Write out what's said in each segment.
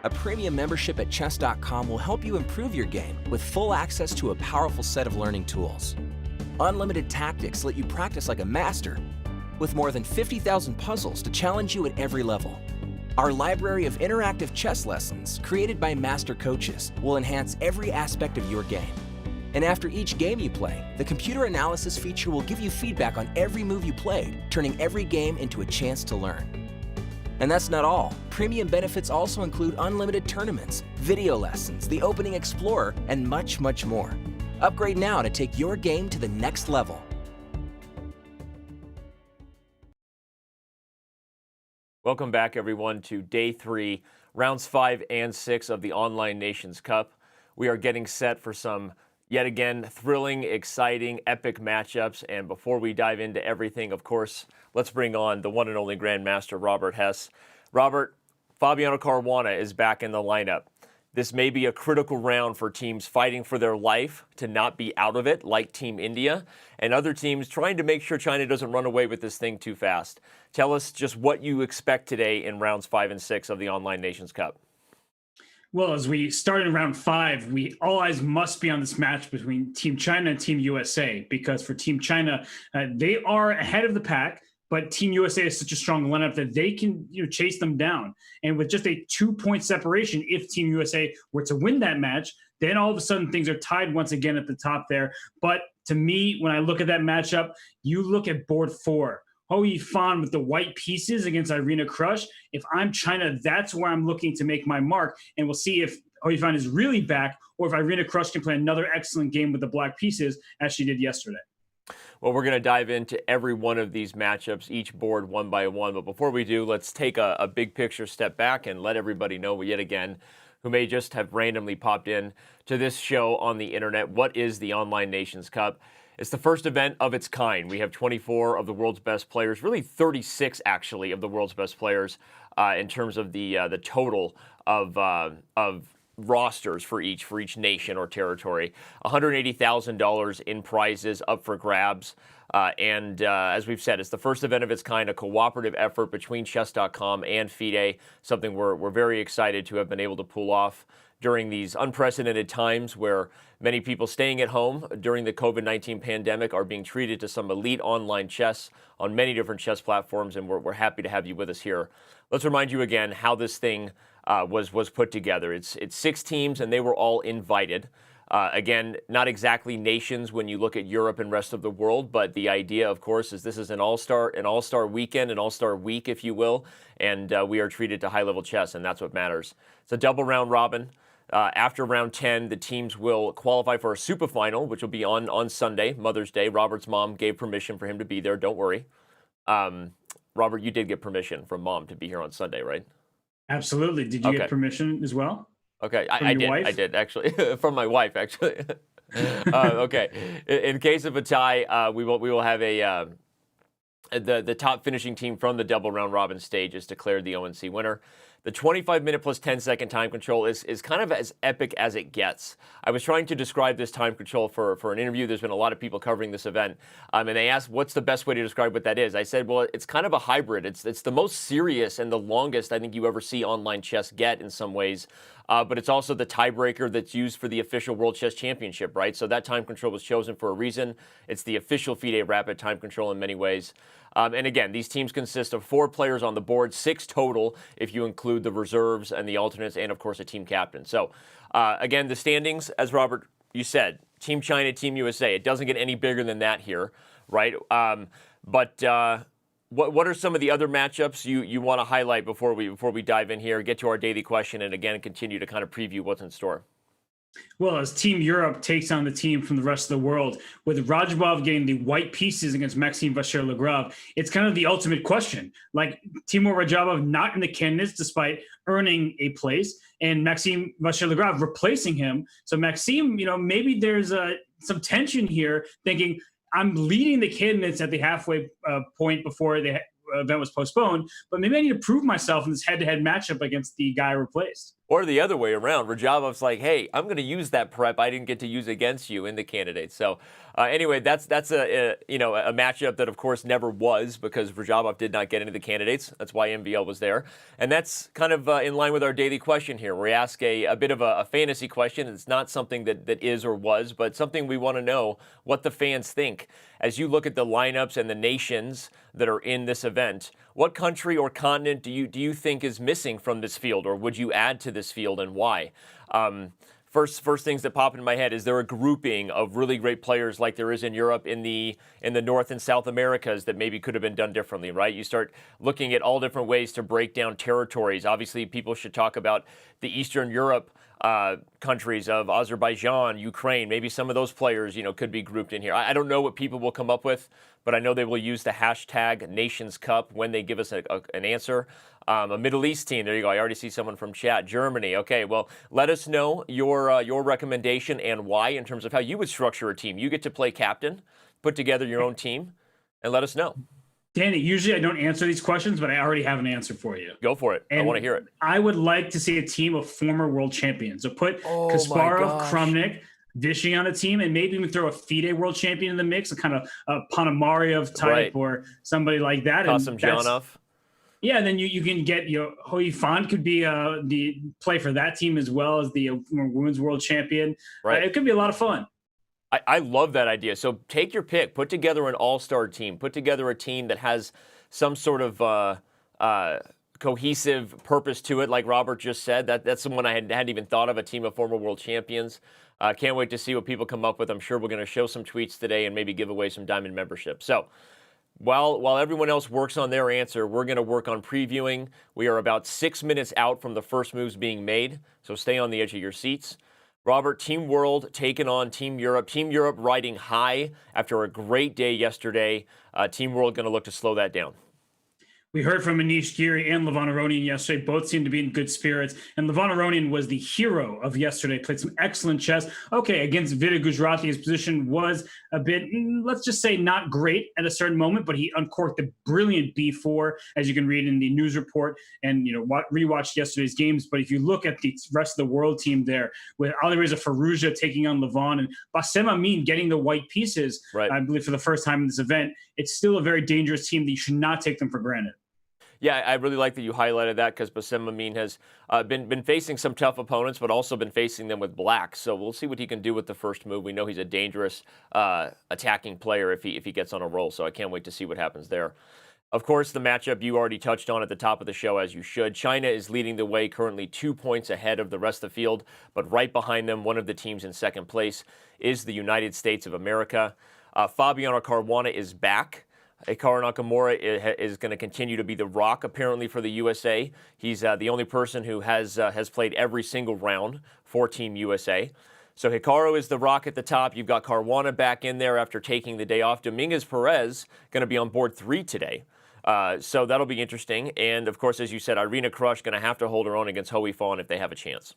A premium membership at chess.com will help you improve your game with full access to a powerful set of learning tools. Unlimited tactics let you practice like a master, with more than 50,000 puzzles to challenge you at every level. Our library of interactive chess lessons, created by master coaches, will enhance every aspect of your game. And after each game you play, the computer analysis feature will give you feedback on every move you played, turning every game into a chance to learn. And that's not all. Premium benefits also include unlimited tournaments, video lessons, the Opening Explorer, and much, much more. Upgrade now to take your game to the next level. Welcome back, everyone, to Day 3, Rounds 5 and 6 of the Online Nations Cup. We are getting set for some, yet again, thrilling, exciting, epic matchups. And before we dive into everything, of course, let's bring on the one and only Grandmaster, Robert Hess. Robert, Fabiano Caruana is back in the lineup. This may be a critical round for teams fighting for their life to not be out of it, like Team India, and other teams trying to make sure China doesn't run away with this thing too fast. Tell us just what you expect today in rounds 5 and 6 of the Online Nations Cup. Well, as we start in round 5, all eyes must be on this match between Team China and Team USA, because for Team China, they are ahead of the pack. But Team USA is such a strong lineup that they can chase them down. And with just a 2-point separation, if Team USA were to win that match, then all of a sudden things are tied once again at the top there. But to me, when I look at that matchup, you look at board 4. Hou Yifan with the white pieces against Irina Krush. If I'm China, that's where I'm looking to make my mark. And we'll see if Hou Yifan is really back or if Irina Krush can play another excellent game with the black pieces as she did yesterday. Well, we're going to dive into every one of these matchups, each board one by one. But before we do, let's take a big picture step back and let everybody know yet again, who may just have randomly popped in to this show on the internet, what is the Online Nations Cup? It's the first event of its kind. We have 24 of the world's best players, really 36 actually of the world's best players in terms of the total of rosters for each nation or territory. $180,000 in prizes up for grabs. And as we've said, it's the first event of its kind, a cooperative effort between chess.com and FIDE, something we're very excited to have been able to pull off during these unprecedented times where many people staying at home during the COVID-19 pandemic are being treated to some elite online chess on many different chess platforms, and we're happy to have you with us here. Let's remind you again how this thing was put together. It's 6 teams, and they were all invited. Again, not exactly nations when you look at Europe and rest of the world, but the idea, of course, is this is an all-star weekend, an all-star week, if you will, and we are treated to high-level chess, and that's what matters. It's a double round robin. After round 10, the teams will qualify for a super final, which will be on Sunday, Mother's Day. Robert's mom gave permission for him to be there. Don't worry. Robert, you did get permission from mom to be here on Sunday, right? Absolutely. Did you get permission as well? Okay, I did actually from my wife actually. Okay, in case of a tie, we will have the top finishing team from the double round robin stage is declared the ONC winner. The 25-minute plus 10-second time control is kind of as epic as it gets. I was trying to describe this time control for an interview. There's been a lot of people covering this event, and they asked, what's the best way to describe what that is? I said, well, it's kind of a hybrid. It's the most serious and the longest I think you ever see online chess get in some ways. But it's also the tiebreaker that's used for the official World Chess Championship, right? So that time control was chosen for a reason. It's the official FIDE rapid time control in many ways. And again, these teams consist of 4 players on the board, 6 total if you include the reserves and the alternates, and of course a team captain. So again, the standings, as Robert, you said, Team China, Team USA. It doesn't get any bigger than that here, right? What are some of the other matchups you want to highlight before we dive in here, get to our daily question, and again continue to kind of preview what's in store? Well, as Team Europe takes on the team from the rest of the world, with Rajabov getting the white pieces against Maxime Vachier-Lagrave, it's kind of the ultimate question. Like, Timur Rajabov not in the candidates despite earning a place, and Maxime Vachier-Lagrave replacing him. So Maxime, maybe there's some tension here, thinking, I'm leading the candidates at the halfway point before the event was postponed, but maybe I need to prove myself in this head-to-head matchup against the guy I replaced. Or the other way around, Rajabov's like, hey, I'm going to use that prep I didn't get to use against you in the candidates. So anyway, that's a matchup that, of course, never was because Rajabov did not get into the candidates. That's why MVL was there. And that's kind of in line with our daily question here. We ask a bit of a fantasy question. It's not something that is or was, but something we want to know what the fans think. As you look at the lineups and the nations that are in this event, what country or continent do you think is missing from this field, or would you add to this field, and why? First things that pop into my head, is there a grouping of really great players like there is in Europe, in the North and South Americas, that maybe could have been done differently, right? You start looking at all different ways to break down territories. Obviously, people should talk about the Eastern Europe countries of Azerbaijan, Ukraine. Maybe some of those players, could be grouped in here. I don't know what people will come up with, but I know they will use the hashtag Nations Cup when they give us an answer. A Middle East team. There you go. I already see someone from chat. Germany. Okay, well, let us know your recommendation and why in terms of how you would structure a team. You get to play captain, put together your own team, and let us know. Danny, usually I don't answer these questions, but I already have an answer for you. Go for it. And I want to hear it. I would like to see a team of former world champions. So put Kasparov, Krumnik, Vishy on a team, and maybe even throw a FIDE world champion in the mix, a kind of a Ponomarev type or somebody like that. Kasimdzhanov. Yeah, then you can get Hoi Fan could be the play for that team as well as the women's world champion. Right. It could be a lot of fun. I love that idea. So take your pick. Put together an all-star team. Put together a team that has some sort of cohesive purpose to it, like Robert just said. That's someone I hadn't even thought of, a team of former world champions. Can't wait to see what people come up with. I'm sure we're going to show some tweets today and maybe give away some Diamond membership. So while everyone else works on their answer, we're going to work on previewing. We are about 6 minutes out from the first moves being made, so stay on the edge of your seats. Robert, Team World taking on Team Europe. Team Europe riding high after a great day yesterday. Team World going to look to slow that down. We heard from Anish Giri and Levon Aronian yesterday. Both seemed to be in good spirits. And Levon Aronian was the hero of yesterday, played some excellent chess. Okay, against Vida Gujrati, his position was a bit, let's just say, not great at a certain moment, but he uncorked a brilliant B4, as you can read in the news report and rewatched yesterday's games. But if you look at the rest of the world team there, with Alireza Firouzja taking on Levon and Bassem Amin getting the white pieces, right, I believe for the first time in this event, it's still a very dangerous team that you should not take them for granted. Yeah, I really like that you highlighted that because Bassem Amin has been facing some tough opponents, but also been facing them with black. So we'll see what he can do with the first move. We know he's a dangerous attacking player if he gets on a roll. So I can't wait to see what happens there. Of course, the matchup you already touched on at the top of the show, as you should. China is leading the way, currently 2 points ahead of the rest of the field. But right behind them, one of the teams in second place is the United States of America. Fabiano Caruana is back. Hikaru Nakamura is going to continue to be the rock, apparently, for the USA. He's the only person who has played every single round for Team USA. So Hikaru is the rock at the top. You've got Caruana back in there after taking the day off. Dominguez Perez going to be on board 3 today. So that'll be interesting. And, of course, as you said, Irina Krush going to have to hold her own against Hoi Fan if they have a chance.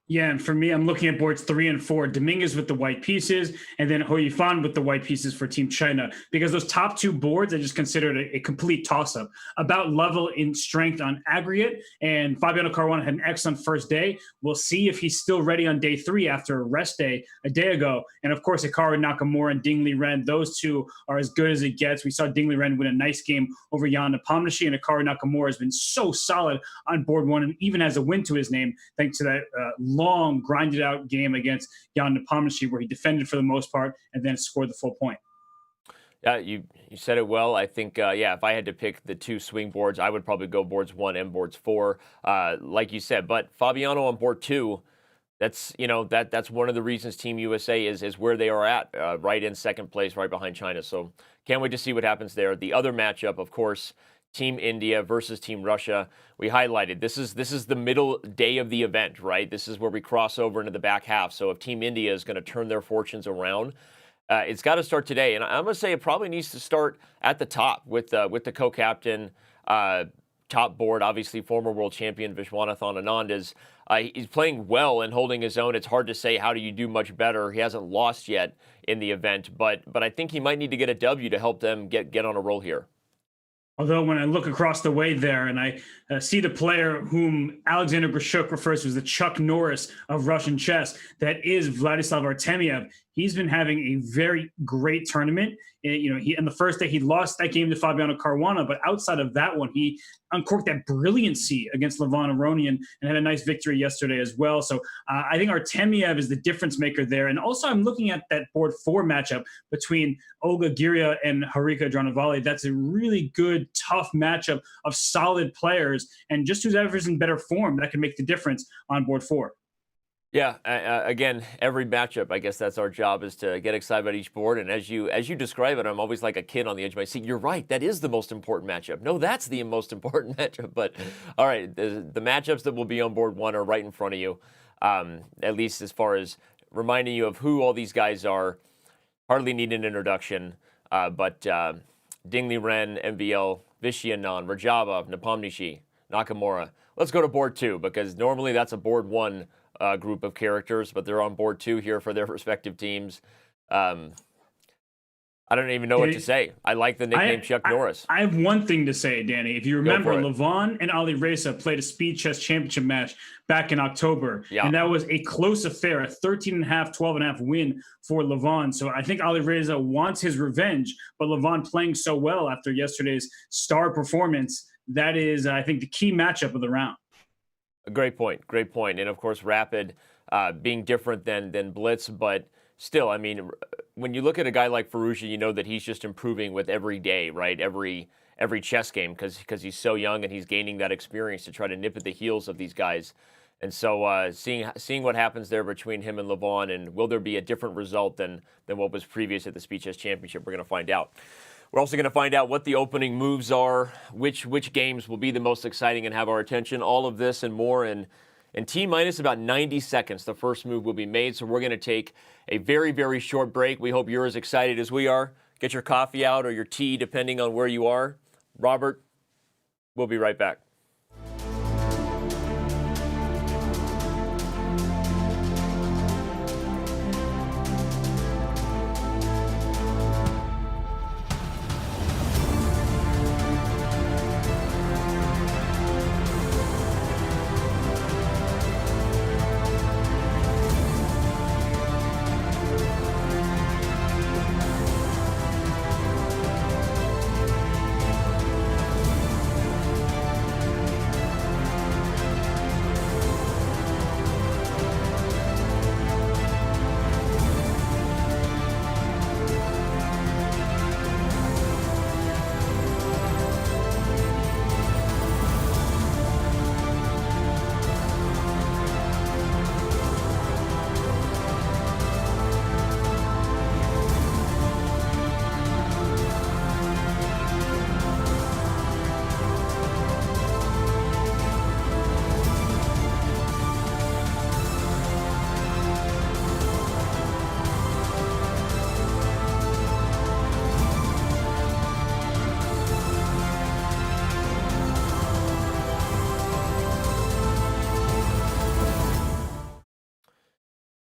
Yeah, and for me, I'm looking at boards 3 and 4, Dominguez with the white pieces, and then Hoi Fan with the white pieces for Team China. Because those top 2 boards, I just considered a complete toss-up. About level in strength on aggregate, and Fabiano Caruana had an excellent first day. We'll see if he's still ready on day 3 after a rest day a day ago. And of course, Hikaru Nakamura and Ding Liren, those two are as good as it gets. We saw Ding Liren win a nice game over Jan Nepomniachtchi, and Hikaru Nakamura has been so solid on board 1 and even has a win to his name thanks to that long, grinded out game against Jan Nepomniachtchi where he defended for the most part and then scored the full point. Yeah, you said it well. I think, if I had to pick the 2 swing boards, I would probably go boards 1 and boards 4, like you said. But Fabiano on board 2, that's one of the reasons Team USA is where they are at, right in second place, right behind China. So can't wait to see what happens there. The other matchup, of course, Team India versus Team Russia. We highlighted this is the middle day of the event, right? This is where we cross over into the back half. So if Team India is going to turn their fortunes around, it's got to start today. And I'm going to say it probably needs to start at the top with the co-captain, top board. Obviously, former world champion Vishwanathan Anand he's playing well and holding his own. It's hard to say how do you do much better. He hasn't lost yet in the event, but I think he might need to get a W to help them get on a roll here. Although when I look across the way there and I see the player whom Alexander Grishuk refers to as the Chuck Norris of Russian chess, that is Vladislav Artemiev. He's been having a very great tournament. He on the first day he lost that game to Fabiano Caruana, but outside of that one, he uncorked that brilliancy against Levon Aronian and had a nice victory yesterday as well. So I think Artemiev is the difference maker there. And also, I'm looking at that board 4 matchup between Olga Giria and Harika Dranavali. That's a really good, tough matchup of solid players, and just whoever's in better form that can make the difference on board 4. Yeah, again, every matchup, I guess that's our job, is to get excited about each board. And as you describe it, I'm always like a kid on the edge of my seat. You're right, that is the most important matchup. No, that's the most important matchup. But all right, the matchups that will be on board 1 are right in front of you, at least as far as reminding you of who all these guys are. Hardly need an introduction, but Ding Liren, MVL, Vishy Anand, Rajabov, Nepomniachtchi, Nakamura. Let's go to board 2, because normally that's a board 1 group of characters, but they're on board 2 here for their respective teams. I don't even know what to say. I like the nickname Chuck Norris. I have one thing to say, Danny. If you remember, Levon and Ali Reza played a speed chess championship match back in October. Yeah. And that was a close affair, a 13.5, 12.5 win for Levon. So I think Ali Reza wants his revenge, but Levon playing so well after yesterday's star performance, that is, I think, the key matchup of the round. A great point. Great point. And of course, Rapid being different than Blitz, but still, I mean, when you look at a guy like Firouzja, you know that he's just improving with every day, right? Every chess game, because he's so young and he's gaining that experience to try to nip at the heels of these guys. And so seeing what happens there between him and Levon, and will there be a different result than what was previous at the Speed Chess Championship, we're going to find out. We're also going to find out what the opening moves are, which games will be the most exciting and have our attention, all of this and more. And T-minus about 90 seconds, the first move will be made. So we're going to take a very, very short break. We hope you're as excited as we are. Get your coffee out or your tea, depending on where you are. Robert, we'll be right back.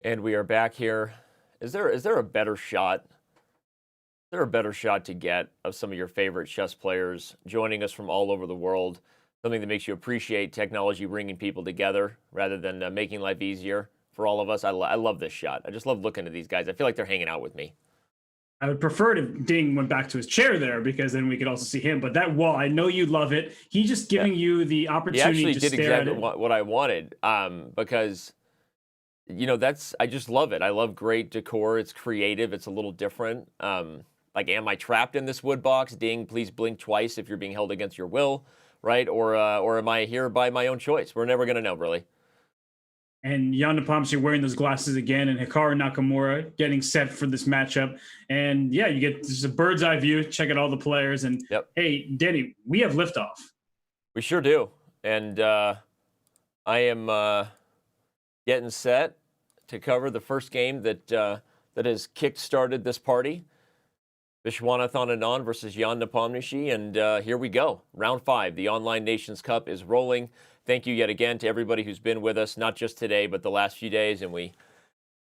And we are back here. Is there a better shot? Is there a better shot to get of some of your favorite chess players joining us from all over the world? Something that makes you appreciate technology bringing people together rather than making life easier for all of us. I love this shot. I just love looking at these guys. I feel like they're hanging out with me. I would prefer if Ding went back to his chair there, because then we could also see him. But that wall, I know you love it. He's just giving you the opportunity to stare at it. He actually did exactly what I wanted, because I just love it. I love great decor. It's creative. It's a little different. Like, am I trapped in this wood box? Ding, please blink twice if you're being held against your will, right? Or am I here by my own choice? We're never going to know, really. And Jan Nepomniachtchi wearing those glasses again, and Hikaru Nakamura getting set for this matchup. And yeah, you get just a bird's eye view, check out all the players. And Hey, Danny, we have liftoff. We sure do. And I am getting set to cover the first game that has kick-started this party. Viswanathan Anand versus Jan Nepomniachtchi, and here we go. Round 5, the Online Nations Cup is rolling. Thank you yet again to everybody who's been with us, not just today, but the last few days, and we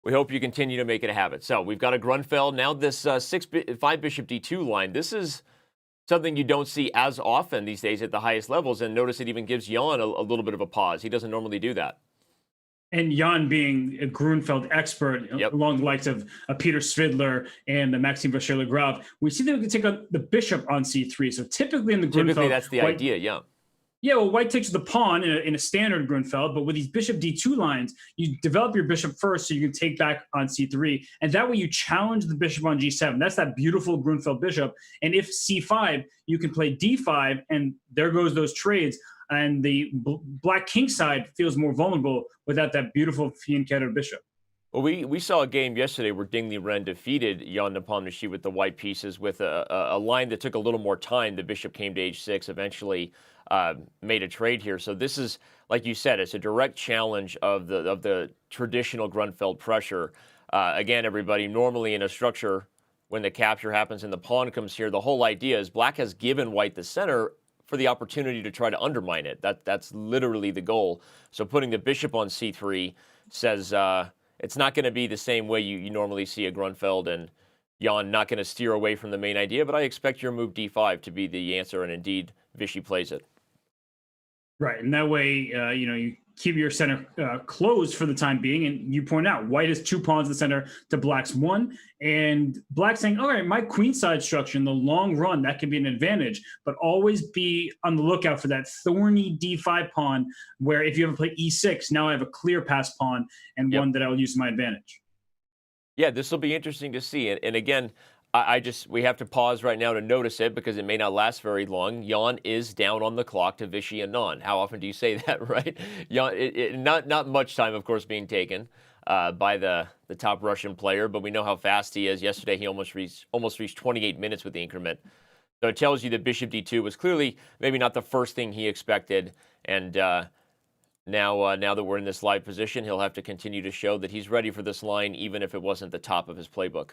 hope you continue to make it a habit. So we've got a Grunfeld. Now this 5 bishop d2 line, this is Something you don't see as often these days at the highest levels. And notice it even gives Jan a little bit of a pause. He doesn't normally do that. And Jan being a Grunfeld expert, along the likes of Peter Svidler and Maxime Vacher-Lagrave, we see that we can take on the bishop on c3. So typically in the Grunfeld, that's the idea, yeah. Yeah, well, white takes the pawn in a standard Grunfeld, but with these bishop d2 lines, you develop your bishop first so you can take back on c3, and that way you challenge the bishop on g7. That's that beautiful Grunfeld bishop. And if c5, you can play d5, and there goes those trades, and the black king side feels more vulnerable without that beautiful fianchetto bishop. Well, we saw a game yesterday where Ding Liren defeated Jan Nepomniachtchi with the white pieces with a line that took a little more time. The bishop came to h6, eventually made a trade here. So this is, like you said, it's a direct challenge of the traditional Grunfeld pressure. Again, everybody, normally in a structure, when the capture happens and the pawn comes here, the whole idea is black has given white the center for the opportunity to try to undermine it. That's literally the goal. So putting the bishop on c3 says it's not going to be the same way you normally see a Grunfeld, and Jan not going to steer away from the main idea, but I expect your move d5 to be the answer, and indeed Vichy plays it. Right, and that way, you keep your center closed for the time being, and you point out white has 2 pawns in the center to black's 1, and black's saying, all right, my queenside structure in the long run, that can be an advantage, but always be on the lookout for that thorny d5 pawn, where if you ever play e6, now I have a clear pass pawn and one that I will use to my advantage. Yeah, this will be interesting to see, and again, we have to pause right now to notice it because it may not last very long. Jan is down on the clock to Vichy Anand. How often do you say that, right? Jan, not much time, of course, being taken by the top Russian player, but we know how fast he is. Yesterday, he almost reached 28 minutes with the increment. So it tells you that bishop d2 was clearly maybe not the first thing he expected, and now that we're in this live position, he'll have to continue to show that he's ready for this line, even if it wasn't the top of his playbook.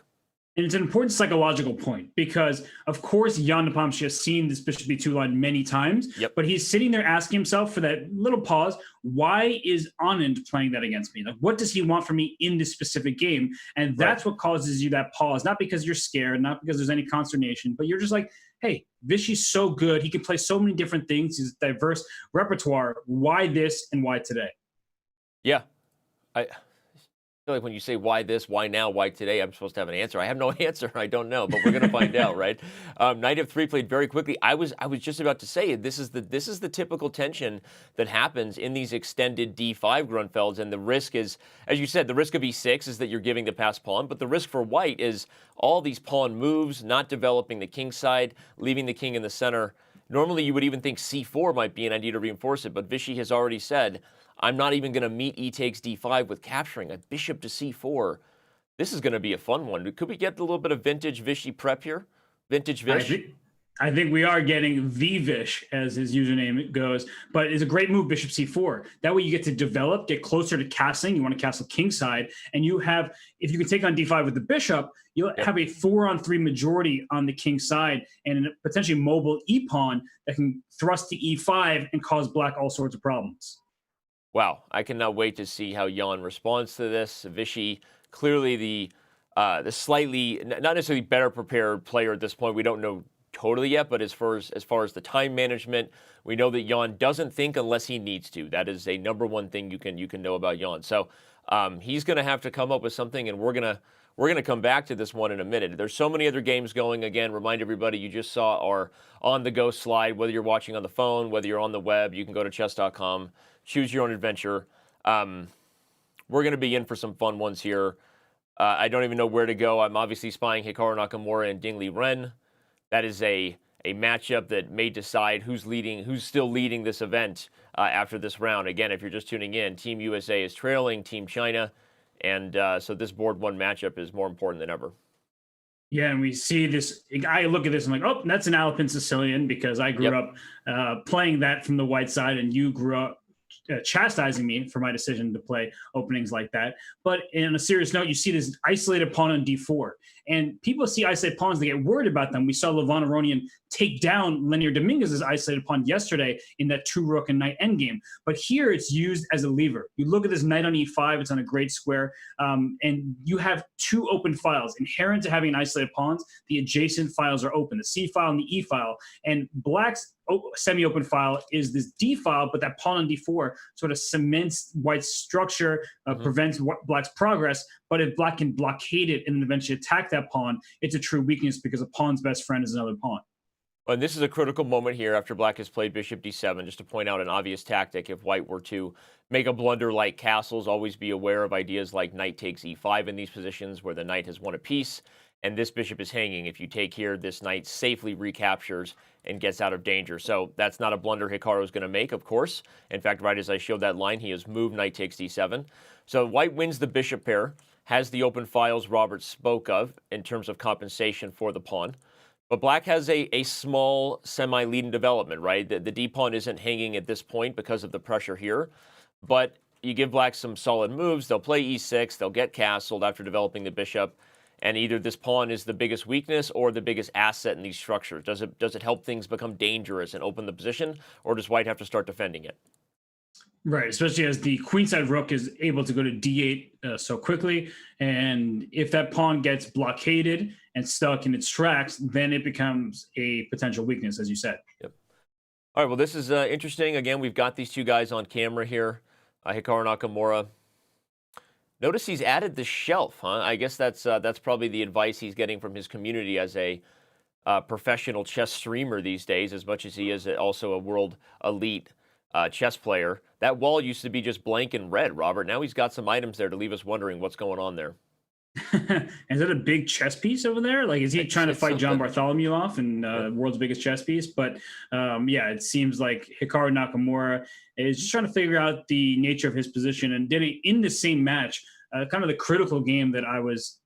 And it's an important psychological point because, of course, Jan Nepomniachtchi has seen this bishop b2 line many times, but he's sitting there asking himself for that little pause, why is Anand playing that against me? Like, what does he want from me in this specific game? And that's what causes you that pause, not because you're scared, not because there's any consternation, but you're just like, hey, Vichy's so good. He can play so many different things. He's a diverse repertoire. Why this and why today? Yeah. I feel like when you say why this, why now, why today, I'm supposed to have an answer. I have no answer. I don't know, but we're going to find out, right? Knight f3 played very quickly. I was just about to say this is the typical tension that happens in these extended d5 Grunfelds, and the risk is, as you said, the risk of e6 is that you're giving the passed pawn, but the risk for white is all these pawn moves, not developing the king side, leaving the king in the center. Normally, you would even think c4 might be an idea to reinforce it, but Vichy has already said, I'm not even going to meet e takes d5 with capturing a bishop to c4. This is going to be a fun one. Could we get a little bit of vintage Vichy prep here? Vintage Vish? I think we are getting the Vish, as his username goes, but it's a great move, bishop c4. That way you get to develop, get closer to castling. You want to castle kingside, and you have, if you can take on d5 with the bishop, you'll have a 4-on-3 majority on the king side and a potentially mobile e-pawn that can thrust to e5 and cause black all sorts of problems. Wow, I cannot wait to see how Jan responds to this. Vichy, clearly the slightly, not necessarily better prepared player at this point. We don't know totally yet, but as far as the time management, we know that Jan doesn't think unless he needs to. That is a #1 thing you can know about Jan. So he's going to have to come up with something, and we're gonna come back to this one in a minute. There's so many other games going. Again, remind everybody you just saw our on-the-go slide. Whether you're watching on the phone, whether you're on the web, you can go to chess.com. Choose your own adventure. We're going to be in for some fun ones here. I don't even know where to go. I'm obviously spying Hikaru Nakamura and Ding Liren. That is a matchup that may decide who's still leading this event after this round. Again, if you're just tuning in, Team USA is trailing Team China, and so this board 1 matchup is more important than ever. Yeah, and we see this. I look at this and I'm like, oh, that's an Alpine Sicilian because I grew up playing that from the white side, and you grew up chastising me for my decision to play openings like that. But in a serious note, you see this isolated pawn on d4. And people see isolated pawns, they get worried about them. We saw Levon Aronian take down Linear Dominguez's isolated pawn yesterday in that 2 rook and knight endgame. But here it's used as a lever. You look at this knight on e5, it's on a great square, and you have 2 open files. Inherent to having isolated pawns, the adjacent files are open, the c file and the e file. And black's semi-open file is this d file, but that pawn on d4 sort of cements white's structure, prevents black's progress. But if black can blockade it and then eventually attack that pawn, it's a true weakness because a pawn's best friend is another pawn. And this is a critical moment here after black has played bishop d7, just to point out an obvious tactic. If white were to make a blunder like castles, always be aware of ideas like knight takes e5 in these positions where the knight has won a piece and this bishop is hanging. If you take here, this knight safely recaptures and gets out of danger. So that's not a blunder Hikaru is going to make, of course. In fact, right as I showed that line, he has moved knight takes d7. So white wins the bishop pair, has the open files Robert spoke of in terms of compensation for the pawn. But black has a small semi-lead in development, right? The d-pawn isn't hanging at this point because of the pressure here. But you give black some solid moves. They'll play e6. They'll get castled after developing the bishop. And either this pawn is the biggest weakness or the biggest asset in these structures. Does it help things become dangerous and open the position? Or does white have to start defending it? Right, especially as the queenside rook is able to go to d8 so quickly. And if that pawn gets blockaded and stuck in its tracks, then it becomes a potential weakness, as you said. Yep. All right, well, this is interesting. Again, we've got these two guys on camera here. Hikaru Nakamura. Notice he's added the shelf, huh? I guess that's probably the advice he's getting from his community as a professional chess streamer these days, as much as he is also a world elite chess player. That wall used to be just blank and red, Robert. Now he's got some items there to leave us wondering what's going on there. Is that a big chess piece over there? Like, is he trying to fight John Bartholomew off in world's biggest chess piece? But yeah, it seems like Hikaru Nakamura is just trying to figure out the nature of his position, and did it in the same match. Kind of the critical game that I was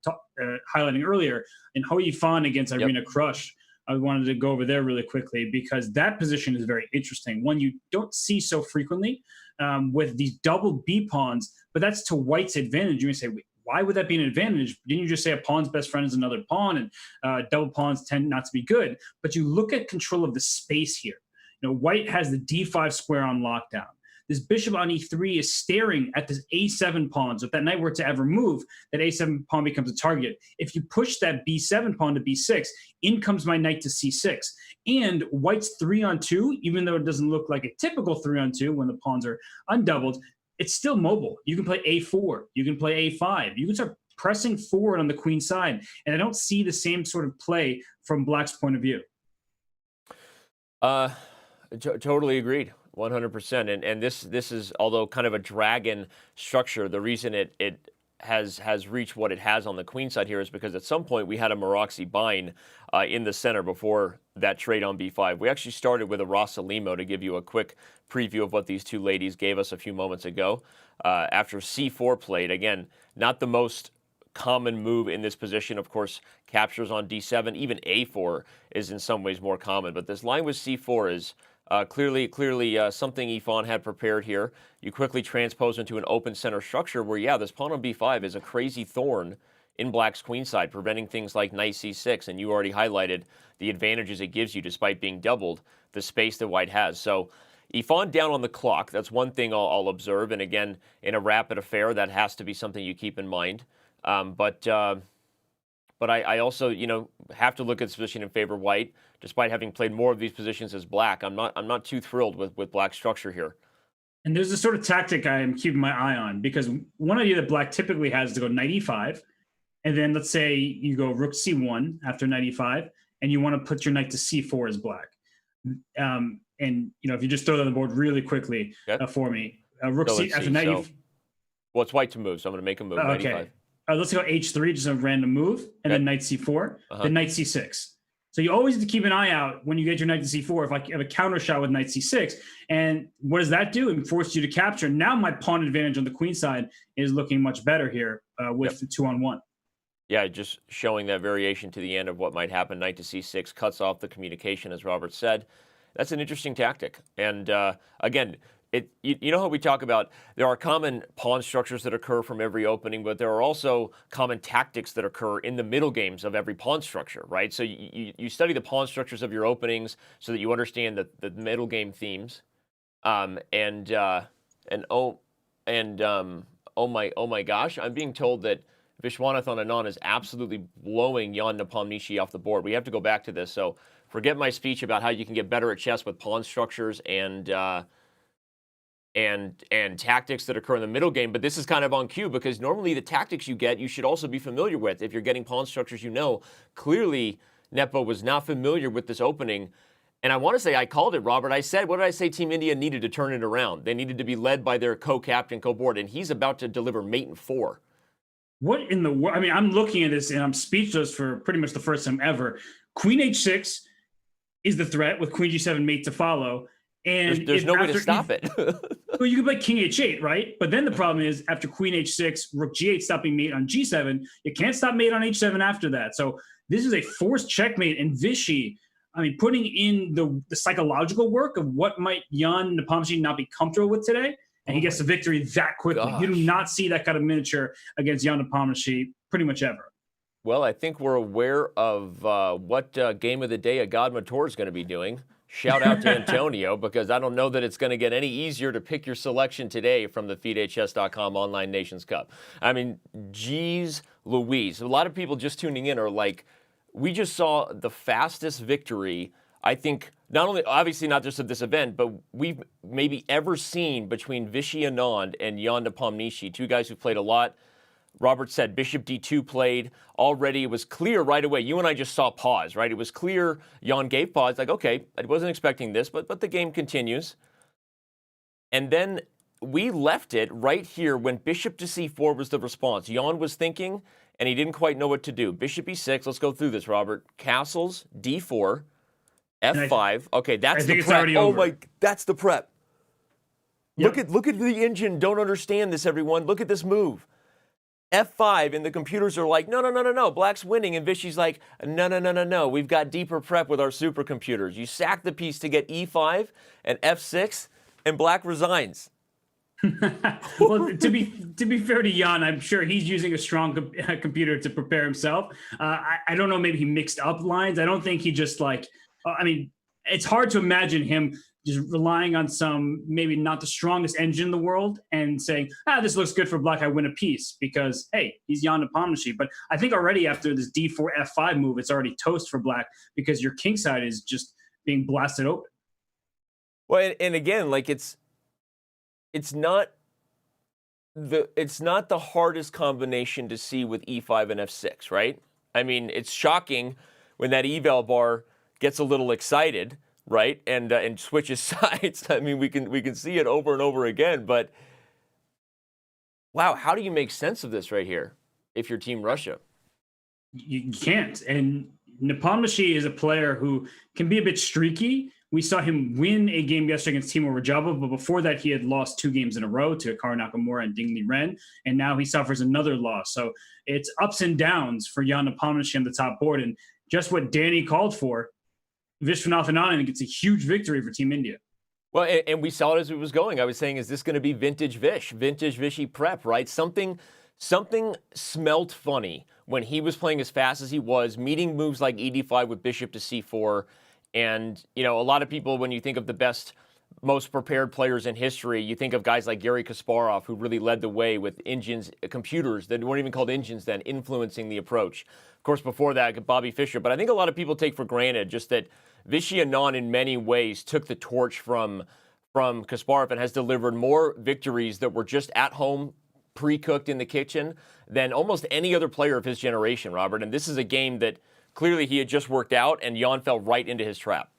highlighting earlier in Hou Yifan against Irina Krush. I wanted to go over there really quickly because that position is very interesting. One you don't see so frequently with these double B pawns, but that's to white's advantage. You may say, wait, why would that be an advantage? Didn't you just say a pawn's best friend is another pawn, and double pawns tend not to be good? But you look at control of the space here. You know, white has the D5 square on lockdown. This bishop on e3 is staring at this a7 pawn. So if that knight were to ever move, that a7 pawn becomes a target. If you push that b7 pawn to b6, in comes my knight to c6. And white's 3-on-2, even though it doesn't look like a typical 3-on-2 when the pawns are undoubled, it's still mobile. You can play a4. You can play a5. You can start pressing forward on the queen side. And I don't see the same sort of play from black's point of view. Totally agreed. 100%. And this is, although kind of a dragon structure, the reason it has reached what it has on the queen side here is because at some point we had a Maroczy bind in the center before that trade on b5. We actually started with a Rossalimo to give you a quick preview of what these two ladies gave us a few moments ago. After c4 played, again, not the most common move in this position. Of course, captures on d7, even a4 is in some ways more common, but this line with c4 is clearly something Yifan had prepared here. You quickly transpose into an open center structure where, yeah, this pawn on b5 is a crazy thorn in black's queenside, preventing things like knight c6, and you already highlighted the advantages it gives you despite being doubled, the space that white has. So Yifan down on the clock, that's one thing I'll observe, and again, in a rapid affair, that has to be something you keep in mind. But I also, have to look at this position in favor of white, despite having played more of these positions as black. I'm not too thrilled with black structure here. And there's a sort of tactic I am keeping my eye on, because one idea that black typically has is to go knight e5, and then let's say you go rook c1 after knight e5, and you want to put your knight to c4 as black. And if you just throw that on the board really quickly for me, rook c after knight e5. Well, it's white to move, so I'm going to make a move. Okay. Let's go h3, just a random move, and then knight c4, then knight c6. So you always have to keep an eye out when you get your knight to c4 if I have a counter shot with knight c6. And what does that do? It forces you to capture. Now my pawn advantage on the queen side is looking much better here with the 2-on-1. Yeah, just showing that variation to the end of what might happen. Knight to c6 cuts off the communication, as Robert said. That's an interesting tactic. And again, You know how we talk about there are common pawn structures that occur from every opening, but there are also common tactics that occur in the middle games of every pawn structure, right? So you study the pawn structures of your openings so that you understand the middle game themes. Oh my gosh, I'm being told that Vishwanathan Anand is absolutely blowing Jan Nepomniachtchi off the board. We have to go back to this. So forget my speech about how you can get better at chess with pawn structures and tactics that occur in the middle game. But this is kind of on cue because normally the tactics you get, you should also be familiar with. If you're getting pawn structures, clearly Nepo was not familiar with this opening. And I want to say I called it, Robert. What did I say Team India needed to turn it around? They needed to be led by their co-captain, co-board, and he's about to deliver mate in 4. What in the world? I mean, I'm looking at this and I'm speechless for pretty much the first time ever. Queen h6 is the threat with Queen g7 mate to follow. And there's no way to stop it. Well, you can play King h8, right? But then the problem is after Queen h6, Rook g8 stopping mate on g7, you can't stop mate on h7 after that. So this is a forced checkmate. And Vichy, I mean, putting in the psychological work of what might Jan Nepomniachtchi not be comfortable with today, and he gets the victory that quickly. Gosh. You do not see that kind of miniature against Jan Nepomniachtchi pretty much ever. Well, I think we're aware of what game of the day Agad Mator is going to be doing. Shout out to Antonio, because I don't know that it's going to get any easier to pick your selection today from the FIDEchess.com Online Nations Cup. I mean, geez Louise. A lot of people just tuning in are like, we just saw the fastest victory, I think, not only, obviously not just of this event, but we've maybe ever seen between Vishy Anand and Jan Nepomniachtchi, two guys who played a lot. Robert said Bishop D2 played. Already it was clear right away. You and I just saw pause, right? It was clear Jan gave pause, like, okay, I wasn't expecting this, but the game continues. And then we left it right here when Bishop to C4 was the response. Jan was thinking, and he didn't quite know what to do. Bishop E6, let's go through this, Robert. Castles, D4, F5. Okay, that's the prep. Oh my, that's the prep. Yep. Look at the engine. Don't understand this, everyone. Look at this move. F5, and the computers are like, no, Black's winning. And Vichy's like, no. We've got deeper prep with our supercomputers. You sack the piece to get E5 and F6, and Black resigns. Well, to be fair to Jan, I'm sure he's using a strong computer to prepare himself. I don't know, maybe he mixed up lines. I don't think he just I mean, it's hard to imagine him just relying on some maybe not the strongest engine in the world and saying, this looks good for Black, I win a piece, because, hey, he's Jan Nepomniachtchi. But I think already after this D4 F5 move, it's already toast for Black because your king side is just being blasted open. Well, and again, like it's not the hardest combination to see with E5 and F6, right? I mean, it's shocking when that eval bar gets a little excited, right, and switches sides. I mean, we can see it over and over again. But wow, how do you make sense of this right here if you're Team Russia? You can't. And Nepomniachtchi is a player who can be a bit streaky. We saw him win a game yesterday against Timur Rajabov, but before that, he had lost 2 games in a row to Karu Nakamura and Ding Liren, and now he suffers another loss. So it's ups and downs for Jan Nepomniachtchi on the top board. And just what Danny called for, Vishwanathan Anand gets a huge victory for Team India. Well, and we saw it as it was going. I was saying, is this going to be vintage Vishy prep, right? Something smelt funny when he was playing as fast as he was, meeting moves like ED5 with Bishop to C4. And, a lot of people, when you think of the best, most prepared players in history, you think of guys like Garry Kasparov, who really led the way with engines, computers that weren't even called engines then, influencing the approach. Of course, before that, Bobby Fischer. But I think a lot of people take for granted just that Vishy Anand in many ways took the torch from Kasparov and has delivered more victories that were just at home, pre-cooked in the kitchen, than almost any other player of his generation, Robert. And this is a game that clearly he had just worked out, and Jan fell right into his trap.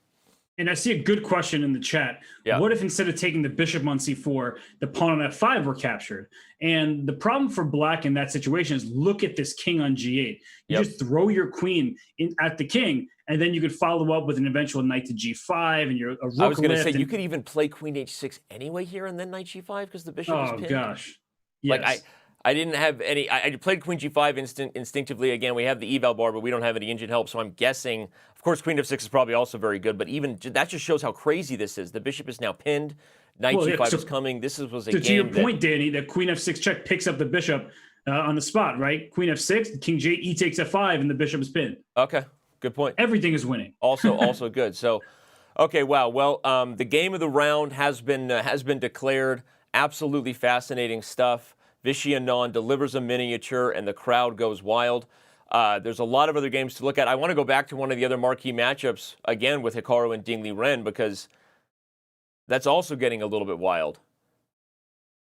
And I see a good question in the chat. Yeah. What if instead of taking the bishop on c4, the pawn on f5 were captured? And the problem for Black in that situation is look at this king on g8. You just throw your queen at the king, and then you could follow up with an eventual knight to g5, and you're a rook. I was going to say, you could even play queen h6 anyway here, and then knight g5 because the bishop is pinned. Oh, gosh. Yes. Like, I didn't have any. I played queen g5 instinctively. Again, we have the eval bar, but we don't have any engine help. So I'm guessing, of course, queen f6 is probably also very good. But even that just shows how crazy this is. The bishop is now pinned. Knight Well, yeah, G5 so- is coming. This was a So game to your point, Danny, that Queen F6 check picks up the bishop on the spot, right? Queen F6, King J, E takes F5, and the bishop is pinned. Okay, good point. Everything is winning. Also good. So, okay, wow. Well, the game of the round has been declared. Absolutely fascinating stuff. Vishy Anand delivers a miniature, and the crowd goes wild. There's a lot of other games to look at. I want to go back to one of the other marquee matchups again with Hikaru and Ding Liren, because that's also getting a little bit wild.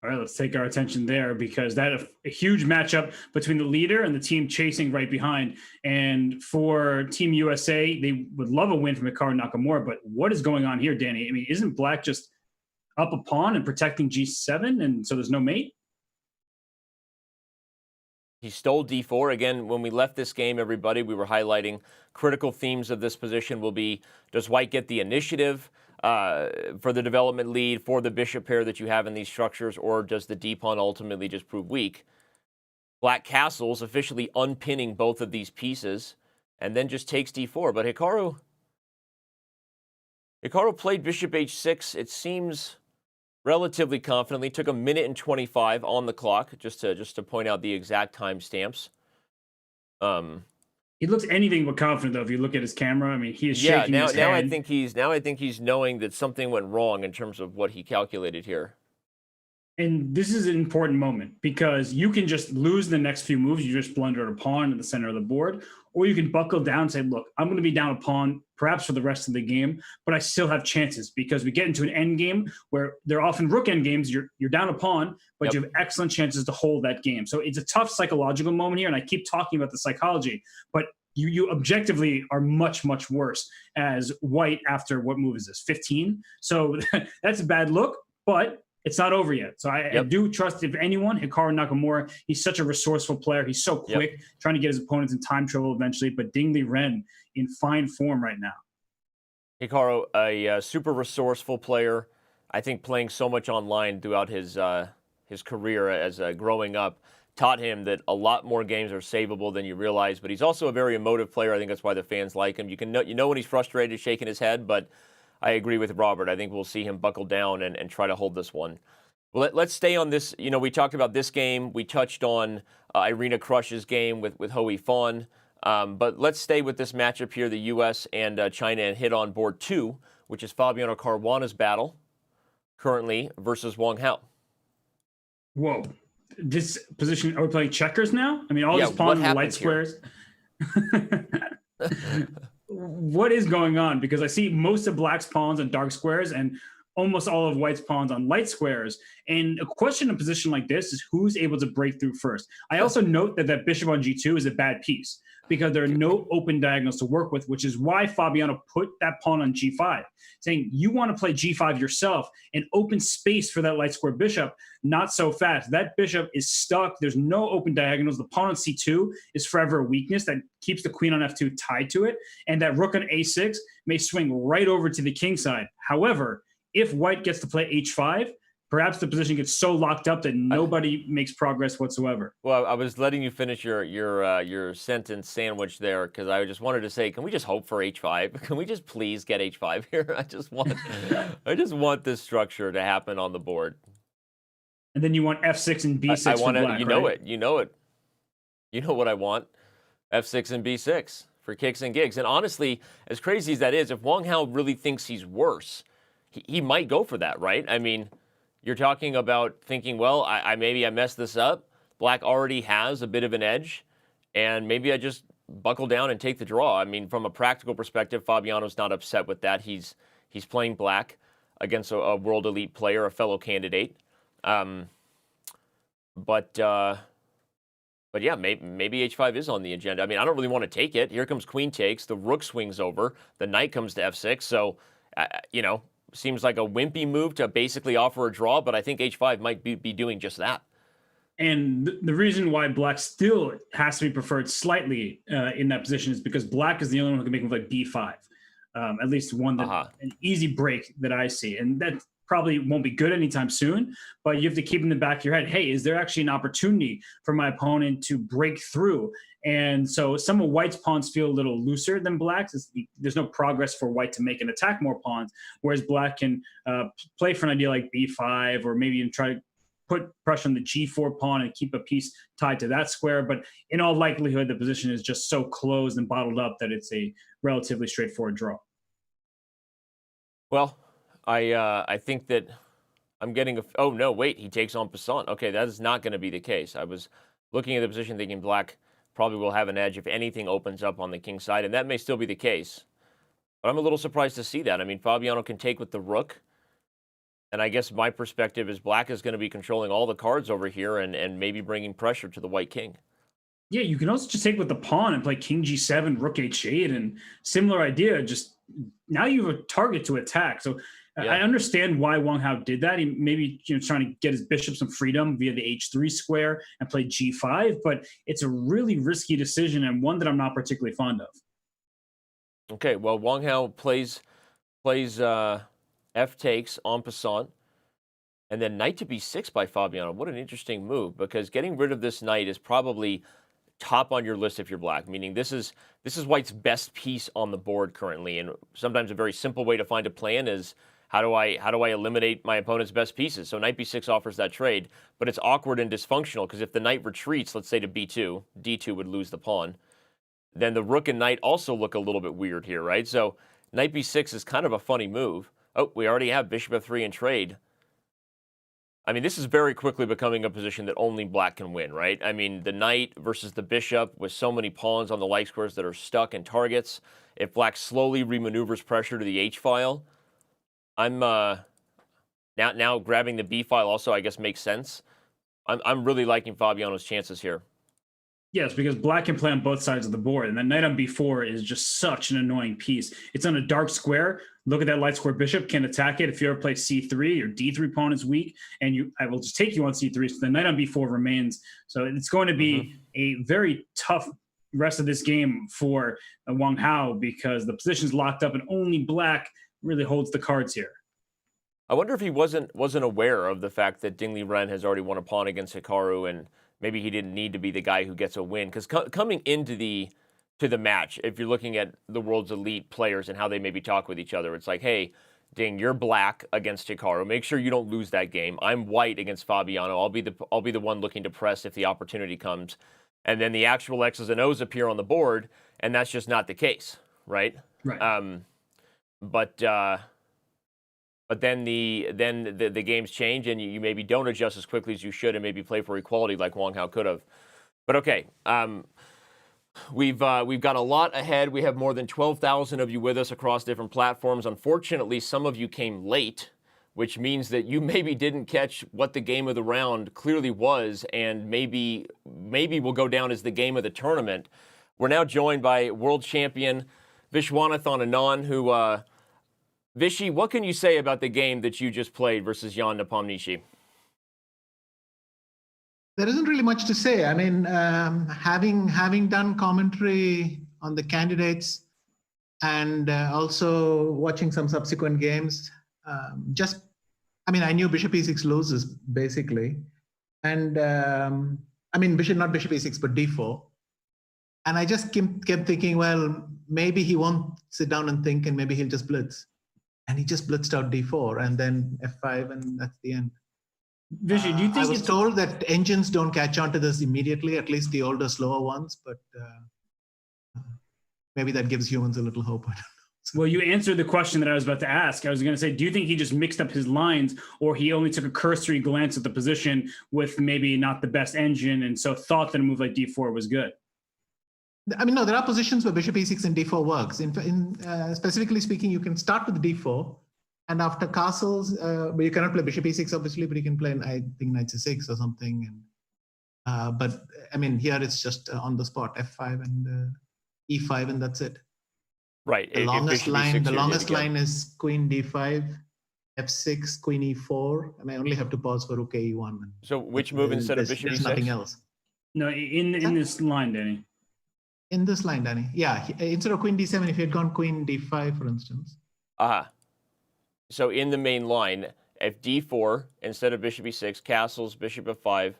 All right, let's take our attention there, because that a huge matchup between the leader and the team chasing right behind. And for Team USA, they would love a win from Hikaru Nakamura. But what is going on here, Danny? I mean, isn't Black just up a pawn and protecting G7, and so there's no mate? He stole D4. Again, when we left this game, everybody, we were highlighting critical themes of this position will be, does White get the initiative for the development lead for the bishop pair that you have in these structures, or does the D-pawn ultimately just prove weak? Black castles, officially unpinning both of these pieces, and then just takes D4. But Hikaru played bishop H6, it seems, relatively confidently. Took a minute and 25 on the clock, just to point out the exact timestamps. He looks anything but confident, though. If you look at his camera, I mean, he is shaking his now head. I think he's knowing that something went wrong in terms of what he calculated here. And this is an important moment, because you can just lose the next few moves. You just blunder a pawn in the center of the board, or you can buckle down and say, look, I'm going to be down a pawn perhaps for the rest of the game, but I still have chances, because we get into an end game where they're often rook end games. You're down a pawn, but you have excellent chances to hold that game. So it's a tough psychological moment here. And I keep talking about the psychology, but you objectively are much, much worse as White after, what move is this, 15? So that's a bad look, but it's not over yet. So I do trust, if anyone, Hikaru Nakamura. He's such a resourceful player. He's so quick, trying to get his opponents in time trouble eventually. But Ding Liren in fine form right now. Hikaru, a super resourceful player. I think playing so much online throughout his career as growing up taught him that a lot more games are savable than you realize. But he's also a very emotive player. I think that's why the fans like him. You know when he's frustrated, shaking his head, but I agree with Robert. I think we'll see him buckle down and try to hold this one. Well, let's stay on this. You know, we talked about this game. We touched on Irina Krush's game with Ho Yifan. But let's stay with this matchup here, the U.S. and China, and hit on board 2, which is Fabiano Caruana's battle currently versus Wang Hao. Whoa. This position, are we playing checkers now? I mean, all these pawns in the light squares. What is going on? Because I see most of Black's pawns on dark squares and almost all of White's pawns on light squares. And a question in a position like this is who's able to break through first. I also note that bishop on G2 is a bad piece, because there are no open diagonals to work with, which is why Fabiano put that pawn on G5, saying you want to play G5 yourself and open space for that light square bishop. Not so fast. That bishop is stuck. There's no open diagonals. The pawn on C2 is forever a weakness that keeps the queen on F2 tied to it. And that rook on A6 may swing right over to the king side. However, if White gets to play H5, perhaps the position gets so locked up that nobody makes progress whatsoever. Well, I was letting you finish your sentence sandwich there, because I just wanted to say, can we just hope for H5? Can we just please get H5 here? I just want this structure to happen on the board. And then you want F6 and B6 I want for Black, you know it. You know it. You know what I want. F6 and B6 for kicks and gigs. And honestly, as crazy as that is, if Wang Hao really thinks he's worse, he might go for that, right? I mean, you're talking about thinking, well, maybe I messed this up. Black already has a bit of an edge, and maybe I just buckle down and take the draw. I mean, from a practical perspective, Fabiano's not upset with that. He's playing Black against a world elite player, a fellow candidate. But yeah, maybe H5 is on the agenda. I mean, I don't really want to take it. Here comes queen takes. The rook swings over. The knight comes to F6. So, seems like a wimpy move to basically offer a draw, but I think H5 might be doing just that. And the reason why Black still has to be preferred slightly in that position is because Black is the only one who can make a move like B5. At least one that an easy break that I see. And that probably won't be good anytime soon, but you have to keep in the back of your head, hey, is there actually an opportunity for my opponent to break through And so some of white's pawns feel a little looser than black's. There's no progress for white to make and attack more pawns, whereas black can play for an idea like b5, or maybe even try to put pressure on the g4 pawn and keep a piece tied to that square. But in all likelihood, the position is just so closed and bottled up that it's a relatively straightforward draw. Well, I think that I'm getting a... Oh, no, wait, he takes on passant. Okay, that is not going to be the case. I was looking at the position thinking black probably will have an edge if anything opens up on the king side, and that may still be the case. But I'm a little surprised to see that. I mean, Fabiano can take with the rook, and I guess my perspective is black is going to be controlling all the cards over here and maybe bringing pressure to the white king. Yeah, you can also just take with the pawn and play king g7, rook h8, and similar idea. Just now you have a target to attack. So yeah. I understand why Wang Hao did that. He maybe trying to get his bishop some freedom via the h3 square and play g5, but it's a really risky decision and one that I'm not particularly fond of. Okay, well, Wang Hao plays f takes en passant, and then knight to b6 by Fabiano. What an interesting move, because getting rid of this knight is probably top on your list if you're black, meaning this is white's best piece on the board currently. And sometimes a very simple way to find a plan is how do I eliminate my opponent's best pieces? So knight b6 offers that trade, but it's awkward and dysfunctional because if the knight retreats, let's say to b2, d2 would lose the pawn. Then the rook and knight also look a little bit weird here, right? So knight b6 is kind of a funny move. Oh, we already have bishop f3 in trade. I mean, this is very quickly becoming a position that only black can win, right? I mean, the knight versus the bishop with so many pawns on the like squares that are stuck in targets. If black slowly remaneuvers pressure to the h file, I'm now grabbing the b file also, I guess, makes sense. I'm really liking Fabiano's chances here. Yes, because black can play on both sides of the board, and that knight on b4 is just such an annoying piece. It's on a dark square. Look at that light square bishop, can attack it. If you ever play c3, your d3 pawn is weak, and I will just take you on c3, so the knight on b4 remains. So it's going to be a very tough rest of this game for Wang Hao, because the position's locked up, and only black really holds the cards here. I wonder if he wasn't aware of the fact that Ding Liren has already won a pawn against Hikaru, and maybe he didn't need to be the guy who gets a win. Because coming into the match, if you're looking at the world's elite players and how they maybe talk with each other, it's like, hey, Ding, you're black against Hikaru. Make sure you don't lose that game. I'm white against Fabiano. I'll be the one looking to press if the opportunity comes. And then the actual X's and O's appear on the board, and that's just not the case, right? Right. But then the games change, and you maybe don't adjust as quickly as you should, and maybe play for equality like Wang Hao could have. But okay, we've got a lot ahead. We have more than 12,000 of you with us across different platforms. Unfortunately, some of you came late, which means that you maybe didn't catch what the game of the round clearly was, and maybe will go down as the game of the tournament. We're now joined by world champion Vishwanathan Anand, who. Vishy, what can you say about the game that you just played versus Jan Nepomniachtchi? There isn't really much to say. I mean, having done commentary on the candidates and also watching some subsequent games, I knew bishop e6 loses basically, and not bishop e6 but d4, and I just kept thinking, well, maybe he won't sit down and think, and maybe he'll just blitz. And he just blitzed out d4 and then f5, and that's the end. Vishy, do you think I was told that engines don't catch on to this immediately, at least the older, slower ones, but maybe that gives humans a little hope. Well, you answered the question that I was about to ask. I was going to say, do you think he just mixed up his lines, or he only took a cursory glance at the position with maybe not the best engine, and so thought that a move like d4 was good? I mean, no, there are positions where bishop e6 and d4 works. Specifically speaking, you can start with d4, and after castles, but you cannot play bishop e6, obviously, but you can play, I think, knight c6 or something. And but I mean, here it's just on the spot, f5 and e5, and that's it. Right. The longest line is queen d5, f6, queen e4, and I only have to pause for rook e1. So which move instead of bishop e6? There's nothing else. No, in this line, Danny. In this line, Danny. Yeah, instead of queen d7, if you had gone queen d5, for instance. So in the main line, if d4 instead of bishop e6, castles, bishop f5.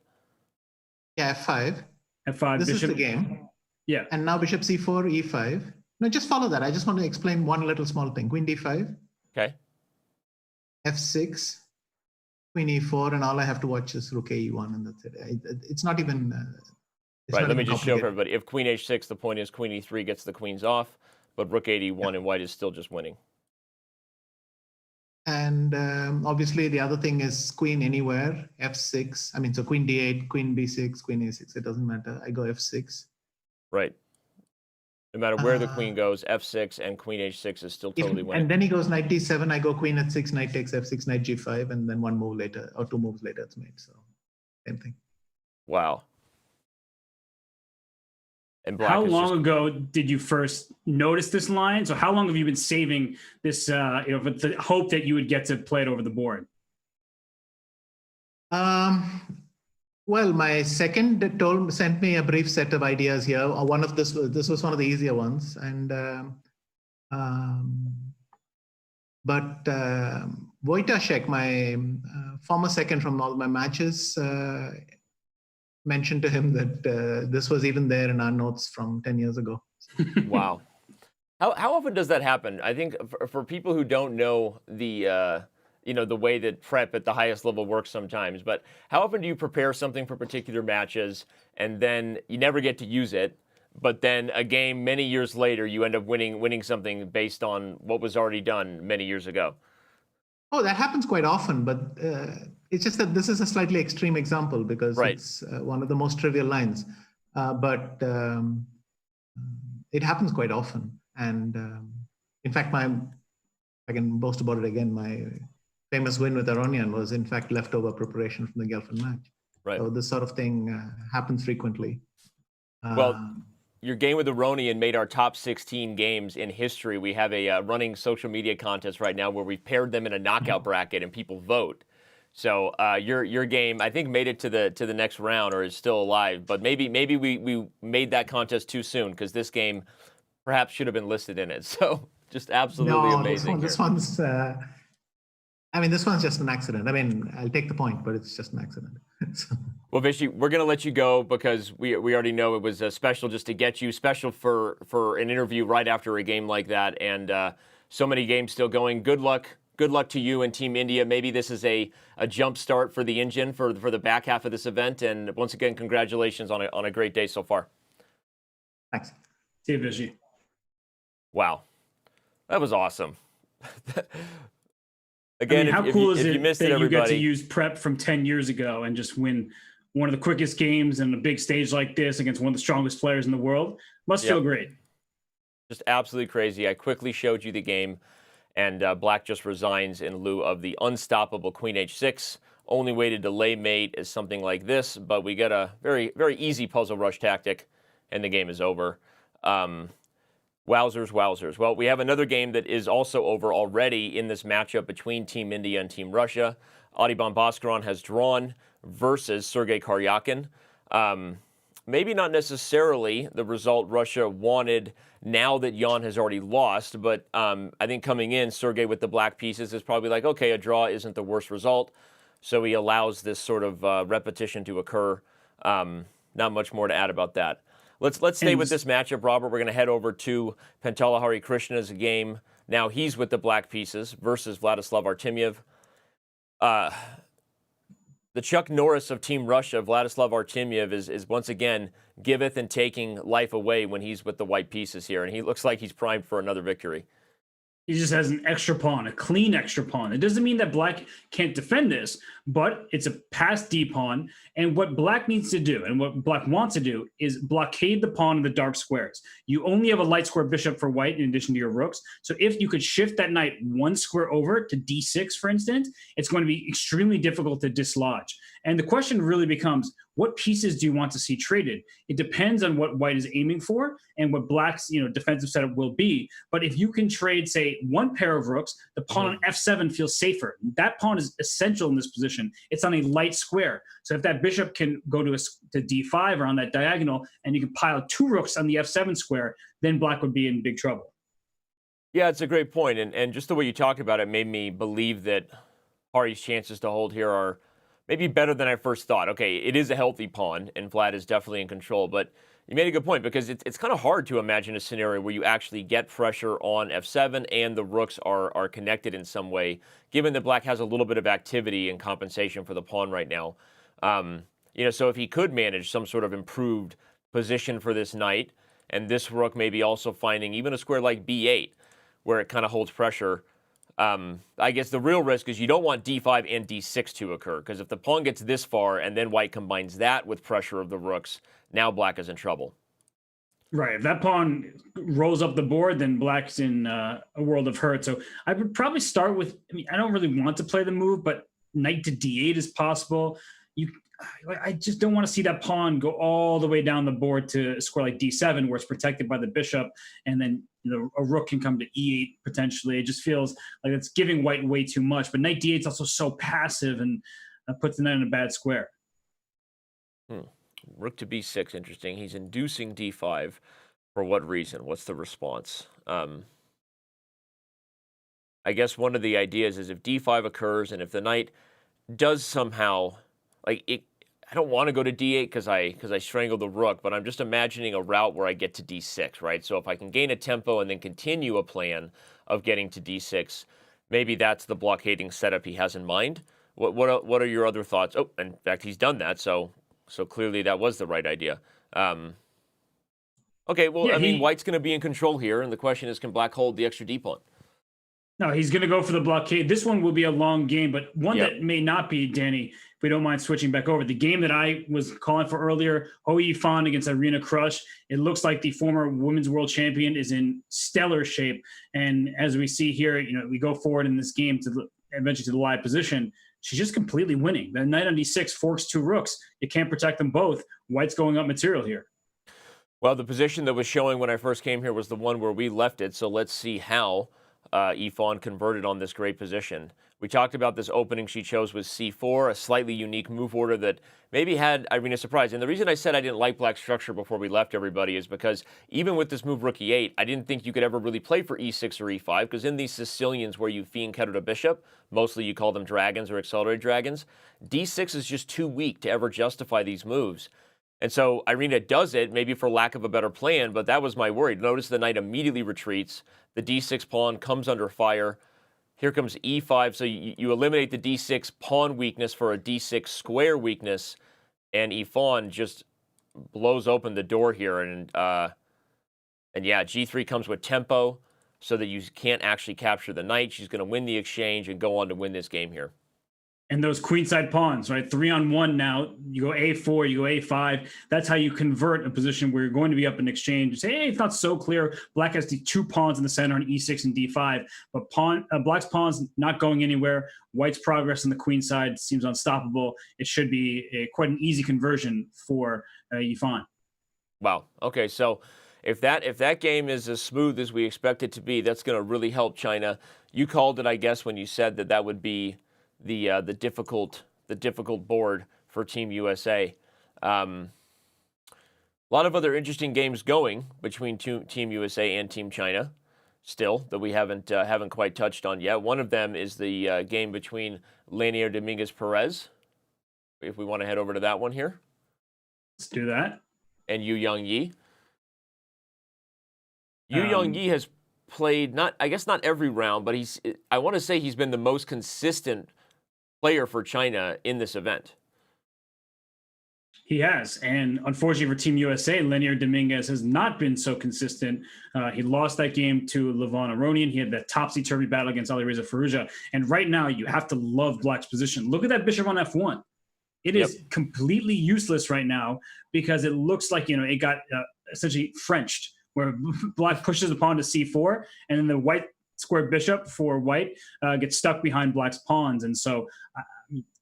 Yeah, f5. F5. This bishop, is the game. Yeah. And now bishop c4, e5. No, just follow that. I just want to explain one little small thing. Queen d5. Okay. f6, queen e4, and all I have to watch is rook e1, and that's it. It's not even. Right. Let me just show for everybody. If queen h6, the point is queen e3 gets the queens off, but rook e1 and white is still just winning. And obviously the other thing is queen anywhere, f6. I mean, so queen d8, queen b6, queen a6. It doesn't matter. I go f6. Right. No matter where the queen goes, f6 and queen h6 is still totally winning. And then he goes knight d7. I go queen h6, knight takes f6, knight g5, and then one move later or two moves later it's made. So same thing. Wow. And black how long ago did you first notice this line? So how long have you been saving this, with the hope that you would get to play it over the board? Well, my second sent me a brief set of ideas here. One of this was one of the easier ones, and but Wojtaszek, my former second from all my matches, mentioned to him that this was even there in our notes from 10 years ago. Wow. How often does that happen? I think for people who don't know the the way that prep at the highest level works sometimes, but how often do you prepare something for particular matches and then you never get to use it, but then a game many years later you end up winning something based on what was already done many years ago? Oh, that happens quite often, but it's just that this is a slightly extreme example because it's one of the most trivial lines. But it happens quite often. And in fact, I can boast about it again, my famous win with Aronian was in fact leftover preparation from the Gelfand match. Right. So this sort of thing happens frequently. Well, your game with Aronian made our top 16 games in history. We have a running social media contest right now where we've paired them in a knockout bracket and people vote. So your game, I think, made it to the next round or is still alive. But maybe we made that contest too soon because this game perhaps should have been listed in it. So just absolutely amazing. This one's just an accident. I mean, I'll take the point, but it's just an accident. Well, Vishy, we're going to let you go because we already know it was special just to get you, special for an interview right after a game like that. And so many games still going. Good luck to you and Team India. Maybe this is a jump start for the engine for the back half of this event. And once again, congratulations on a great day so far. Thanks. See you, Vishy. Wow. That was awesome. Again, how cool is it that you get to use prep from 10 years ago and just win one of the quickest games in a big stage like this against one of the strongest players in the world? Must feel great. Just absolutely crazy. I quickly showed you the game, and black just resigns in lieu of the unstoppable queen h6. Only way to delay mate is something like this, but we get a very, very easy puzzle rush tactic, and the game is over. Wowzers. Well, we have another game that is also over already in this matchup between Team India and Team Russia. Adhiban Bhaskaran has drawn versus Sergei Karyakin. Maybe not necessarily the result Russia wanted now that Jan has already lost, but I think coming in, Sergei with the black pieces is probably like, okay, a draw isn't the worst result. So he allows this sort of repetition to occur. Not much more to add about that. Let's stay with this matchup, Robert. We're going to head over to Pentala Hari Krishna's game. Now he's with the black pieces versus Vladislav Artemyev. The Chuck Norris of Team Russia, Vladislav Artemyev, is once again giveth and taking life away when he's with the white pieces here, and he looks like he's primed for another victory. He just has an extra pawn, a clean extra pawn. It doesn't mean that black can't defend this, but it's a passed D pawn. And what black needs to do, and what black wants to do, is blockade the pawn in the dark squares. You only have a light square bishop for white in addition to your rooks. So if you could shift that knight one square over to D6, for instance, it's going to be extremely difficult to dislodge. And the question really becomes, what pieces do you want to see traded? It depends on what white is aiming for and what black's defensive setup will be. But if you can trade, say, one pair of rooks, the pawn on F7 feels safer. That pawn is essential in this position. It's on a light square. So if that bishop can go to D5 or on that diagonal, and you can pile two rooks on the F7 square, then black would be in big trouble. Yeah, it's a great point. And just the way you talked about it made me believe that Hari's chances to hold here are maybe better than I first thought. Okay, it is a healthy pawn, and Vlad is definitely in control, but you made a good point, because it's kind of hard to imagine a scenario where you actually get pressure on f7 and the rooks are connected in some way, given that black has a little bit of activity in compensation for the pawn right now. So if he could manage some sort of improved position for this knight, and this rook maybe also finding even a square like b8, where it kind of holds pressure, I guess the real risk is you don't want d5 and d6 to occur, because if the pawn gets this far and then white combines that with pressure of the rooks, now black is in trouble. Right. If that pawn rolls up the board, then black's in a world of hurt. So I would probably start with, I don't really want to play the move, but knight to d8 is possible. I just don't want to see that pawn go all the way down the board to a square like d7, where it's protected by the bishop, and then a rook can come to e8 potentially. It just feels like it's giving white way too much. But knight d8 is also so passive and puts the knight in a bad square. Rook to b6, interesting. He's inducing d5. For what reason? What's the response? I guess one of the ideas is if d5 occurs and if the knight does somehow, I don't want to go to d8 because I strangled the rook, but I'm just imagining a route where I get to d6, right? So if I can gain a tempo and then continue a plan of getting to d6, maybe that's the blockading setup he has in mind. What are your other thoughts? Oh, in fact, he's done that, so clearly that was the right idea. Okay, well, yeah, I mean, white's going to be in control here, and the question is, can black hold the extra d-pawn? No, he's going to go for the blockade. This one will be a long game, but one that may not be, Danny, if we don't mind switching back over. The game that I was calling for earlier, Hou Yifan against Irina Krush, it looks like the former women's world champion is in stellar shape. And as we see here, we go forward in this game to eventually to the live position. She's just completely winning. The knight on d6 forks two rooks. You can't protect them both. White's going up material here. Well, the position that was showing when I first came here was the one where we left it, so let's see how Yifan converted on this great position. We talked about this opening she chose with c4, a slightly unique move order that maybe had Irina surprised. And the reason I said I didn't like black's structure before we left, everybody, is because even with this move rook e8, I didn't think you could ever really play for e6 or e5, because in these Sicilians where you fianchettoed a bishop, mostly you call them dragons or accelerated dragons, d6 is just too weak to ever justify these moves. And so Irina does it, maybe for lack of a better plan, but that was my worry. Notice the knight immediately retreats. The d6 pawn comes under fire. Here comes e5, so you eliminate the d6 pawn weakness for a d6 square weakness, and Yifan just blows open the door here. And yeah, g3 comes with tempo so that you can't actually capture the knight. She's going to win the exchange and go on to win this game here. And those queenside pawns, right? 3-on-1 now. You go a4, you go a5. That's how you convert a position where you're going to be up in exchange. You say, hey, it's not so clear. Black has the two pawns in the center on e6 and d5, but black's pawns not going anywhere. White's progress on the queen side seems unstoppable. It should be quite an easy conversion for Yifan. Wow. Okay, so if that game is as smooth as we expect it to be, that's going to really help China. You called it, I guess, when you said that would be the difficult board for Team USA. A lot of other interesting games going between Team USA and Team China still that we haven't quite touched on yet. One of them is the game between Lenier Dominguez-Perez, if we want to head over to that one here. Let's do that. And Yu Yangyi. Yu Yangyi has played not every round, but I want to say he's been the most consistent player for China in this event. He has, and unfortunately for Team USA, Lenier Dominguez has not been so consistent. He lost that game to Levon Aronian. He had that topsy-turvy battle against Alireza Firouzja, and right now you have to love black's position. Look at that bishop on f1. It is completely useless right now because it looks like it got essentially Frenched, where black pushes the pawn to c4, and then the white square bishop for white gets stuck behind black's pawns. And so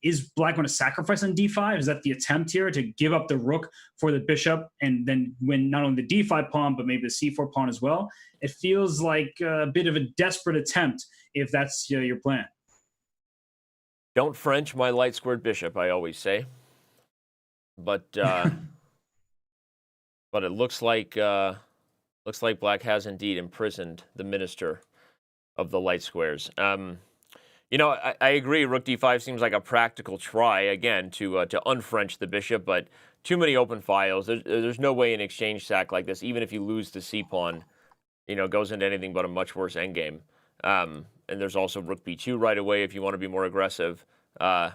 is black going to sacrifice on d5? Is that the attempt here to give up the rook for the bishop and then win not only the d5 pawn, but maybe the c4 pawn as well? It feels like a bit of a desperate attempt if that's your plan. Don't French my light squared bishop, I always say. But but it looks like black has indeed imprisoned the minister of the light squares. I agree. Rook d5 seems like a practical try again to unfrench the bishop, but too many open files. There's no way an exchange sack like this, even if you lose the C pawn, goes into anything but a much worse endgame. And there's also rook b2 right away if you want to be more aggressive. So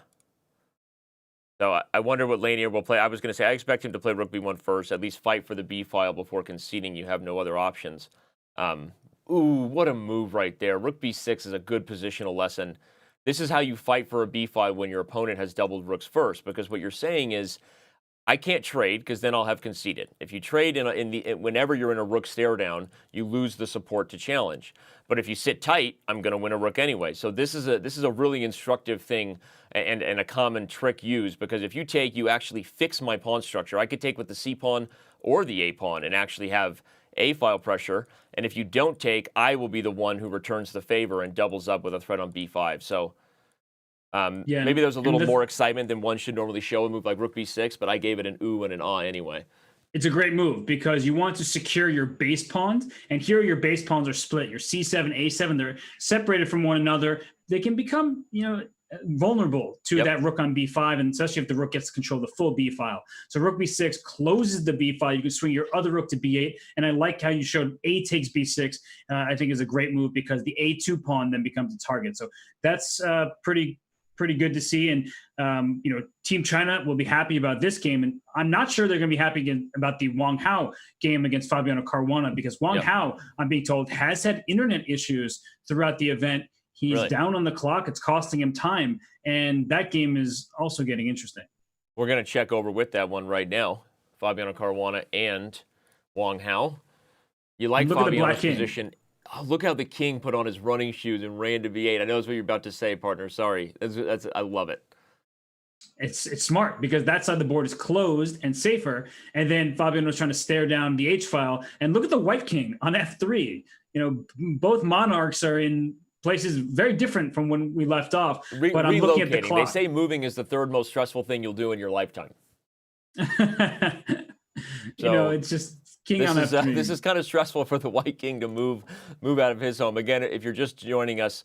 I wonder what Lanier will play. I was going to say I expect him to play rook b1 first, at least fight for the b file before conceding. You have no other options. Ooh, what a move right there. Rook b6 is a good positional lesson. This is how you fight for a b file when your opponent has doubled rooks first, because what you're saying is, I can't trade because then I'll have conceded. If you trade whenever you're in a rook stare down, you lose the support to challenge. But if you sit tight, I'm going to win a rook anyway. So this is a really instructive thing and a common trick used, because if you take, you actually fix my pawn structure. I could take with the c pawn or the a pawn and actually have a file pressure. And if you don't take, I will be the one who returns the favor and doubles up with a threat on b5. So. Maybe there's a little more excitement than one should normally show a move like rook b6, but I gave it an ooh and an ah anyway. It's a great move because you want to secure your base pawns, and here your base pawns are split. Your c7, a7, they're separated from one another. They can become, vulnerable to that rook on b5, and especially if the rook gets to control the full b file. So rook b6 closes the b file. You can swing your other rook to b8, and I like how you showed a takes b6. I think is a great move because the a2 pawn then becomes a target. So that's pretty good to see. And, Team China will be happy about this game. And I'm not sure they're going to be happy about the Wang Hao game against Fabiano Caruana, because Wang Hao, I'm being told, has had internet issues throughout the event. He's down on the clock. It's costing him time. And that game is also getting interesting. We're going to check over with that one right now. Fabiano Caruana and Wang Hao. You like Fabiano's position. Oh, look how the king put on his running shoes and ran to b8. I know that's what you're about to say, partner. Sorry. I love it. It's smart because that side of the board is closed and safer. And then Fabiano was trying to stare down the H file. And look at the white king on f3. Both monarchs are in places very different from when we left off. But I'm looking at the clock. They say moving is the third most stressful thing you'll do in your lifetime. It's just... This is kind of stressful for the white king to move out of his home. Again, if you're just joining us,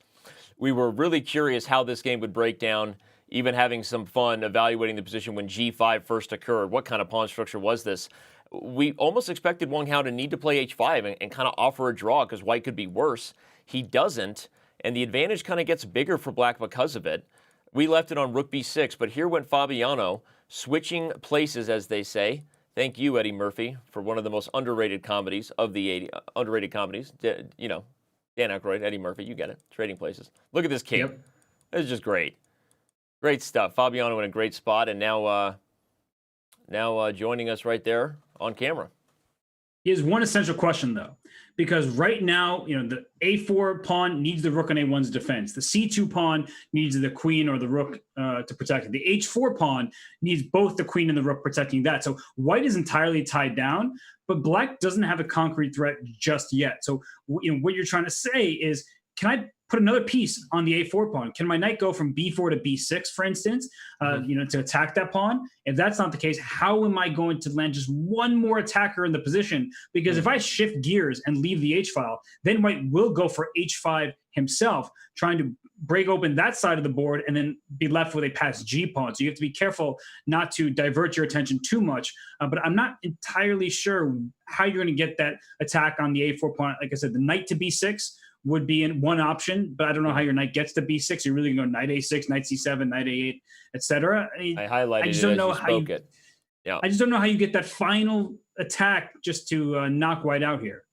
we were really curious how this game would break down, even having some fun evaluating the position when g5 first occurred. What kind of pawn structure was this? We almost expected Wang Hao to need to play h5 and kind of offer a draw because white could be worse. He doesn't, and the advantage kind of gets bigger for black because of it. We left it on rook b6, but here went Fabiano, switching places, as they say. Thank you, Eddie Murphy, for one of the most underrated comedies of the 80s. Underrated comedies. Dan Aykroyd, Eddie Murphy, you get it. Trading places. Look at this king. Yep. This is just great. Great stuff. Fabiano in a great spot, and now joining us right there on camera. He has one essential question, though, because right now, the a4 pawn needs the rook on a1's defense. The c2 pawn needs the queen or the rook to protect it. The h4 pawn needs both the queen and the rook protecting that. So white is entirely tied down, but black doesn't have a concrete threat just yet. So what you're trying to say is, can I put another piece on the a4 pawn? Can my knight go from b4 to b6, for instance, to attack that pawn? If that's not the case, how am I going to land just one more attacker in the position? Because if I shift gears and leave the h-file, then white will go for h5 himself, trying to break open that side of the board and then be left with a passed g pawn. So you have to be careful not to divert your attention too much. But I'm not entirely sure how you're going to get that attack on the a4 pawn. Like I said, the knight to b6 would be in one option, but I don't know how your knight gets to b6. You're really going to go knight a6, knight c7, knight a8, etc. I highlighted it as you spoke it. Yeah. I just don't know how you get that final attack just to knock white out here.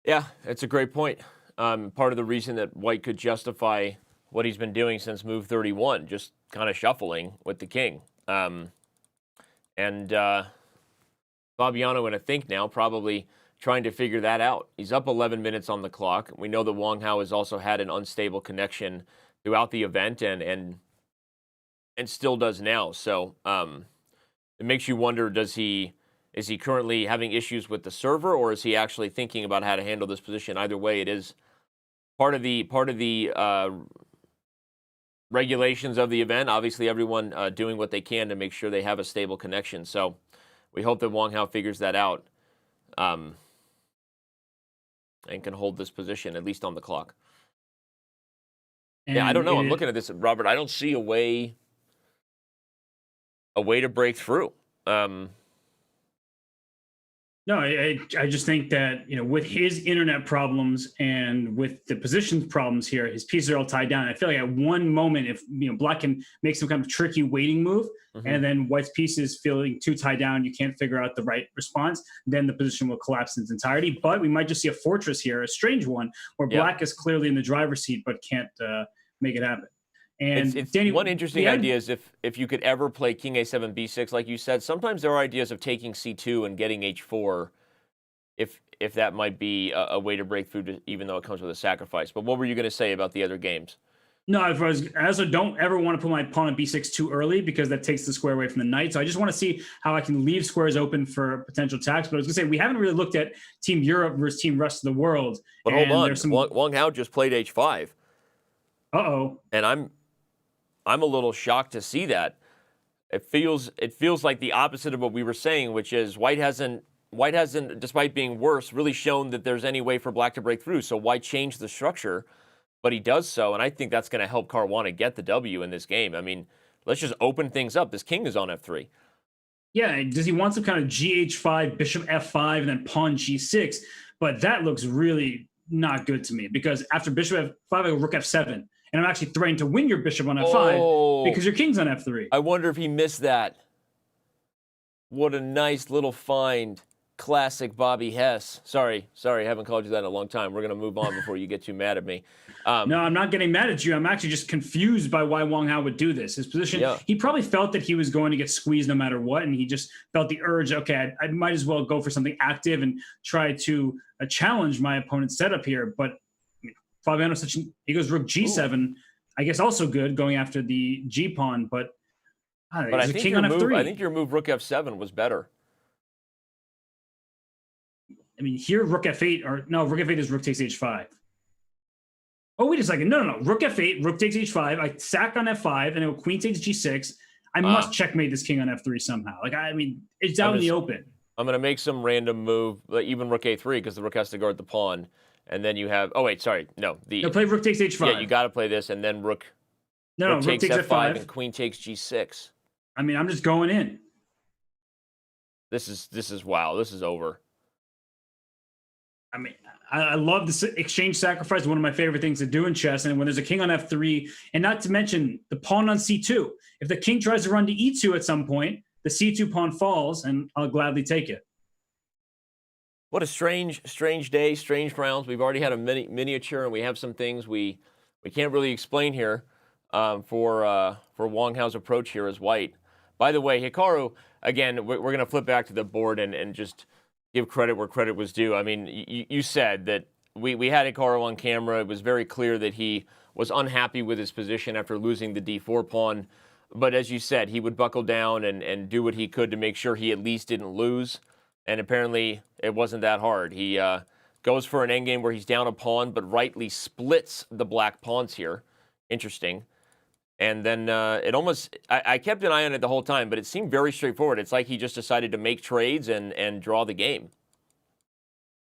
Yeah, it's a great point. Part of the reason that white could justify what he's been doing since move 31, just kind of shuffling with the king. Fabiano, and I think now, probably trying to figure that out. He's up 11 minutes on the clock. We know that Wang Hao has also had an unstable connection throughout the event and still does now. So it makes you wonder, is he currently having issues with the server, or is he actually thinking about how to handle this position? Either way, it is part of the regulations of the event. Obviously, everyone doing what they can to make sure they have a stable connection. So we hope that Wang Hao figures that out. And can hold this position, at least on the clock. And I don't know. I'm looking at this, Robert. I don't see a way to break through. No, I just think that, with his internet problems and with the positions problems here, his pieces are all tied down. I feel like at one moment, if Black can make some kind of tricky waiting move, and then White's pieces feeling too tied down, you can't figure out the right response, then the position will collapse in its entirety. But we might just see a fortress here, a strange one, where Black is clearly in the driver's seat but can't make it happen. And it's Danny, one interesting idea is if you could ever play king a7, b6, like you said, sometimes there are ideas of taking c2 and getting h4, if that might be a way to break through, even though it comes with a sacrifice. But what were you going to say about the other games? No, I also don't ever want to put my pawn on b6 too early, because that takes the square away from the knight. So I just want to see how I can leave squares open for potential attacks. But I was going to say, we haven't really looked at Team Europe versus Team rest of the world. But hold on, Wang Hao just played h5. Uh-oh. And I'm a little shocked to see that. It feels like the opposite of what we were saying, which is White hasn't, despite being worse, really shown that there's any way for Black to break through. So why change the structure? But he does so, and I think that's going to help Caruana get the W in this game. I mean, let's just open things up. This king is on f3. Yeah, does he want some kind of gh5, bishop f5, and then pawn g6? But that looks really not good to me, because after bishop f5, I go rook f7. And I'm actually threatening to win your bishop on f5 because your king's on f3. I wonder if he missed that. What a nice little find. Classic Bobby Hess. Sorry, I haven't called you that in a long time. We're going to move on before you get too mad at me. No, I'm not getting mad at you. I'm actually just confused by why Wang Hao would do this. His position, he probably felt that he was going to get squeezed no matter what, and he just felt the urge, okay, I might as well go for something active and try to challenge my opponent's setup here. But Fabiano's he goes rook g7. Ooh. I guess also good going after the g pawn, but I think king on f3. I think your move rook f7 was better. I mean, here rook f8, or no, rook f8 is rook takes h5. Oh, wait a second. No. Rook f8, rook takes h5. I sack on f5, and then queen takes g6. I must checkmate this king on f3 somehow. I mean, it's out in the open. I'm going to make some random move, even rook a3, because the rook has to guard the pawn. And then you have, no, play rook takes h5. Yeah, you got to play this, and then rook takes f5, and queen takes g6. I mean, I'm just going in. This is wow. This is over. I mean, I love this exchange sacrifice. One of my favorite things to do in chess. And when there's a king on f3, and not to mention the pawn on c2. If the king tries to run to e2 at some point, the c2 pawn falls, and I'll gladly take it. What a strange day, strange rounds. We've already had a miniature, and we have some things we can't really explain here for Wang Hao's approach here as White. By the way, Hikaru, again, we're going to flip back to the board and just give credit where credit was due. I mean, you said that we had Hikaru on camera. It was very clear that he was unhappy with his position after losing the d4 pawn. But as you said, he would buckle down and do what he could to make sure he at least didn't lose. And apparently it wasn't that hard. He goes for an endgame where he's down a pawn, but rightly splits the black pawns here. Interesting. And then I kept an eye on it the whole time, but it seemed very straightforward. It's like he just decided to make trades and draw the game.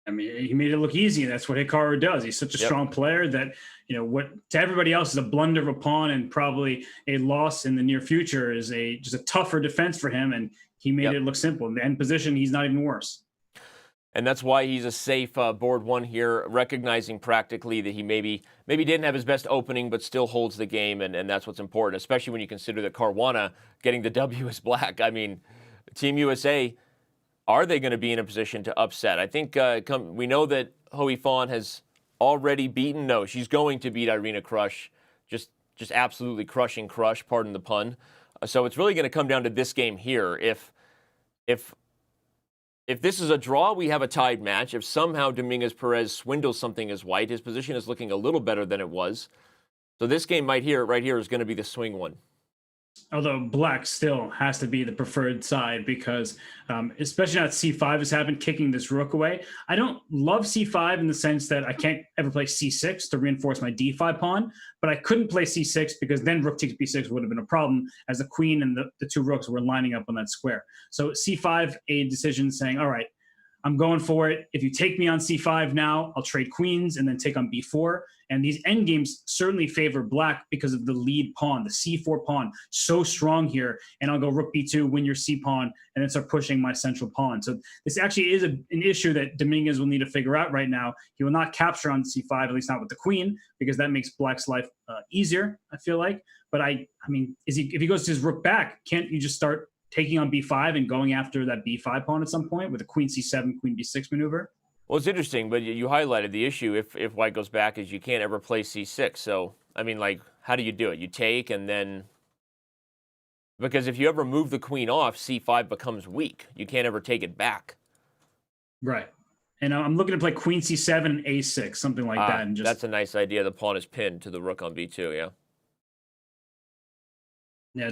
I mean, he made it look easy. That's what Hikaru does. He's such a strong player that, what to everybody else is a blunder of a pawn and probably a loss in the near future is just a tougher defense for him. And he made it look simple. In the end position, he's not even worse. And that's why he's a safe board one here, recognizing practically that he maybe didn't have his best opening, but still holds the game, and that's what's important, especially when you consider that Caruana getting the W is Black. I mean, Team USA, are they going to be in a position to upset? I think we know that Ho Yifan has already beaten. No, she's going to beat Irina Krush, just absolutely crushing Krush, pardon the pun. So it's really going to come down to this game here. If this is a draw, we have a tied match. If somehow Dominguez Perez swindles something as White, his position is looking a little better than it was. So this game right here is going to be the swing one. Although Black still has to be the preferred side because, especially now that c5 has happened, kicking this rook away. I don't love c5 in the sense that I can't ever play c6 to reinforce my d5 pawn, but I couldn't play c6 because then rook takes b6 would have been a problem as the queen and the two rooks were lining up on that square. So c5, a decision saying, all right, I'm going for it. If you take me on c5 now, I'll trade queens and then take on b4. And these endgames certainly favor black because of the lead pawn, the c4 pawn, so strong here. And I'll go rook b2, win your c pawn, and then start pushing my central pawn. So this actually is an issue that Dominguez will need to figure out right now. He will not capture on c5, at least not with the queen, because that makes black's life easier, I feel like. But I mean, if he goes to his rook back, can't you just start taking on b5 and going after that b5 pawn at some point with a queen c7, queen b6 maneuver? Well, it's interesting, but you highlighted the issue if white goes back is you can't ever play c6. So, I mean, like, how do you do it? You take and then... Because if you ever move the queen off, c5 becomes weak. You can't ever take it back. Right. And I'm looking to play queen c7 and a6, something like that. And just... That's a nice idea. The pawn is pinned to the rook on b2, yeah? Yeah,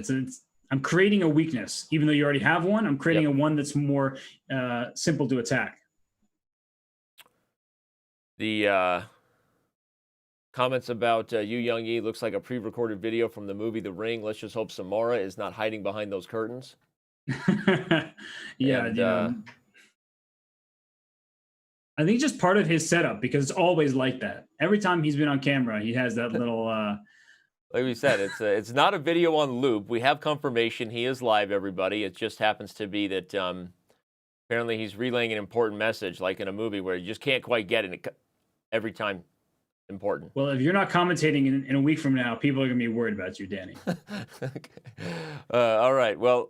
I'm creating a weakness. Even though you already have one, I'm creating a one that's more simple to attack. The comments about Yu Young-yi looks like a pre-recorded video from the movie The Ring. Let's just hope Samara is not hiding behind those curtains. Yeah, and, I think just part of his setup, because it's always like that. Every time he's been on camera, he has that little... Like we said, it's not a video on loop. We have confirmation he is live, everybody. It just happens to be that apparently he's relaying an important message, like in a movie where you just can't quite get it every time important. Well, if you're not commentating in a week from now, people are going to be worried about you, Danny. Okay. All right. Well,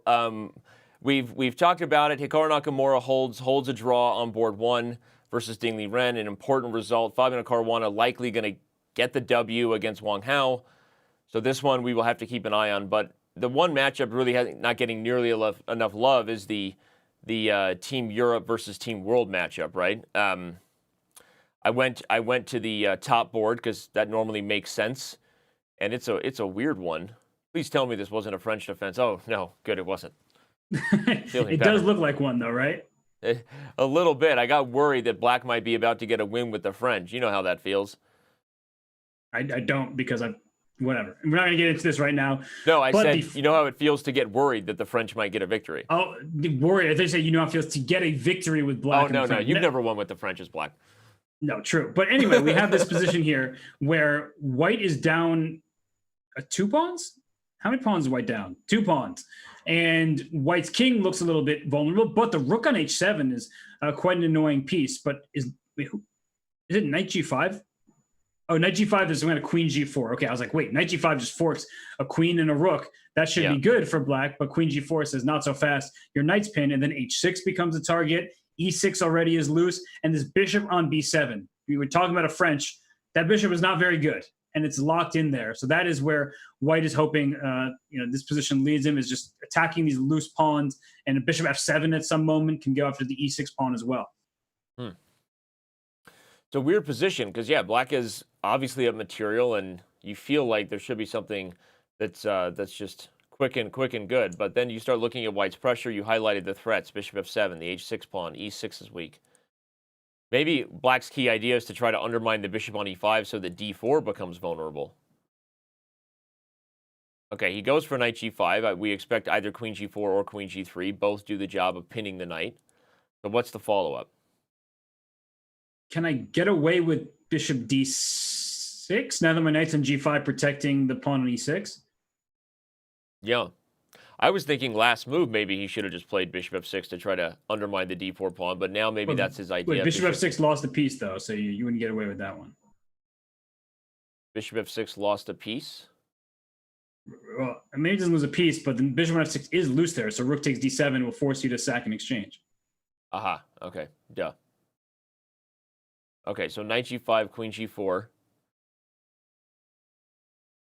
we've talked about it. Hikaru Nakamura holds a draw on board 1 versus Ding Liren, an important result. Fabiano Caruana likely going to get the W against Wang Hao. So this one we will have to keep an eye on. But the one matchup really not getting nearly enough love is the Team Europe versus Team World matchup, right? I went to the top board because that normally makes sense, and it's a weird one. Please tell me this wasn't a French defense. Oh no, good, it wasn't. It does look like one though, right? A little bit. I got worried that black might be about to get a win with the French. You know how that feels. I don't, because whatever. We're not going to get into this right now. No, I said, you know how it feels to get worried that the French might get a victory. Oh, worried. I think you say you know how it feels to get a victory with black. Oh, no. You've never won with the French as black. No, true. But anyway, we have this position here where white is down 2 pawns? How many pawns is white down? 2 pawns. And white's king looks a little bit vulnerable, but the rook on h7 is quite an annoying piece. But is it knight g5? Oh, knight g5 is going to queen g4. Okay, I was like, wait, knight g5 just forks a queen and a rook. That should be good for black, but queen g4 says not so fast. Your knight's pinned, and then h6 becomes a target. e6 already is loose, and this bishop on b7. We were talking about a French. That bishop is not very good, and it's locked in there. So that is where white is hoping, this position leads him, is just attacking these loose pawns, and a bishop f7 at some moment can go after the e6 pawn as well. It's a weird position because, black is obviously up material, and you feel like there should be something that's just quick and good. But then you start looking at white's pressure. You highlighted the threats: bishop f7, the h6 pawn, e6 is weak. Maybe black's key idea is to try to undermine the bishop on e5 so that d4 becomes vulnerable. Okay, he goes for knight g5. We expect either queen g4 or queen g3. Both do the job of pinning the knight. So what's the follow-up? Can I get away with bishop d6 now that my knight's on g5 protecting the pawn on e6? Yeah. I was thinking last move maybe he should have just played bishop f6 to try to undermine the d4 pawn, but now maybe that's his idea. Wait, bishop f6 lost a piece, though, so you wouldn't get away with that one. Bishop f6 lost a piece? Well, maybe it doesn't lose a piece, but the bishop on f6 is loose there, so rook takes d7 will force you to sack in exchange. Aha, okay, duh. Okay, so knight g5, queen g4.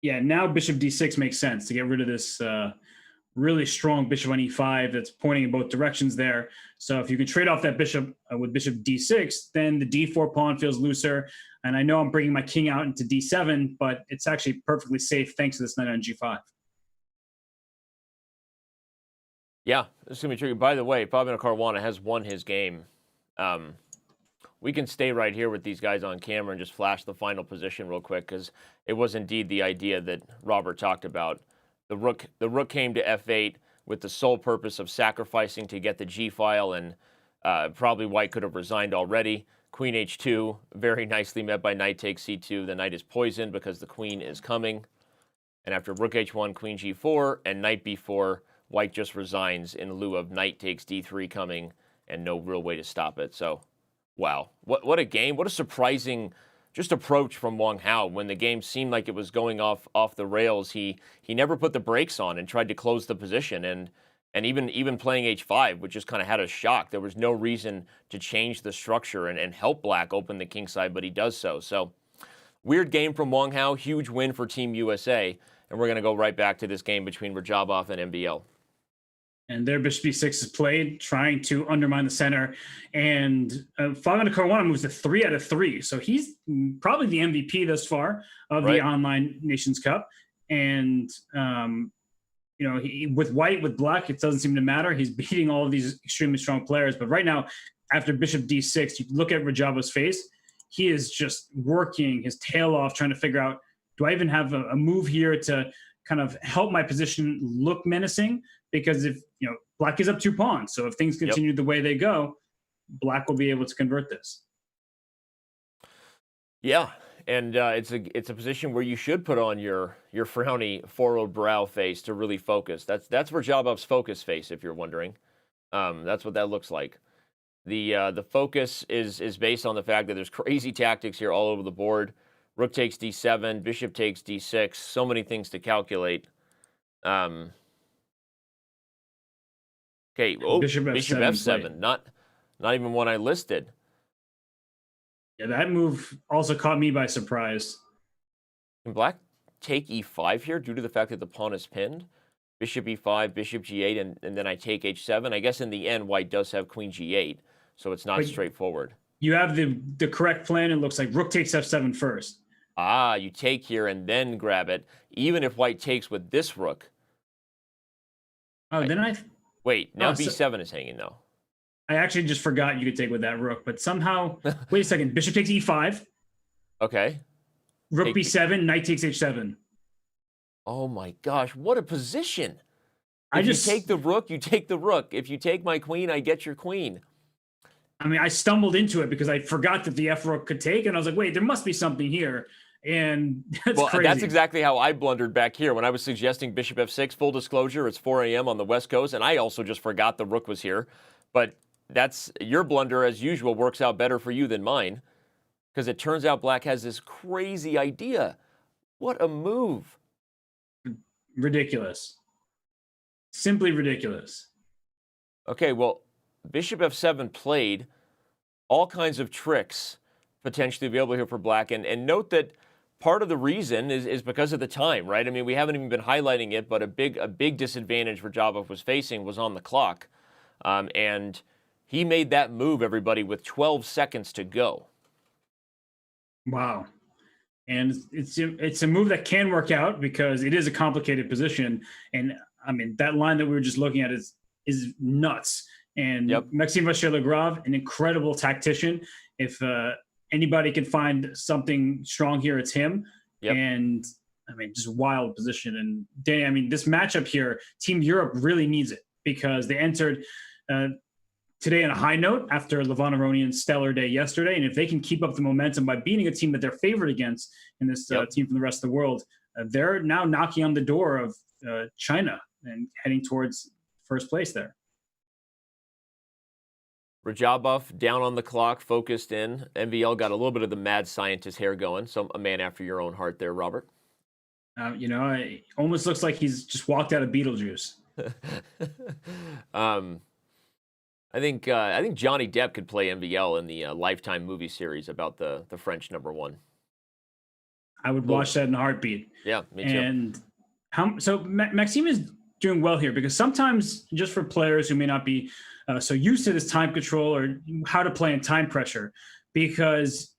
Yeah, now bishop d6 makes sense to get rid of this really strong bishop on e5 that's pointing in both directions there. So if you can trade off that bishop with bishop d6, then the d4 pawn feels looser. And I know I'm bringing my king out into d7, but it's actually perfectly safe thanks to this knight on g5. Yeah, it's going to be tricky. By the way, Fabiano Caruana has won his game. We can stay right here with these guys on camera and just flash the final position real quick because it was indeed the idea that Robert talked about. The rook came to f8 with the sole purpose of sacrificing to get the g file, and probably white could have resigned already. Queen h2, very nicely met by knight takes c2. The knight is poisoned because the queen is coming. And after rook h1, queen g4, and knight b4, white just resigns in lieu of knight takes d3 coming, and no real way to stop it. So, wow. What a game. What a surprising just approach from Wang Hao. When the game seemed like it was going off the rails, he never put the brakes on and tried to close the position. And even playing h5, which just kind of had us shocked. There was no reason to change the structure and help black open the kingside, but he does so. So, weird game from Wang Hao, huge win for Team USA. And we're going to go right back to this game between Rajabov and MVL. And their bishop b6 is played, trying to undermine the center. And Fabiano Caruana moves to 3 out of 3. So he's probably the MVP thus far of the Online Nations Cup. And, with white, with black, it doesn't seem to matter. He's beating all of these extremely strong players. But right now, after bishop d6, you look at Rajabov's face. He is just working his tail off, trying to figure out, do I even have a move here to kind of help my position look menacing? Because if, black is up 2 pawns. So if things continue the way they go, black will be able to convert this. Yeah, and it's a position where you should put on your frowny furrowed brow face to really focus. That's Rajabov's focus face, if you're wondering. That's what that looks like. The focus is based on the fact that there's crazy tactics here all over the board. Rook takes d7, bishop takes d6, so many things to calculate. Okay, bishop f7, not even one I listed. Yeah, that move also caught me by surprise. Can black take e5 here due to the fact that the pawn is pinned? Bishop e5, bishop g8, and then I take h7. I guess in the end, white does have queen g8, so it's not straightforward. You have the correct plan. It looks like rook takes f7 first. Ah, you take here and then grab it, even if white takes with this rook. Oh, Wait, now b7 is hanging, though. I actually just forgot you could take with that rook, but somehow... Wait a second. Bishop takes e5. Okay. Rook b7, knight takes h7. Oh, my gosh. What a position. If you take the rook, you take the rook. If you take my queen, I get your queen. I mean, I stumbled into it because I forgot that the F rook could take, and I was like, wait, there must be something here. And that's crazy. That's exactly how I blundered back here when I was suggesting bishop f6. Full disclosure, it's 4 a.m. on the West Coast, and I also just forgot the rook was here. But that's your blunder, as usual, works out better for you than mine, because it turns out black has this crazy idea. What a move. Ridiculous. Simply ridiculous. Okay, well, bishop f7 played, all kinds of tricks potentially available here for black. And note that part of the reason is because of the time, right? I mean, we haven't even been highlighting it, but a big disadvantage Rajabov was facing was on the clock. And he made that move, everybody, with 12 seconds to go. Wow. And it's a move that can work out because it is a complicated position. And I mean, that line that we were just looking at is nuts. And Maxime Vachier-Lagrave, an incredible tactician. If anybody can find something strong here, it's him. And I mean, just wild position. And Danny, I mean, this matchup here, Team Europe really needs it because they entered today on a high note after Levon Aronian's stellar day yesterday. And if they can keep up the momentum by beating a team that they're favored against in this team from the rest of the world, they're now knocking on the door of China and heading towards first place there. Rajabov down on the clock, focused in. MVL got a little bit of the mad scientist hair going. So a man after your own heart there, Robert. It almost looks like he's just walked out of Beetlejuice. I think Johnny Depp could play MVL in the Lifetime movie series about the French #1. I would watch that in a heartbeat. Yeah, me too. And Maxime is doing well here because sometimes just for players who may not be so used to this time control or how to play in time pressure, because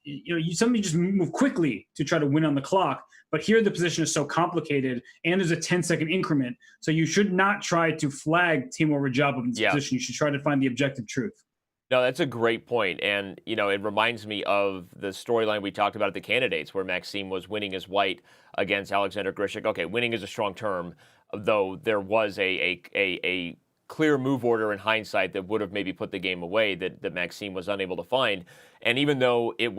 somebody just move quickly to try to win on the clock. But here the position is so complicated and there's a 10-second increment. So you should not try to flag Timur Rajabov in this position. You should try to find the objective truth. No, that's a great point. And, it reminds me of the storyline we talked about at the candidates where Maxime was winning as white against Alexander Grishik. Okay, winning is a strong term, though there was a clear move order in hindsight that would have maybe put the game away that Maxime was unable to find. And even though it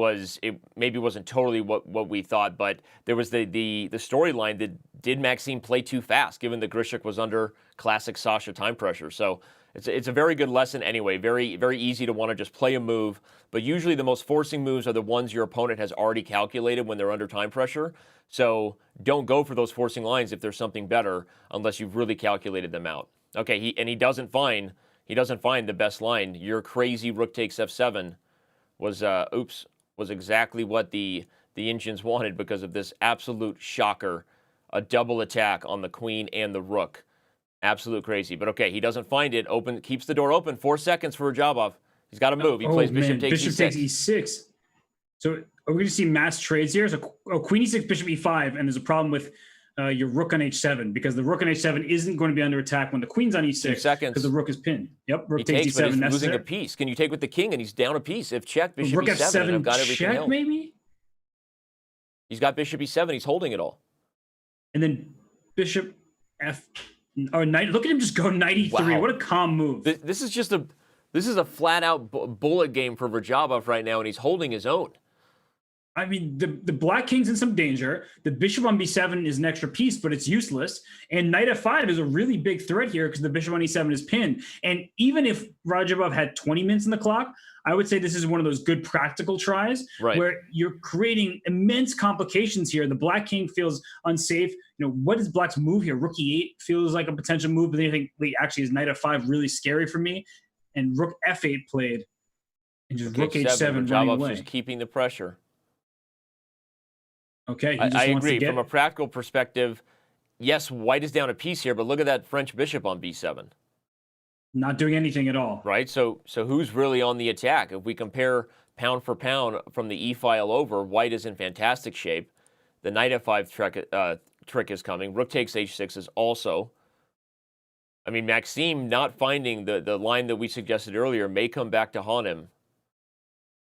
maybe wasn't totally what we thought, but there was the storyline that did Maxime play too fast, given that Grishik was under classic Sasha time pressure. So it's a very good lesson anyway. Very, very easy to want to just play a move, but usually the most forcing moves are the ones your opponent has already calculated when they're under time pressure. So don't go for those forcing lines if there's something better unless you've really calculated them out. Okay, he doesn't find the best line. Your crazy rook takes f7 was exactly what the Indians wanted because of this absolute shocker, a double attack on the queen and the rook. Absolute crazy. But okay, he doesn't find it. Keeps the door open. 4 seconds for Rajabov. He's got to move. He plays bishop takes e6. So are we going to see mass trades here? So queen e6, bishop e5, and there's a problem with your rook on h7 because the rook on h7 isn't going to be under attack when the queen's on e6 because the rook is pinned. Yep, rook takes e7. But he's losing a piece. Can you take with the king? And he's down a piece. If check, bishop rook e7, f7 and I've got everything check, held. maybe? He's got bishop e7. He's holding it all. And then bishop f... Or knight. Look at him just go knight e3. Wow. What a calm move. This is a flat out bullet game for Rajabov right now, and he's holding his own. I mean, the black king's in some danger. The bishop on b7 is an extra piece, but it's useless. And knight f5 is a really big threat here because the bishop on e7 is pinned. And even if Rajabov had 20 minutes in the clock, I would say this is one of those good practical tries where you're creating immense complications here. The black king feels unsafe. You know, what is black's move here? Rook e8 feels like a potential move, but then you think, wait, actually, is knight f5 really scary for me? And rook f8 played, and just rook h7 running away. Just keeping the pressure. Okay, I agree. From a practical perspective, yes, white is down a piece here, but look at that French bishop on b7. Not doing anything at all. Right, so who's really on the attack? If we compare pound for pound from the e-file over, white is in fantastic shape. The knight f5 trick is coming. Rook takes h6 is also. I mean, Maxime not finding the line that we suggested earlier may come back to haunt him.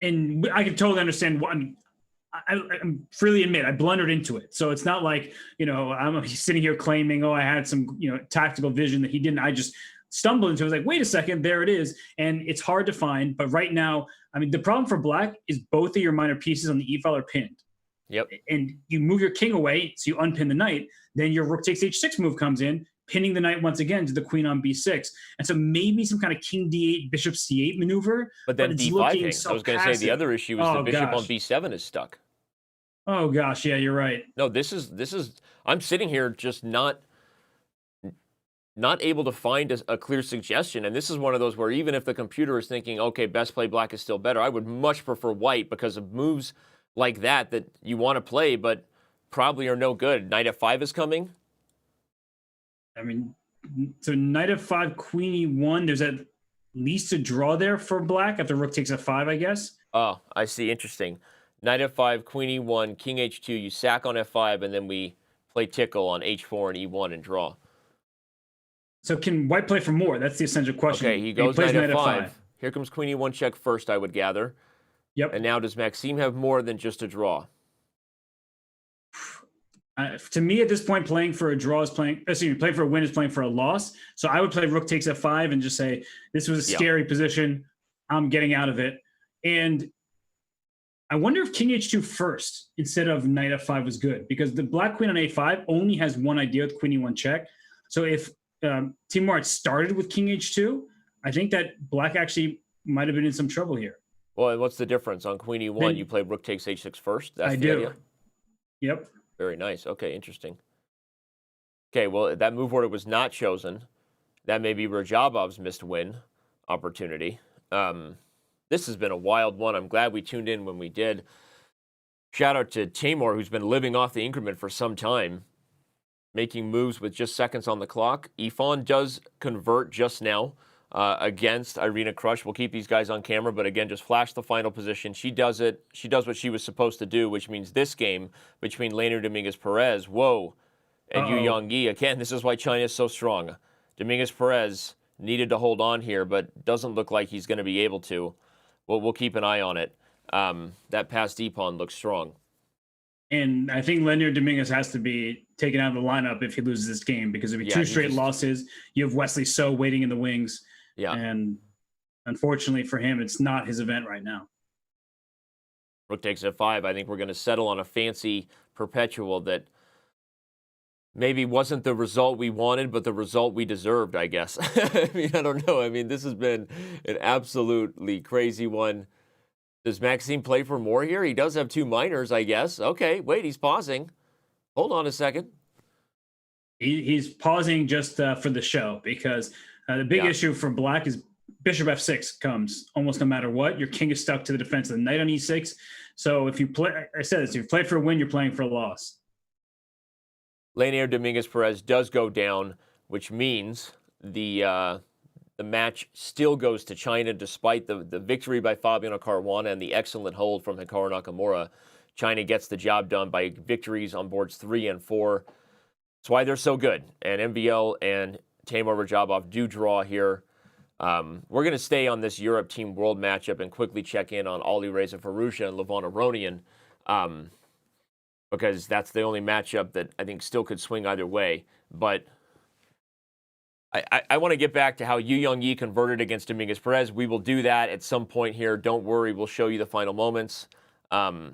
And I can totally understand what I'm freely admit I blundered into it. So it's not like, you know, I'm sitting here claiming, oh, I had some, you know, tactical vision that he didn't. I just stumbled into it. I was like, wait a second, there it is. And it's hard to find. But right now, I mean, the problem for black is both of your minor pieces on the e-file are pinned. Yep. And you move your king away, so you unpin the knight. Then your rook takes h6 move comes in, pinning the knight once again to the queen on b6. And so maybe some kind of king d8, bishop c8 maneuver. But then it's d5 so I was going to say the other issue is the bishop on b7 is stuck. Oh gosh, yeah, you're right. No, this is I'm sitting here just not able to find a clear suggestion. And this is one of those where even if the computer is thinking, okay, best play black is still better, I would much prefer white because of moves like that you want to play, but probably are no good. Knight f5 is coming. I mean, so knight f5, queen e1, there's at least a draw there for black after rook takes f5, I guess. Oh, I see. Interesting. Knight f5, queen e1, king h2, you sack on f5, and then we play tickle on h4 and e1 and draw. So can white play for more? That's the essential question. Okay, he goes knight f5. Here comes queen e1 check first, I would gather. Yep. And now does Maxime have more than just a draw? To me, at this point, playing for a draw is playing for a win is playing for a loss. So I would play rook takes f5 and just say, this was a scary position. I'm getting out of it. And I wonder if king h2 first instead of knight f5 was good, because the black queen on a5 only has one idea with queen e1 check. So if Timur had started with king h2, I think that black actually might have been in some trouble here. Well, and what's the difference? On queen e1, then, you play rook takes h6 first? That's the idea? Yep. Very nice. Okay, interesting. Okay, well, that move order was not chosen. That may be Rajabov's missed win opportunity. This has been a wild one. I'm glad we tuned in when we did. Shout out to Timur, who's been living off the increment for some time, making moves with just seconds on the clock. Ifan does convert just now against Irina Krush. We'll keep these guys on camera, but again, just flash the final position. She does it. She does what she was supposed to do, which means this game between Lena Dominguez-Perez, and Yu Yangyi. Again, this is why China is so strong. Dominguez-Perez needed to hold on here, but doesn't look like he's going to be able to. We'll keep an eye on it. That passed D-pawn looks strong. And I think Leonard Dominguez has to be taken out of the lineup if he loses this game, because it'd be two straight losses. You have Wesley So waiting in the wings. Yeah. And unfortunately for him, it's not his event right now. Rook takes f5. I think we're going to settle on a fancy perpetual that maybe wasn't the result we wanted, but the result we deserved, I guess. I mean, I don't know. I mean, this has been an absolutely crazy one. Does Maxime play for more here? He does have 2 minors, I guess. Okay, wait, he's pausing. Hold on a second. He's pausing just for the show, because the big issue for Black is Bishop f6 comes almost no matter what. Your king is stuck to the defense of the knight on e6. So if you play, I said this, if you play for a win, you're playing for a loss. Leonardo Dominguez Perez does go down, which means the match still goes to China despite the victory by Fabiano Caruana and the excellent hold from Hikaru Nakamura. China gets the job done by victories on boards 3 and 4. That's why they're so good. And MVL and Tamar Rajabov do draw here. We're going to stay on this Europe Team World matchup and quickly check in on Ali Reza Farusha and Levon Aronian, because that's the only matchup that I think still could swing either way. But I want to get back to how Yu Young-Yi converted against Dominguez Perez. We will do that at some point here. Don't worry, we'll show you the final moments. I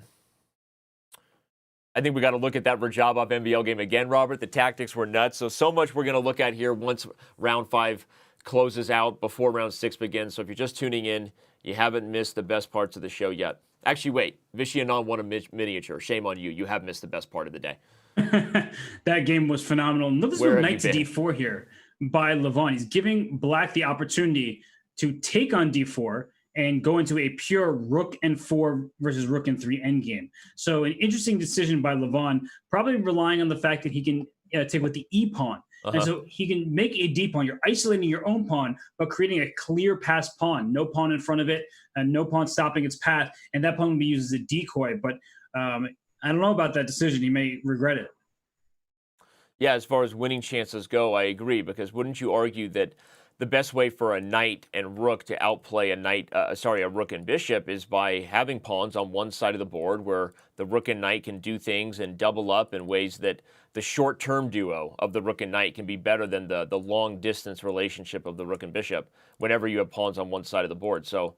think we got to look at that Rajabov MVL game again, Robert. The tactics were nuts. So much we're going to look at here once round 5 closes out before round 6 begins. So if you're just tuning in, you haven't missed the best parts of the show yet. Actually, wait. Vishy Anand won a miniature. Shame on you. You have missed the best part of the day. That game was phenomenal. Look at this knight to d4 here by Levon. He's giving Black the opportunity to take on d4 and go into a pure rook and 4 versus rook and 3 endgame. So an interesting decision by Levon, probably relying on the fact that he can take with the e pawn. And so he can make a d pawn. You're isolating your own pawn, but creating a clear pass pawn. No pawn in front of it, and no pawn stopping its path. And that pawn will be used as a decoy. But I don't know about that decision. He may regret it. Yeah, as far as winning chances go, I agree. Because wouldn't you argue that the best way for a knight and rook to outplay a rook and bishop is by having pawns on one side of the board where the rook and knight can do things and double up in ways that the short-term duo of the rook and knight can be better than the long-distance relationship of the rook and bishop whenever you have pawns on one side of the board. So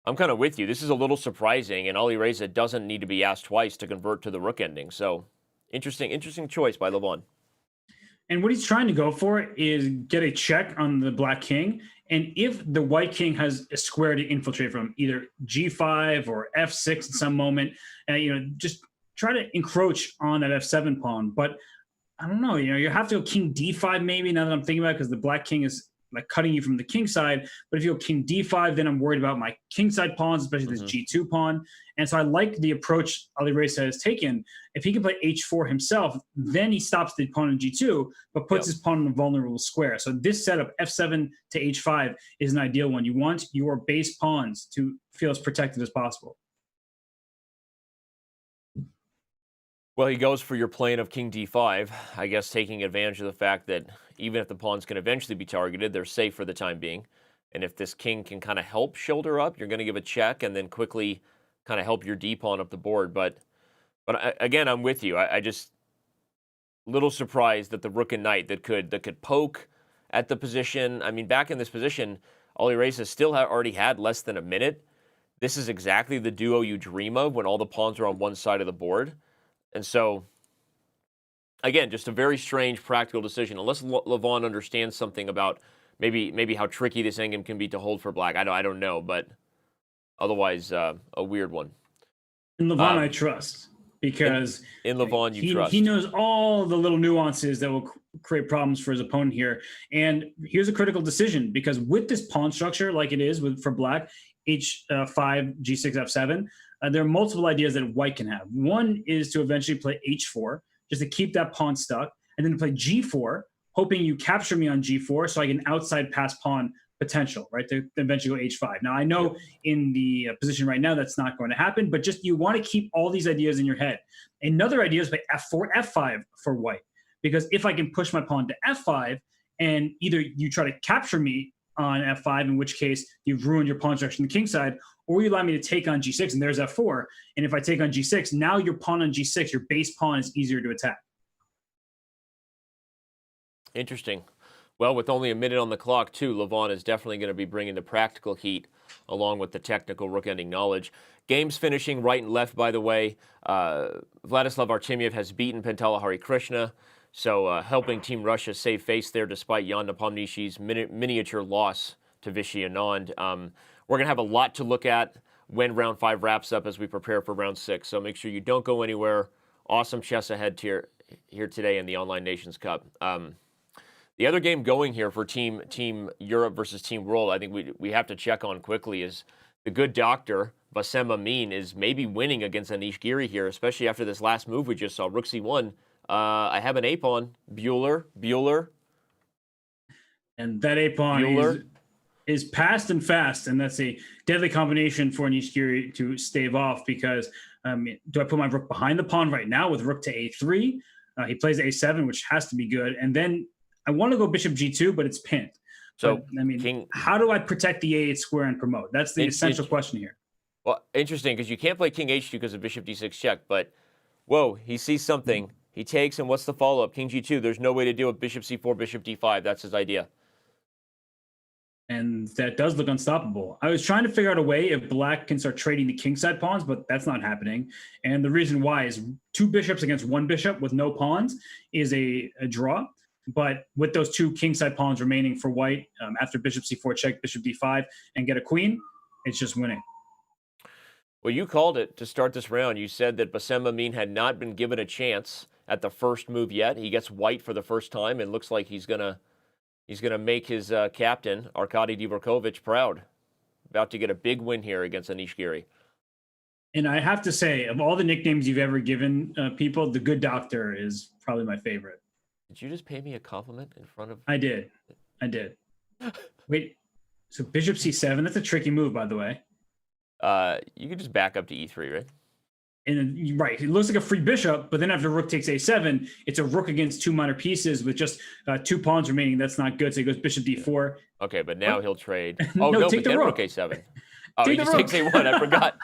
I'm kind of with you. This is a little surprising, and Ali Reza doesn't need to be asked twice to convert to the rook ending. So interesting choice by Levon. And what he's trying to go for is get a check on the Black king. And if the White king has a square to infiltrate from, either g5 or f6 at some moment, just try to encroach on that f7 pawn. But I don't know, you have to go king d5 maybe, now that I'm thinking about it, because the Black king is like cutting you from the king side. But if you go king d5, then I'm worried about my king side pawns, especially this g2 pawn. And so I like the approach Ali Reza has taken. If he can play h4 himself, then he stops the pawn in g2, but puts his pawn in a vulnerable square. So this setup, f7 to h5, is an ideal one. You want your base pawns to feel as protected as possible. Well, he goes for your plan of king d5, I guess taking advantage of the fact that even if the pawns can eventually be targeted, they're safe for the time being. And if this king can kind of help shoulder up, you're going to give a check and then quickly kind of help your d-pawn up the board. But again, I'm with you. I just little surprised that the rook and knight that could poke at the position. I mean, back in this position, Ali Reza still already had less than a minute. This is exactly the duo you dream of when all the pawns are on one side of the board. And so, again, just a very strange practical decision. Unless Levon understands something about maybe how tricky this endgame can be to hold for Black. I don't know, but otherwise, a weird one. In Levon, I trust, because in Levon, you trust. He knows all the little nuances that will create problems for his opponent here. And here's a critical decision, because with this pawn structure, like it is for Black, h5, g6, f7, there are multiple ideas that White can have. One is to eventually play h4, just to keep that pawn stuck, and then to play g4, hoping you capture me on g4 so I can outside pass pawn potential, right? To eventually go h5. Now, I know in the position right now that's not going to happen, but just you want to keep all these ideas in your head. Another idea is play f4, f5 for White, because if I can push my pawn to f5, and either you try to capture me on f5, in which case you've ruined your pawn structure on the king side, or you allow me to take on g6, and there's f4. And if I take on g6, now your pawn on g6, your base pawn is easier to attack. Interesting. Well, with only a minute on the clock, too, Levon is definitely going to be bringing the practical heat along with the technical rook-ending knowledge. Games finishing right and left, by the way. Vladislav Artemiev has beaten Pentala Harikrishna, so helping Team Russia save face there despite Jan Nepomniachtchi's miniature loss to Vishy Anand. We're going to have a lot to look at when round 5 wraps up as we prepare for round 6, so make sure you don't go anywhere. Awesome chess ahead here today in the Online Nations Cup. The other game going here for Team Europe versus Team World, I think we have to check on quickly, is the good doctor, Bassem Amin, is maybe winning against Anish Giri here, especially after this last move we just saw, Rook C1. I have an A-pawn, Bueller. And that A-pawn is passed and fast, and that's a deadly combination for Anish Giri to stave off, because do I put my rook behind the pawn right now with rook to A3? He plays A7, which has to be good, and then I want to go bishop G2, but it's pinned. So, but, I mean, how do I protect the A8 square and promote? That's the essential question here. Well, interesting, because you can't play King H2 because of bishop D6 check, but, whoa, he sees something. He takes, and what's the follow-up? King G2, there's no way to deal with bishop C4, bishop D5. That's his idea. And that does look unstoppable. I was trying to figure out a way if black can start trading the kingside pawns, but that's not happening. And the reason why is 2 bishops against 1 bishop with no pawns is a draw. But with those 2 kingside pawns remaining for white, after bishop c4 check, bishop d5, and get a queen, it's just winning. Well, you called it to start this round. You said that Bassem Amin had not been given a chance at the first move yet. He gets white for the first time, and looks like he's gonna make his captain, Arkady Dvorkovich, proud. About to get a big win here against Anish Giri. And I have to say, of all the nicknames you've ever given people, the good doctor is probably my favorite. Did you just pay me a compliment in front of... I did. Wait, so bishop c7, that's a tricky move, by the way. You could just back up to e3, right? And right, it looks like a free bishop, but then after rook takes a7, it's a rook against 2 minor pieces with just 2 pawns remaining. That's not good, so he goes bishop d4. Okay, but now he'll trade. Oh, no, but then rook a7. Oh, he just takes a1, I forgot.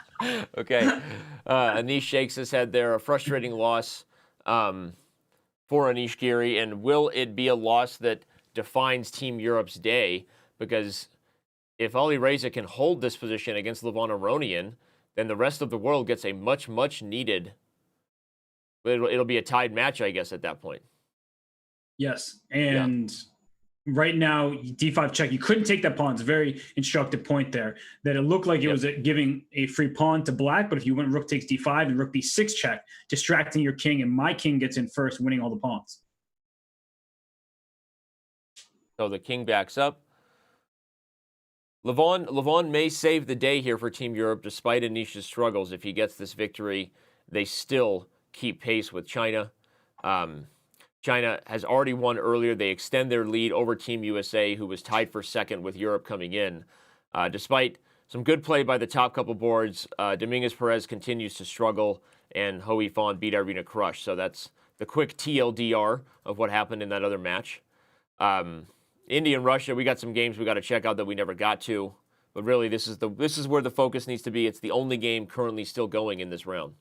Okay. Anish shakes his head there. A frustrating loss for Anish Giri, and will it be a loss that defines Team Europe's day? Because if Ali Reza can hold this position against Levon Aronian, then the rest of the world gets a much, much needed... It'll be a tied match, I guess, at that point. Yes, and... Yeah. Right now, d5 check. You couldn't take that pawn. It's a very instructive point there, that it looked like it was giving a free pawn to black, but if you went rook takes d5 and rook b6 check, distracting your king, and my king gets in first, winning all the pawns. So the king backs up. Levon may save the day here for Team Europe, despite Anish's struggles. If he gets this victory, they still keep pace with China. China has already won earlier. They extend their lead over Team USA, who was tied for second with Europe coming in. Despite some good play by the top couple boards, Dominguez Perez continues to struggle, and Ho Yifan beat Irina Krush. So that's the quick TLDR of what happened in that other match. India and Russia, we got some games we got to check out that we never got to. But really, this is where the focus needs to be. It's the only game currently still going in this round.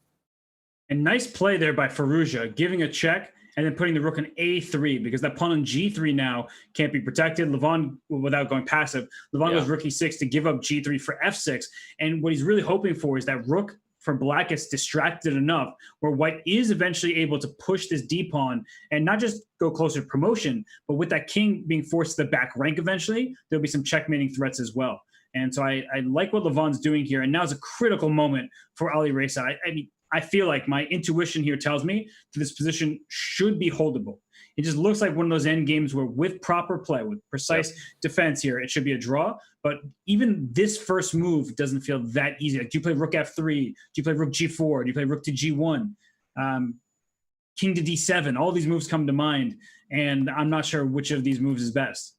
And nice play there by Firouzja, giving a check and then putting the rook on a3, because that pawn on g3 now can't be protected. Levon, without going passive, Levon goes rook e6 to give up g3 for f6. And what he's really hoping for is that rook from black gets distracted enough where white is eventually able to push this d-pawn and not just go closer to promotion, but with that king being forced to the back rank eventually, there'll be some checkmating threats as well. And so I like what Levon's doing here. And now is a critical moment for Ali Reza. I mean, I feel like my intuition here tells me that this position should be holdable. It just looks like one of those end games where with proper play, with precise defense here, it should be a draw. But even this first move doesn't feel that easy. Like, do you play rook f3? Do you play rook g4? Do you play rook to g1? King to d7? All these moves come to mind, and I'm not sure which of these moves is best.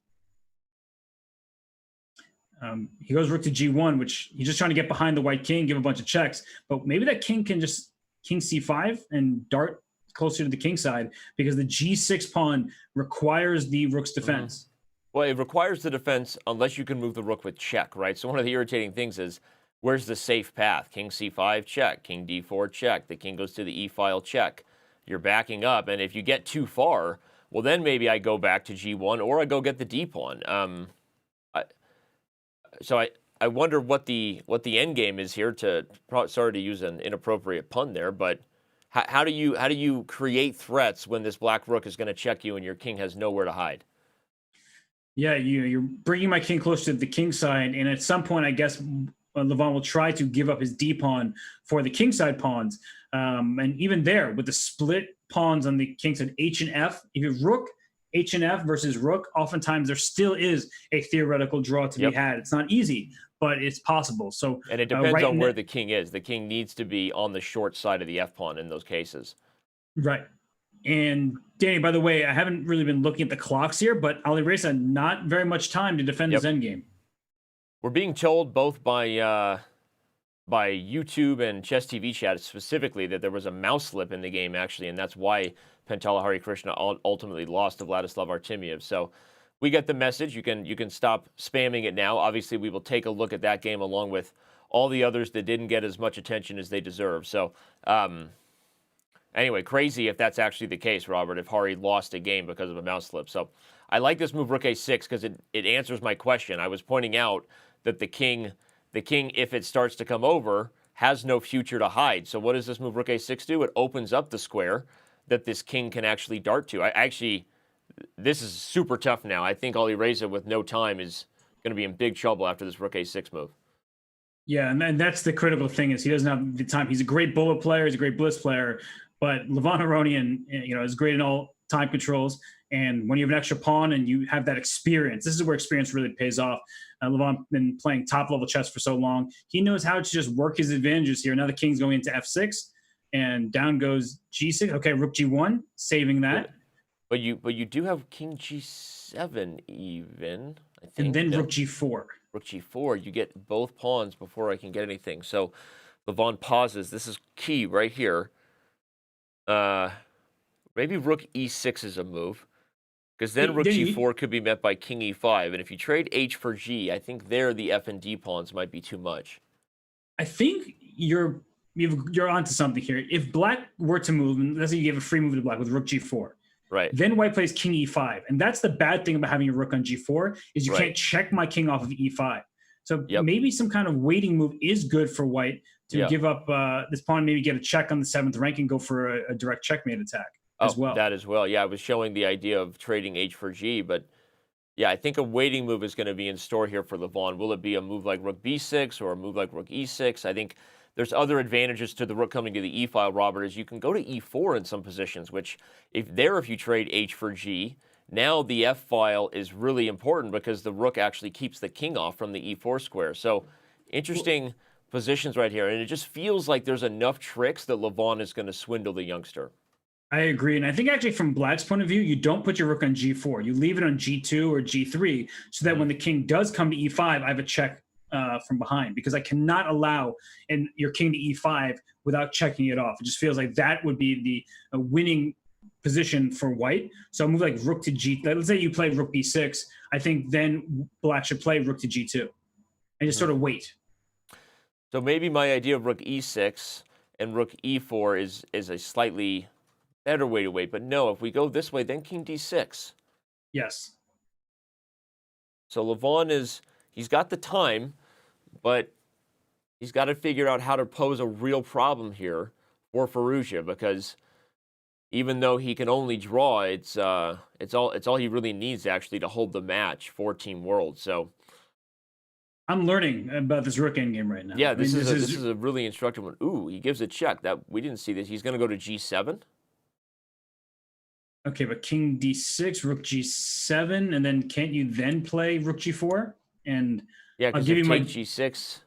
He goes rook to g1, which he's just trying to get behind the white king, give a bunch of checks. But maybe that king can just king c5 and dart closer to the king side, because the g6 pawn requires the rook's defense. Well, it requires the defense unless you can move the rook with check, right? So one of the irritating things is, where's the safe path? King c5, check. King d4, check. The king goes to the e file, check. You're backing up, and if you get too far, well, then maybe I go back to g1 or I go get the d pawn. I wonder what the end game is here. Sorry to use an inappropriate pun there, but how do you create threats when this black rook is going to check you and your king has nowhere to hide? Yeah, you're bringing my king close to the king side, and at some point, I guess Levon will try to give up his d pawn for the king side pawns. And even there, with the split pawns on the king side, h and f, if you have rook, h and f versus rook, oftentimes there still is a theoretical draw to be had. It's not easy, but it's possible. So, and it depends on where the king is. The king needs to be on the short side of the f pawn in those cases. Right. And Danny, by the way, I haven't really been looking at the clocks here, but Alireza, not very much time to defend his endgame. We're being told both by YouTube and Chess TV chat specifically that there was a mouse slip in the game, actually, and that's why Pentala Hari Krishna ultimately lost to Vladislav Artemiev. So we get the message. You can stop spamming it now. Obviously, we will take a look at that game along with all the others that didn't get as much attention as they deserve. So anyway, crazy if that's actually the case, Robert, if Hari lost a game because of a mouse slip. So I like this move, rook a6, because it answers my question. I was pointing out that the king, if it starts to come over, has no future to hide. So what does this move, rook a6, do? It opens up the square that this king can actually dart to. This is super tough now. I think Alireza with no time is going to be in big trouble after this rook a6 move. Yeah, and that's the critical thing is he doesn't have the time. He's a great bullet player. He's a great blitz player. But Levon Aronian, is great in all time controls. And when you have an extra pawn and you have that experience, this is where experience really pays off. Levon been playing top-level chess for so long. He knows how to just work his advantages here. Now the king's going into f6, and down goes g6. Okay, rook g1, saving that. But you do have king g7 even, I think. And then rook g4. Rook g4, you get both pawns before I can get anything. So Levon pauses. This is key right here. Maybe rook e6 is a move, because then rook g4 could be met by king e5. And if you trade h for g, I think there the f and d pawns might be too much. I think you're onto something here. If black were to move, and let's say you give a free move to black with rook g4, right? Then white plays king e5, and that's the bad thing about having a rook on g4 is you can't check my king off of e5. So maybe some kind of waiting move is good for white to give up this pawn, maybe get a check on the 7th rank and go for a direct checkmate attack as well. That as well. Yeah, I was showing the idea of trading h for g, but yeah, I think a waiting move is going to be in store here for Levon. Will it be a move like rook b6 or a move like rook e6? I think there's other advantages to the rook coming to the e file, Robert, is you can go to e4 in some positions, which if you trade h for g, now the f file is really important because the rook actually keeps the king off from the e4 square. So interesting positions right here. And it just feels like there's enough tricks that Levon is going to swindle the youngster. I agree. And I think actually from black's point of view, you don't put your rook on g4. You leave it on g2 or g3 so that when the king does come to e5, I have a check from behind, because I cannot allow your king to e5 without checking it off. It just feels like that would be the winning position for white. So a move like rook to g. Let's say you play rook b6. I think then black should play rook to g2 and just sort of wait. So maybe my idea of rook e6 and rook e4 is a slightly better way to wait. But no, if we go this way, then king d6. Yes. So Levon he's got the time, but he's got to figure out how to pose a real problem here for Firouzja, because even though he can only draw, it's all he really needs actually to hold the match for Team World. So I'm learning about this rook endgame right now. Yeah, this is a really instructive one. Ooh, he gives a check. That we didn't see this. He's going to go to g7. Okay, but king d6, rook g7, and then can't you then play rook g4? And yeah, because if take g6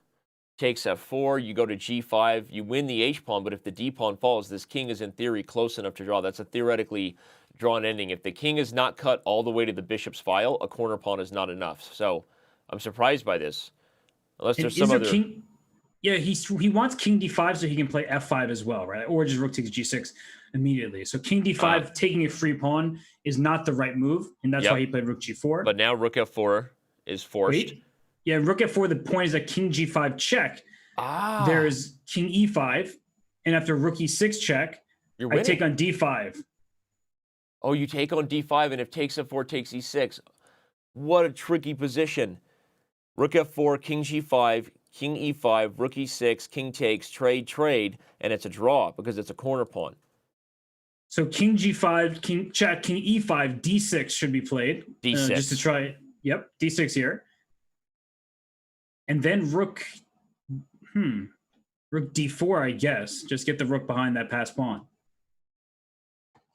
takes f4, you go to g5, you win the h pawn, but if the d pawn falls, this king is in theory close enough to draw. That's a theoretically drawn ending. If the king is not cut all the way to the bishop's file, a corner pawn is not enough. So I'm surprised by this. Unless there's some other... Yeah, he wants king d5 so he can play f5 as well, right? Or just rook takes g6 immediately. So king d5 taking a free pawn is not the right move, and that's why he played rook g4. But now rook f4 is forced. Wait. Yeah, rook f4, the point is that king g5 check. There's king e5, and after rook e6 check, I take on d5. Oh, you take on d5, and if takes f4 takes e6. What a tricky position. Rook f4, king g5, king e5, rook e6, king takes, trade, and it's a draw because it's a corner pawn. So king g5, king check, king e5, d6 should be played. D6. Just to try it. Yep, d6 here. And then rook d4, I guess. Just get the rook behind that passed pawn.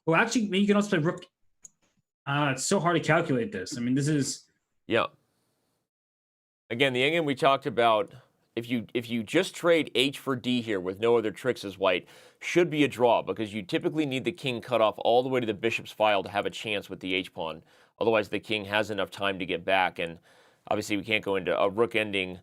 Well, actually, you can also play rook. It's so hard to calculate this. I mean, this is... Yeah. Again, the endgame we talked about, if you just trade h for d here with no other tricks as white, should be a draw because you typically need the king cut off all the way to the bishop's file to have a chance with the h-pawn. Otherwise, the king has enough time to get back. And obviously, we can't go into a rook ending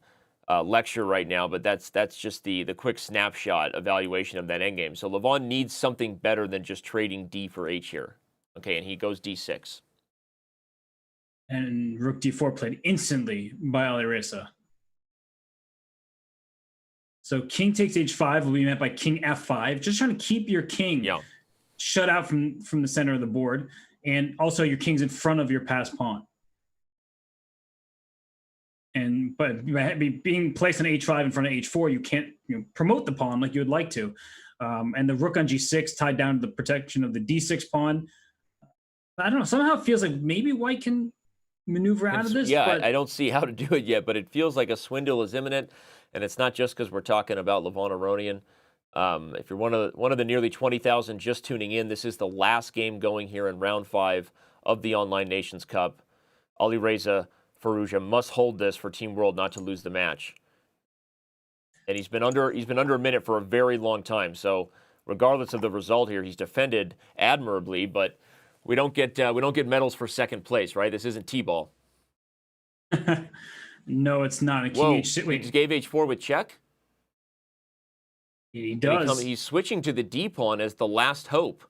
lecture right now, but that's just the quick snapshot evaluation of that endgame. So Levon needs something better than just trading d for h here. Okay, and he goes d6. And rook d4 played instantly by Alireza. So king takes h5 will be met by king f5, just trying to keep your king shut out from the center of the board, and also your king's in front of your passed pawn. But being placed on h5 in front of h4, you can't promote the pawn like you would like to. And the rook on g6 tied down to the protection of the d6 pawn. I don't know. Somehow it feels like maybe white can maneuver out of this. Yeah, but I don't see how to do it yet, but it feels like a swindle is imminent, and it's not just because we're talking about Levon Aronian. If you're one of the nearly 20,000 just tuning in, this is the last game going here in round 5 of the Online Nations Cup. Alireza Firouzja must hold this for Team World not to lose the match. And he's been under a minute for a very long time. So regardless of the result here, he's defended admirably, but we don't get medals for second place, right? This isn't T-ball. No, it's not. Whoa, he just gave h4 with check? He does. He's switching to the D pawn as the last hope.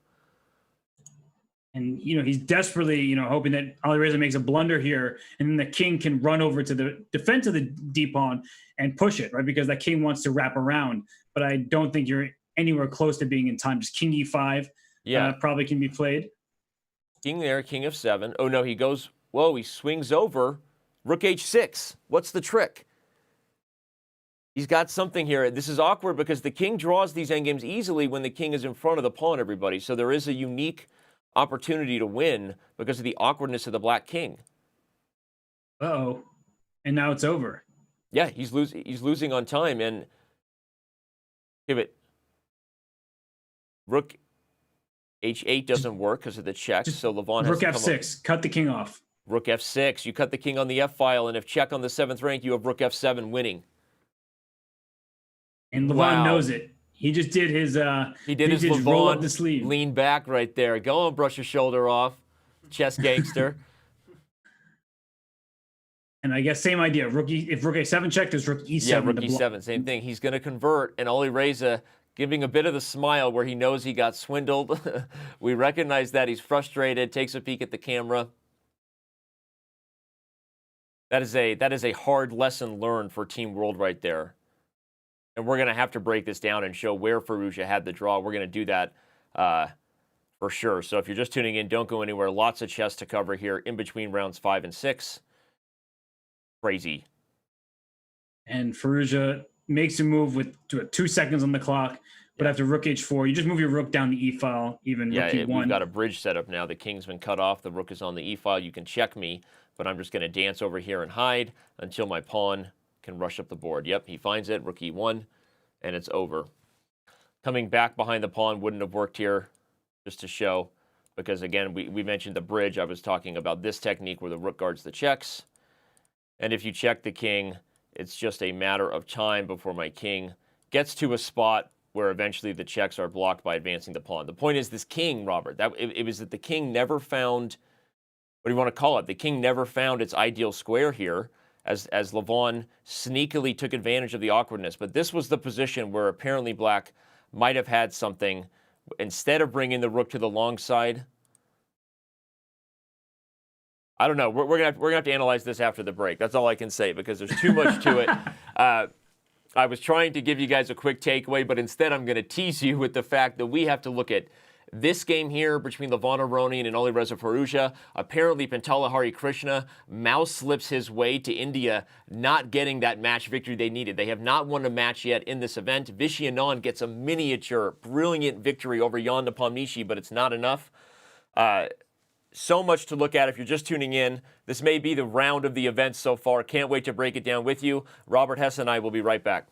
And, he's desperately, hoping that Alireza makes a blunder here, and then the king can run over to the defense of the D pawn and push it, right? Because that king wants to wrap around. But I don't think you're anywhere close to being in time. Just king e5 probably can be played. King there, king f7. Oh, no, he goes, whoa, he swings over. Rook h6. What's the trick? He's got something here. This is awkward because the king draws these endgames easily when the king is in front of the pawn, everybody. So there is a unique opportunity to win because of the awkwardness of the black king. Uh-oh. And now it's over. Yeah, he's losing on time. And give it. Rook h8 doesn't work because of the check. So Levon has rook f6. Cut the king off. Rook f6. You cut the king on the f file, and if check on the 7th rank, you have rook f7 winning. And Levon knows it. He just did his Levon roll up the sleeve. Lean back right there. Go on, brush your shoulder off. Chess gangster. And I guess same idea. If rook a7 checked, there's rook e7. Yeah, rook e7, same thing. He's going to convert, and Alireza giving a bit of the smile where he knows he got swindled. We recognize that. He's frustrated, takes a peek at the camera. That is a hard lesson learned for Team World right there. And we're going to have to break this down and show where Firouzja had the draw. We're going to do that for sure. So if you're just tuning in, don't go anywhere. Lots of chess to cover here in between rounds 5 and 6. Crazy. And Firouzja makes a move with 2 seconds on the clock. But after rook h4, you just move your rook down the e-file, even rook e1. We've got a bridge set up now. The king's been cut off. The rook is on the e-file. You can check me, but I'm just going to dance over here and hide until my pawn can rush up the board. Yep, he finds it. Rook e1, and it's over. Coming back behind the pawn wouldn't have worked here, just to show, because again, we mentioned the bridge. I was talking about this technique where the rook guards the checks. And if you check the king, it's just a matter of time before my king gets to a spot where eventually the checks are blocked by advancing the pawn. The point is this king, Robert, it was that the king never found, what do you want to call it? The king never found its ideal square here. as Levon sneakily took advantage of the awkwardness. But this was the position where apparently Black might have had something. Instead of bringing the rook to the long side, I don't know. We're gonna have to analyze this after the break. That's all I can say because there's too much to it. I was trying to give you guys a quick takeaway, but instead I'm going to tease you with the fact that we have to look at this game here between Levon Aronian and Alireza Firouzja. Apparently, Pantala Hari Krishna mouse slips his way to India, not getting that match victory they needed. They have not won a match yet in this event. Vishy Anand gets a miniature, brilliant victory over Jan Nepomniachtchi, but it's not enough. So much to look at if you're just tuning in. This may be the round of the event so far. Can't wait to break it down with you. Robert Hess and I will be right back.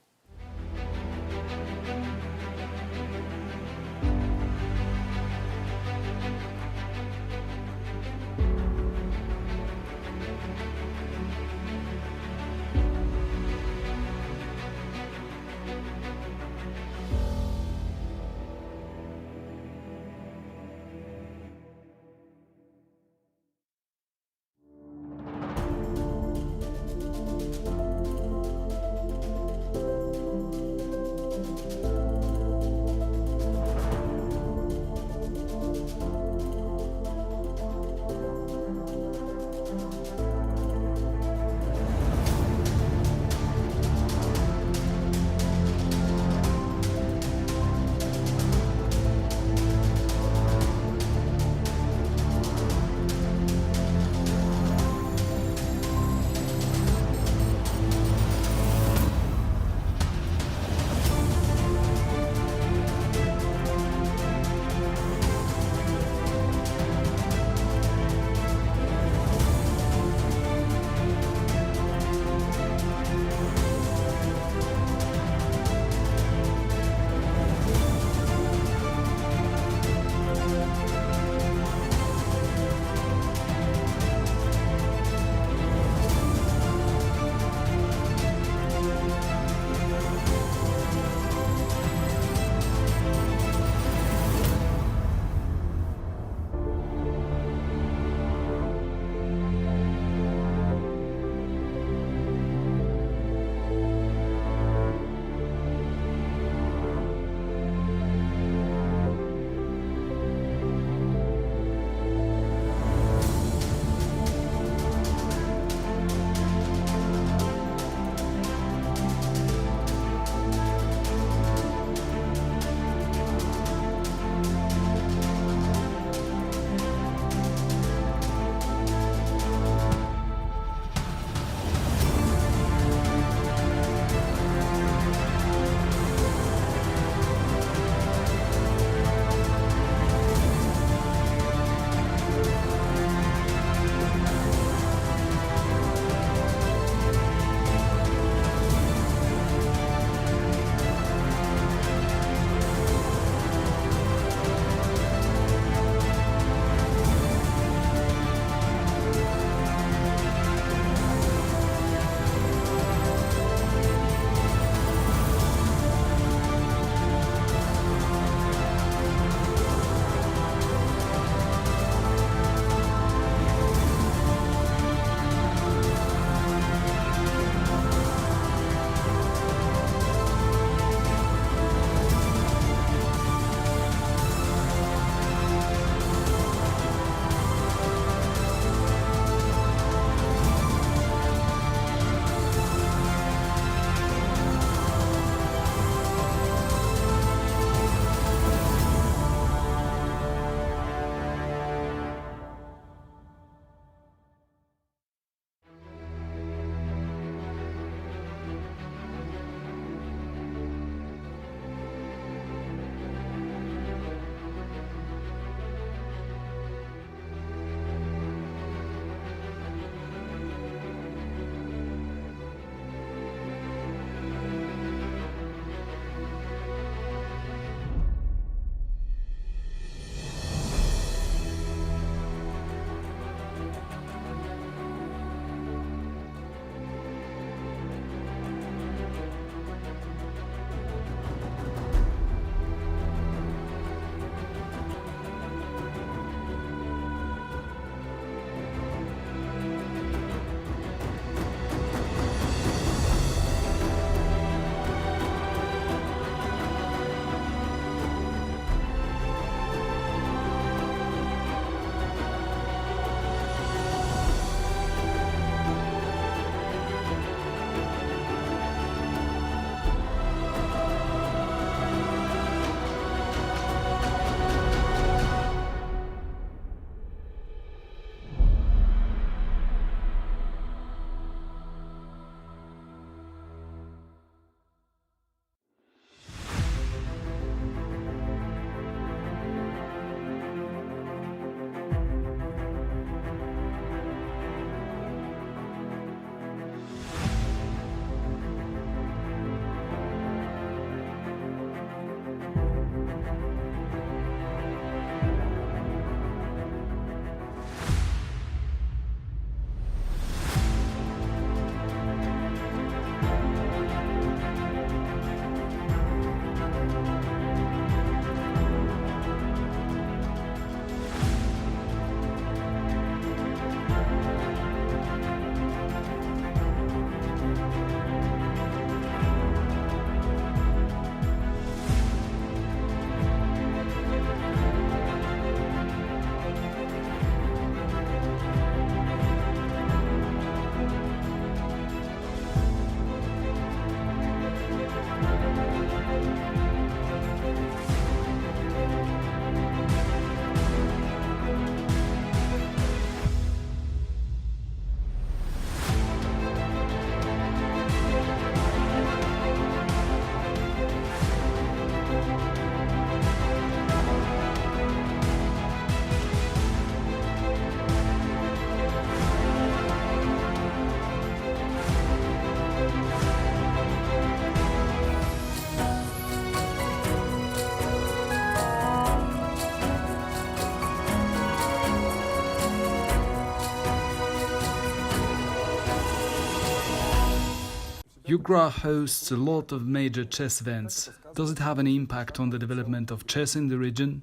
Ukraine hosts a lot of major chess events. Does it have any impact on the development of chess in the region?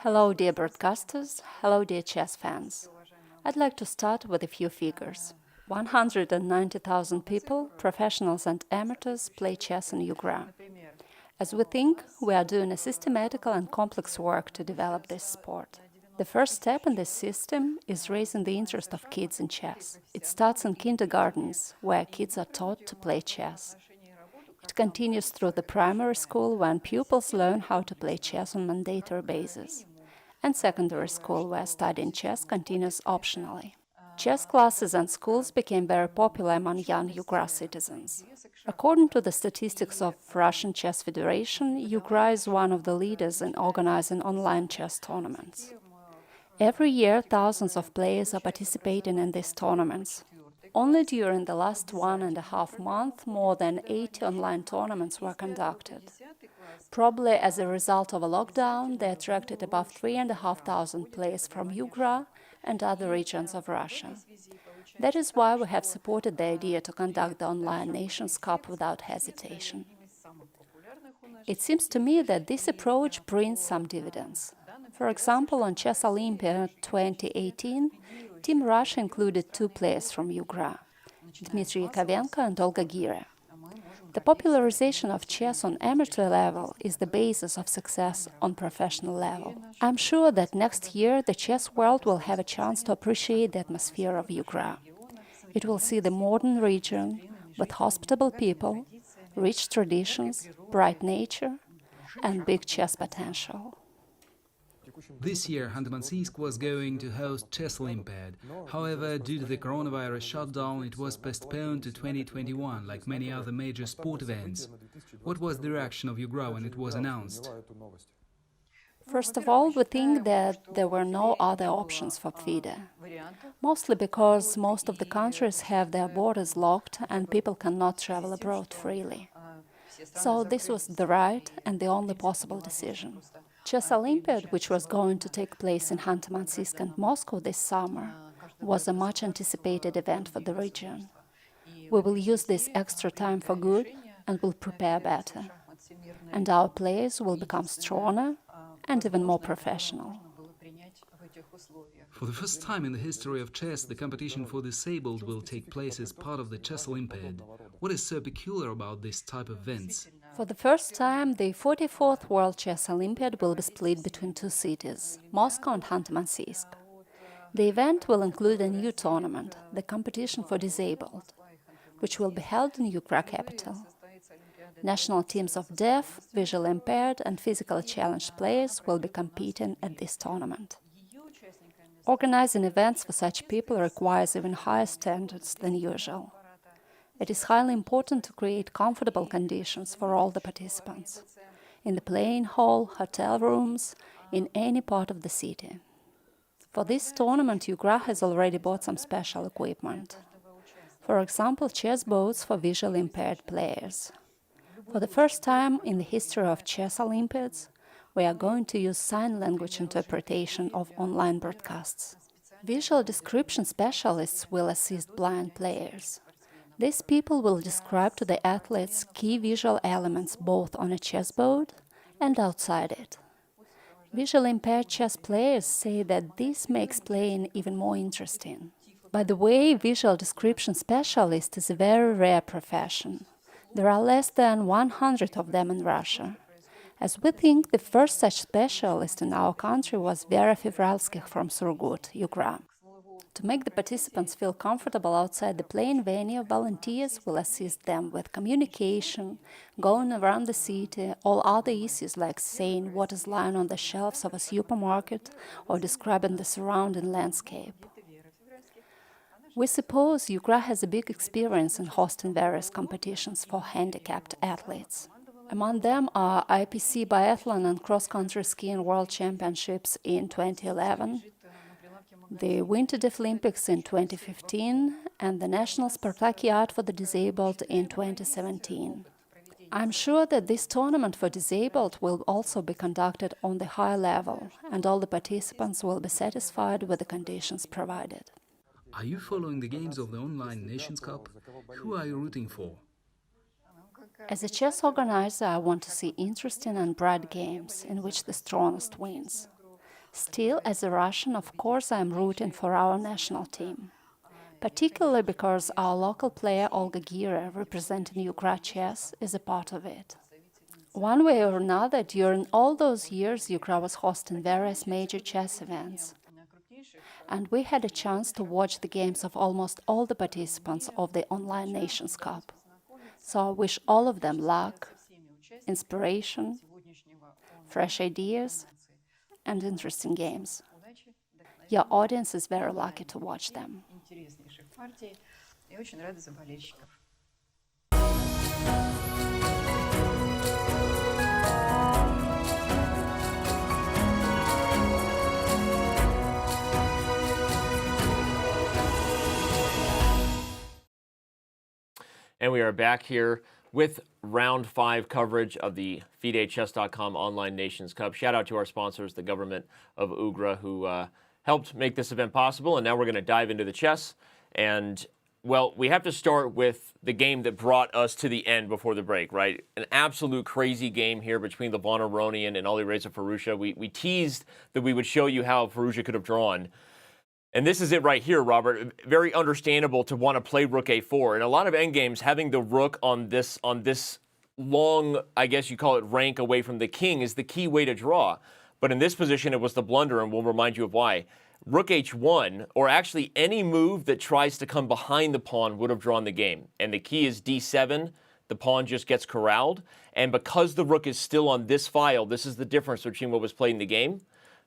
Hello, dear broadcasters. Hello, dear chess fans. I'd like to start with a few figures. 190,000 people, professionals and amateurs, play chess in Ukraine. As we think, we are doing a systematical and complex work to develop this sport. The first step in this system is raising the interest of kids in chess. It starts in kindergartens, where kids are taught to play chess. It continues through the primary school, when pupils learn how to play chess on mandatory basis, and secondary school, where studying chess continues optionally. Chess classes and schools became very popular among young Ukraine citizens. According to the statistics of Russian Chess Federation, Ukraine is one of the leaders in organizing online chess tournaments. Every year, thousands of players are participating in these tournaments. Only during the last 1.5 months, more than 80 online tournaments were conducted. Probably as a result of a lockdown, they attracted above 3,500 players from Ukraine and other regions of Russia. That is why we have supported the idea to conduct the online Nations Cup without hesitation. It seems to me that this approach brings some dividends. For example, on Chess Olympia 2018, Team Russia included 2 players from Ukraine, Dmitry Yakovenko and Olga Gira. The popularization of chess on amateur level is the basis of success on professional level. I'm sure that next year the chess world will have a chance to appreciate the atmosphere of Ukraine. It will see the modern region with hospitable people, rich traditions, bright nature, and big chess potential. This year, Khanty-Mansiysk was going to host Chess Olympiad. However, due to the coronavirus shutdown, it was postponed to 2021, like many other major sport events. What was the reaction of Ukraine when it was announced? First of all, we think that there were no other options for FIDE, mostly because most of the countries have their borders locked and people cannot travel abroad freely. So this was the right and the only possible decision. Chess Olympiad, which was going to take place in Khanty-Mansiysk and Moscow this summer, was a much anticipated event for the region. We will use this extra time for good and will prepare better. And our players will become stronger and even more professional. For the first time in the history of chess, the competition for disabled will take place as part of the Chess Olympiad. What is so peculiar about this type of events? For the first time, the 44th World Chess Olympiad will be split between 2 cities, Moscow and Khanty-Mansiysk. The event will include a new tournament, the Competition for Disabled, which will be held in Ukraine capital. National teams of deaf, visually impaired and physically challenged players will be competing at this tournament. Organizing events for such people requires even higher standards than usual. It is highly important to create comfortable conditions for all the participants, in the playing hall, hotel rooms, in any part of the city. For this tournament, Ukraine has already bought some special equipment. For example, chess boards for visually impaired players. For the first time in the history of Chess Olympiads, we are going to use sign language interpretation of online broadcasts. Visual description specialists will assist blind players. These people will describe to the athletes key visual elements both on a chessboard and outside it. Visually impaired chess players say that this makes playing even more interesting. By the way, visual description specialist is a very rare profession. There are less than 100 of them in Russia. As we think, the first such specialist in our country was Vera Fevralskih from Surgut, Ukraine. To make the participants feel comfortable outside the playing venue, volunteers will assist them with communication, going around the city, all other issues like saying what is lying on the shelves of a supermarket or describing the surrounding landscape. We suppose Ukraine has a big experience in hosting various competitions for handicapped athletes. Among them are IPC Biathlon and Cross-Country Skiing World Championships in 2011, the Winter Deaflympics in 2015 and the National Spartakiad for the Disabled in 2017. I'm sure that this tournament for disabled will also be conducted on the high level and all the participants will be satisfied with the conditions provided. Are you following the games of the online Nations Cup? Who are you rooting for? As a chess organizer, I want to see interesting and bright games in which the strongest wins. Still, as a Russian, of course, I am rooting for our national team, particularly because our local player Olga Gira, representing Ukraine chess, is a part of it. One way or another, during all those years, Ukraine was hosting various major chess events, and we had a chance to watch the games of almost all the participants of the online Nations Cup. So I wish all of them luck, inspiration, fresh ideas, and interesting games. Your audience is very lucky to watch them. And we are back here with round 5 coverage of the FIDE.chess.com Online Nations Cup. Shout out to our sponsors, the government of Ugra, who helped make this event possible. And now we're going to dive into the chess. And, well, we have to start with the game that brought us to the end before the break, right? An absolute crazy game here between Levon Aronian and Alireza Firouzja. We teased that we would show you how Firouzja could have drawn. And this is it right here, Robert. Very understandable to want to play rook a4. In a lot of endgames, having the rook on this long, I guess you call it, rank away from the king is the key way to draw. But in this position, it was the blunder, and we'll remind you of why. Rook h1, or actually any move that tries to come behind the pawn, would have drawn the game. And the key is d7. The pawn just gets corralled. And because the rook is still on this file, this is the difference between what was played in the game.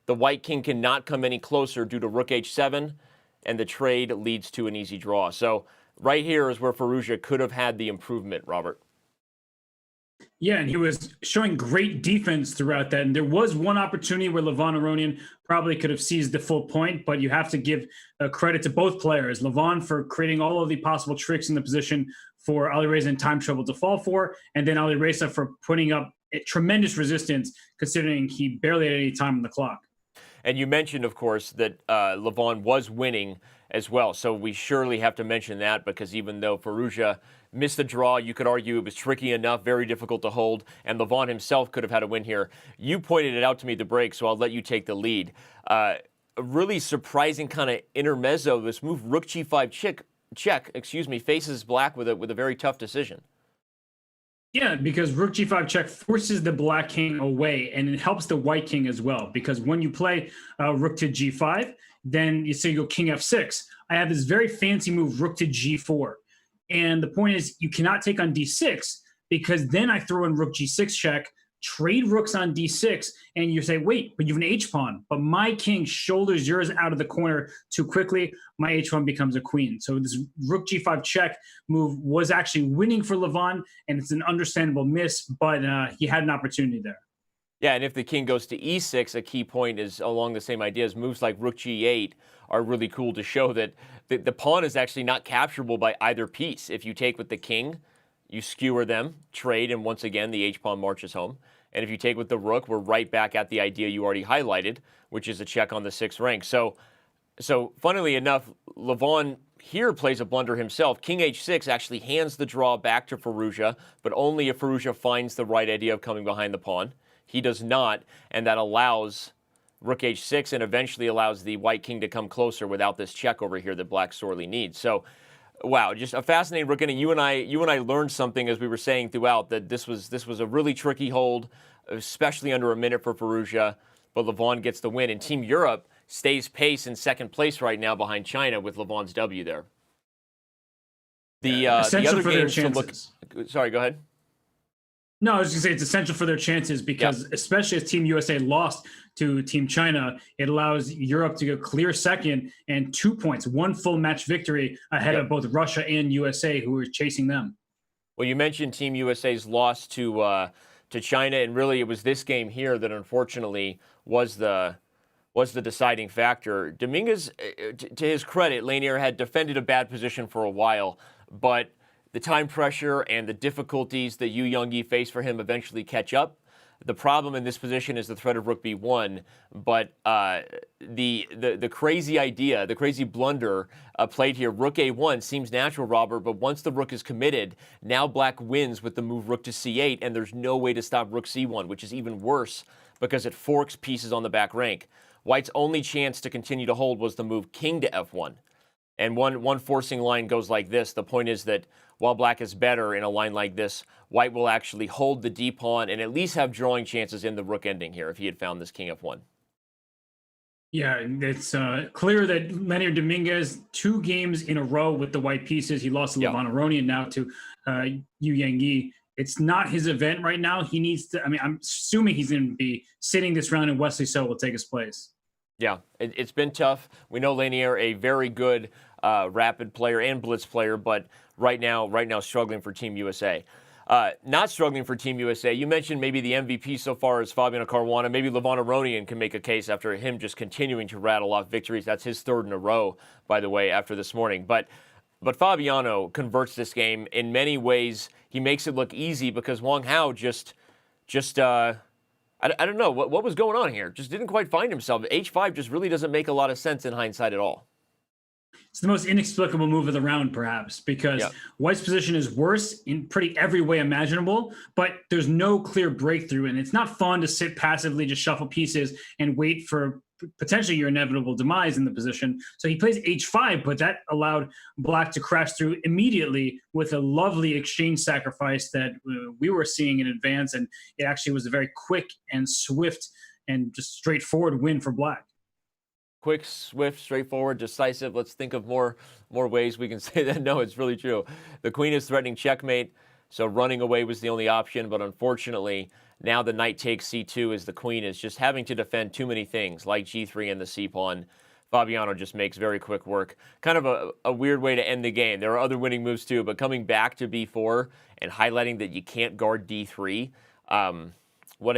The white king cannot come any closer due to rook h7, and the trade leads to an easy draw. So right here is where Firouzja could have had the improvement, Robert. Yeah, and he was showing great defense throughout that. And there was one opportunity where Levon Aronian probably could have seized the full point, but you have to give credit to both players. Levon for creating all of the possible tricks in the position for Alireza in time trouble to fall for, and then Alireza for putting up tremendous resistance, considering he barely had any time on the clock. And you mentioned, of course, that Levon was winning as well. So we surely have to mention that, because even though Firouzja missed the draw, you could argue it was tricky enough, very difficult to hold, and Levon himself could have had a win here. You pointed it out to me at the break, so I'll let you take the lead. A really surprising kind of intermezzo. This move, rook g5 check, faces black with a very tough decision. Yeah, because rook g5 check forces the black king away, and it helps the white king as well. Because when you play rook to g5, then you say you go king f6. I have this very fancy move, rook to g4. And the point is, you cannot take on d6, because then I throw in rook g6 check, trade rooks on d6, and you say, wait, but you have an h-pawn. But my king shoulders yours out of the corner too quickly. My h-pawn becomes a queen. So this rook g5 check move was actually winning for Levon, and it's an understandable miss, but he had an opportunity there. Yeah, and if the king goes to e6, a key point is along the same ideas. Moves like rook g8 are really cool to show that the pawn is actually not capturable by either piece. If you take with the king, you skewer them, trade, and once again, the h-pawn marches home. And if you take with the rook, we're right back at the idea you already highlighted, which is a check on the 6th rank. So funnily enough, Levon here plays a blunder himself. King h6 actually hands the draw back to Firouzja, but only if Firouzja finds the right idea of coming behind the pawn. He does not, and that allows rook h6 and eventually allows the white king to come closer without this check over here that black sorely needs. So, wow, just a fascinating rook. And you and I learned something, as we were saying throughout, that this was a really tricky hold, especially under a minute for Firouzja. But Levon gets the win, and Team Europe stays pace in second place right now behind China with Levon's W there. The other games to look. Sorry, go ahead. No, I was going to say it's essential for their chances because, especially as Team USA lost to Team China, it allows Europe to go clear second and 2 points, one full match victory ahead of both Russia and USA, who are chasing them. Well, you mentioned Team USA's loss to China, and really it was this game here that unfortunately was the deciding factor. Dominguez, to his credit, Lanier had defended a bad position for a while, but the time pressure and the difficulties that Yu Youngyi faced for him eventually catch up. The problem in this position is the threat of rook b1, but the crazy idea, the crazy blunder played here, rook a1 seems natural, Robert, but once the rook is committed, now black wins with the move rook to c8, and there's no way to stop rook c1, which is even worse because it forks pieces on the back rank. White's only chance to continue to hold was the move king to f1. And one forcing line goes like this. The point is that while black is better in a line like this, white will actually hold the d pawn and at least have drawing chances in the rook ending here if he had found this king f1. Yeah, it's clear that Leonard Dominguez, 2 games in a row with the white pieces. He lost to Levon Aronian, now to Yu Yang. It's not his event right now. He needs to, I mean, I'm assuming he's going to be sitting this round and Wesley So will take his place. Yeah, it's been tough. We know Lanier, a very good rapid player and blitz player, but right now struggling for Team USA. Not struggling for Team USA. You mentioned maybe the MVP so far is Fabiano Caruana. Maybe Levon Aronian can make a case after him just continuing to rattle off victories. That's his 3rd in a row, by the way, after this morning. But Fabiano converts this game in many ways. He makes it look easy because Wang Hao just I don't know what was going on here. Just didn't quite find himself. H5 just really doesn't make a lot of sense in hindsight at all. It's the most inexplicable move of the round, perhaps, because White's position is worse in pretty every way imaginable, but there's no clear breakthrough, and it's not fun to sit passively, just shuffle pieces and wait for potentially your inevitable demise in the position. So he plays h5, but that allowed black to crash through immediately with a lovely exchange sacrifice that we were seeing in advance, and it actually was a very quick and swift and just straightforward win for black. Quick, swift, straightforward, decisive. Let's think of more ways we can say that. No, it's really true. The queen is threatening checkmate, so running away was the only option. But unfortunately, now the knight takes c2 as the queen is just having to defend too many things, like g3 and the c-pawn. Fabiano just makes very quick work. Kind of a weird way to end the game. There are other winning moves too, but coming back to b4 and highlighting that you can't guard d3, what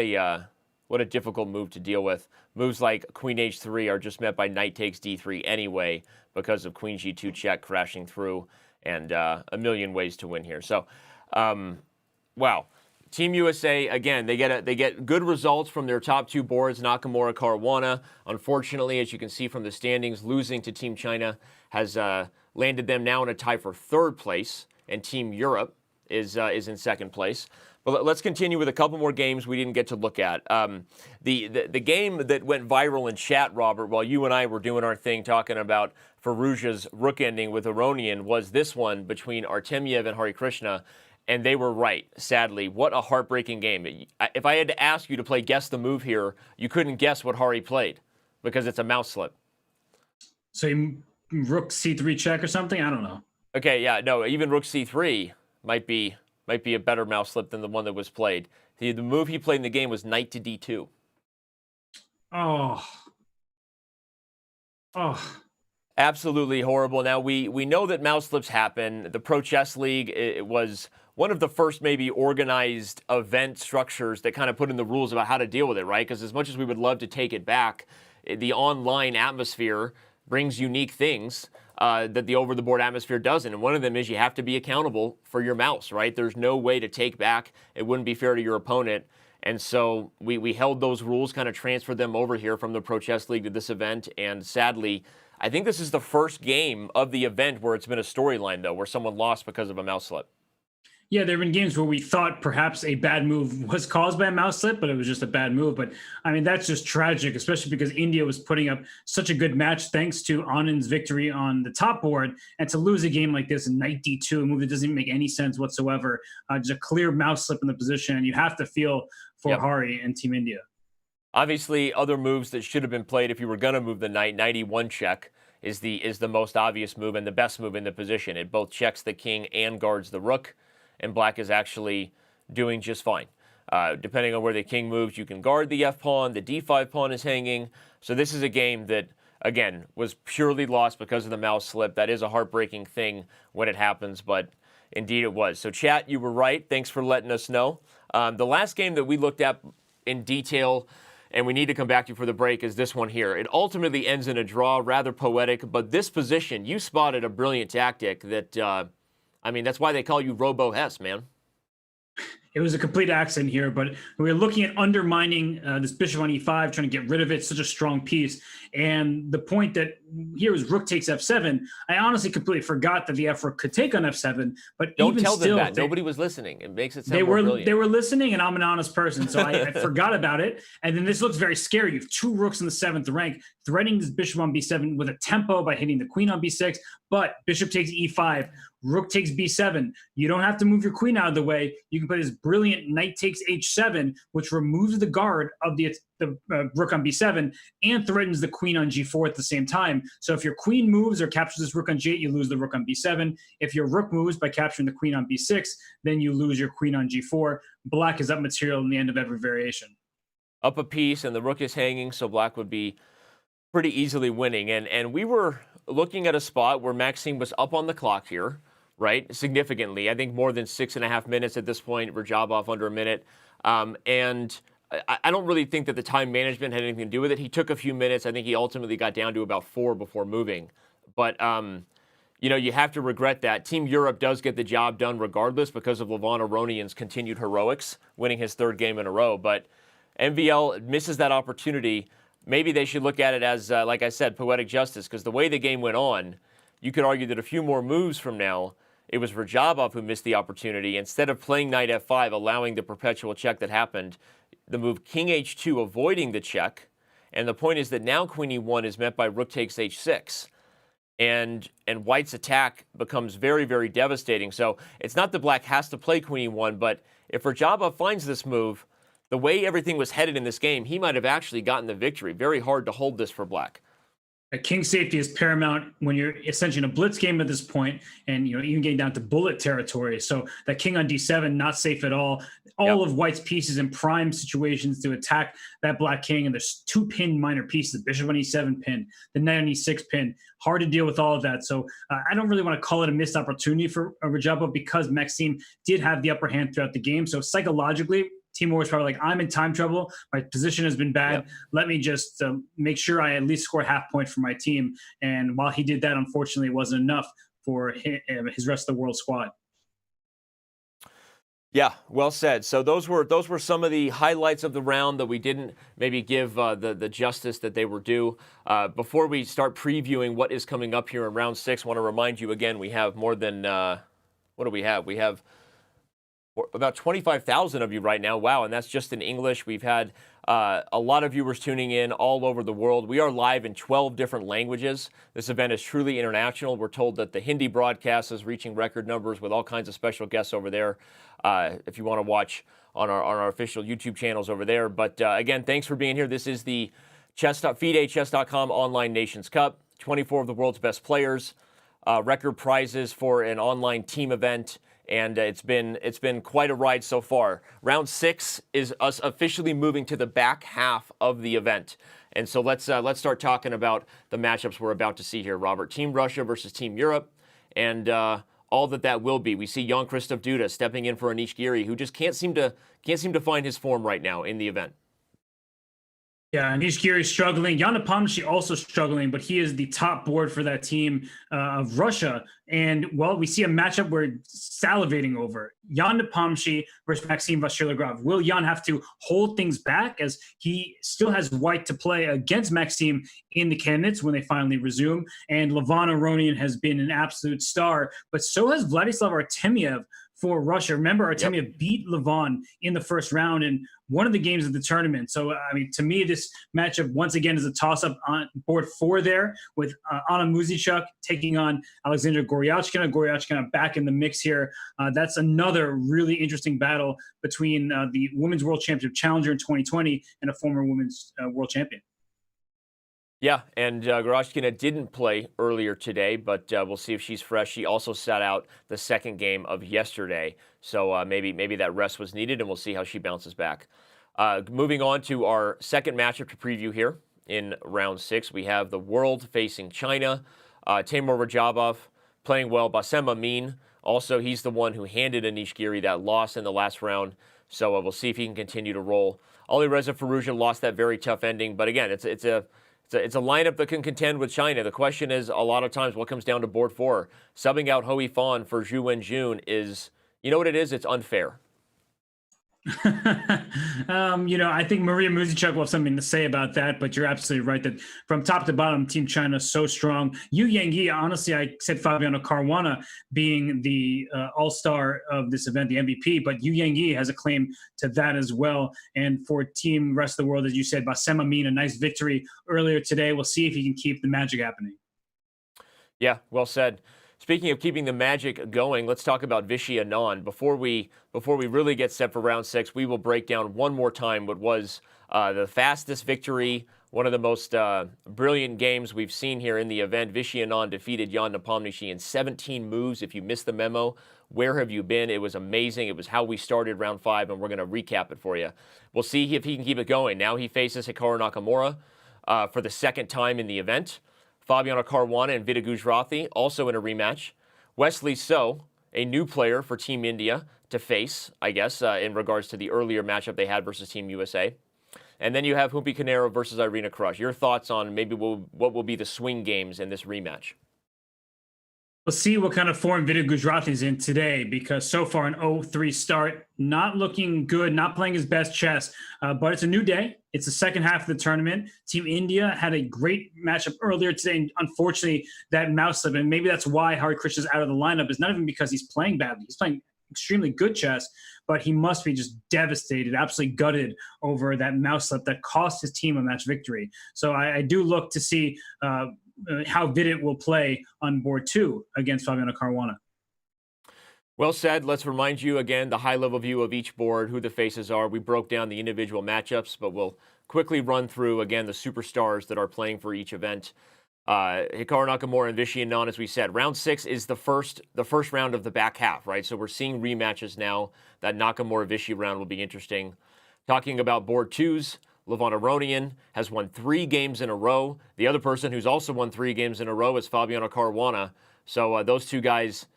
a difficult move to deal with. Moves like queen h3 are just met by knight takes d3 anyway because of queen g2 check crashing through, and a million ways to win here. So, wow. Team USA, again, they get good results from their top 2 boards, Nakamura, Caruana. Unfortunately, as you can see from the standings, losing to Team China has landed them now in a tie for 3rd place, and Team Europe is in 2nd place. But let's continue with a couple more games we didn't get to look at. The game that went viral in chat, Robert, while you and I were doing our thing talking about Firouzja's rook ending with Aronian, was this one between Artemiev and Hari Krishna, and they were right, sadly. What a heartbreaking game. If I had to ask you to play Guess the Move here, you couldn't guess what Hari played because it's a mouse slip. So rook c3 check or something? I don't know. Okay, yeah, no, even rook c3 might be a better mouse slip than the one that was played. The move he played in the game was knight to d2. Oh. Absolutely horrible. Now, we know that mouse slips happen. The Pro Chess League, it was one of the first maybe organized event structures that kind of put in the rules about how to deal with it, right? Because as much as we would love to take it back, the online atmosphere brings unique things that the over-the-board atmosphere doesn't. And one of them is you have to be accountable for your mouse, right? There's no way to take back. It wouldn't be fair to your opponent. And so we held those rules, kind of transferred them over here from the Pro Chess League to this event. And sadly, I think this is the first game of the event where it's been a storyline, though, where someone lost because of a mouse slip. Yeah, there have been games where we thought perhaps a bad move was caused by a mouse slip, but it was just a bad move. But, I mean, that's just tragic, especially because India was putting up such a good match thanks to Anand's victory on the top board. And to lose a game like this, knight d2, a move that doesn't even make any sense whatsoever, just a clear mouse slip in the position. And you have to feel for Hari and Team India. Obviously, other moves that should have been played if you were going to move the knight e1 check is the most obvious move and the best move in the position. It both checks the king and guards the rook, and black is actually doing just fine. Depending on where the king moves, you can guard the f-pawn, the d5 pawn is hanging. So this is a game that, again, was purely lost because of the mouse slip. That is a heartbreaking thing when it happens, but indeed it was. So chat, you were right. Thanks for letting us know. The last game that we looked at in detail, and we need to come back to for the break, is this one here. It ultimately ends in a draw, rather poetic, but this position, you spotted a brilliant tactic that, I mean, that's why they call you Robo Hess, man. It was a complete accident here, but we were looking at undermining this bishop on e5, trying to get rid of it. Such a strong piece. And the point that here was rook takes f7. I honestly completely forgot that the f rook could take on f7. But don't even tell still, them that. Nobody was listening. It makes it sound they more were brilliant. They were listening, and I'm an honest person, so I forgot about it. And then this looks very scary. You have two rooks in the 7th rank, threatening this bishop on b7 with a tempo by hitting the queen on b6. But bishop takes e5. Rook takes b7. You don't have to move your queen out of the way. You can play this brilliant knight takes h7, which removes the guard of the rook on b7 and threatens the queen on g4 at the same time. So if your queen moves or captures this rook on g8, you lose the rook on b7. If your rook moves by capturing the queen on b6, then you lose your queen on g4. Black is up material in the end of every variation. Up a piece, and the rook is hanging, so black would be pretty easily winning. And we were looking at a spot where Maxime was up on the clock here, right? Significantly. I think more than 6.5 minutes at this point. Rajabov under a minute. And I don't really think that the time management had anything to do with it. He took a few minutes. I think he ultimately got down to about 4 before moving. But, you know, you have to regret that. Team Europe does get the job done regardless because of Levon Aronian's continued heroics, winning his 3rd game in a row. But MVL misses that opportunity. Maybe they should look at it as, like I said, poetic justice, because the way the game went on, you could argue that a few more moves from now, it was Rajabov who missed the opportunity. Instead of playing knight f5, allowing the perpetual check that happened, the move king h2, avoiding the check. And the point is that now queen e1 is met by rook takes h6. And white's attack becomes very, very devastating. So it's not that black has to play queen e1, but if Rajabov finds this move, the way everything was headed in this game, he might have actually gotten the victory. Very hard to hold this for black. King safety is paramount when you're essentially in a blitz game at this point, and even getting down to bullet territory. So that king on d7, not safe at all. All of white's pieces in prime situations to attack that black king, and there's 2 pinned minor pieces: the bishop on e7 pin, the knight on e6 pin. Hard to deal with all of that. So I don't really want to call it a missed opportunity for Rajabov because Maxime did have the upper hand throughout the game. So psychologically, Timur was probably like, I'm in time trouble. My position has been bad. Let me just make sure I at least score half point for my team. And while he did that, unfortunately, it wasn't enough for his rest of the world squad. Yeah, well said. So those were some of the highlights of the round that we didn't maybe give the justice that they were due. Before we start previewing what is coming up here in round 6, I want to remind you again, we have more than, what do we have? We have about 25,000 of you right now. Wow, and that's just in English. We've had a lot of viewers tuning in all over the world. We are live in 12 different languages. This event is truly international. We're told that the Hindi broadcast is reaching record numbers with all kinds of special guests over there. If you want to watch on our official YouTube channels over there. But again, thanks for being here. This is the FIDE Chess.com Online Nations Cup. 24 of the world's best players, record prizes for an online team event. And it's been quite a ride so far. Round 6 is us officially moving to the back half of the event. And so let's start talking about the matchups we're about to see here, Robert. Team Russia versus Team Europe, and all that will be. We see Jan Krzysztof Duda stepping in for Anish Giri, who just can't seem to find his form right now in the event. Yeah, Anish Giri is struggling. Jan Nepomniachtchi also struggling, but he is the top board for that team of Russia. And, well, we see a matchup we're salivating over. Jan Nepomniachtchi versus Maxime Vachier-Lagrave. Will Jan have to hold things back as he still has white to play against Maxime in the candidates when they finally resume? And Levon Aronian has been an absolute star, but so has Vladislav Artemiev for Russia. Remember, Artemiev beat Levon in the first round in one of the games of the tournament. So, I mean, to me, this matchup, once again, is a toss-up on board 4 there with Anna Muzichuk taking on Alexandra Goryachkina. Goryachkina back in the mix here. That's another really interesting battle between the Women's World Championship challenger in 2020 and a former Women's World Champion. Yeah, and Goryachkina didn't play earlier today, but we'll see if she's fresh. She also sat out the second game of yesterday, so maybe that rest was needed, and we'll see how she bounces back. Moving on to our second matchup to preview here in round 6, we have the world facing China. Timur Rajabov playing well. Bassem Amin, also he's the one who handed Anish Giri that loss in the last round, so we'll see if he can continue to roll. Alireza Firouzja lost that very tough ending, but again, it's a lineup that can contend with China. The question is, a lot of times, what comes down to board 4. Subbing out Hou Yifan for Zhu Wenjun is, you know what it is? It's unfair. I think Maria Muzichuk will have something to say about that, but you're absolutely right that from top to bottom, Team China is so strong. Yu Yangyi, honestly, I said Fabiano Caruana being the all-star of this event, the MVP, but Yu Yangyi has a claim to that as well. And for Team Rest of the World, as you said, Bassem Amin, a nice victory earlier today. We'll see if he can keep the magic happening. Yeah, well said. Speaking of keeping the magic going, let's talk about Vichy Anand. Before we really get set for round 6, we will break down one more time what was the fastest victory, one of the most brilliant games we've seen here in the event. Vichy Anand defeated Jan Nepomniachtchi in 17 moves. If you missed the memo, where have you been? It was amazing. It was how we started round 5, and we're going to recap it for you. We'll see if he can keep it going. Now he faces Hikaru Nakamura for the second time in the event. Fabiano Caruana and Vida Gujrathi also in a rematch. Wesley So, a new player for Team India to face, I guess, in regards to the earlier matchup they had versus Team USA. And then you have Humpy Canero versus Irina Krush. Your thoughts on maybe what will be the swing games in this rematch? We'll see what kind of form Vida Gujrathi's in today, because so far an 0-3 start, not looking good, not playing his best chess, but it's a new day. It's the second half of the tournament. Team India had a great matchup earlier today, and unfortunately that mouse slip, and maybe that's why Hari Krishna's out of the lineup, is not even because he's playing badly. He's playing extremely good chess, but he must be just devastated, absolutely gutted over that mouse slip that cost his team a match victory. So I do look to see how Vidit will play on board 2 against Fabiano Caruana. Well said. Let's remind you again the high-level view of each board, who the faces are. We broke down the individual matchups, but we'll quickly run through, again, the superstars that are playing for each event. Hikaru Nakamura and Vichy Anand, as we said. Round 6 is the first round of the back half, right? So we're seeing rematches now. That Nakamura-Vichy round will be interesting. Talking about board 2s, Levon Aronian has won 3 games in a row. The other person who's also won 3 games in a row is Fabiano Caruana. So those two guys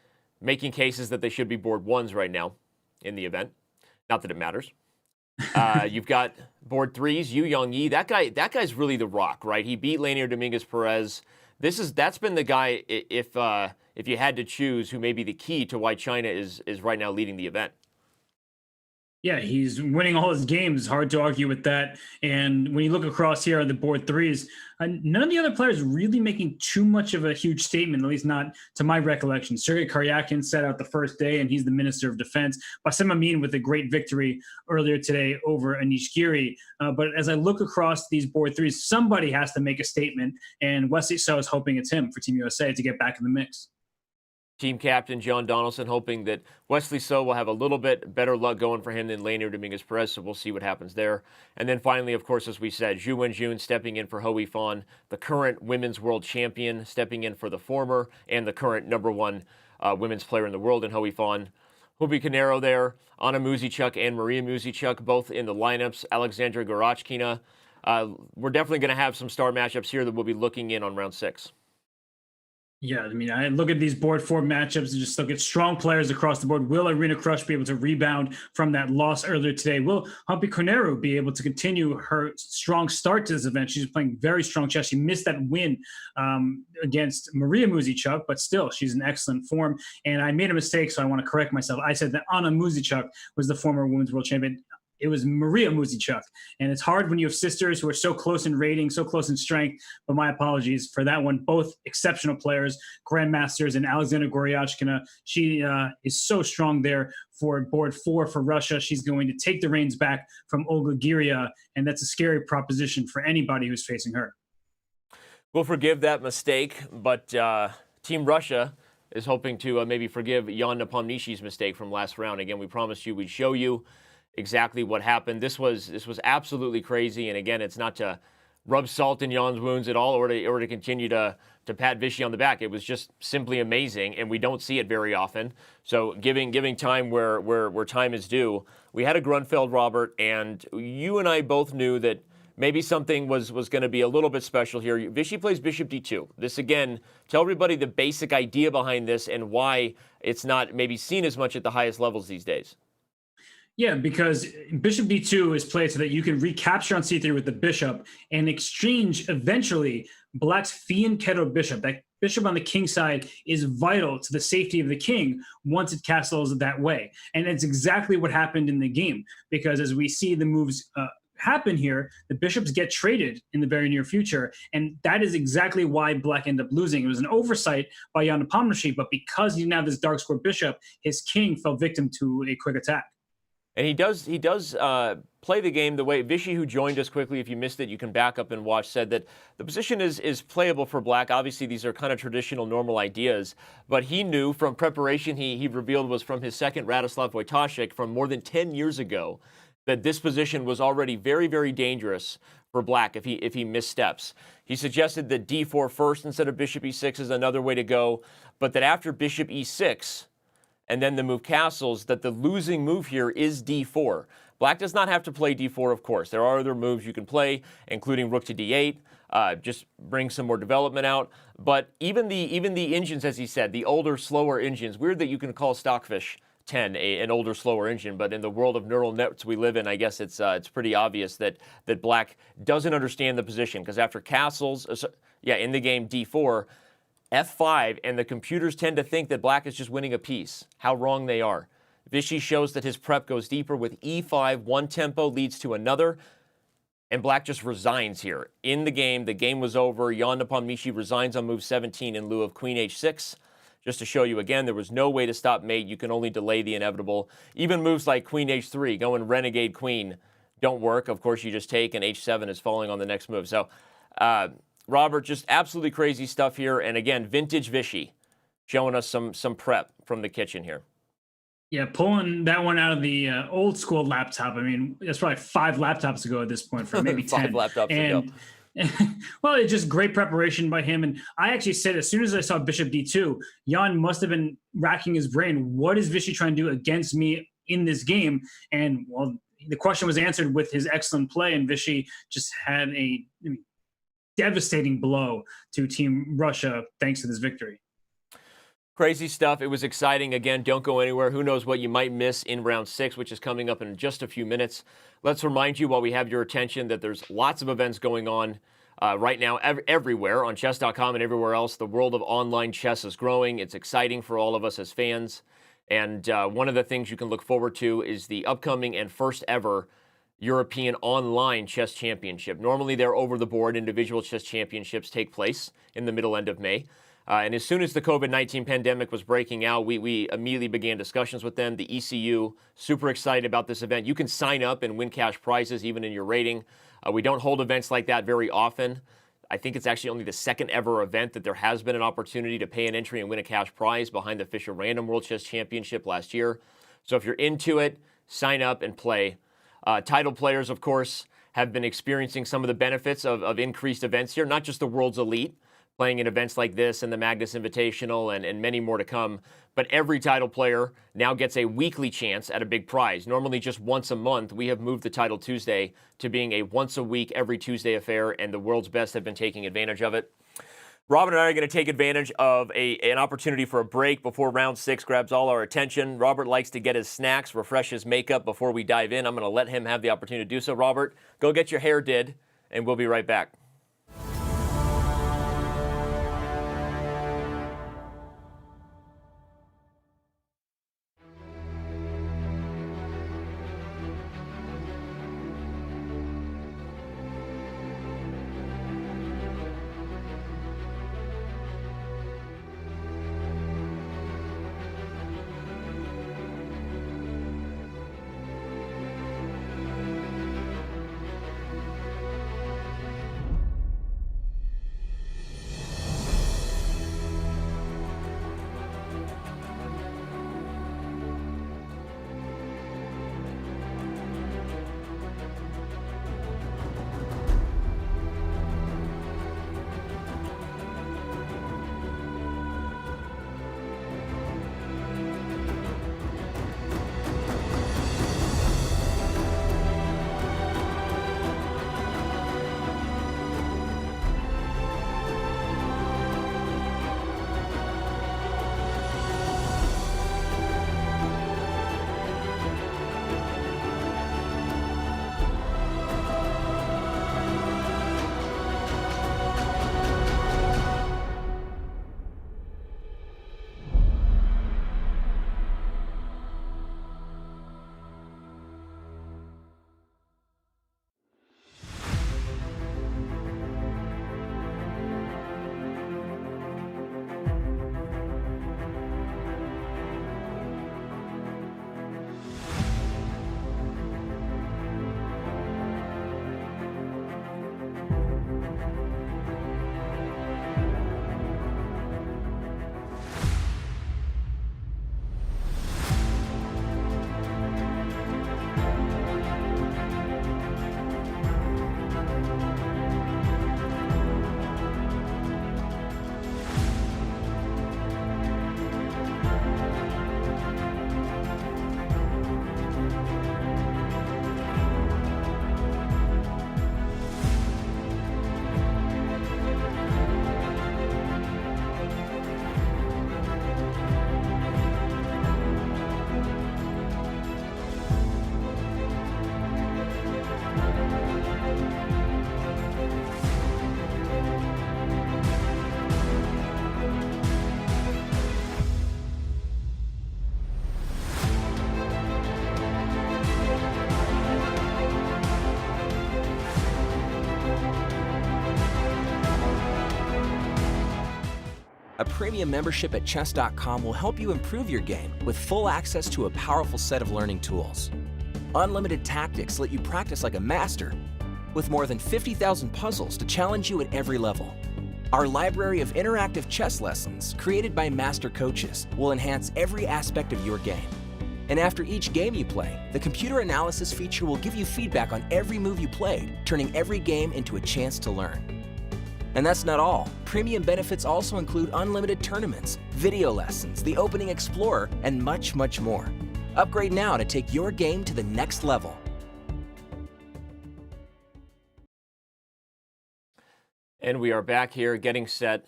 making cases that they should be board 1s right now in the event. Not that it matters. You've got board 3s, Yu Yangyi. That guy's really the rock, right? He beat Lanier Dominguez-Perez. That's been the guy, if you had to choose, who may be the key to why China is right now leading the event. Yeah, he's winning all his games. Hard to argue with that. And when you look across here on the board 3s, none of the other players really making too much of a huge statement, at least not to my recollection. Sergei Karyakin set out the first day, and he's the Minister of Defense. Bassem Amin with a great victory earlier today over Anish Giri. But as I look across these board 3s, somebody has to make a statement, and Wesley So is hoping it's him for Team USA to get back in the mix. Team captain John Donaldson hoping that Wesley So will have a little bit better luck going for him than Lanier Dominguez-Perez, so we'll see what happens there. And then finally, of course, as we said, Zhu Wenjun stepping in for Ho Yifan, the current women's world champion, stepping in for the former and the current #1 women's player in the world in Ho Yifan. Humpy Canero there, Anna Muzichuk and Maria Muzichuk, both in the lineups. Alexandra Gorachkina. We're definitely going to have some star matchups here that we'll be looking in on round 6. Yeah, I mean, I look at these board 4 matchups and just look at strong players across the board. Will Irina Krush be able to rebound from that loss earlier today? Will Humpy Canero be able to continue her strong start to this event? She's playing very strong chess. She missed that win against Maria Muzichuk, but still, she's in excellent form. And I made a mistake, so I want to correct myself. I said that Anna Muzichuk was the former women's world champion. It was Maria Muzichuk. And it's hard when you have sisters who are so close in rating, so close in strength. But my apologies for that one. Both exceptional players, grandmasters, and Alexandra Goryachkina. She is so strong there for board 4 for Russia. She's going to take the reins back from Olga Giria, and that's a scary proposition for anybody who's facing her. We'll forgive that mistake, but Team Russia is hoping to maybe forgive Jan Nepomniachtchi's mistake from last round. Again, we promised you we'd show you exactly what happened. This was absolutely crazy, and again, it's not to rub salt in Jan's wounds at all, or to continue to pat Vichy on the back. It was just simply amazing, and we don't see it very often. So giving time where time is due. We had a Grunfeld, Robert, and you and I both knew that maybe something was going to be a little bit special here. Vichy plays Bishop D2. This, again, tell everybody the basic idea behind this and why it's not maybe seen as much at the highest levels these days. Yeah, because bishop d2 is played so that you can recapture on c3 with the bishop and exchange eventually black's fianchetto bishop. That bishop on the king side is vital to the safety of the king once it castles that way. And it's exactly what happened in the game, because as we see the moves happen here, the bishops get traded in the very near future. And that is exactly why black ended up losing. It was an oversight by Jan Nepomniachtchi, but because he didn't have this dark square bishop, his king fell victim to a quick attack. And he does play the game the way Vichy, who joined us quickly, if you missed it, you can back up and watch, said that the position is playable for black. Obviously, these are kind of traditional, normal ideas. But he knew from preparation, he revealed was from his second Radoslav Wojtaszek from more than 10 years ago, that this position was already very, very dangerous for black if he missteps. He suggested that d4 first instead of bishop e6 is another way to go, but that after bishop e6, and then the move castles, that the losing move here is d4. Black does not have to play d4, of course. There are other moves you can play, including rook to d8, just bring some more development out. But even the engines, as he said, the older, slower engines, weird that you can call Stockfish 10 an older, slower engine, but in the world of neural nets we live in, I guess it's pretty obvious that black doesn't understand the position, because after castles, in the game d4, f5, and the computers tend to think that black is just winning a piece. How wrong they are. Vichy shows that his prep goes deeper with e5. One tempo leads to another, and black just resigns here. In the game was over. Jan Nepomniachtchi resigns on move 17 in lieu of queen h6. Just to show you again, there was no way to stop mate. You can only delay the inevitable. Even moves like queen h3, going renegade queen, don't work. Of course, you just take, and h7 is falling on the next move. So, Robert, just absolutely crazy stuff here. And again, vintage Vichy showing us some prep from the kitchen here. Yeah, pulling that one out of the old school laptop. I mean, it's probably 5 laptops ago at this point, for maybe 10. 5 laptops ago. Well, it's just great preparation by him. And I actually said, as soon as I saw bishop d2, Jan must have been racking his brain. What is Vichy trying to do against me in this game? And, well, the question was answered with his excellent play, and Vichy just had a devastating blow to Team Russia thanks to this victory. Crazy stuff. It was exciting. Again, don't go anywhere. Who knows what you might miss in round 6, which is coming up in just a few minutes. Let's remind you, while we have your attention, that there's lots of events going on right now everywhere on chess.com and everywhere else. The world of online chess is growing. It's exciting for all of us as fans. And one of the things you can look forward to is the upcoming and first ever European Online Chess Championship. Normally, they're over the board. Individual chess championships take place in the middle end of May. And as soon as the COVID-19 pandemic was breaking out, we immediately began discussions with them. The ECU, super excited about this event. You can sign up and win cash prizes even in your rating. We don't hold events like that very often. I think it's actually only the second ever event that there has been an opportunity to pay an entry and win a cash prize, behind the Fisher Random World Chess Championship last year. So if you're into it, sign up and play. Title players, of course, have been experiencing some of the benefits of increased events here, not just the world's elite, playing in events like this and the Magnus Invitational and many more to come. But every title player now gets a weekly chance at a big prize. Normally just once a month. We have moved the Title Tuesday to being a once a week, every Tuesday affair, and the world's best have been taking advantage of it. Robert and I are going to take advantage of an opportunity for a break before round 6 grabs all our attention. Robert likes to get his snacks, refresh his makeup before we dive in. I'm going to let him have the opportunity to do so. Robert, go get your hair did, and we'll be right back. A premium membership at chess.com will help you improve your game with full access to a powerful set of learning tools. Unlimited tactics let you practice like a master, with more than 50,000 puzzles to challenge you at every level. Our library of interactive chess lessons, created by master coaches, will enhance every aspect of your game. And after each game you play, the computer analysis feature will give you feedback on every move you played, turning every game into a chance to learn. And that's not all. Premium benefits also include unlimited tournaments, video lessons, the Opening Explorer, and much, much more. Upgrade now to take your game to the next level. And we are back here getting set.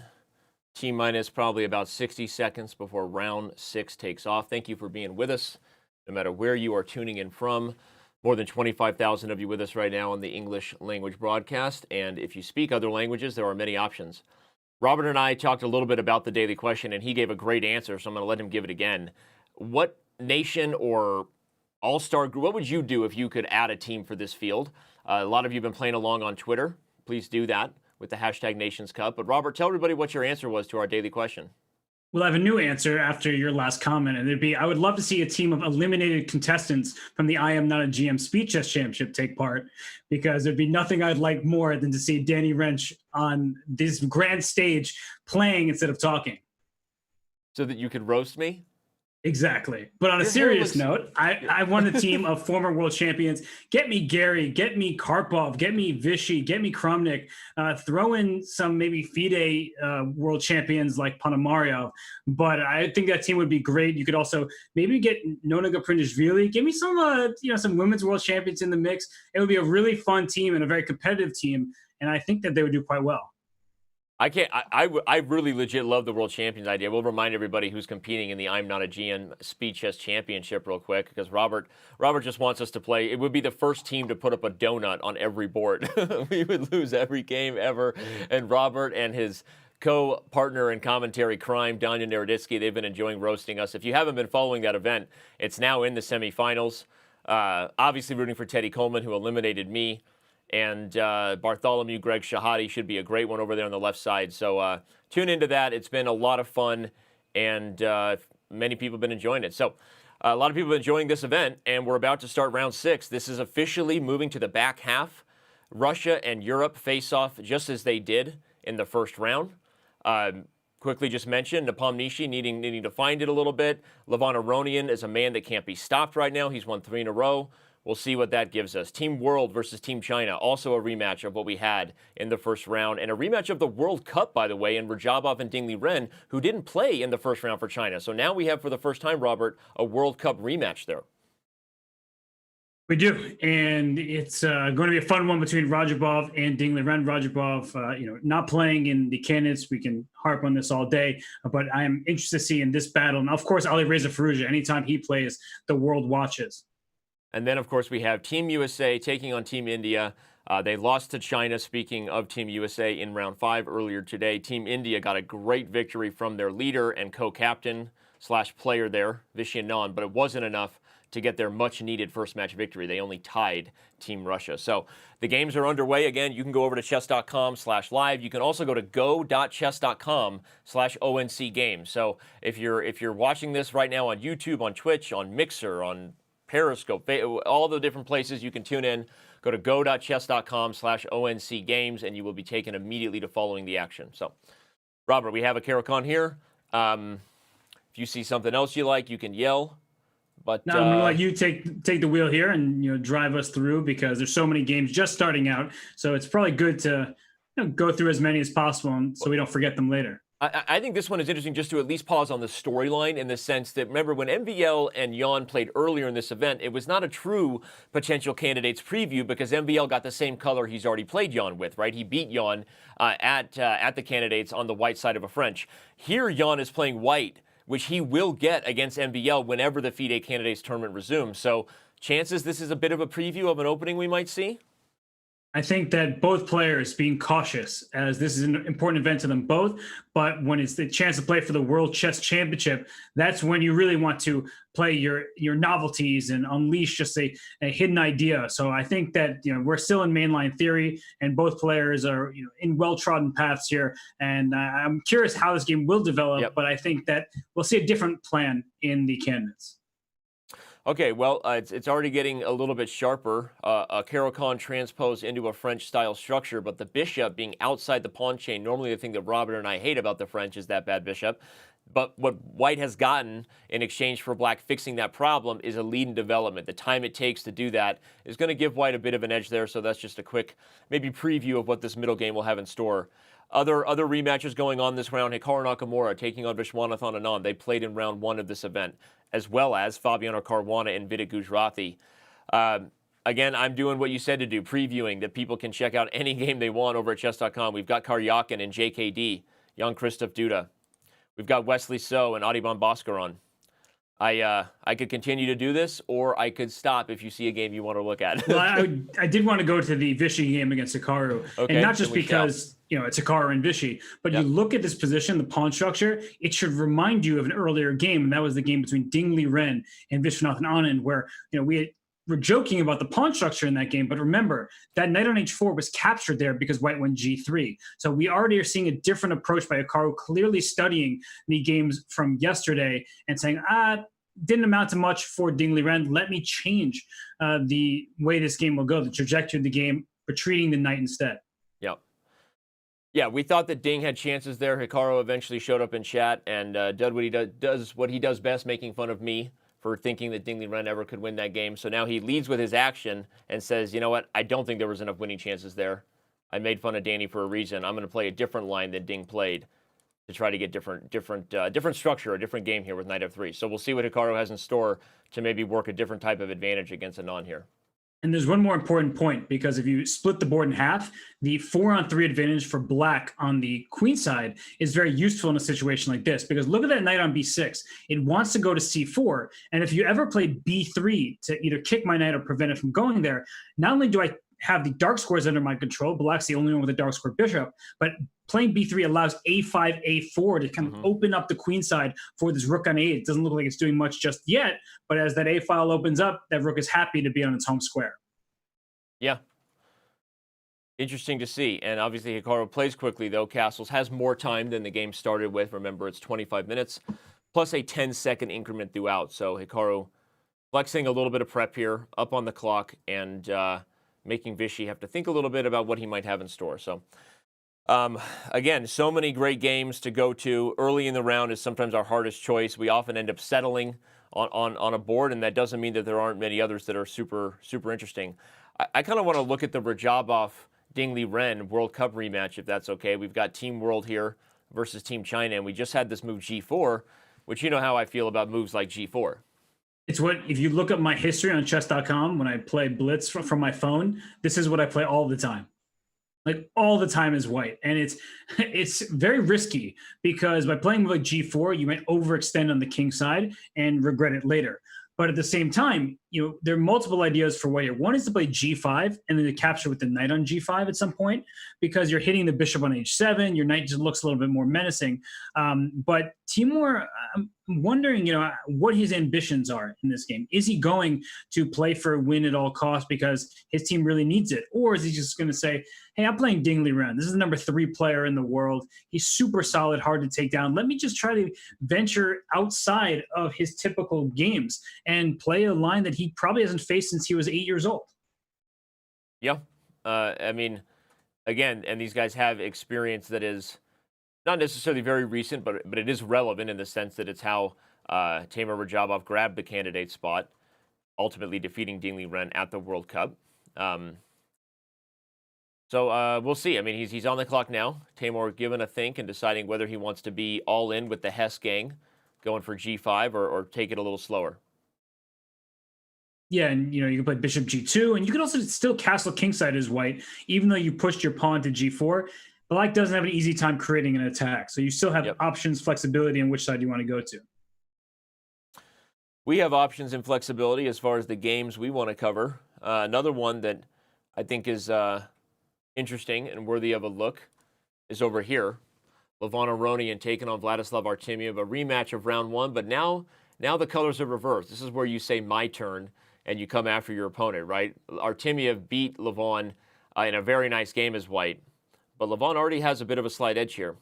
T-minus probably about 60 seconds before round 6 takes off. Thank you for being with us, no matter where you are tuning in from. More than 25,000 of you with us right now on the English language broadcast. And if you speak other languages, there are many options. Robert and I talked a little bit about the daily question, and he gave a great answer, so I'm going to let him give it again. What nation or all-star group, what would you do if you could add a team for this field? A lot of you have been playing along on Twitter. Please do that with the hashtag Nations Cup. But Robert, tell everybody what your answer was to our daily question. Well, I have a new answer after your last comment, and it'd be, I would love to see a team of eliminated contestants from the I Am Not a GM Speed Chess Championship take part, because there'd be nothing I'd like more than to see Danny Rensch on this grand stage playing instead of talking. So that you could roast me? Exactly. But on a serious note, I want a team of former world champions. Get me Gary, get me Karpov, get me Vichy, get me Kramnik. Throw in some maybe FIDE world champions like Ponomarev. But I think that team would be great. You could also maybe get Nona Prindishvili. Give me some, some women's world champions in the mix. It would be a really fun team and a very competitive team. And I think that they would do quite well. I really legit love the World Champions idea. We'll remind everybody who's competing in the I'm Not a GM Speed Chess Championship real quick, because Robert just wants us to play. It would be the first team to put up a donut on every board. We would lose every game ever. And Robert and his co-partner in commentary crime, Danya Naroditsky, they've been enjoying roasting us. If you haven't been following that event, it's now in the semifinals. Obviously rooting for Teddy Coleman, who eliminated me. And Bartholomew Greg Shahadi should be a great one over there on the left side. So tune into that. It's been a lot of fun, and many people have been enjoying it. So a lot of people have been enjoying this event, and we're about to start round 6. This is officially moving to the back half. Russia and Europe face off just as they did in the first round. Quickly just mentioned, Nepomniachtchi needing to find it a little bit. Levon Aronian is a man that can't be stopped right now. He's won 3 in a row. We'll see what that gives us. Team World versus Team China, also a rematch of what we had in the first round, and a rematch of the World Cup, by the way, in Rajabov and Ding Liren, who didn't play in the first round for China. So now we have, for the first time, Robert, a World Cup rematch there. We do, and it's going to be a fun one between Rajabov and Ding Liren. Rajabov, not playing in the candidates. We can harp on this all day, but I am interested to see in this battle. And of course, Ali Reza Firouzja, anytime he plays, the world watches. And then, of course, we have Team USA taking on Team India. They lost to China, speaking of Team USA, in round 5 earlier today. Team India got a great victory from their leader and co-captain / player there, Vishy Anand, but it wasn't enough to get their much-needed first match victory. They only tied Team Russia. So the games are underway. Again, you can go over to chess.com/live. You can also go to go.chess.com/ONCgames. So if you're watching this right now on YouTube, on Twitch, on Mixer, on Periscope, all the different places you can tune in, go to go.chess.com/ONCgames, and you will be taken immediately to following the action. So, Robert, we have a Caro-Kann here. If you see something else you like, you can yell. But now I'm gonna let you take the wheel here and drive us through, because there's so many games just starting out. So it's probably good to go through as many as possible, so we don't forget them later. I think this one is interesting just to at least pause on the storyline, in the sense that, remember, when MVL and Jan played earlier in this event, it was not a true potential candidates preview, because MVL got the same color he's already played Jan with, right? He beat Jan at the candidates on the white side of a French. Here, Jan is playing white, which he will get against MVL whenever the FIDE candidates tournament resumes. So chances this is a bit of a preview of an opening we might see? I think that both players being cautious, as this is an important event to them both, but when it's the chance to play for the World Chess Championship, that's when you really want to play your novelties and unleash just a hidden idea. So I think that we're still in mainline theory, and both players are in well-trodden paths here. And I'm curious how this game will develop, but I think that we'll see a different plan in the candidates. Okay, well, it's already getting a little bit sharper. A Caro-Kann transpose into a French-style structure, but the bishop being outside the pawn chain. Normally, the thing that Robert and I hate about the French is that bad bishop. But what White has gotten in exchange for Black fixing that problem is a lead in development. The time it takes to do that is going to give White a bit of an edge there, so that's just a quick maybe preview of what this middle game will have in store. Other rematches going on this round, Hikaru Nakamura taking on Viswanathan Anand. They played in round 1 of this event, as well as Fabiano Caruana and Vidit Gujrathi. Again, I'm doing what you said to do, previewing that people can check out any game they want over at chess.com. We've got Karyakin and JKD, Jan Christoph Duda. We've got Wesley So and Adiban Bhaskaran. I could continue to do this, or I could stop if you see a game you want to look at. Well, I did want to go to the Vichy game against Hikaru, and not just because it's Hikaru and Vichy, but you look at this position, the pawn structure, it should remind you of an earlier game, and that was the game between Ding Liren and Viswanathan Anand, where we're joking about the pawn structure in that game, but remember that knight on h4 was captured there because White went g3. So we already are seeing a different approach by Hikaru, clearly studying the games from yesterday and saying, didn't amount to much for Ding Liren. Let me change the way this game will go, the trajectory of the game, retreating the knight instead. Yep. Yeah, we thought that Ding had chances there. Hikaru eventually showed up in chat and does what he does best, making fun of me for thinking that Ding Liren ever could win that game. So now he leads with his action and says, you know what, I don't think there was enough winning chances there. I made fun of Danny for a reason. I'm going to play a different line than Ding played to try to get different structure, a different game here with knight f3. So we'll see what Hikaru has in store to maybe work a different type of advantage against Anand here. And there's one more important point, because if you split the board in half, the 4-on-3 advantage for Black on the queen side is very useful in a situation like this, because look at that knight on b6. It wants to go to c4. And if you ever play b3 to either kick my knight or prevent it from going there, not only do I have the dark squares under my control, Black's the only one with a dark square bishop, but playing b3 allows a5, a4 to kind of open up the queen side for this rook on a8. It doesn't look like it's doing much just yet, but as that a file opens up, that rook is happy to be on its home square. Yeah. Interesting to see. And obviously Hikaru plays quickly, though. Castles has more time than the game started with. Remember, it's 25 minutes plus a 10-second increment throughout. So Hikaru flexing a little bit of prep here, up on the clock, and making Vichy have to think a little bit about what he might have in store. So again, so many great games to go to. Early in the round is sometimes our hardest choice. We often end up settling on a board, and that doesn't mean that there aren't many others that are super interesting. I kind of want to look at the Rajabov Ding Liren World Cup rematch, if that's okay. We've got Team World here versus Team China, and we just had this move g4, which you know how I feel about moves like g4. It's what, if you look up my history on chess.com, when I play Blitz from my phone, this is what I play all the time. Like all the time is White. And it's very risky, because by playing with like g4, you might overextend on the king side and regret it later. But at the same time, there are multiple ideas for White. One is to play g5 and then to capture with the knight on g5 at some point, because you're hitting the bishop on h7. Your knight just looks a little bit more menacing. But Timur, I'm wondering, what his ambitions are in this game. Is he going to play for a win at all costs because his team really needs it? Or is he just going to say, hey, I'm playing Ding Liren. This is the number 3 player in the world. He's super solid, hard to take down. Let me just try to venture outside of his typical games and play a line that he probably hasn't faced since he was 8 years old. Yeah. I mean, again, and these guys have experience that is not necessarily very recent, but it is relevant in the sense that it's how Timur Rajabov grabbed the candidate spot, ultimately defeating Ding Liren at the World Cup. So we'll see. I mean, he's on the clock now. Timur given a think and deciding whether he wants to be all in with the Hess gang, going for g5 or take it a little slower. Yeah, and you can play bishop g2, and you can also still castle kingside as White, even though you pushed your pawn to g4. Black doesn't have an easy time creating an attack, so you still have options, flexibility on which side you want to go to. We have options and flexibility as far as the games we want to cover. Another one that I think is interesting and worthy of a look is over here. Levon Aronian taking on Vladislav Artemiev, a rematch of round one, but now the colors are reversed. This is where you say my turn and you come after your opponent, right? Artemiev beat Levon in a very nice game as white, but Levon already has a bit of a slight edge here.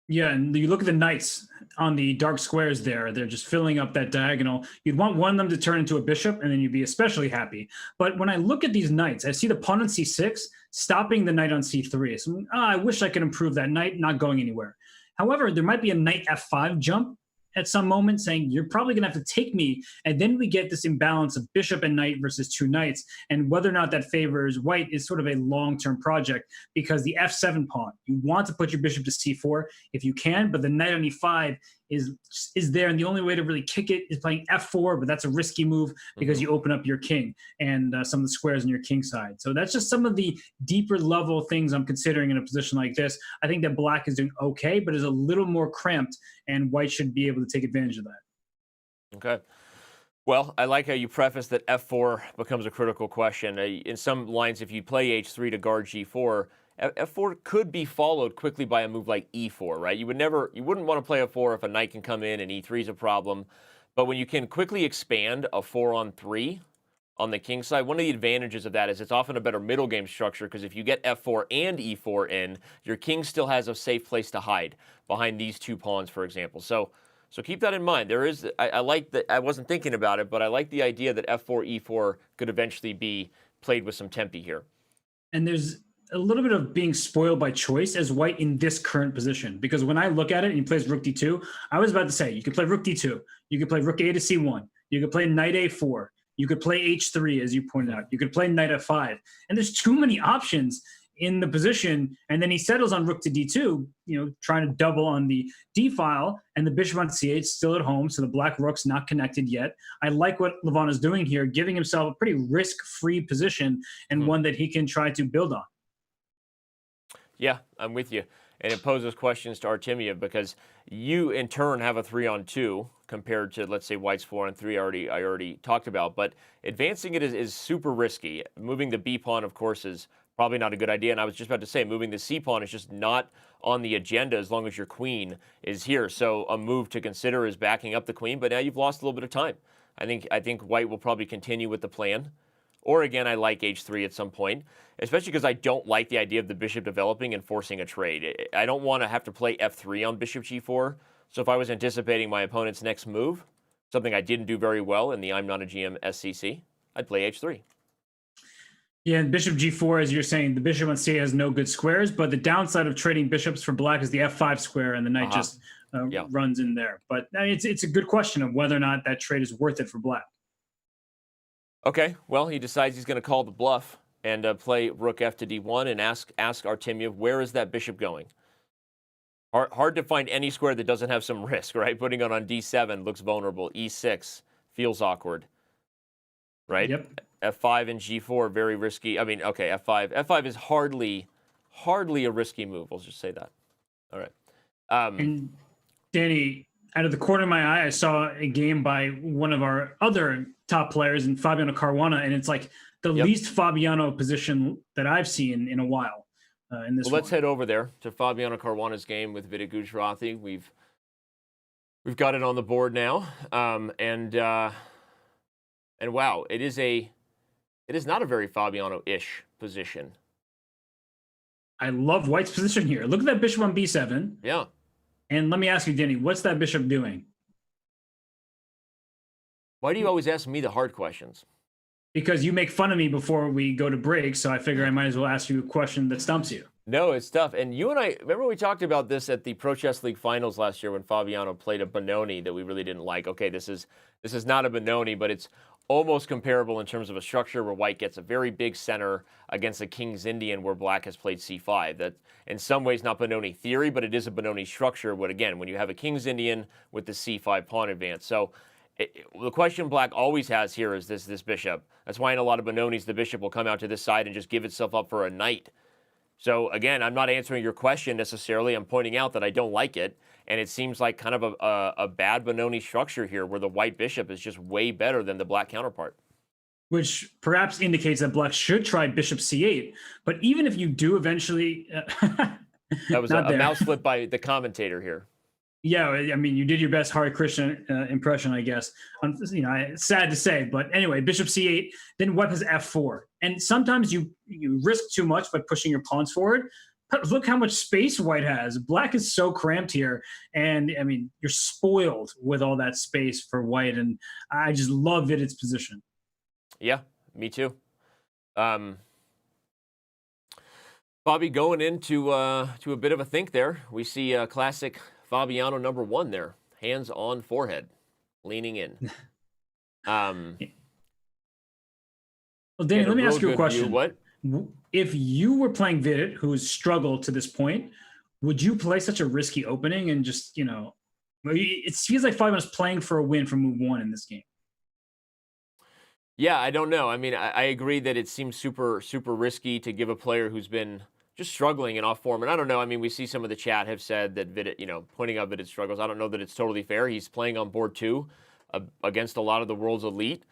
Yeah, and you look at the knights on the dark squares there. They're just filling up that diagonal. You'd want one of them to turn into a bishop, and then you'd be especially happy. But when I look at these knights, I see the pawn on c6 stopping the knight on c3. So I wish I could improve that knight, not going anywhere. However, there might be a knight f5 jump at some moment saying, you're probably going to have to take me. And then we get this imbalance of bishop and knight versus two knights. And whether or not that favors white is sort of a long-term project, because the f7 pawn, you want to put your bishop to c4 if you can, but the knight on e5 is there. And the only way to really kick it is playing f4, but that's a risky move because you open up your king and some of the squares on your king side. So that's just some of the deeper level things I'm considering in a position like this. I think that black is doing okay, but is a little more cramped, and white should be able to take advantage of that. Okay. Well, I like how you preface that f4 becomes a critical question. In some lines, if you play h3 to guard g4, f4 could be followed quickly by a move like e4, right? You wouldn't want to play f4 if a knight can come in and e3 is a problem. But when you can quickly expand a 4-on-3 on the king side, one of the advantages of that is it's often a better middle game structure, because if you get f4 and e4 in, your king still has a safe place to hide behind these two pawns, for example. So keep that in mind. I like that. I wasn't thinking about it, but I like the idea that f4, e4 could eventually be played with some tempi here. And there's a little bit of being spoiled by choice as white in this current position, because when I look at it and he plays rook d2, I was about to say, you could play rook d2, you could play rook a to c1, you could play knight a4, you could play h3, as you pointed out, you could play knight f5, and there's too many options in the position. And then he settles on rook to d2, trying to double on the d file, and the bishop on c8 still at home, so the black rook's not connected yet. I like what Levon is doing here, giving himself a pretty risk-free position, and one that he can try to build on. Yeah, I'm with you. And it poses questions to Artemiev, because you, in turn, have a 3-on-2 compared to, let's say, white's 4-on-3 I already talked about. But advancing it is super risky. Moving the b pawn, of course, is probably not a good idea. And I was just about to say, moving the c pawn is just not on the agenda as long as your queen is here. So a move to consider is backing up the queen, but now you've lost a little bit of time. I think white will probably continue with the plan. Or again, I like h3 at some point, especially because I don't like the idea of the bishop developing and forcing a trade. I don't want to have to play f3 on bishop g4. So if I was anticipating my opponent's next move, something I didn't do very well in the I'm Not a GM SCC, I'd play h3. Yeah, and bishop g4, as you're saying, the bishop on c has no good squares, but the downside of trading bishops for black is the f5 square, and the knight just runs in there. But it's a good question of whether or not that trade is worth it for black. Okay, well, he decides he's going to call the bluff and play rook f to d1 and ask Artemiev, where is that bishop going? Hard to find any square that doesn't have some risk, right? Putting it on d7 looks vulnerable. e6 feels awkward, right? Yep. f5 and g4, very risky. I mean, okay, f5. f5 is hardly a risky move. We'll just say that. All right. And Danny, out of the corner of my eye, I saw a game by one of our other top players in Fabiano Caruana, and it's like the least Fabiano position that I've seen in a while. In this, let's head over there to Fabiano Caruana's game with Vida Gujarati. We've got it on the board now, and wow, it is not a very Fabiano-ish position. I love white's position here. Look at that bishop on b7. Yeah. And let me ask you, Denny, what's that bishop doing? Why do you always ask me the hard questions? Because you make fun of me before we go to break, so I figure I might as well ask you a question that stumps you. No, it's tough. And you and I, remember we talked about this at the Pro Chess League finals last year when Fabiano played a Benoni that we really didn't like. Okay, this is not a Benoni, but it's almost comparable in terms of a structure where white gets a very big center against a King's Indian where black has played c5. That in some ways not Benoni theory, but it is a Benoni structure. But again, when you have a King's Indian with the c5 pawn advance. So the question black always has here is this bishop. That's why in a lot of Benonis, the bishop will come out to this side and just give itself up for a knight. So again, I'm not answering your question necessarily. I'm pointing out that I don't like it. And it seems like kind of a bad Benoni structure here where the white bishop is just way better than the black counterpart. which perhaps indicates that black should try bishop c8. But even if you do eventually... that was a mouse flip by the commentator here. Yeah, I mean, you did your best Hare Krishna impression, I guess. It's sad to say, but anyway, bishop c8, then white has f4. And sometimes you risk too much by pushing your pawns forward. But look how much space white has. Black is so cramped here. And, I mean, you're spoiled with all that space for white. And I just love Vidit's position. Yeah, me too. Bobby, going into to a bit of a think there. We see classic Fabiano #1 there. Hands on forehead, leaning in. Well, Danny, let me ask you a question. What? If you were playing Vidit, who's struggled to this point, would you play such a risky opening and just, it feels like Fabiano's playing for a win from move 1 in this game. Yeah, I don't know. I mean, I agree that it seems super, super risky to give a player who's been just struggling and off form. And I don't know. I mean, we see some of the chat have said that Vidit, pointing out Vidit's struggles. I don't know that it's totally fair. He's playing on board 2 against a lot of the world's elite.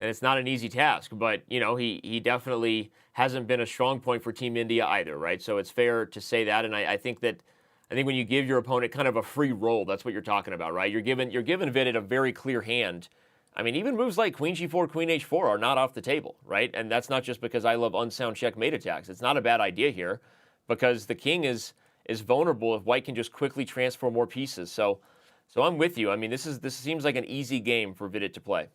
And it's not an easy task, but, he definitely hasn't been a strong point for Team India either, right? So it's fair to say that. And I think when you give your opponent kind of a free roll, that's what you're talking about, right? You're giving Vidit a very clear hand. I mean, even moves like Queen G4, Queen H4 are not off the table, right? And that's not just because I love unsound checkmate attacks. It's not a bad idea here because the king is vulnerable if white can just quickly transfer more pieces. So I'm with you. I mean, this seems like an easy game for Vidit to play.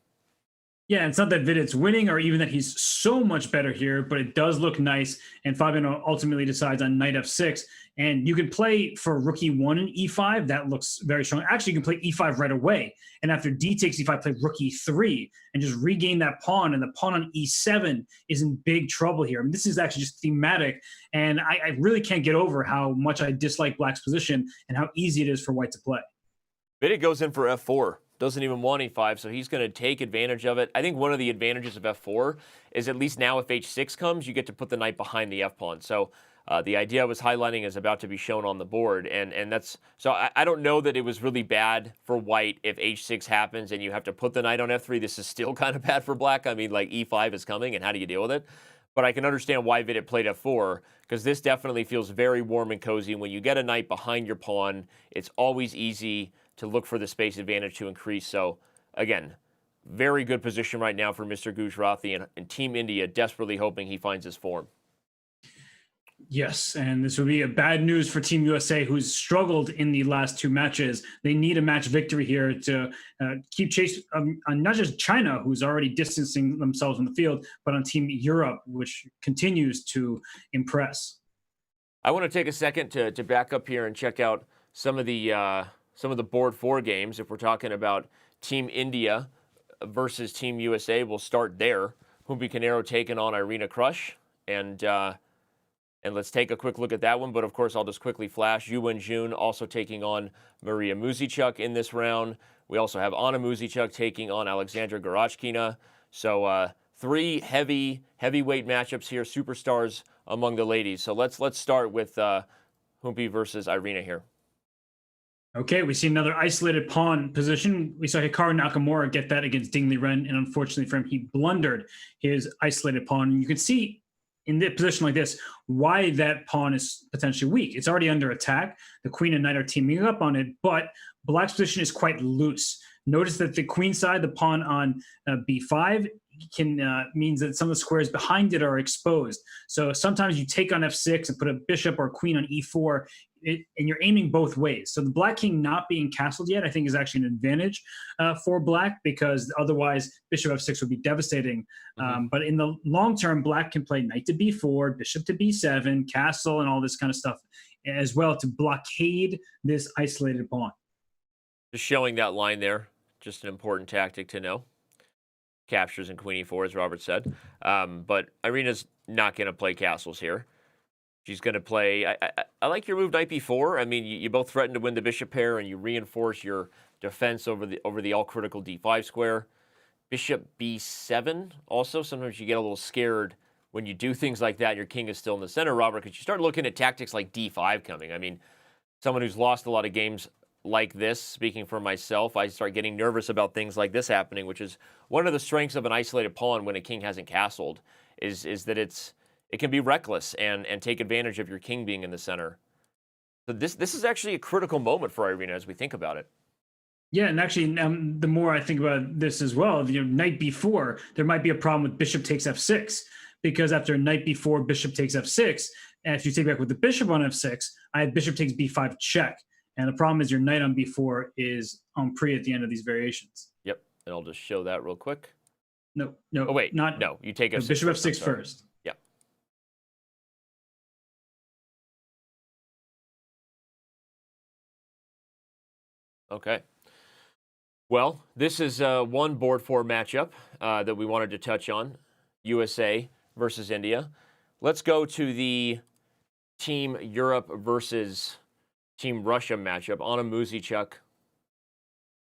Yeah, it's not that Vidit's winning or even that he's so much better here, but it does look nice. And Fabiano ultimately decides on knight f6. And you can play for rook e1 and e5. That looks very strong. Actually, you can play e5 right away. And after d takes e5, play rook e3 and just regain that pawn. And the pawn on e7 is in big trouble here. I mean, this is actually just thematic. And I really can't get over how much I dislike black's position and how easy it is for white to play. Vidit goes in for f4. Doesn't even want e5, so he's going to take advantage of it. I think one of the advantages of f4 is at least now if h6 comes, you get to put the knight behind the f-pawn. So the idea I was highlighting is about to be shown on the board. And that's so I don't know that it was really bad for white if h6 happens and you have to put the knight on f3. This is still kind of bad for black. I mean, like e5 is coming, and how do you deal with it? But I can understand why Vidit played f4, because this definitely feels very warm and cozy. When you get a knight behind your pawn, it's always easy to look for the space advantage to increase. So, again, very good position right now for Mr. Gujrathi and Team India desperately hoping he finds his form. Yes, and this would be a bad news for Team USA, who's struggled in the last 2 matches. They need a match victory here to keep chase on not just China, who's already distancing themselves from the field, but on Team Europe, which continues to impress. I want to take a second to back up here and check out some of the board 4 games. If we're talking about Team India versus Team USA, we'll start there. Humpy Canero taking on Irina Krush, and let's take a quick look at that one. But of course, I'll just quickly flash. Yu Wenjun also taking on Maria Muzichuk in this round. We also have Anna Muzichuk taking on Alexandra Gorachkina. So 3 heavyweight matchups here, superstars among the ladies. So let's start with Humpy versus Irina here. Okay, we see another isolated pawn position. We saw Hikaru Nakamura get that against Ding Liren, and unfortunately for him, he blundered his isolated pawn. And you can see in a position like this why that pawn is potentially weak. It's already under attack. The queen and knight are teaming up on it, but black's position is quite loose. Notice that the queen side, the pawn on b5, means that some of the squares behind it are exposed. So sometimes you take on f6 and put a bishop or a queen on e4, and you're aiming both ways. So the black king not being castled yet, I think, is actually an advantage for black, because otherwise bishop f6 would be devastating. But in the long term, black can play knight to b4, bishop to b7, castle, and all this kind of stuff as well to blockade this isolated pawn. Just showing that line there, just an important tactic to know. Captures in queen e4, as Robert said. But Irina's not going to play castles here. She's going to play, I like your move knight b4. I mean, you both threaten to win the bishop pair, and you reinforce your defense over the all-critical d5 square. Bishop b7 also. Sometimes you get a little scared when you do things like that. Your king is still in the center, Robert, because you start looking at tactics like d5 coming. I mean, someone who's lost a lot of games like this, speaking for myself, I start getting nervous about things like this happening, which is one of the strengths of an isolated pawn when a king hasn't castled, is that it can be reckless and take advantage of your king being in the center. So this is actually a critical moment for Irina as we think about it. Yeah, and actually, the more I think about this as well, knight b4, there might be a problem with bishop takes f6, because after knight b4, bishop takes f6, and if you take back with the bishop on f6, I have bishop takes b5 check. And the problem is your knight on b4 is on pre at the end of these variations. Yep, and I'll just show that real quick. No. Oh, wait, not no, you take f6 bishop first, f6 first. Yeah. Okay. Well, this is one board 4 matchup that we wanted to touch on, USA versus India. Let's go to the Team Europe versus Team Russia matchup. Anna Muzychuk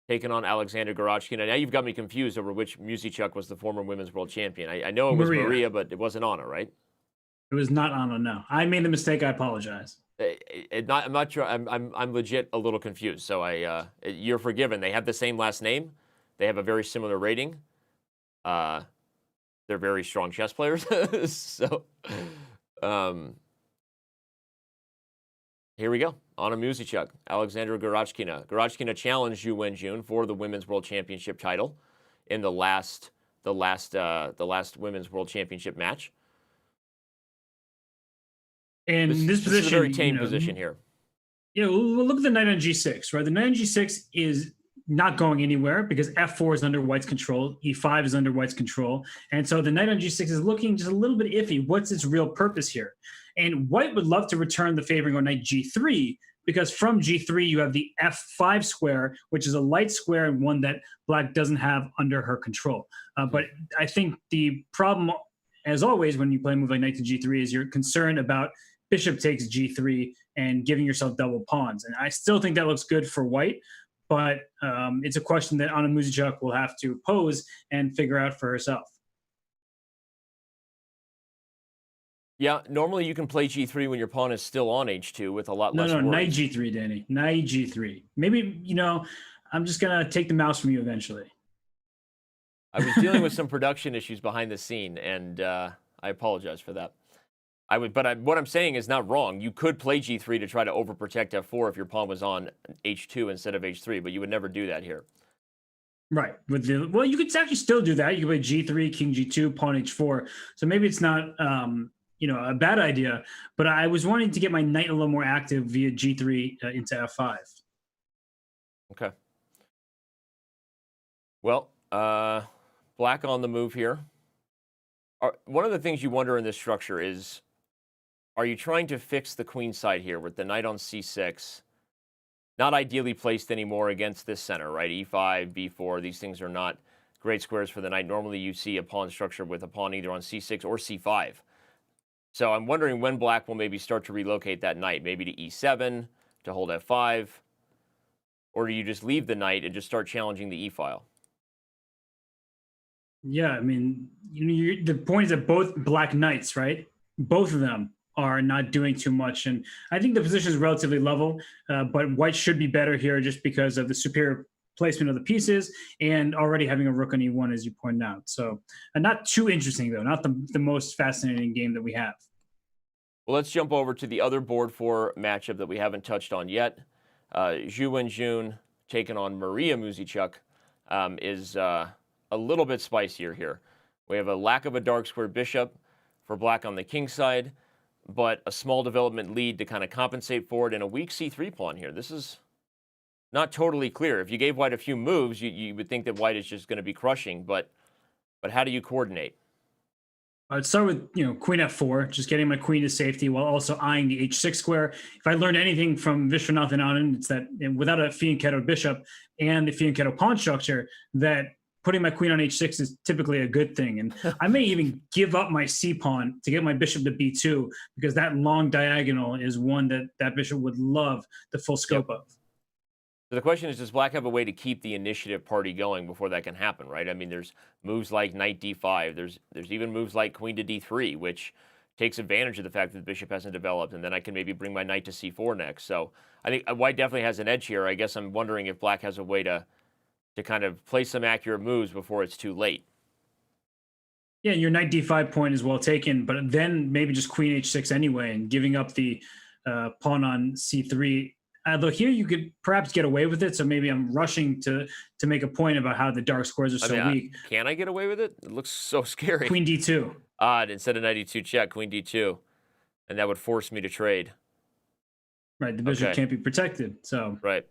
taking on Alexander Gorotchkina. Now you've got me confused over which Muzychuk was the former women's world champion. I know it was Maria, but it wasn't Anna, right? It was not Anna, no. I made the mistake. I apologize. I'm not sure. I'm legit a little confused. So you're forgiven. They have the same last name. They have a very similar rating. They're very strong chess players. So here we go. Anna Muzychuk, Alexander Gorotchkina. Gorotchkina challenged Zhu Wenjun for the women's world championship title in the last women's world championship match. And this position is a very tame position here. Yeah, we'll look at the knight on g6, right? The knight on g6 is not going anywhere because f4 is under white's control, e5 is under white's control, and so the knight on g6 is looking just a little bit iffy. What's its real purpose here? And white would love to return the favoring on knight g3, because from g3 you have the f5 square, which is a light square and one that black doesn't have under her control. But I think the problem, as always, when you play a move like knight to g3 is you're concerned about bishop takes g3 and giving yourself double pawns. And I still think that looks good for white, but it's a question that Anna Muzychuk will have to pose and figure out for herself. Yeah, normally you can play g3 when your pawn is still on h2 with a lot less worries. Knight g3, Danny. Knight g3. Maybe, I'm just going to take the mouse from you eventually. I was dealing with some production issues behind the scene, and I apologize for that. What I'm saying is not wrong. You could play g3 to try to overprotect f4 if your pawn was on h2 instead of h3, but you would never do that here. Right. Well, you could actually still do that. You could play g3, king g2, pawn h4. So maybe it's not a bad idea, but I was wanting to get my knight a little more active via g3 into f5. Okay. Well, black on the move here. One of the things you wonder in this structure is, are you trying to fix the queen side here with the knight on c6? Not ideally placed anymore against this center, right? e5, b4, these things are not great squares for the knight. Normally you see a pawn structure with a pawn either on c6 or c5. So I'm wondering when black will maybe start to relocate that knight, maybe to e7, to hold f5, or do you just leave the knight and just start challenging the e-file? Yeah, I mean, the point is that both black knights, right? Both of them are not doing too much. And I think the position is relatively level, but white should be better here just because of the superior placement of the pieces and already having a rook on e1, as you pointed out. So not too interesting, though, not the most fascinating game that we have. Well, let's jump over to the other board 4 matchup that we haven't touched on yet. Zhu Wenjun taking on Maria Muzychuk is a little bit spicier here. We have a lack of a dark square bishop for black on the king side, but a small development lead to kind of compensate for it, and a weak c3 pawn here. This is not totally clear. If you gave white a few moves, you would think that white is just going to be crushing, but how do you coordinate? I'd start with, queen f4, just getting my queen to safety while also eyeing the h6 square. If I learned anything from Vishwanathan Anand, it's that without a fianchetto bishop and the fianchetto pawn structure, that putting my queen on h6 is typically a good thing. And I may even give up my c-pawn to get my bishop to b2, because that long diagonal is one that bishop would love the full scope of. So the question is, does black have a way to keep the initiative party going before that can happen, right? I mean, there's moves like knight d5. There's even moves like queen to d3, which takes advantage of the fact that the bishop hasn't developed, and then I can maybe bring my knight to c4 next. So I think white definitely has an edge here. I guess I'm wondering if black has a way to kind of play some accurate moves before it's too late. Yeah, your knight d5 point is well taken, but then maybe just queen h6 anyway, and giving up the pawn on c3. Although here you could perhaps get away with it, so maybe I'm rushing to make a point about how the dark squares are so weak. Can I get away with it? It looks so scary. Queen d2. Odd. Instead of knight e2 check, queen d2, and that would force me to trade. Right, the bishop can't be protected. So right.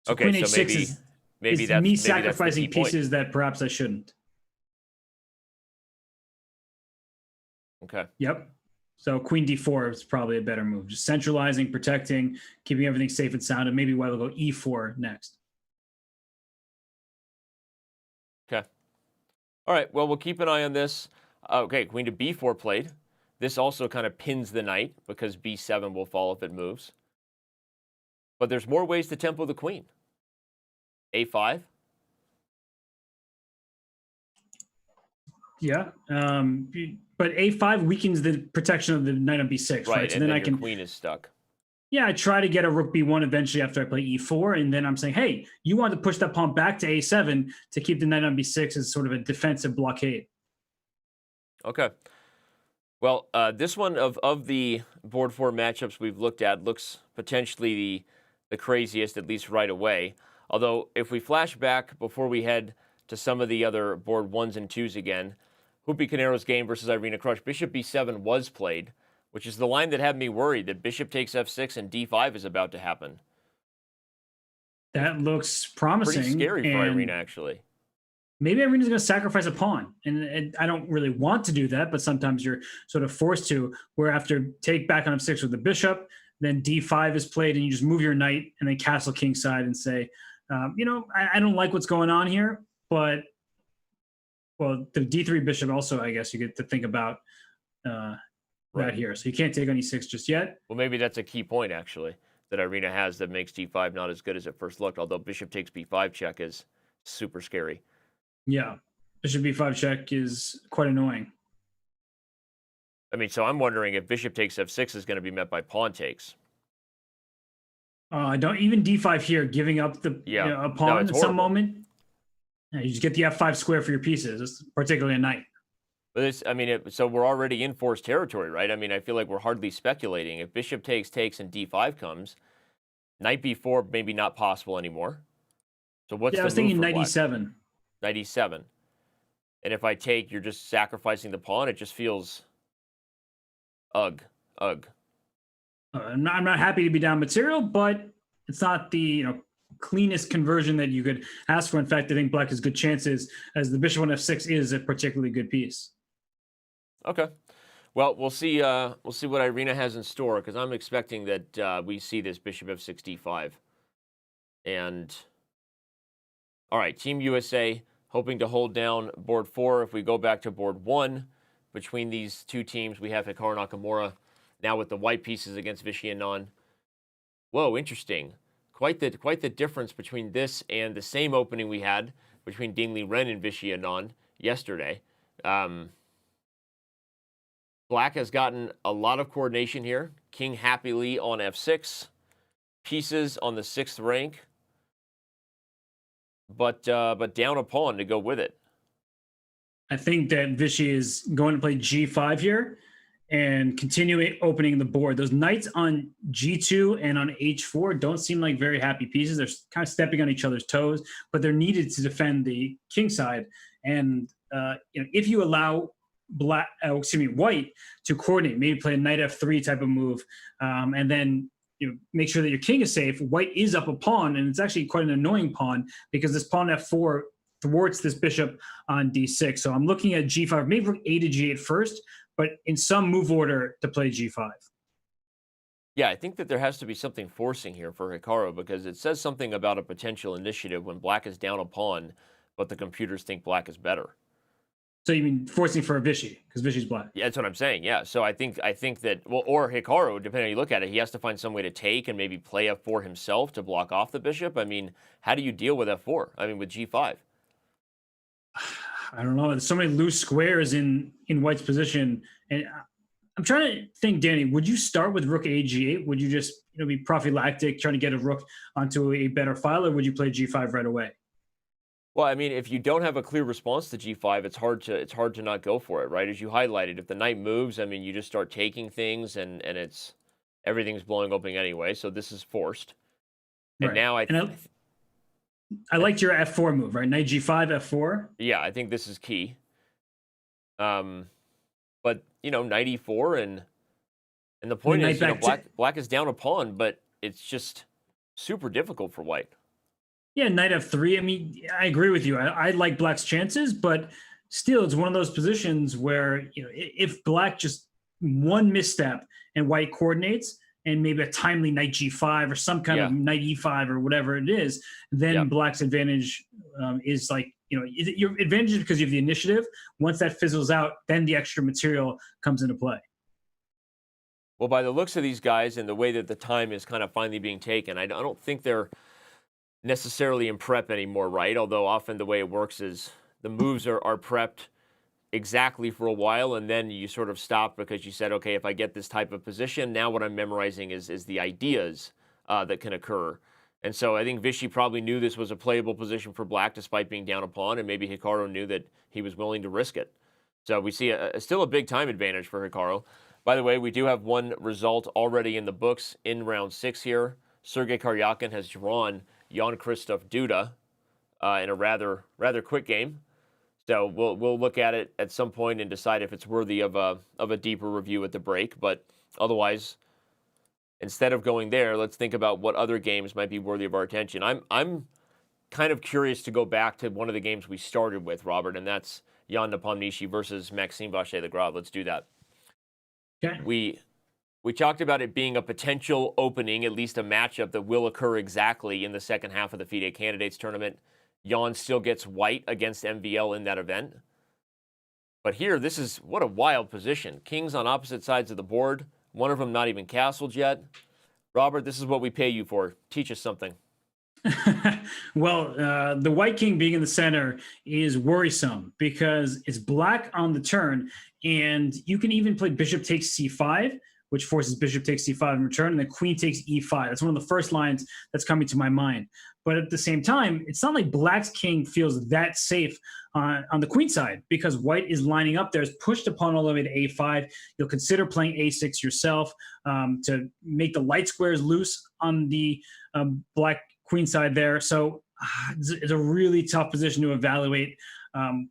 So okay, queen so h6 maybe is that's me sacrificing that's the key pieces point. that perhaps I shouldn't. Okay. Yep. So queen d4 is probably a better move. Just centralizing, protecting, keeping everything safe and sound, and maybe white will go e4 next. Okay. All right. Well, we'll keep an eye on this. Okay, queen to b4 played. This also kind of pins the knight because b7 will fall if it moves. But there's more ways to tempo the queen. a5. Yeah. But a5 weakens the protection of the knight on b6, right? So and then I your can queen is stuck. Yeah, I try to get a rook b1 eventually after I play e4, and then I'm saying, hey, you want to push that pawn back to a7 to keep the knight on b6 as sort of a defensive blockade. Okay. Well, this one of the board 4 matchups we've looked at looks potentially the craziest, at least right away. Although, if we flash back before we head to some of the other board 1s and 2s again, Hoopy Canero's game versus Irina Krush, bishop b7 was played, which is the line that had me worried that bishop takes f6 and d5 is about to happen. That looks promising. Pretty scary for Irina, actually. Maybe Irina's going to sacrifice a pawn. And I don't really want to do that, but sometimes you're sort of forced to, where after take back on f6 with the bishop, then d5 is played, and you just move your knight and then castle kingside and say, I don't like what's going on here, but, well, the d3 bishop also, I guess you get to think about right here. So you can't take on e6 just yet. Well, maybe that's a key point, actually, that Irina has that makes d5 not as good as it first looked, although bishop takes b5 check is super scary. Yeah, bishop b5 check is quite annoying. I mean, so I'm wondering if bishop takes f6 is going to be met by pawn takes. Don't even d5 here, giving up the a pawn at some moment. You just get the f5 square for your pieces, particularly a knight. But this, I mean, so we're already in forced territory, right? I mean, I feel like we're hardly speculating. If bishop takes, and d5 comes, knight b4 maybe not possible anymore. So what's the I was thinking move for knight e7. Knight e7. And if I take, you're just sacrificing the pawn. It just feels ugh. I'm not happy to be down material, but it's not the cleanest conversion that you could ask for. In fact, I think black has good chances, as the bishop on f6 is a particularly good piece. Okay. Well, we'll see what Irina has in store, because I'm expecting that we see this bishop f6 d5. And all right, Team USA hoping to hold down board 4. If we go back to board 1, between these two teams, we have Hikaru Nakamura now with the white pieces against Vishy Anand. Whoa, interesting. Quite the difference between this and the same opening we had between Dingley Ren and Vishy Anand yesterday. Black has gotten a lot of coordination here. King happily on f6. Pieces on the 6th rank. But down a pawn to go with it. I think that Vishy is going to play g5 here and continue opening the board. Those knights on g2 and on h4 don't seem like very happy pieces. They're kind of stepping on each other's toes, but they're needed to defend the king side. And if you allow white to coordinate, maybe play a knight f3 type of move, and then make sure that your king is safe. White is up a pawn, and it's actually quite an annoying pawn because this pawn f4 thwarts this bishop on d6. So I'm looking at g5, maybe rook a to g8 first, but in some move order to play g5. Yeah, I think that there has to be something forcing here for Hikaru, because it says something about a potential initiative when black is down a pawn, but the computers think black is better. So you mean forcing for a Vishy, because Vishy's black? Yeah, that's what I'm saying, yeah. So I think that, well, or Hikaru, depending on how you look at it, he has to find some way to take and maybe play f4 himself to block off the bishop. I mean, how do you deal with f4? I mean, with g5? I don't know. There's so many loose squares in White's position, and I'm trying to think, Danny, would you start with rook a g8? Would you just be prophylactic, trying to get a rook onto a better file, or would you play g5 right away? Well, I mean, if you don't have a clear response to g5, it's hard to not go for it, right? As you highlighted, if the knight moves, I mean, you just start taking things, and everything's blowing open anyway. So this is forced. And Right. now I liked your f4 move, right? Knight g5, f4. Yeah, I think this is key. But knight e4, and the point is, black is down a pawn, but it's just super difficult for white. Yeah, knight f3. I mean, I agree with you. I like black's chances, but still, it's one of those positions where if black just one misstep and white coordinates, and maybe a timely knight g5 or some kind of knight e5 or whatever it is, then black's advantage is like, your advantage is because you have the initiative. Once that fizzles out, then the extra material comes into play. Well, by the looks of these guys and the way that the time is kind of finally being taken, I don't think they're necessarily in prep anymore, right? Although often the way it works is the moves are prepped exactly for a while, and then you sort of stop because you said, okay, if I get this type of position, now what I'm memorizing is the ideas that can occur. And so I think Vichy probably knew this was a playable position for black despite being down a pawn, and maybe Hikaru knew that he was willing to risk it. So we see still a big time advantage for Hikaru. By the way, we do have one result already in the books in round 6 here. Sergei Karyakin has drawn Jan-Krzysztof Duda in a rather quick game. So we'll look at it at some point and decide if it's worthy of a deeper review at the break. But otherwise, instead of going there, let's think about what other games might be worthy of our attention. I'm kind of curious to go back to one of the games we started with, Robert, and that's Jan Nepomniachtchi versus Maxime Vachier-Lagrave. Let's do that. Okay. We talked about it being a potential opening, at least a matchup that will occur exactly in the second half of the FIDE Candidates Tournament. Jan still gets white against MVL in that event. But here, what a wild position. Kings on opposite sides of the board. One of them not even castled yet. Robert, this is what we pay you for. Teach us something. Well, the white king being in the center is worrisome because it's black on the turn, and you can even play bishop takes c5, which forces bishop takes c5 in return, and then queen takes e5. That's one of the first lines that's coming to my mind. But at the same time, it's not like black's king feels that safe on the queen side, because white is lining up there, is pushed a pawn all the way to a5. You'll consider playing a6 yourself to make the light squares loose on the black queen side there. So it's a really tough position to evaluate. I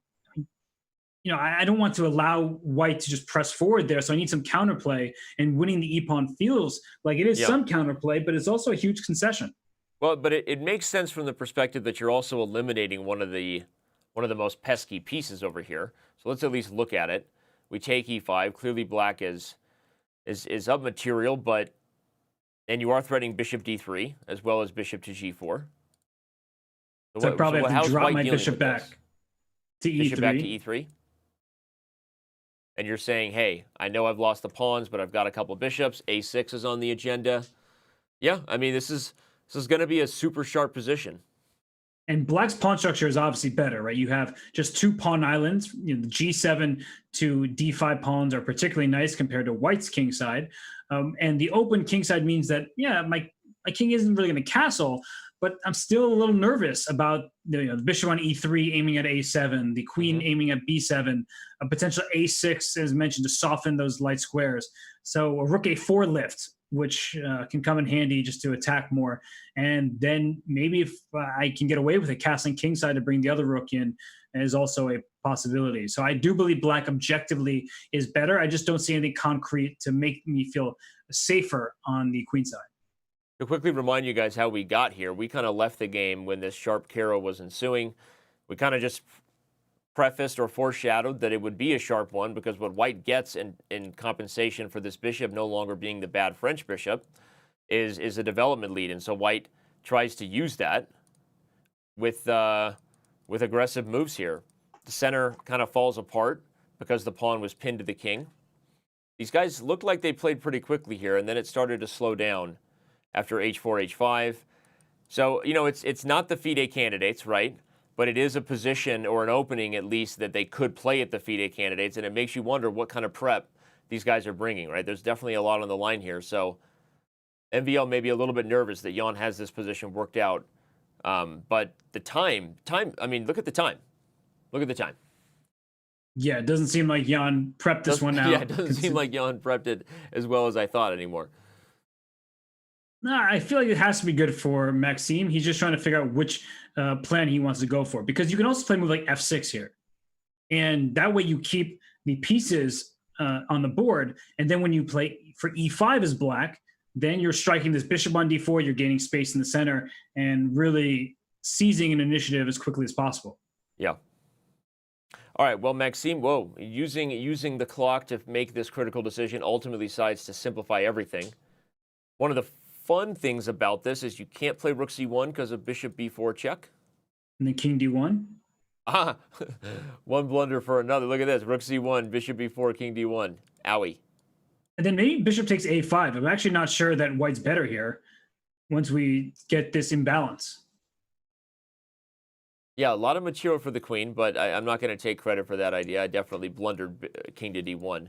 don't want to allow white to just press forward there, so I need some counterplay, and winning the e-pawn feels like it is some counterplay, but it's also a huge concession. Well, but it makes sense from the perspective that you're also eliminating one of the most pesky pieces over here. So let's at least look at it. We take e5. Clearly black is up material, and you are threatening bishop d3 as well as bishop to g4. So I probably have to drop my bishop back to e3. Bishop back to e3. And you're saying, hey, I know I've lost the pawns, but I've got a couple bishops. a6 is on the agenda. Yeah, I mean, this is going to be a super sharp position. And black's pawn structure is obviously better, right? You have just 2 pawn islands. The g7 to d5 pawns are particularly nice compared to white's king side. And the open king side means that, my king isn't really going to castle, but I'm still a little nervous about the bishop on e3 aiming at a7, the queen aiming at b7, a potential a6, as mentioned, to soften those light squares. So a rook a4 lift, which can come in handy just to attack more. And then maybe if I can get away with it, castling kingside to bring the other rook in is also a possibility. So I do believe black objectively is better. I just don't see anything concrete to make me feel safer on the queen side. To quickly remind you guys how we got here, we kind of left the game when this sharp Caro was ensuing. We kind of just prefaced or foreshadowed that it would be a sharp one, because what white gets in compensation for this bishop no longer being the bad French bishop is a development lead. And so white tries to use that with aggressive moves here. The center kind of falls apart because the pawn was pinned to the king. These guys looked like they played pretty quickly here, and then it started to slow down after h4, h5. So, it's not the FIDE candidates, right? But it is a position or an opening, at least, that they could play at the FIDE candidates, and it makes you wonder what kind of prep these guys are bringing, right? There's definitely a lot on the line here. So MVL may be a little bit nervous that Jan has this position worked out. But the time, I mean, look at the time. Look at the time. Yeah, it doesn't seem like Jan prepped this one out. Yeah, it doesn't seem like Jan prepped it as well as I thought anymore. No, I feel like it has to be good for Maxime. He's just trying to figure out which plan he wants to go for, because you can also play a move like f6 here. And that way you keep the pieces on the board. And then when you play for e5 as black, then you're striking this bishop on d4, you're gaining space in the center and really seizing an initiative as quickly as possible. Yeah. All right, well, Maxime, using the clock to make this critical decision ultimately decides to simplify everything. One of the fun things about this is you can't play rook c1 because of bishop b4 check. And then king d1. Ah, one blunder for another. Look at this, rook c1, bishop b4, king d1. Owie. And then maybe bishop takes a5. I'm actually not sure that white's better here once we get this imbalance. Yeah, a lot of material for the queen, but I'm not going to take credit for that idea. I definitely blundered king to d1.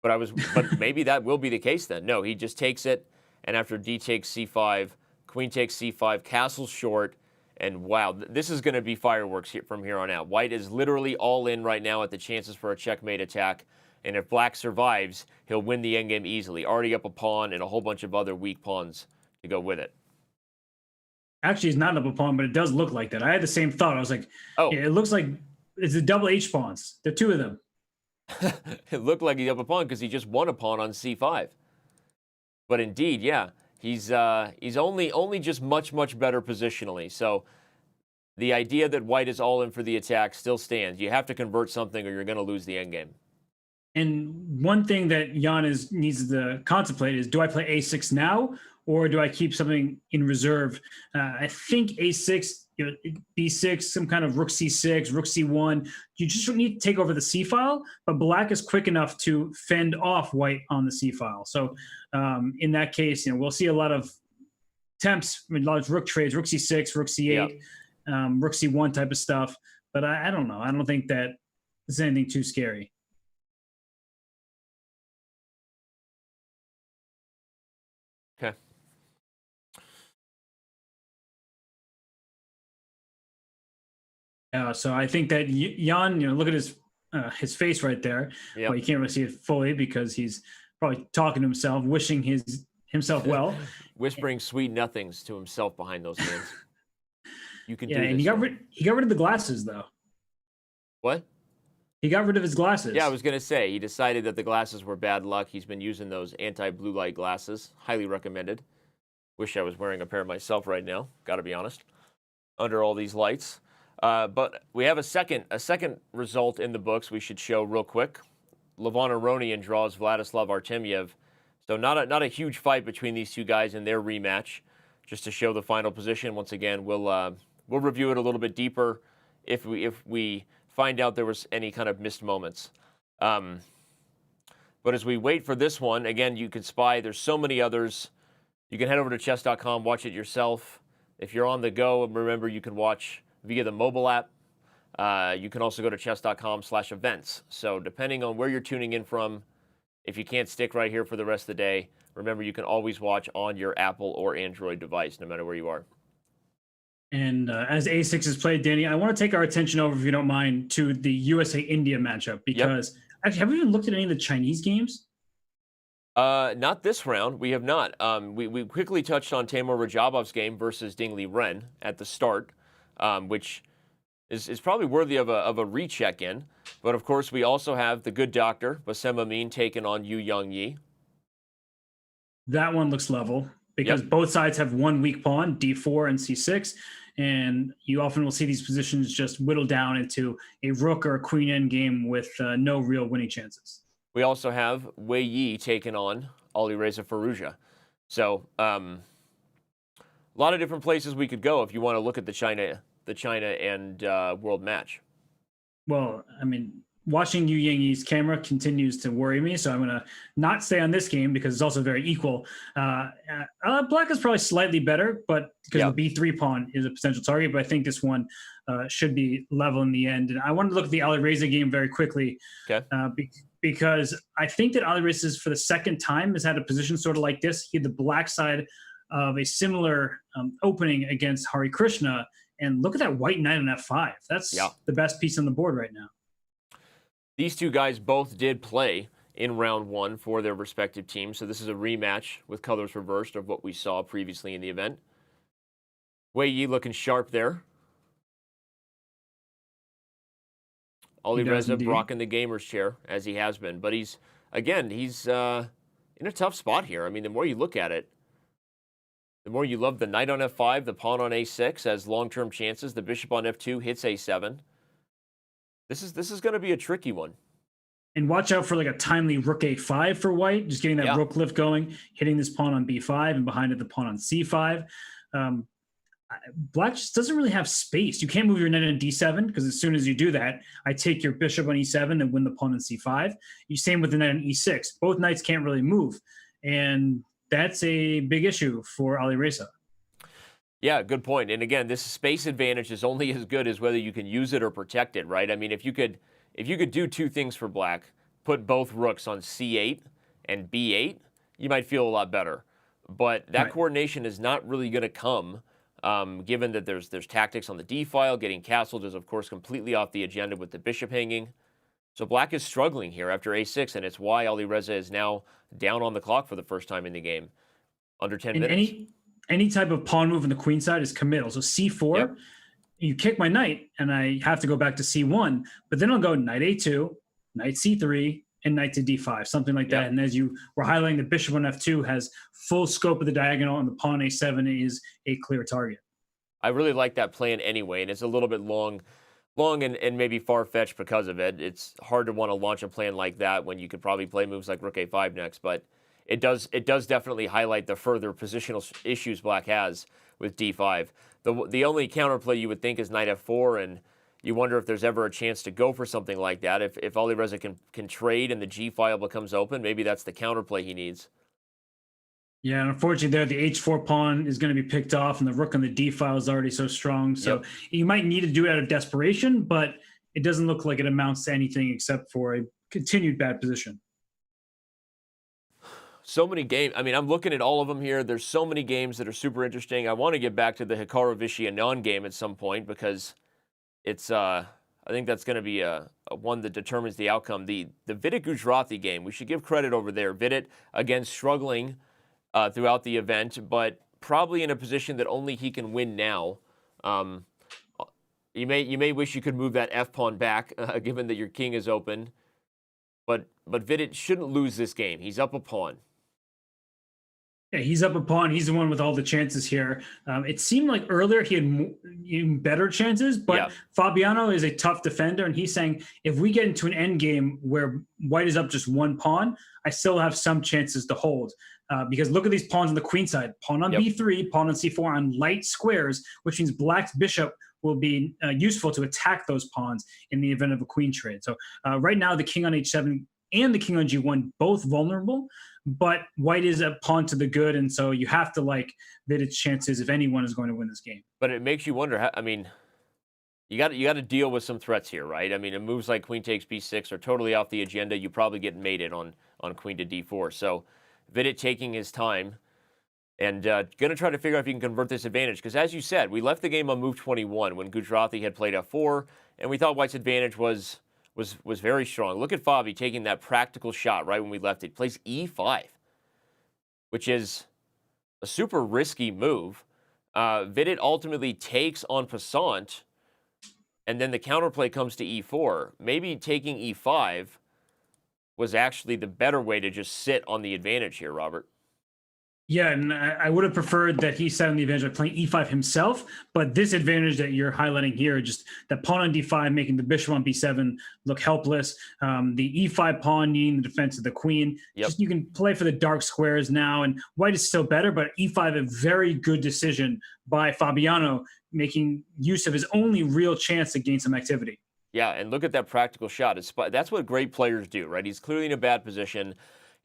But maybe that will be the case then. No, he just takes it, and after d takes c5, queen takes c5, castle's short, and wow, this is going to be fireworks from here on out. White is literally all in right now at the chances for a checkmate attack, and if black survives, he'll win the endgame easily. Already up a pawn and a whole bunch of other weak pawns to go with it. Actually, it's not up a pawn, but it does look like that. I had the same thought. I was like, oh, yeah, it looks like it's the double H pawns. There are two of them. It looked like he's up a pawn because he just won a pawn on c5. But indeed, yeah, he's only just much better positionally. So the idea that white is all in for the attack still stands. You have to convert something or you're going to lose the endgame. And one thing that Jan needs to contemplate is, do I play a6 now, or do I keep something in reserve? I think a6, b6, some kind of rook c6, rook c1. You just need to take over the c file, but black is quick enough to fend off white on the c file. So in that case, we'll see a lot of attempts, a lot of rook trades, rook c6, rook c8, rook c1 type of stuff. But I don't know. I don't think that there's anything too scary. Okay. So I think that Jan, look at his face right there. Yep. Well, you can't really see it fully because he's probably talking to himself, wishing himself well, whispering sweet nothings to himself behind those hands. You can do this. And he got rid of the glasses though. What? He got rid of his glasses. Yeah, I was going to say, he decided that the glasses were bad luck. He's been using those anti-blue light glasses. Highly recommended. Wish I was wearing a pair myself right now, got to be honest, under all these lights. But we have a second result in the books we should show real quick. Levon Aronian draws Vladislav Artemyev. So not a huge fight between these two guys in their rematch. Just to show the final position, once again, we'll review it a little bit deeper if we find out there was any kind of missed moments. But as we wait for this one, again, you can spy. There's so many others. You can head over to chess.com, watch it yourself. If you're on the go, remember you can watch via the mobile app. You can also go to chess.com/events. So depending on where you're tuning in from, if you can't stick right here for the rest of the day, remember you can always watch on your Apple or Android device, no matter where you are. And as A6 is played, Danny, I want to take our attention over, if you don't mind, to the USA-India matchup, because actually, have we even looked at any of the Chinese games? Not this round. We have not. We quickly touched on Timur Rajabov's game versus Dingli Ren at the start, which is probably worthy of a recheck in. But of course, we also have the good doctor, Bassem Amin, taking on Yu Yangyi. That one looks level because both sides have one weak pawn, d4 and c6. And you often will see these positions just whittle down into a rook or a queen end game with no real winning chances. We also have Wei Yi taking on Alireza Firouzja. So a lot of different places we could go if you want to look at the China and world match. Well, I mean, watching Yu Yangyi's camera continues to worry me, so I'm going to not stay on this game because it's also very equal. Black is probably slightly better, but because the b3 pawn is a potential target, but I think this one should be level in the end. And I wanted to look at the Alireza game very quickly because I think that Ali Reza, for the second time, has had a position sort of like this. He had the black side of a similar opening against Hari Krishna. And look at that white knight on f5. That's the best piece on the board right now. These two guys both did play in round one for their respective teams, so this is a rematch with colors reversed of what we saw previously in the event. Wei Yi looking sharp there. Ali Reza rocking the gamer's chair, as he has been. But he's in a tough spot here. I mean, the more you look at it, the more you love the knight on f5, the pawn on a6 as long-term chances. The bishop on f2 hits a7. This is going to be a tricky one. And watch out for like a timely rook a5 for white, just getting that rook lift going, hitting this pawn on b5, and behind it the pawn on c5. Black just doesn't really have space. You can't move your knight on d7 because as soon as you do that, I take your bishop on e7 and win the pawn on c5. Same with the knight on e6. Both knights can't really move, and that's a big issue for Ali Reza. Yeah, good point. And again, this space advantage is only as good as whether you can use it or protect it, right? I mean, if you could do two things for black, put both rooks on c8 and b8, you might feel a lot better. But that coordination is not really going to come, given that there's tactics on the d file. Getting castled is, of course, completely off the agenda with the bishop hanging. So black is struggling here after a6, and it's why Ali Reza is now down on the clock for the first time in the game, under 10 minutes. Any type of pawn move on the queen side is committal. So c4, you kick my knight, and I have to go back to c1, but then I'll go knight a2, knight c3, and knight to d5, something like that. And as you were highlighting, the bishop on f2 has full scope of the diagonal, and the pawn a7 is a clear target. I really like that plan anyway, and it's a little bit long and maybe far-fetched because of it. It's hard to want to launch a plan like that when you could probably play moves like rook a5 next, but it does definitely highlight the further positional issues black has with d5. The only counterplay you would think is knight f4, and you wonder if there's ever a chance to go for something like that. If Ali Reza can trade and the g file becomes open, maybe that's the counterplay he needs. Yeah, and unfortunately there, the h4 pawn is going to be picked off, and the rook on the d file is already so strong. So you might need to do it out of desperation, but it doesn't look like it amounts to anything except for a continued bad position. So many games. I mean, I'm looking at all of them here. There's so many games that are super interesting. I want to get back to the Hikaru Vishy Anand game at some point because it's I think that's going to be a one that determines the outcome. The Vidit Gujarati game, we should give credit over there. Vidit, again, struggling throughout the event, but probably in a position that only he can win now. You may wish you could move that F pawn back, given that your king is open. But Vidit shouldn't lose this game. He's up a pawn. Yeah, he's up a pawn. He's the one with all the chances here. It seemed like earlier he had even better chances, but Fabiano is a tough defender, and he's saying, if we get into an end game where white is up just one pawn, I still have some chances to hold. Because look at these pawns on the queen side. Pawn on b3, pawn on c4 on light squares, which means black's bishop will be useful to attack those pawns in the event of a queen trade. So right now, the king on h7 and the king on g1, both vulnerable, but white is a pawn to the good, and so you have to like Vidit's chances if anyone is going to win this game. But it makes you wonder, I mean, you got to deal with some threats here, right? I mean, moves like queen takes b6 are totally off the agenda. You probably get mated on queen to d4. So Vidit taking his time and going to try to figure out if he can convert this advantage. Because as you said, we left the game on move 21 when Gujarati had played f4, and we thought white's advantage was very strong. Look at Fabi taking that practical shot right when we left it. Plays e5, which is a super risky move. Vidit ultimately takes en passant, and then the counterplay comes to e4. Maybe taking e5 was actually the better way to just sit on the advantage here, Robert. Yeah, and I would have preferred that he sat on the advantage by playing e5 himself, but this advantage that you're highlighting here, just that pawn on d5, making the bishop on b7 look helpless, the e5 pawn needing the defense of the queen. Just you can play for the dark squares now, and white is still better, but e5 a very good decision by Fabiano, making use of his only real chance to gain some activity. Yeah, and look at that practical shot. That's what great players do, right? He's clearly in a bad position.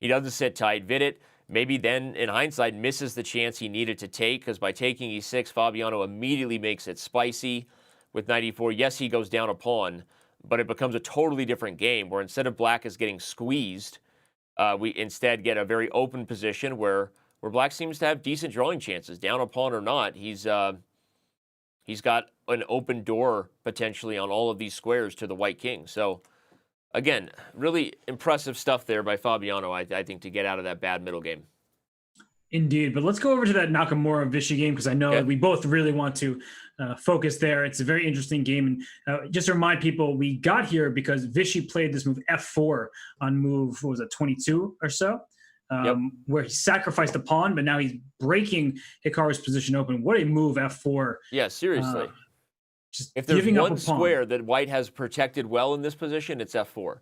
He doesn't sit tight. Vidit maybe then, in hindsight, misses the chance he needed to take, because by taking e6, Fabiano immediately makes it spicy with knight e4. Yes, he goes down a pawn, but it becomes a totally different game where instead of black is getting squeezed, we instead get a very open position where black seems to have decent drawing chances, down a pawn or not. He's got an open door potentially on all of these squares to the white king. So again, really impressive stuff there by Fabiano, I think, to get out of that bad middle game. Indeed, but let's go over to that Nakamura-Vishy game because I know we both really want to focus there. It's a very interesting game. And just to remind people, we got here because Vishy played this move F4 on move, what was it, 22 or so, where he sacrificed a pawn, but now he's breaking Hikaru's position open. What a move, F4. Yeah, seriously. Just if there's giving one up a pawn square that white has protected well in this position, it's F4.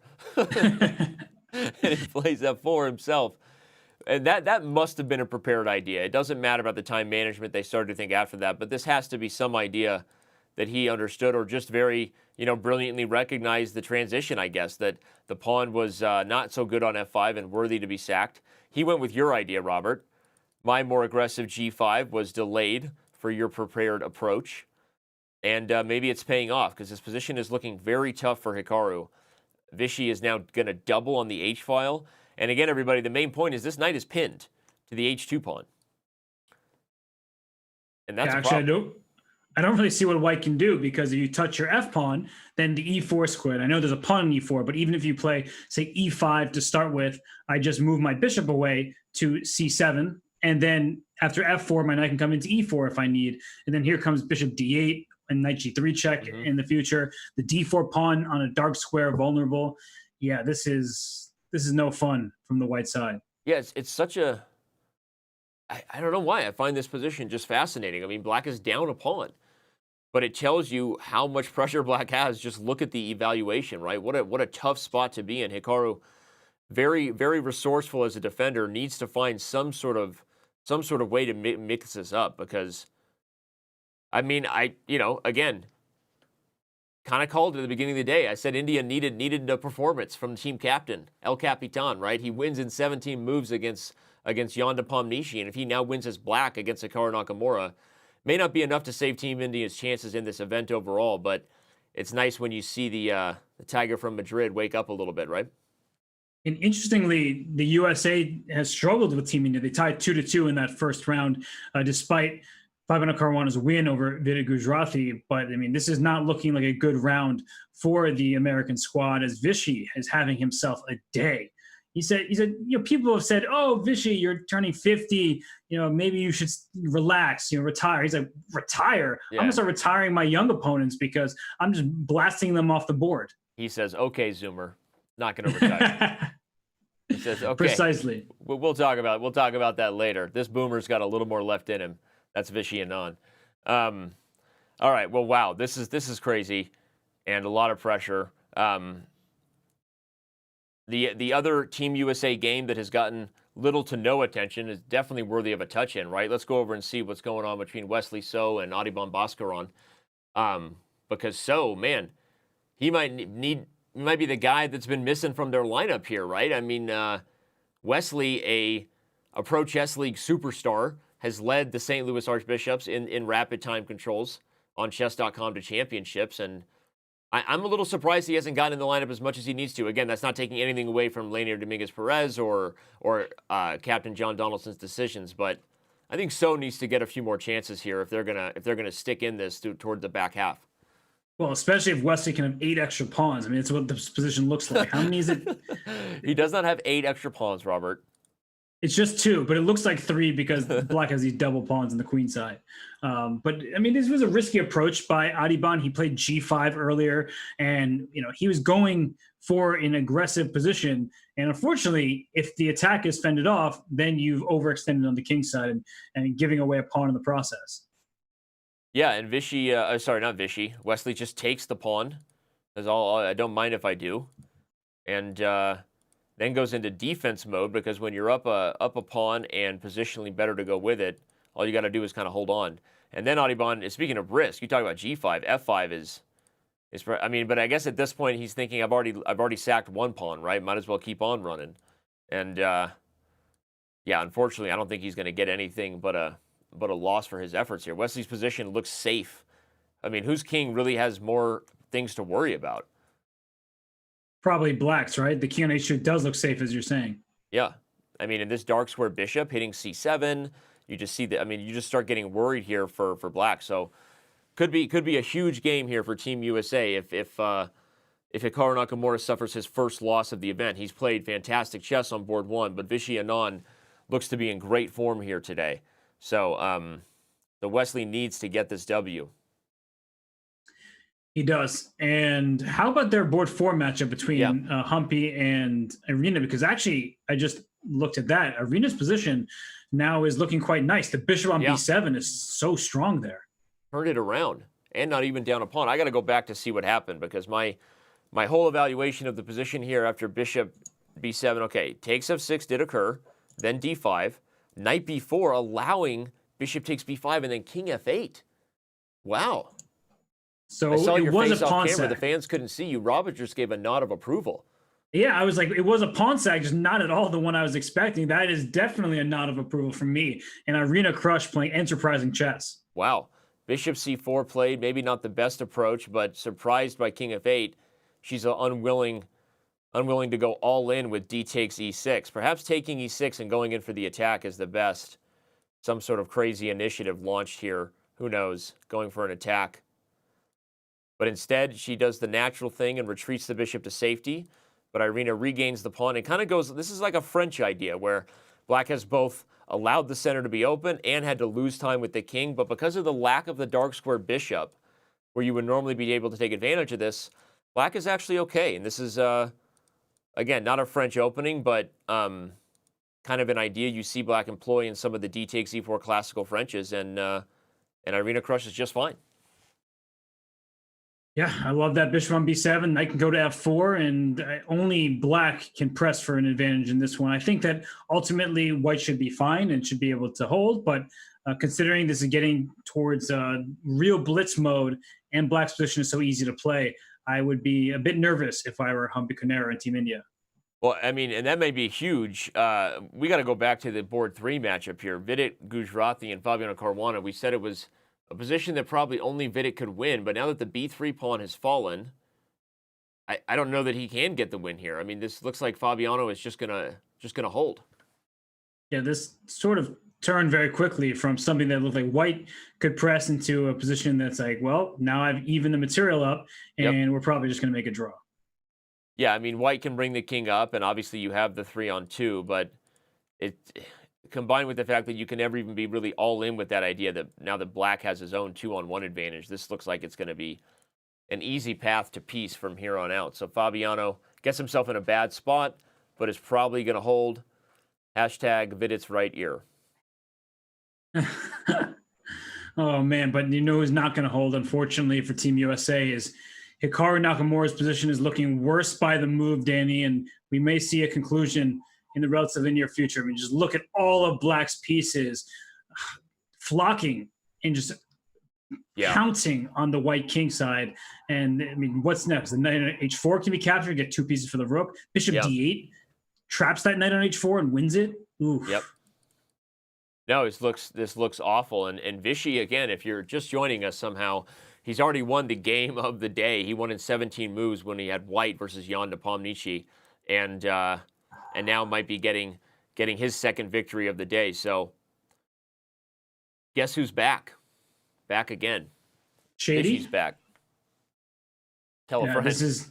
And he plays F4 himself. And that must have been a prepared idea. It doesn't matter about the time management they started to think after that, but this has to be some idea that he understood or just very, brilliantly recognized the transition, I guess, that the pawn was not so good on F5 and worthy to be sacked. He went with your idea, Robert. My more aggressive G5 was delayed for your prepared approach. And maybe it's paying off because this position is looking very tough for Hikaru. Vishy is now going to double on the H file. And again, everybody, the main point is this knight is pinned to the H2 pawn. And that's actually, I don't really see what white can do because if you touch your F pawn, then the E4 squared. I know there's a pawn in E4, but even if you play, say, E5 to start with, I just move my bishop away to C7. And then after F4, my knight can come into E4 if I need. And then here comes bishop D8 and knight G3 check in the future. The D4 pawn on a dark square vulnerable. Yeah, this is no fun from the white side. Yeah, it's such a... I don't know why. I find this position just fascinating. I mean, black is down a pawn, but it tells you how much pressure black has. Just look at the evaluation, right? What a tough spot to be in. Hikaru, very, very resourceful as a defender, needs to find some sort of way to mix this up because, I mean, again, kind of called it at the beginning of the day. I said India needed a performance from the team captain, El Capitan, right? He wins in 17 moves against Yondapam Nishi, and if he now wins as black against Hikaru Nakamura, may not be enough to save Team India's chances in this event overall, but it's nice when you see the Tiger from Madrid wake up a little bit, right? And interestingly, the USA has struggled with Team India. They tied 2-2 in that first round, despite Fabiano Caruana's win over Vidya Gujarati. But I mean, this is not looking like a good round for the American squad as Vishy is having himself a day. He said, people have said, oh, Vishy, you're turning 50. Maybe you should relax, retire. He's like, retire? Yeah. I'm going to start retiring my young opponents because I'm just blasting them off the board. He says, okay, Zoomer, not going to retire. He says, okay. Precisely. We'll talk about that later. This boomer's got a little more left in him. That's Vishy Anand. All right. Well, wow. This is crazy, and a lot of pressure. The other Team USA game that has gotten little to no attention is definitely worthy of a touch in, right? Let's go over and see what's going on between Wesley So and Adiban Bhaskaran. Because So, man, he might be the guy that's been missing from their lineup here, right? I mean, Wesley, a Pro Chess League superstar, has led the St. Louis Archbishops in rapid time controls on chess.com to championships. And I'm a little surprised he hasn't gotten in the lineup as much as he needs to. Again, that's not taking anything away from Lanier Dominguez-Perez or Captain John Donaldson's decisions, but I think So needs to get a few more chances here if they're gonna stick in this toward the back half. Well, especially if Wesley can have 8 extra pawns. I mean, it's what the position looks like. How many is it? He does not have 8 extra pawns, Robert. It's just 2, but it looks like 3 because black has these double pawns on the queen side. But I mean, this was a risky approach by Adiban. He played G5 earlier, and he was going for an aggressive position. And unfortunately, if the attack is fended off, then you've overextended on the king side and giving away a pawn in the process. Yeah, and Wesley just takes the pawn. That's all. I don't mind if I do, and then goes into defense mode because when you're up a pawn and positionally better to go with it, all you got to do is kind of hold on. And then Adiban, speaking of risk, you talk about G5, F5 is. I mean, but I guess at this point he's thinking I've already sacked one pawn, right? Might as well keep on running. And yeah, unfortunately, I don't think he's going to get anything but a loss for his efforts here. Wesley's position looks safe. I mean, whose king really has more things to worry about? Probably blacks, right? The king on h2 does look safe, as you're saying. Yeah. I mean, in this dark square bishop hitting c7, you just see that. I mean, you just start getting worried here for black. So could be a huge game here for Team USA if Hikaru Nakamura suffers his first loss of the event. He's played fantastic chess on board one, but Vishy Anand looks to be in great form here today. So the Wesley needs to get this W. He does. And how about their board four matchup between Humpy and Irina? Because actually, I just looked at that. Irina's position now is looking quite nice. The bishop on b7 is so strong there. Turned it around and not even down a pawn. I got to go back to see what happened because my whole evaluation of the position here after bishop b7, okay, takes f6 did occur, then d5, knight b4, allowing bishop takes b5, and then king f8. Wow. So I saw it your was face a off pawn camera. sack. The fans couldn't see you. Robert just gave a nod of approval. Yeah, I was like, it was a pawn sack, just not at all the one I was expecting. That is definitely a nod of approval from me. And Irina Krush playing enterprising chess. Wow. Bishop c4 played, maybe not the best approach, but surprised by king f8. She's unwilling to go all in with d takes e6. Perhaps taking e6 and going in for the attack is the best. Some sort of crazy initiative launched here. Who knows? Going for an attack. But instead, she does the natural thing and retreats the bishop to safety. But Irina regains the pawn and kind of goes, this is like a French idea where black has both allowed the center to be open and had to lose time with the king. But because of the lack of the dark square bishop, where you would normally be able to take advantage of this, black is actually okay. And this is, again, not a French opening, but kind of an idea you see black employ in some of the d takes e4 classical Frenches. And Irina Krush is just fine. Yeah, I love that bishop on b7. Knight can go to f4, and only black can press for an advantage in this one. I think that ultimately white should be fine and should be able to hold, but considering this is getting towards real blitz mode and black's position is so easy to play, I would be a bit nervous if I were Humpy Conera in Team India. Well, I mean, and that may be huge. We got to go back to the board three matchup here. Vidit Gujarati and Fabiano Caruana. We said it was a position that probably only Vidit could win, but now that the b3 pawn has fallen, I don't know that he can get the win here. I mean, this looks like Fabiano is just gonna hold. Yeah, this sort of turned very quickly from something that looked like white could press into a position that's like, well, now I've evened the material up, and we're probably just going to make a draw. Yeah, I mean, white can bring the king up, and obviously you have the 3-on-2, but it combined with the fact that you can never even be really all in with that idea that now that black has his own 2-on-1 advantage, this looks like it's going to be an easy path to peace from here on out. So Fabiano gets himself in a bad spot, but is probably going to hold. Hashtag Vidit's right ear. Oh, man, but you know who's not going to hold, unfortunately, for Team USA is Hikaru Nakamura's position is looking worse by the move, Danny, and we may see a conclusion in the relatively near future. I mean, just look at all of black's pieces flocking and just pouncing on the white king side. And I mean, what's next? The knight on h4 can be captured, get 2 pieces for the rook. Bishop d8 traps that knight on h4 and wins it. Oof. Yep. No, this looks awful. And Vishy, again, if you're just joining us somehow, he's already won the game of the day. He won in 17 moves when he had white versus Jan Nepomniachtchi, and now might be getting his second victory of the day. So guess who's back? Back again. Shady? Vishy's back. Tell a friend. This is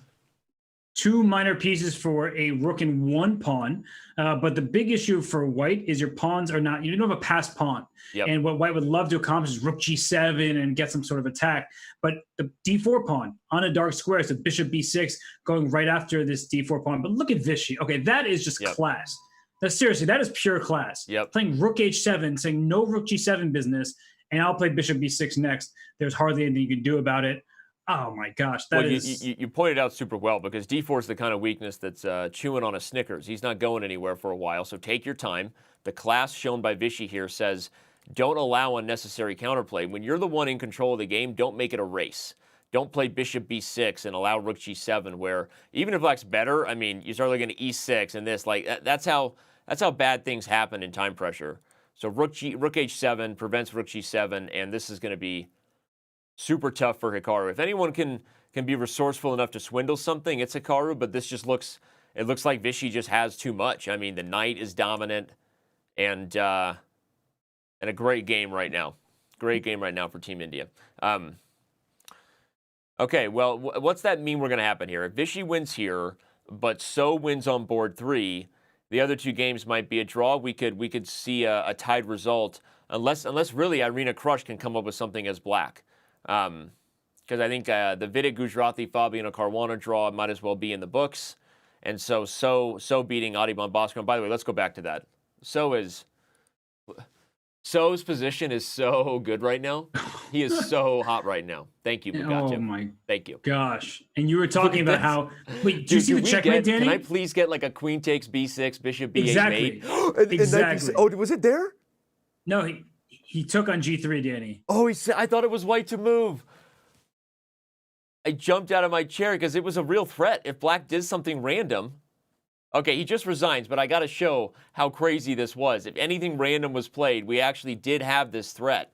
2 minor pieces for a rook and 1 pawn. But the big issue for white is your pawns are not, you don't have a passed pawn. Yep. And what white would love to accomplish is rook g7 and get some sort of attack. But the d4 pawn on a dark square, so bishop b6 going right after this d4 pawn. But look at Vishy. Okay, that is just class. That's seriously, that is pure class. Playing rook h7, saying no rook g7 business, and I'll play bishop b6 next. There's hardly anything you can do about it. Oh my gosh, that is... You pointed out super well, because d4 is the kind of weakness that's chewing on a Snickers. He's not going anywhere for a while, so take your time. The class shown by Vishy here says, don't allow unnecessary counterplay. When you're the one in control of the game, don't make it a race. Don't play bishop b6 and allow rook g7, where even if black's better, I mean, you start looking at e6 and this. Like that's how bad things happen in time pressure. So rook h7 prevents rook g7, and this is going to be super tough for Hikaru. If anyone can be resourceful enough to swindle something, it's Hikaru, but this just looks like Vichy just has too much. I mean, the knight is dominant, and a great game right now. Great game right now for Team India. Okay, well, what's that mean we're going to happen here? If Vichy wins here, but So wins on board 3, the other 2 games might be a draw. We could see a tied result, unless really Irina Krush can come up with something as black. Because I think the Vidit Gujarati Fabiano Caruana draw might as well be in the books. And so beating Adiban Bhaskar. And by the way, let's go back to that. So's position is so good right now. He is so hot right now. Thank you, Mugatu. Oh my Thank you. gosh. And you were talking about how, wait, do you see the checkmate, Danny? Can I please get like a queen takes b6, bishop b8 Exactly. mate? Exactly. Oh, was it there? No, he took on g3, Danny. Oh, I thought it was white to move. I jumped out of my chair because it was a real threat. If black did something random. Okay, he just resigns, but I got to show how crazy this was. If anything random was played, we actually did have this threat.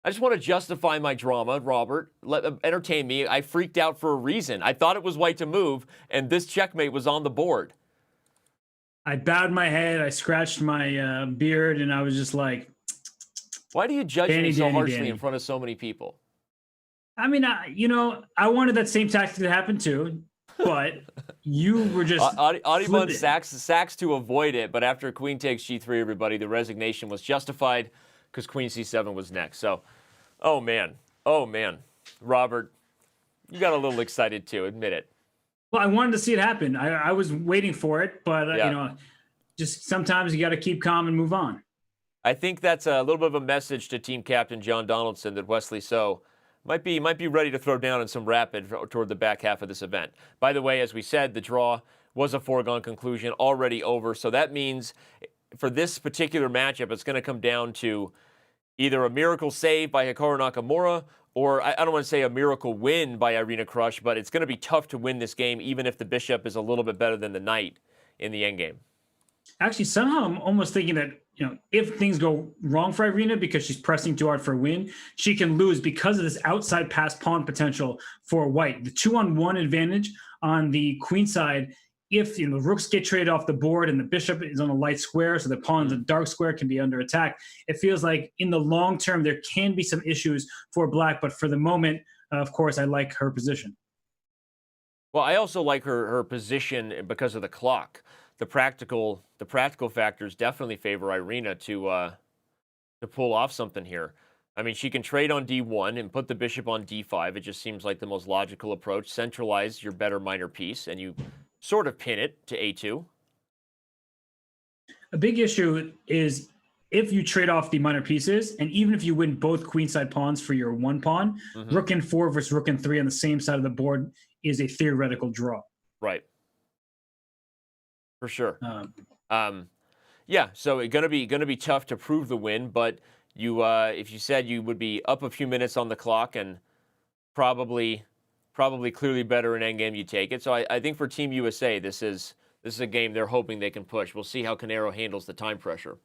I just want to justify my drama, Robert. Entertain me. I freaked out for a reason. I thought it was white to move, and this checkmate was on the board. I bowed my head, I scratched my beard, and I was just like... Why do you judge me so harshly in front of so many people? I mean, I wanted that same tactic to happen too, but you were just... Adiban sacks to avoid it, but after queen takes g3, everybody, the resignation was justified because queen c7 was next. So, oh man, Robert, you got a little excited too, admit it. Well, I wanted to see it happen. I was waiting for it, but just sometimes you got to keep calm and move on. I think that's a little bit of a message to team captain John Donaldson that Wesley So might be ready to throw down in some rapid toward the back half of this event. By the way, as we said, the draw was a foregone conclusion, already over. So that means for this particular matchup, it's going to come down to either a miracle save by Hikaru Nakamura, or I don't want to say a miracle win by Irina Krush, but it's going to be tough to win this game, even if the bishop is a little bit better than the knight in the endgame. Actually, somehow I'm almost thinking that, if things go wrong for Irina because she's pressing too hard for a win, she can lose because of this outside pass pawn potential for white. The 2-on-1 advantage on the queen side, if the rooks get traded off the board and the bishop is on a light square, so the pawn on the dark square can be under attack, it feels like in the long term there can be some issues for black, but for the moment, of course, I like her position. Well, I also like her position because of the clock. The practical factors definitely favor Irina to pull off something here. I mean, she can trade on d1 and put the bishop on d5. It just seems like the most logical approach. Centralize your better minor piece, and you sort of pin it to a2. A big issue is if you trade off the minor pieces, and even if you win both queenside pawns for your one pawn, rook and 4 versus rook and 3 on the same side of the board is a theoretical draw. Right. For sure. Yeah, so it's gonna be tough to prove the win, but you if you said you would be up a few minutes on the clock and probably clearly better in endgame, you take it. So I think for Team USA, this is a game they're hoping they can push. We'll see how Canero handles the time pressure.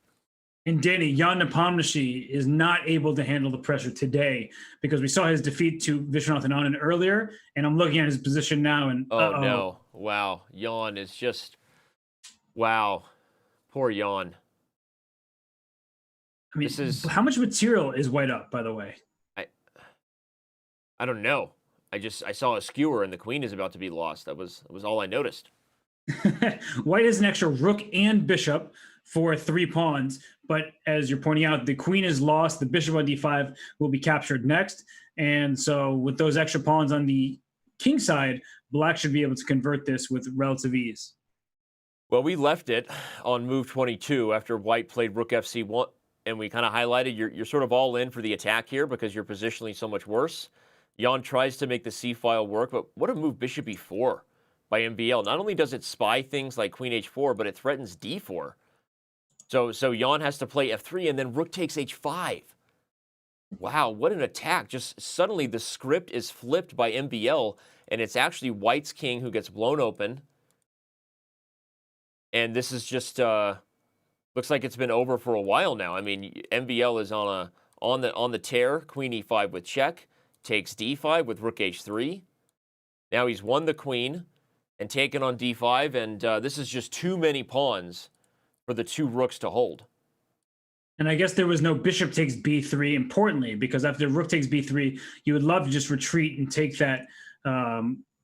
And Danny, Jan Nepomniachtchi is not able to handle the pressure today because we saw his defeat to Vishwanath Anand earlier, and I'm looking at his position now, and no, wow, Jan is just. Wow, poor Jan. I mean, how much material is white up, by the way? I don't know. I saw a skewer and the queen is about to be lost. That was all I noticed. White has an extra rook and bishop for 3 pawns, but as you're pointing out, the queen is lost. The bishop on d5 will be captured next, and so with those extra pawns on the king side, black should be able to convert this with relative ease. Well, we left it on move 22 after white played rook fc1, and we kind of highlighted you're sort of all in for the attack here because you're positionally so much worse. Jan tries to make the c-file work, but what a move bishop e4 by MVL. Not only does it spy things like queen h4, but it threatens d4. So Jan has to play f3, and then rook takes h5. Wow, what an attack. Just suddenly the script is flipped by MVL, and it's actually white's king who gets blown open. And this is just looks like it's been over for a while now. I mean, MVL is on on the tear. Queen e5 with check, takes d5 with rook h3. Now he's won the queen and taken on d5, and this is just too many pawns for the 2 rooks to hold. And I guess there was no bishop takes b3, importantly, because after rook takes b3, you would love to just retreat and take that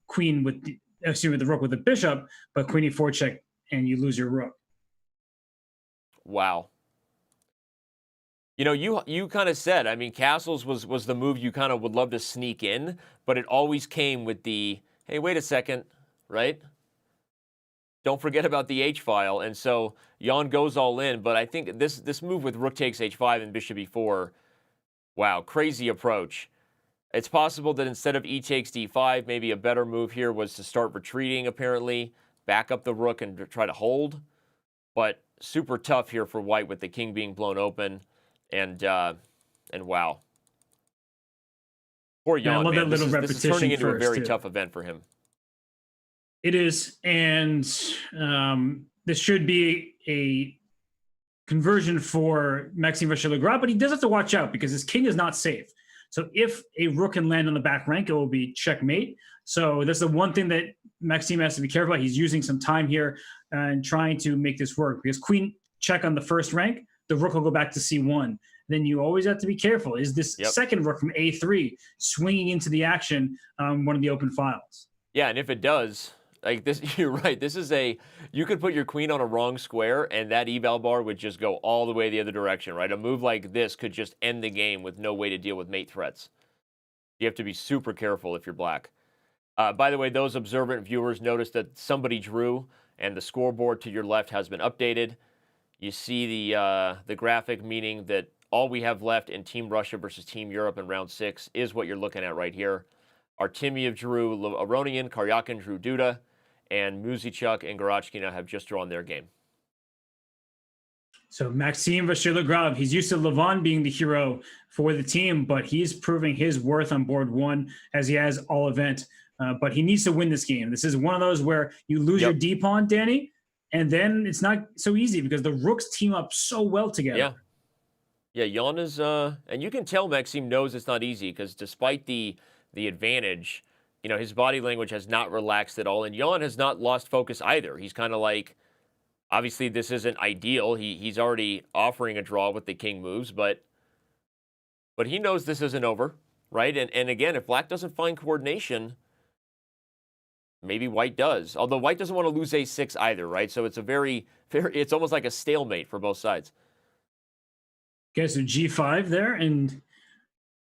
queen with the rook with the bishop, but queen e4 check, and you lose your rook. Wow. You know, you kind of said, I mean, castles was the move you kind of would love to sneak in, but it always came with the, hey, wait a second, right? Don't forget about the h-file. And so Jan goes all in, but I think this move with rook takes h5 and bishop e4, wow, crazy approach. It's possible that instead of e takes d5, maybe a better move here was to start retreating, apparently, back up the rook and try to hold. But super tough here for white with the king being blown open. And wow. Poor Jan, yeah, I love man. that little This is turning into a very too. tough event for him. It is, and this should be a conversion for Maxime Vachier-Lagrave, but he does have to watch out because his king is not safe. So if a rook can land on the back rank, it will be checkmate. So that's the one thing that Maxime has to be careful about. He's using some time here and trying to make this work, because queen check on the first rank, the rook will go back to c1. Then you always have to be careful. Is this second rook from a3 swinging into the action on one of the open files? Yeah, and if it does, like this, you're right. This is you could put your queen on a wrong square, and that eval bar would just go all the way the other direction, right? A move like this could just end the game with no way to deal with mate threats. You have to be super careful if you're black. By the way, those observant viewers noticed that somebody drew, and the scoreboard to your left has been updated. You see the graphic, meaning that all we have left in Team Russia versus Team Europe in round 6 is what you're looking at right here. Artemiev drew Aronian, Karyakin drew Duda, and Muzichuk and Gorachkina have just drawn their game. So Maxime Vachier-Lagrave, he's used to Levon being the hero for the team, but he's proving his worth on board 1 as he has all event. But he needs to win this game. This is one of those where you lose your D-pawn, Danny, and then it's not so easy because the rooks team up so well together. Yeah. Yeah, Jan is, and you can tell Maxime knows it's not easy because despite the advantage, you know, his body language has not relaxed at all, and Jan has not lost focus either. He's kind of like, obviously this isn't ideal. He's already offering a draw with the king moves, but he knows this isn't over, right? And again, if black doesn't find coordination, maybe white does. Although white doesn't want to lose a6 either, right? So it's it's almost like a stalemate for both sides. Okay, so g5 there, and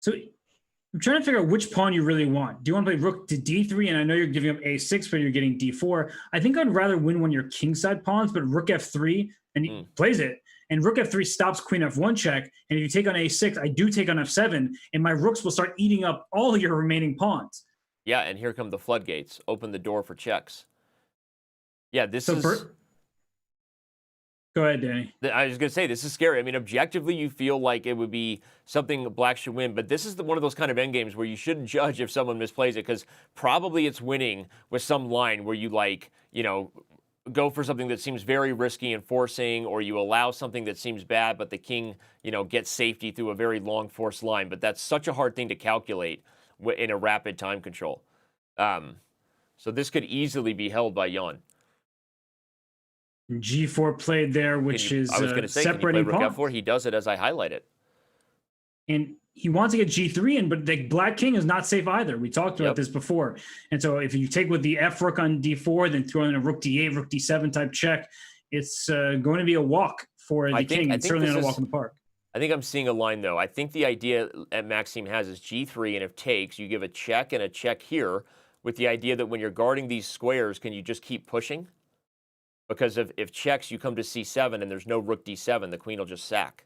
so I'm trying to figure out which pawn you really want. Do you want to play rook to d3? And I know you're giving up a6, but you're getting d4. I think I'd rather win one of your kingside pawns, but rook f3, and he plays it. And rook f3 stops queen f1 check. And if you take on a6, I do take on f7, and my rooks will start eating up all of your remaining pawns. Yeah, and here come the floodgates. Open the door for checks. Yeah, this is... Go ahead, Danny. I was going to say, this is scary. I mean, objectively, you feel like it would be something black should win, but this is one of those kind of endgames where you shouldn't judge if someone misplays it, because probably it's winning with some line where you, like, you know, go for something that seems very risky and forcing, or you allow something that seems bad, but the king, you know, gets safety through a very long forced line. But that's such a hard thing to calculate in a rapid time control. So this could easily be held by Jan. G4 played there, which is I was going to say, separating can you play rook pawns. f4? He does it as I highlight it. And he wants to get g3 in, but the black king is not safe either. We talked about this before. And so if you take with the f rook on d4, then throw in a rook d8, rook d7 type check, it's going to be a walk for the king, and certainly not a walk in the park. I think I'm seeing a line, though. I think the idea that Maxime has is g3, and if takes, you give a check and a check here, with the idea that when you're guarding these squares, can you just keep pushing? Because if checks, you come to c7 and there's no rook d7, the queen will just sack.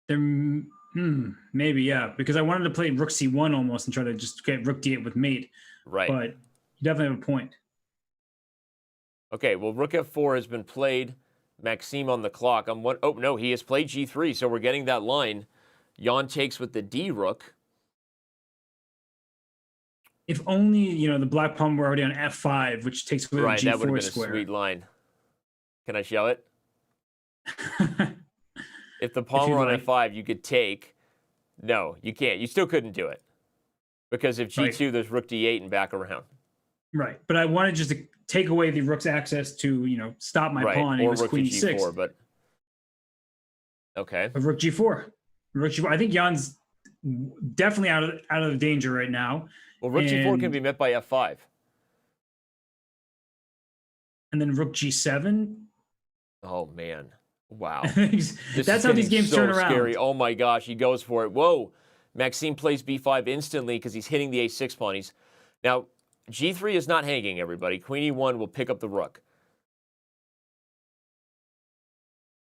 Maybe, yeah. Because I wanted to play rook c1 almost and try to just get rook d8 with mate. Right. But you definitely have a point. Okay, well, rook f4 has been played. Maxime on the clock. Oh, no, he has played g3, so we're getting that line. Jan takes with the d rook. If only, you know, the black pawn were already on f5, which takes away the g4 that would have been square. a sweet line. Can I show it? If the pawn were on f5, you could take. No, you can't. You still couldn't do it. Because if g2, there's rook d8 and back around. Right. But I wanted just to take away the rook's access to, stop my pawn. Or it was rook queen to g4, e6. but okay. But rook g4. Rook g4. I think Jan's definitely out of danger right now. Well, rook g4 can be met by f5. And then rook g7. Oh, man. Wow. That's how these games turn around. Scary. Oh, my gosh. He goes for it. Whoa. Maxime plays b5 instantly because he's hitting the a6 pawn. Now, g3 is not hanging, everybody. Queen e1 will pick up the rook.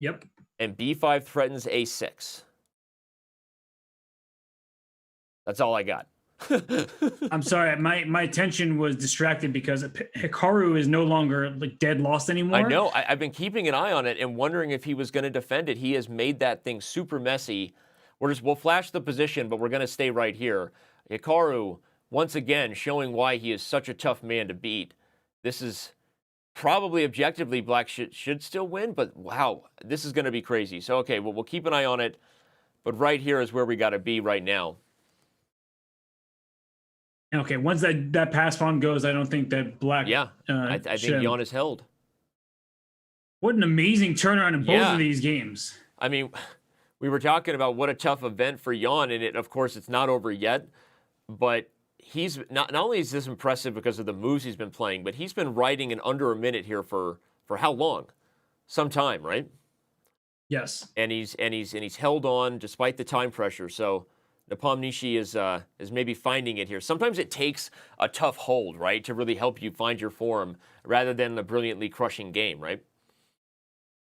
Yep. And b5 threatens a6. That's all I got. I'm sorry, my attention was distracted because Hikaru is no longer dead lost anymore. I know. I've been keeping an eye on it and wondering if he was going to defend it. He has made that thing super messy. We'll flash the position, but we're going to stay right here. Hikaru, once again, showing why he is such a tough man to beat. This is probably objectively Black should still win, but wow, this is going to be crazy. So, okay, well, we'll keep an eye on it, but right here is where we got to be right now. Okay, once that pass pawn goes, I don't think that Black. Yeah, I think Jan is held. What an amazing turnaround in both of these games. I mean, we were talking about what a tough event for Jan, and of course, it's not over yet. But he's not only is this impressive because of the moves he's been playing, but he's been riding in under a minute here for how long? Some time, right? Yes. And he's held on despite the time pressure. So Nepomniachtchi is maybe finding it here. Sometimes it takes a tough hold, right, to really help you find your form rather than a brilliantly crushing game, right?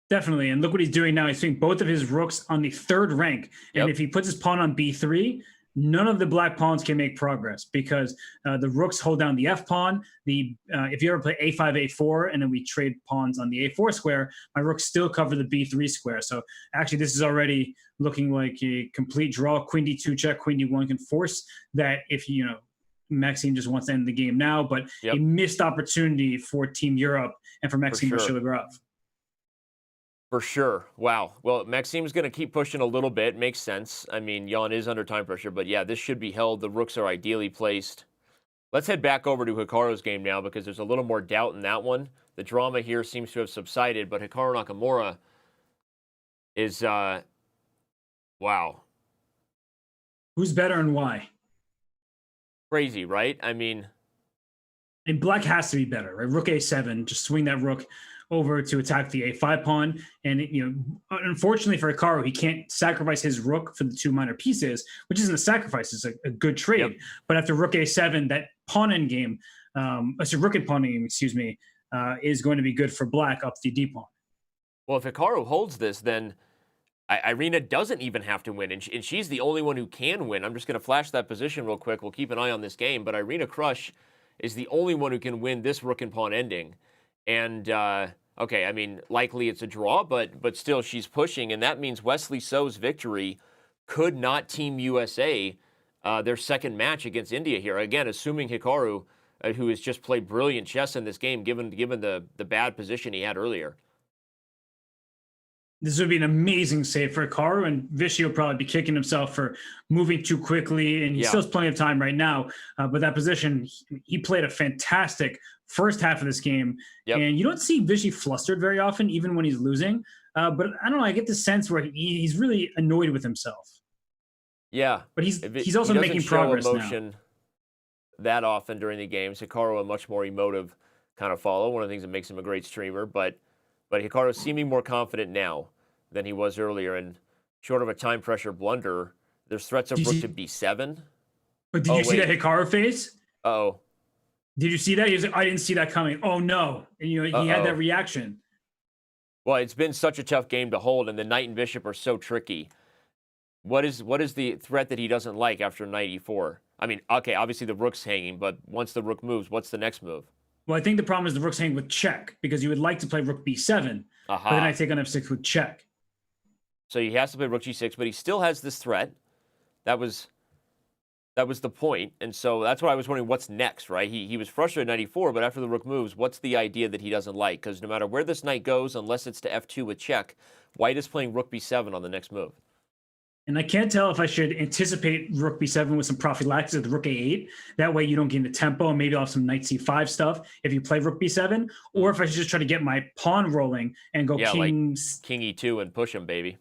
Definitely. And look what he's doing now. He's putting both of his rooks on the 3rd rank. And if he puts his pawn on b3, none of the black pawns can make progress because the rooks hold down the f pawn. If you ever play a5, a4, and then we trade pawns on the a4 square, my rooks still cover the b3 square. So actually, this is already looking like a complete draw. Queen d2 check, queen d1 can force that if, Maxime just wants to end the game now. But a missed opportunity for Team Europe and for Maxime Vachiligorov. For sure. Wow. Well, Maxime's going to keep pushing a little bit. Makes sense. I mean, Jan is under time pressure, but yeah, this should be held. The rooks are ideally placed. Let's head back over to Hikaru's game now because there's a little more doubt in that one. The drama here seems to have subsided, but Hikaru Nakamura is, wow. Who's better and why? Crazy, right? I mean... And Black has to be better, right? Rook a7, just swing that rook over to attack the a5 pawn. And, unfortunately for Hikaru, he can't sacrifice his rook for the 2 minor pieces, which isn't a sacrifice. It's a good trade. But after rook a7, that pawn endgame, rook and pawn endgame, excuse me, is going to be good for Black up the d pawn. Well, if Hikaru holds this, then Irina doesn't even have to win, and she's the only one who can win. I'm just going to flash that position real quick. We'll keep an eye on this game, but Irina Krush is the only one who can win this rook and pawn ending. And, okay, I mean, likely it's a draw, but still she's pushing, and that means Wesley So's victory could not Team USA their second match against India here. Again, assuming Hikaru, who has just played brilliant chess in this game, given the bad position he had earlier. This would be an amazing save for Hikaru, and Vishy will probably be kicking himself for moving too quickly, and he still has plenty of time right now. But that position, he played a fantastic first half of this game, and you don't see Vishy flustered very often, even when he's losing. But I don't know, I get the sense where he's really annoyed with himself. Yeah. But he's also making progress now. Emotion that often during the games. Hikaru, a much more emotive kind of follow, one of the things that makes him a great streamer, but Hikaru seeming more confident now than he was earlier, and short of a time pressure blunder, there's threats of rook to b7. But did you see that Hikaru face? Uh-oh. Did you see that? He was like, I didn't see that coming. Oh, no. And, he had that reaction. Well, it's been such a tough game to hold, and the knight and bishop are so tricky. What is the threat that he doesn't like after knight e4? I mean, okay, obviously the rook's hanging, but once the rook moves, what's the next move? Well, I think the problem is the rook's hanging with check, because you would like to play rook b7, but then I take on f6 with check. So he has to play rook g6, but he still has this threat. That was That was the point. And so that's why I was wondering what's next, right? He was frustrated at 94, but after the rook moves, what's the idea that he doesn't like? Because no matter where this knight goes, unless it's to f2 with check, white is playing rook b7 on the next move. And I can't tell if I should anticipate rook b7 with some prophylaxis at the rook a8. That way you don't gain the tempo, and maybe I'll have some knight c5 stuff if you play rook b7. Or if I should just try to get my pawn rolling and go king... like king e2 and push him, baby.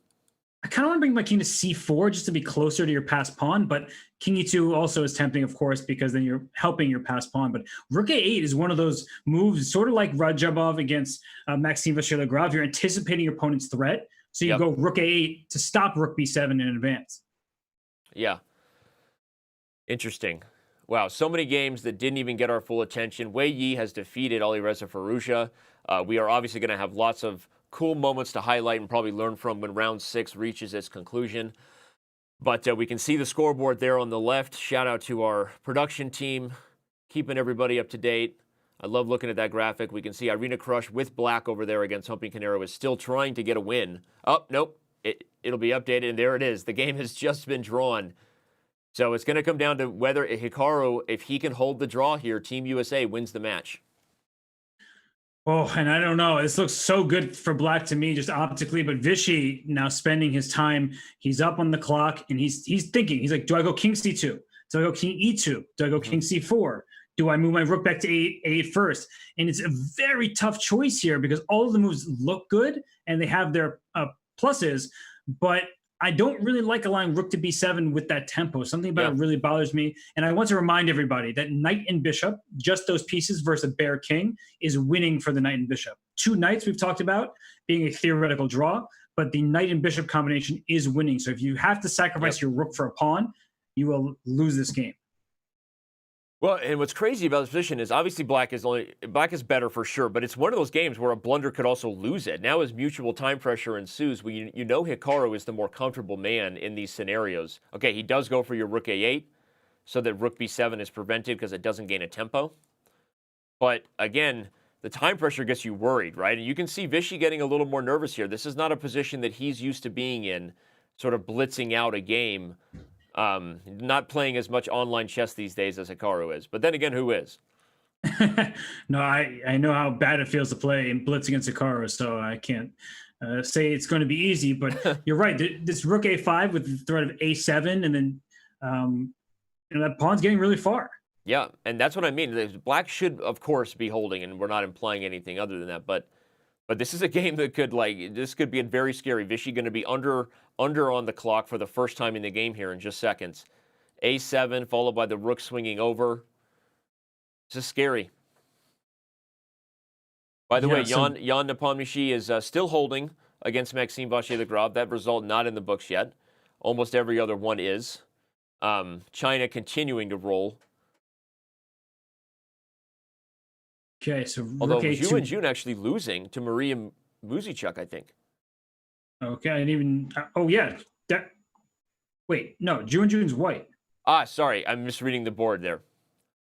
I kind of want to bring my king to c4 just to be closer to your passed pawn, but king e2 also is tempting, of course, because then you're helping your passed pawn. But rook a8 is one of those moves, sort of like Radjabov against Maxime Vachier-Lagrave. You're anticipating your opponent's threat, so you go rook a8 to stop rook b7 in advance. Yeah. Interesting. Wow, so many games that didn't even get our full attention. Wei Yi has defeated Alireza Firouzja. We are obviously going to have lots of cool moments to highlight and probably learn from when round 6 reaches its conclusion. But we can see the scoreboard there on the left. Shout out to our production team, keeping everybody up to date. I love looking at that graphic. We can see Irina Krush with black over there against Humping Canero is still trying to get a win. Oh, nope. It'll be updated, and there it is. The game has just been drawn. So it's going to come down to whether Hikaru, if he can hold the draw here, Team USA wins the match. Oh, and I don't know. This looks so good for black to me, just optically. But Vichy now spending his time. He's up on the clock, and he's thinking. He's like, do I go king c2? Do I go king e2? Do I go king c4? Do I move my rook back to a8 first? And it's a very tough choice here because all of the moves look good, and they have their pluses. But I don't really like allowing rook to b7 with that tempo. Something about it really bothers me. And I want to remind everybody that knight and bishop, just those pieces versus a bare king, is winning for the knight and bishop. 2 knights we've talked about being a theoretical draw, but the knight and bishop combination is winning. So if you have to sacrifice your rook for a pawn, you will lose this game. Well, and what's crazy about this position is obviously black is better for sure, but it's one of those games where a blunder could also lose it. Now as mutual time pressure ensues, you know Hikaru is the more comfortable man in these scenarios. Okay, he does go for your rook a8 so that rook b7 is prevented because it doesn't gain a tempo. But again, the time pressure gets you worried, right? And you can see Vichy getting a little more nervous here. This is not a position that he's used to being in, sort of blitzing out a game. Not playing as much online chess these days as Hikaru is. But then again, who is? No, I know how bad it feels to play in blitz against Hikaru, so I can't say it's going to be easy. But you're right. This rook a5 with the threat of a7, and then that pawn's getting really far. Yeah, and that's what I mean. Black should, of course, be holding, and we're not implying anything other than that. But this is a game that could, this could be very scary. Vichy going to be under on the clock for the first time in the game here in just seconds. A7 followed by the rook swinging over. This is scary. By the way, Jan Nepomniachtchi is still holding against Maxime Vachier-Lagrave. That result not in the books yet. Almost every other one is. China continuing to roll. Okay, so although Zhu and Jun actually losing to Maria Muzichuk, I think. Okay, I didn't even. Oh yeah, wait, no, Jun's white. Sorry, I'm misreading the board there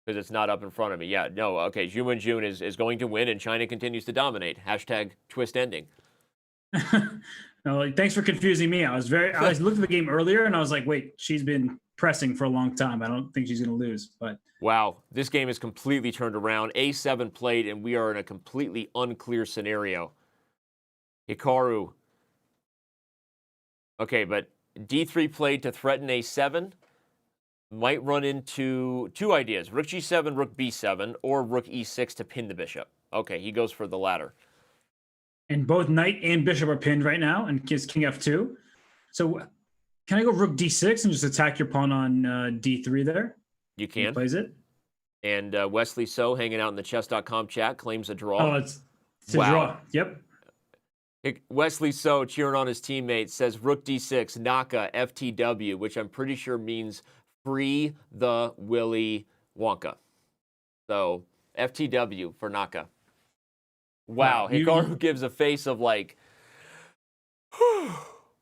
because it's not up in front of me. Yeah, no, okay, Jun is going to win, and China continues to dominate. Hashtag twist ending. No, thanks for confusing me. I was looked at the game earlier, and I was like, wait, she's been pressing for a long time. I don't think she's going to lose. But wow, this game is completely turned around. A7 played, and we are in a completely unclear scenario. Hikaru. Okay, but d3 played to threaten a7. Might run into 2 ideas. Rook g7, rook b7, or rook e6 to pin the bishop. Okay, he goes for the latter. And both knight and bishop are pinned right now, and gives king f2. So can I go rook d6 and just attack your pawn on d3 there? You can. He plays it. And Wesley So, hanging out in the chess.com chat, claims a draw. Oh, it's a draw. Yep. Wesley So, cheering on his teammate, says rook d6, Naka, FTW, which I'm pretty sure means free the Willy Wonka. So, FTW for Naka. Wow, Hikaru gives a face of like...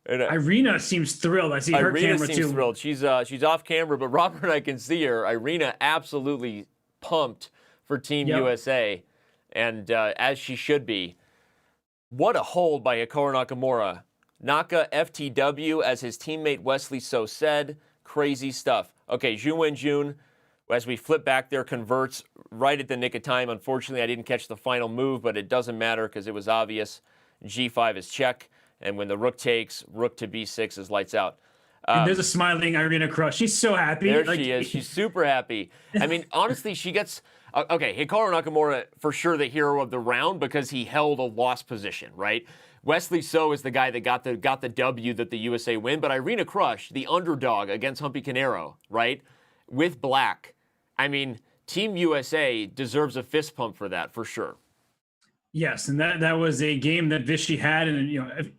Irina seems thrilled. I see her camera seems too. Thrilled. She's off camera, but Robert and I can see her. Irina absolutely pumped for Team USA, and as she should be. What a hold by Hikaru Nakamura. Naka FTW, as his teammate Wesley So said. Crazy stuff. Okay, Zhu Wenjun, as we flip back there, converts right at the nick of time. Unfortunately, I didn't catch the final move, but it doesn't matter because it was obvious. G5 is check, and when the rook takes, rook to B6 is lights out. And there's a smiling Irina Krush. She's so happy. There she is. She's super happy. I mean, honestly, she gets... Okay, Hikaru Nakamura, for sure the hero of the round because he held a lost position, right? Wesley So is the guy that got the W that the USA win, but Irina Krush, the underdog against Humpy Canero, right? With black. I mean, Team USA deserves a fist pump for that, for sure. Yes, and that was a game that Vichy had, and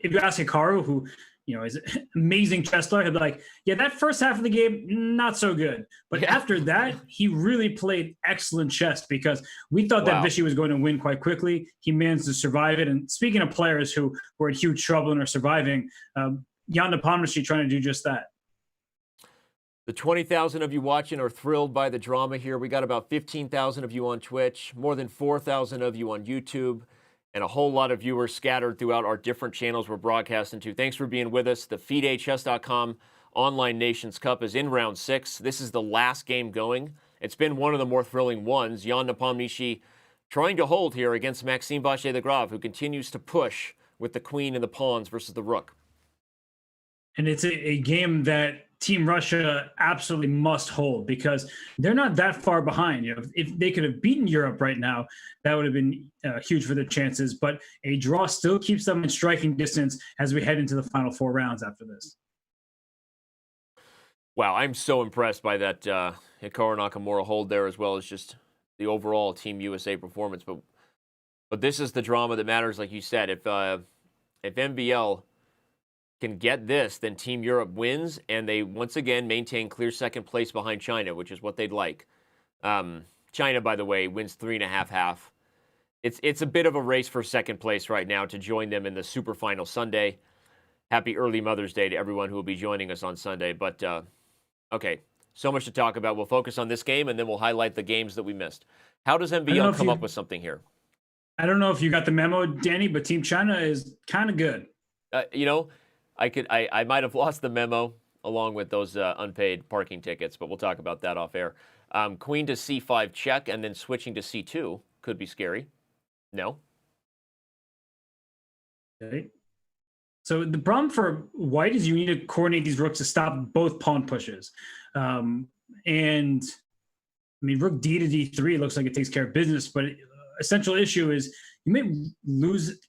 if you ask Hikaru, who is an amazing chess player, he'll be like, yeah, that first half of the game, not so good. But after that, he really played excellent chess because we thought that Vichy was going to win quite quickly. He managed to survive it. And speaking of players who were in huge trouble and are surviving, Jan Nepomniachtchi trying to do just that. The 20,000 of you watching are thrilled by the drama here. We got about 15,000 of you on Twitch, more than 4,000 of you on YouTube, and a whole lot of viewers scattered throughout our different channels we're broadcasting to. Thanks for being with us. The FIDE Online Nations Cup is in round 6. This is the last game going. It's been one of the more thrilling ones. Jan Nepomniachtchi trying to hold here against Maxime Vachier-Lagrave, who continues to push with the queen and the pawns versus the rook. And it's a game that Team Russia absolutely must hold because they're not that far behind. If they could have beaten Europe right now, that would have been huge for their chances. But a draw still keeps them in striking distance as we head into the final 4 rounds after this. Wow, I'm so impressed by that Hikaru Nakamura hold there, as well as just the overall Team USA performance. But this is the drama that matters, like you said. If MVL can get this, then Team Europe wins, and they once again maintain clear second place behind China, which is what they'd like. China, by the way, wins 3.5. It's a bit of a race for second place right now to join them in the super final Sunday. Happy early Mother's Day to everyone who will be joining us on Sunday. But, okay, so much to talk about. We'll focus on this game, and then we'll highlight the games that we missed. How does MVL come up with something here? I don't know if you got the memo, Danny, but Team China is kind of good. I might have lost the memo along with those unpaid parking tickets, but we'll talk about that off air. Queen to C5 check and then switching to C2 could be scary. No? Okay. So the problem for white is you need to coordinate these rooks to stop both pawn pushes. And I mean, rook D to D3 looks like it takes care of business, but essential issue is you may lose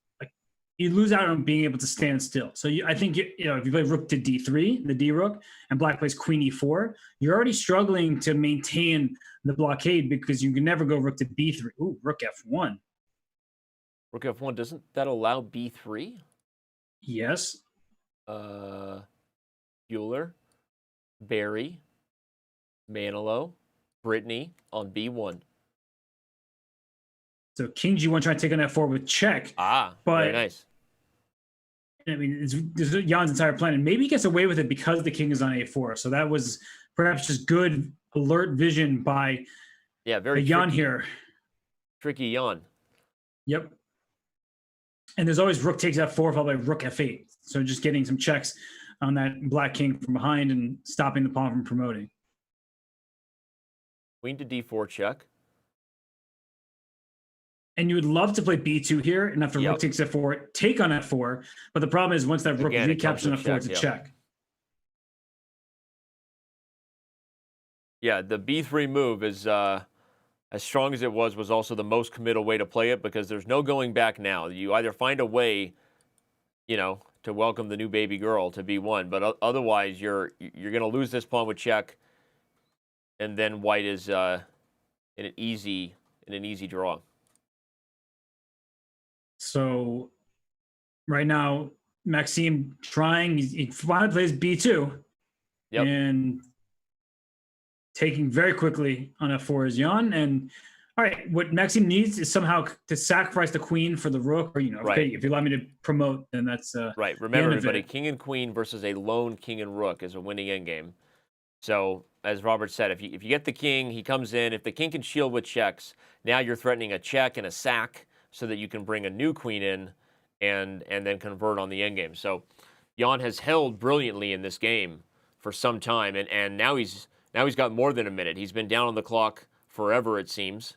out on being able to stand still. So I think if you play rook to D3, the D rook, and black plays queen E4, you're already struggling to maintain the blockade because you can never go rook to B3. Ooh, rook F1. Rook F1, doesn't that allow B3? Yes. Bueller, Barry, Manilow, Brittany on B1. So king G1 trying to take on F4 with check. But, very nice. I mean, this is Jan's entire plan, and maybe he gets away with it because the king is on A4. So that was perhaps just good alert vision by very Jan here. Tricky Jan. Yep. And there's always rook takes F4 followed by rook F8. So just getting some checks on that black king from behind and stopping the pawn from promoting. Queen to D4 check. And you would love to play B2 here, and after rook takes F4, take on F4. But the problem is once that rook recaptures on F4, it's a check. Yeah, the B3 move is as strong as it was also the most committal way to play it because there's no going back now. You either find a way, to welcome the new baby girl to B1, but otherwise you're going to lose this pawn with check, and then white is in an easy draw. So right now, Maxime trying, he finally plays B2. Yep. And taking very quickly on F4 is Jan. And all right, what Maxime needs is somehow to sacrifice the queen for the rook, or, okay, if you allow me to promote, then that's right. Remember, everybody, king and queen versus a lone king and rook is a winning endgame. So, as Robert said, if you get the king, he comes in. If the king can shield with checks, now you're threatening a check and a sack, so that you can bring a new queen in and then convert on the endgame. So Jan has held brilliantly in this game for some time, and now he's got more than a minute. He's been down on the clock forever, it seems.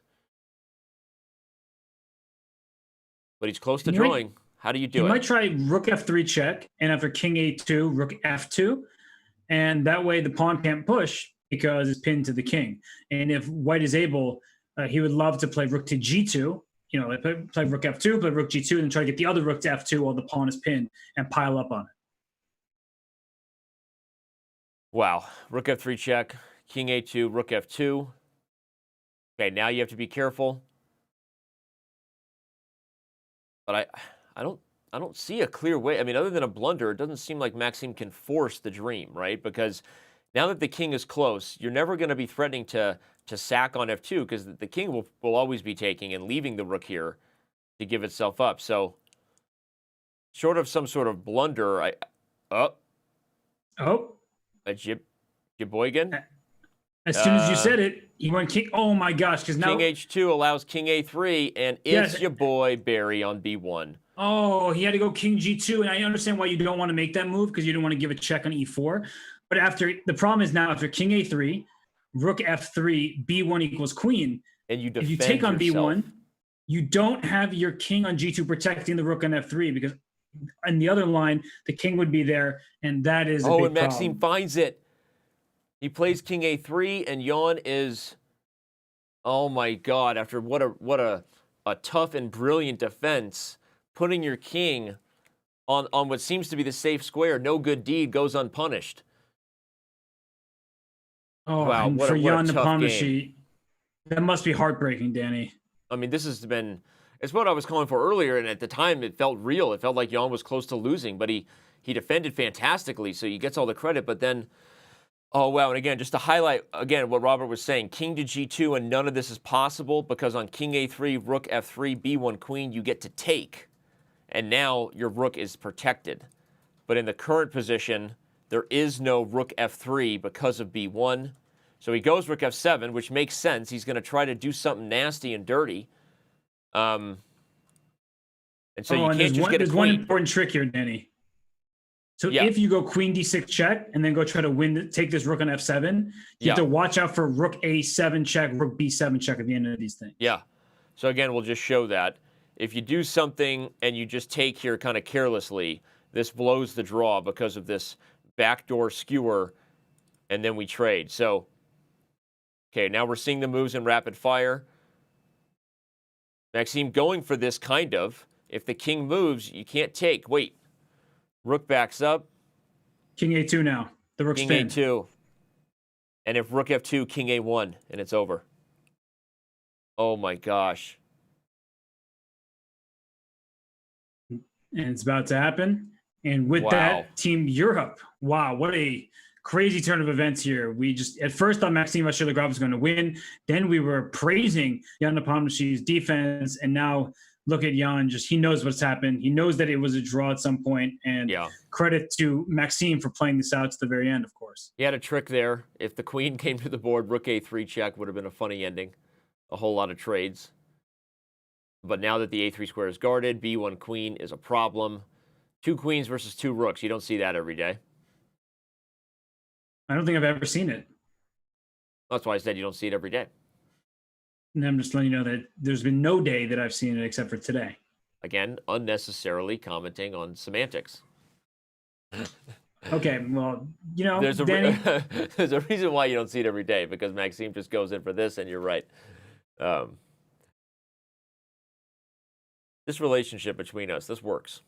But he's close to drawing. How do you do it? You might try rook f3 check, and after king a2, rook f2, and that way the pawn can't push because it's pinned to the king. And if white is able, he would love to play rook to g2. You know, play rook f2, play rook g2, and try to get the other rook to f2 while the pawn is pinned and pile up on it. Wow. Rook f3 check, king a2, rook f2. Okay, now you have to be careful. But I don't see a clear way. I mean, other than a blunder, it doesn't seem like Maxime can force the dream, right? Because now that the king is close, you're never going to be threatening to sack on f2 because the king will always be taking and leaving the rook here to give itself up. So short of some sort of blunder, a Sheboygan. As soon as you said it, he went king. Oh my gosh! Because now king h2 allows king a3, and it's your boy Barry on b1. Oh, he had to go king g2, and I understand why you don't want to make that move because you don't want to give a check on e4. But the problem is now after king a3, rook f3, b1 equals queen. And you defend if you take on yourself. b1, you don't have your king on g2 protecting the rook on f3 because on the other line the king would be there, and that is a big and Maxime problem. finds it. He plays king a3, and Jan is, oh my God! After what a tough and brilliant defense, putting your king on what seems to be the safe square, no good deed goes unpunished. Oh, wow! And what for a Jan tough game. Nepomuchy, that must be heartbreaking, Danny. I mean, this has been. It's what I was calling for earlier, and at the time it felt real. It felt like Jan was close to losing, but he defended fantastically, so he gets all the credit. But then. Oh, wow. And again, just to highlight, again, what Robert was saying, king to g2, and none of this is possible because on king a3, rook f3, b1 queen, you get to take. And now your rook is protected. But in the current position, there is no rook f3 because of b1. So he goes rook f7, which makes sense. He's going to try to do something nasty and dirty. And so you can't just get a queen. There's one important trick here, Danny. So if you go queen d6 check and then go try to take this rook on f7, you have to watch out for rook a7 check, rook b7 check at the end of these things. Yeah. So again, we'll just show that. If you do something and you just take here kind of carelessly, this blows the draw because of this backdoor skewer, and then we trade. So, okay, now we're seeing the moves in rapid fire. Maxime going for this kind of. If the king moves, you can't take. Wait. Rook backs up. King a2 now. The rook's king a2. And if rook f2, king a1, and it's over. Oh my gosh. And it's about to happen. And with that, Team Europe. Wow, what a crazy turn of events here. We just, at first, thought Maxime Vachier-Lagrave was going to win. Then we were praising Jan Nepomuchy's defense, and now look at Jan, he knows what's happened. He knows that it was a draw at some point, and credit to Maxime for playing this out to the very end, of course. He had a trick there. If the queen came to the board, rook a3 check would have been a funny ending. A whole lot of trades. But now that the a3 square is guarded, b1 queen is a problem. 2 queens versus 2 rooks. You don't see that every day. I don't think I've ever seen it. That's why I said you don't see it every day. And I'm just letting you know that there's been no day that I've seen it except for today. Again, unnecessarily commenting on semantics. Okay, well, you know, there's Danny... there's a reason why you don't see it every day, because Maxime just goes in for this, and you're right. This relationship between us, this works.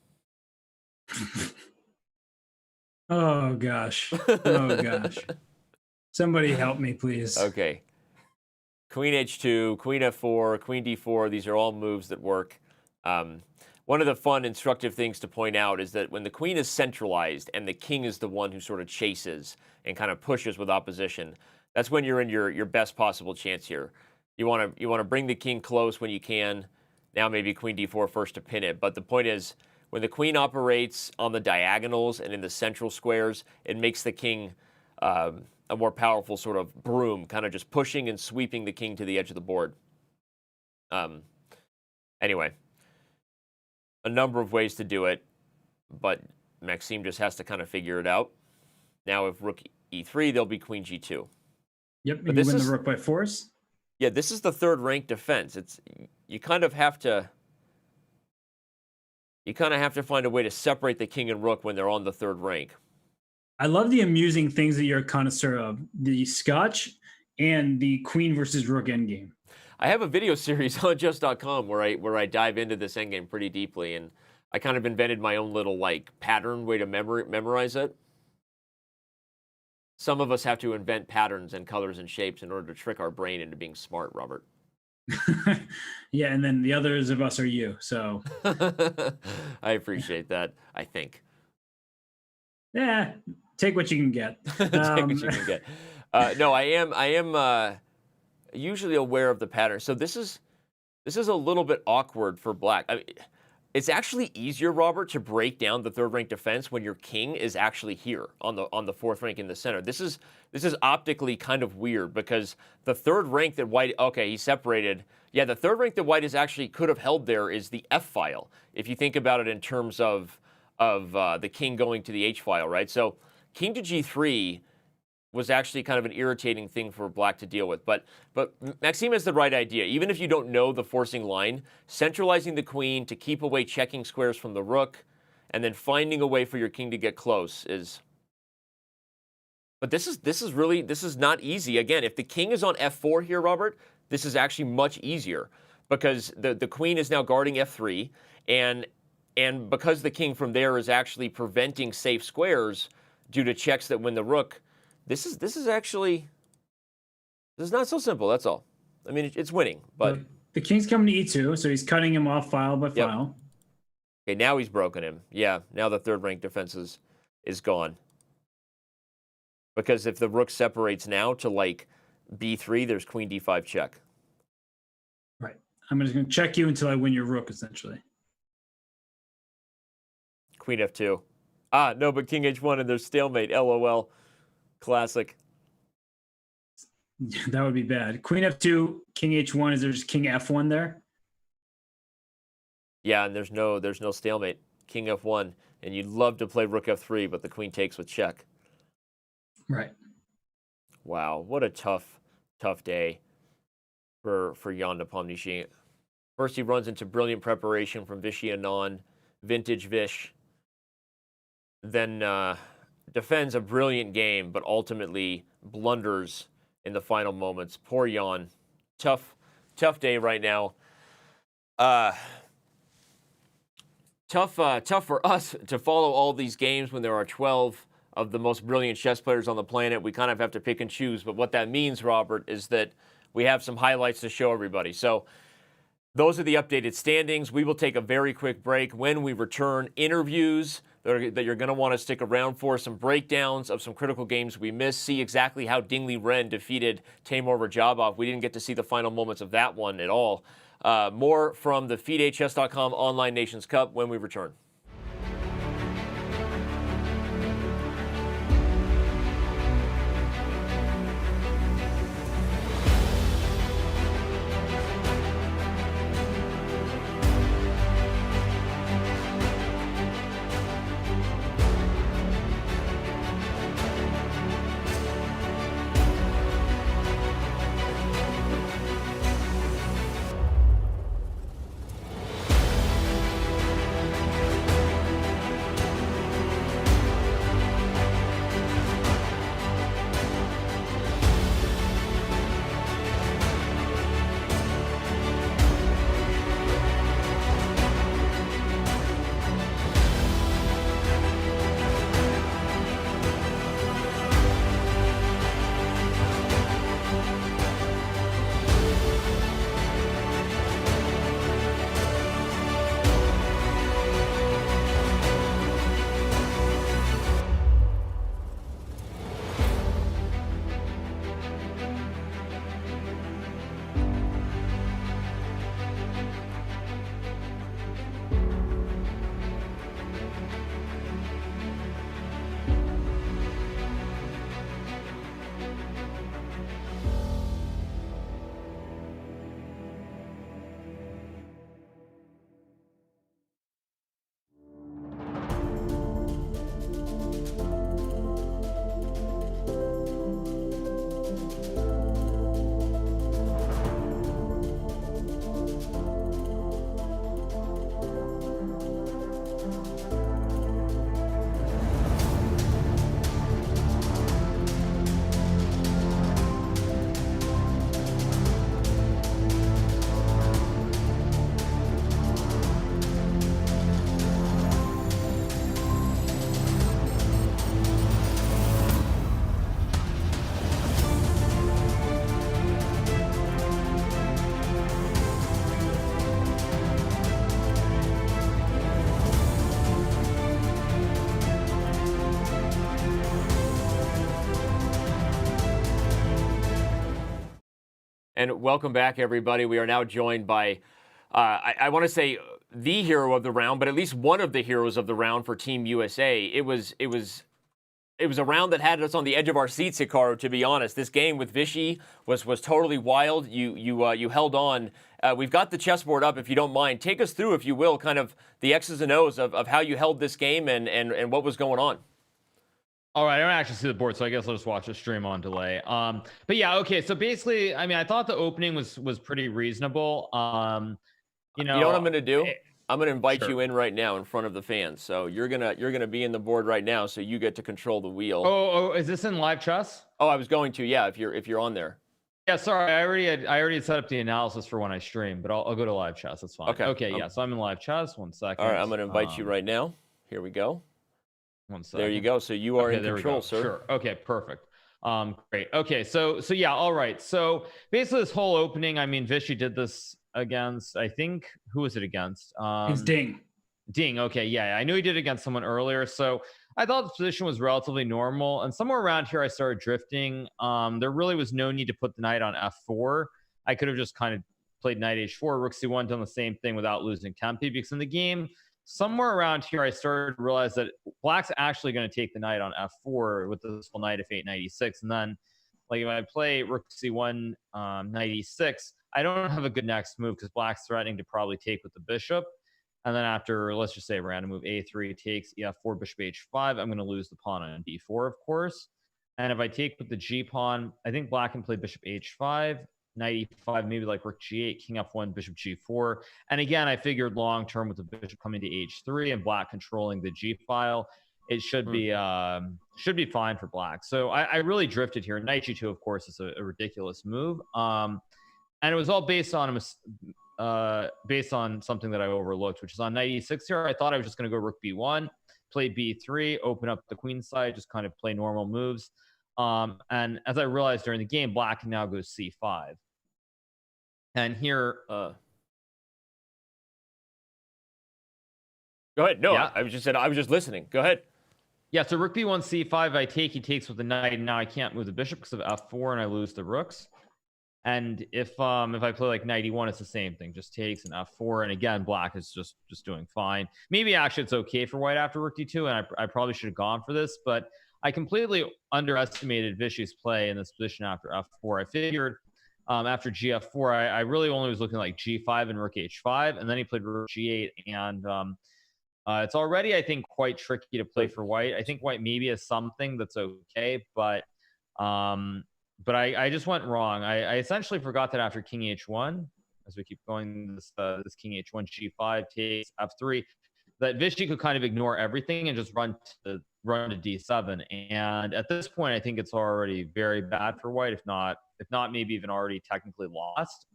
Oh, gosh. Oh, gosh. Somebody help me, please. Okay. Queen h2, queen f4, queen d4, these are all moves that work. One of the fun, instructive things to point out is that when the queen is centralized and the king is the one who sort of chases and kind of pushes with opposition, that's when you're in your best possible chance here. You want to bring the king close when you can. Now maybe queen d4 first to pin it. But the point is, when the queen operates on the diagonals and in the central squares, it makes the king a more powerful sort of broom, kind of just pushing and sweeping the king to the edge of the board. Anyway, a number of ways to do it, but Maxime just has to kind of figure it out. Now if rook e3, there'll be queen g2. Yep, But and you this win is- the rook by force. Yeah, this is the third rank defense. You kind of have to find a way to separate the king and rook when they're on the third rank. I love the amusing things that you're a connoisseur of: the Scotch and the queen versus rook endgame. I have a video series on chess.com where I dive into this endgame pretty deeply, and I kind of invented my own little like pattern way to memorize it. Some of us have to invent patterns and colors and shapes in order to trick our brain into being smart, Robert. Yeah, and then the others of us are you. So I appreciate that, I think. yeah, take what you can get. Take what you can get. No, I am usually aware of the pattern. So this is a little bit awkward for black. I mean, it's actually easier, Robert, to break down the third rank defense when your king is actually here on the fourth rank in the center. This is optically kind of weird because the third rank that white, okay, he separated. Yeah, the third rank that white is actually could have held there is the F file. If you think about it in terms of the king going to the H file, right? So king to G3 was actually kind of an irritating thing for black to deal with. But Maxime has the right idea. Even if you don't know the forcing line, centralizing the queen to keep away checking squares from the rook, and then finding a way for your king to get close is... But this is not easy. Again, if the king is on F4 here, Robert, this is actually much easier because the queen is now guarding F3, and because the king from there is actually preventing safe squares due to checks that win the rook, this is not so simple. That's all. I mean, it's winning, but the king's coming to E2, so he's cutting him off file by file. Okay, now he's broken him. Yeah, now the third rank defense is gone. Because if the rook separates now to like B3, there's queen D5 check. Right. I'm just going to check you until I win your rook, essentially. Queen F2. Ah, no, but king H1 and there's stalemate. LOL. Classic. That would be bad. Queen F2, king H1. Is there just king F1 there? Yeah, and there's no stalemate. King F1, and you'd love to play rook F3, but the queen takes with check. Right. Wow, what a tough day for Jan Nepomniachtchi. First, he runs into brilliant preparation from Vishy Anand, vintage Vish. Then defends a brilliant game, but ultimately blunders in the final moments. Poor Jan. Tough day right now. Tough for us to follow all these games when there are 12 of the most brilliant chess players on the planet. We kind of have to pick and choose. But what that means, Robert, is that we have some highlights to show everybody. So those are the updated standings. We will take a very quick break. When we return, interviews that you're going to want to stick around for, some breakdowns of some critical games we missed, see exactly how Dingley Ren defeated Timur Rajabov. We didn't get to see the final moments of that one at all. More from the FIDE.chess.com Online Nations Cup when we return. And welcome back, everybody. We are now joined by, I want to say the hero of the round, but at least one of the heroes of the round for Team USA. It was a round that had us on the edge of our seats, Hikaru, to be honest. This game with Vichy was totally wild. You held on. We've got the chessboard up, if you don't mind. Take us through, if you will, kind of the X's and O's of how you held this game and what was going on. All right, I don't actually see the board, so I guess I'll just watch the stream on delay. But yeah, okay. So basically, I mean, I thought the opening was pretty reasonable. You know what I'm going to do? I'm going to invite Sure. you in right now in front of the fans. So you're gonna be in the board right now, so you get to control the wheel. Oh, is this in live chess? Oh, I was going to, yeah. If you're on there. Yeah, sorry, I already had set up the analysis for when I stream, but I'll go to live chess. That's fine. Okay. Yeah. So I'm in live chess. 1 second. All right, I'm going to invite you right now. Here we go. 1 second. There you go. So you are in there we control, go. sir. Sure. Okay, perfect. Great. Okay, so yeah, all right. So basically this whole opening, I mean, Vichy did this against, I think, who was it against? It's Ding. Ding. Okay, yeah, I knew he did it against someone earlier. So I thought the position was relatively normal. And somewhere around here, I started drifting. There really was no need to put the knight on f4. I could have just kind of played knight h4, rook c1, done the same thing without losing tempo, because in the game, somewhere around here, I started to realize that black's actually going to take the knight on f4 with this whole knight f8, knight e6. And then, like, if I play rook c1, knight e6, I don't have a good next move because black's threatening to probably take with the bishop. And then after, let's just say random move a3 takes e4, bishop h5, I'm going to lose the pawn on d4, of course. And if I take with the g pawn, I think black can play bishop h5, knight e5, maybe like rook g8, king f1, bishop g4. And again, I figured long term with the bishop coming to h3 and black controlling the g file, it should be fine for black. So I really drifted here. Knight g2, of course, is a ridiculous move. And it was all based on something that I overlooked, which is on knight e6 here. I thought I was just going to go rook b1, play b3, open up the queen side, just kind of play normal moves. And as I realized during the game, black can now go c5. And here, go ahead. No, yeah. I was just listening. Go ahead. Yeah, so rook b1, c5, I take, he takes with the knight, and now I can't move the bishop because of f4, and I lose the rooks. And if I play like knight e1, it's the same thing, just takes and f4, and again, black is just doing fine. Maybe actually it's okay for white after rook d2, and I probably should have gone for this, but I completely underestimated Vichy's play in this position after f4. I figured after gf4, I really only was looking like g5 and rook h5, and then he played rook g8, and it's already, I think, quite tricky to play for white. I think white maybe has something that's okay, but I just went wrong. I essentially forgot that after king h1, as we keep going, this king h1, g5 takes f3, that Vichy could kind of ignore everything and just run to d7. And at this point, I think it's already very bad for white, if not maybe even already technically lost.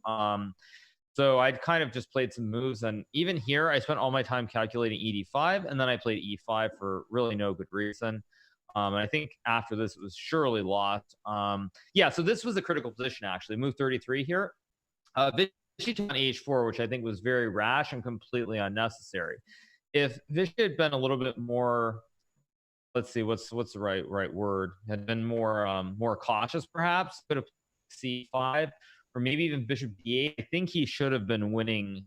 So I'd kind of just played some moves, and even here, I spent all my time calculating ed5, and then I played e5 for really no good reason. And I think after this, it was surely lost. Yeah, so this was a critical position, actually. Move 33 here. Vichy took on h4, which I think was very rash and completely unnecessary. If Vichy had been a little bit more, let's see, what's the right word? Had been more cautious, perhaps, could have c5, or maybe even bishop d8. I think he should have been winning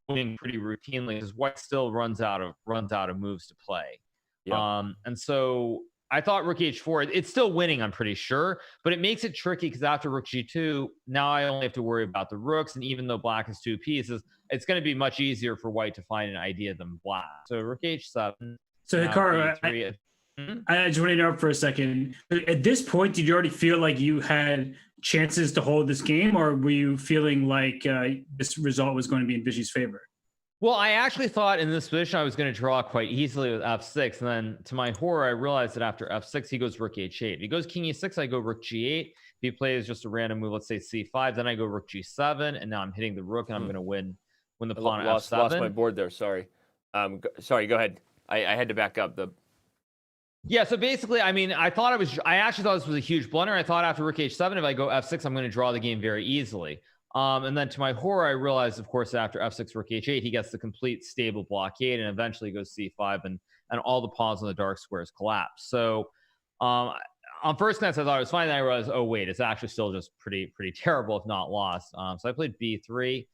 pretty routinely, because white still runs out of moves to play. Yeah. And so I thought rook h4, it's still winning, I'm pretty sure, but it makes it tricky because after rook g2, now I only have to worry about the rooks, and even though black has two pieces, it's going to be much easier for white to find an idea than black. So rook h7. So Hikaru, I just want to interrupt for a second. At this point, did you already feel like you had chances to hold this game, or were you feeling like this result was going to be in Vichy's favor? Well, I actually thought in this position I was going to draw quite easily with f6, and then to my horror, I realized that after f6, he goes rook h8. If he goes king e6, I go rook g8. If he plays just a random move, let's say c5, then I go rook g7, and now I'm hitting the rook, and I'm going to win the pawn at f7. Lost my board there, sorry. Sorry, go ahead. I had to back up. Yeah, so basically, I mean, I actually thought this was a huge blunder. I thought after rook h7, if I go f6, I'm going to draw the game very easily. And then to my horror, I realized, of course, after f6, rook h8, he gets the complete stable blockade, and eventually goes c5, and all the pawns on the dark squares collapse. So on first glance, I thought it was fine. Then I realized, oh wait, it's actually still just pretty terrible, if not lost. So I played b3.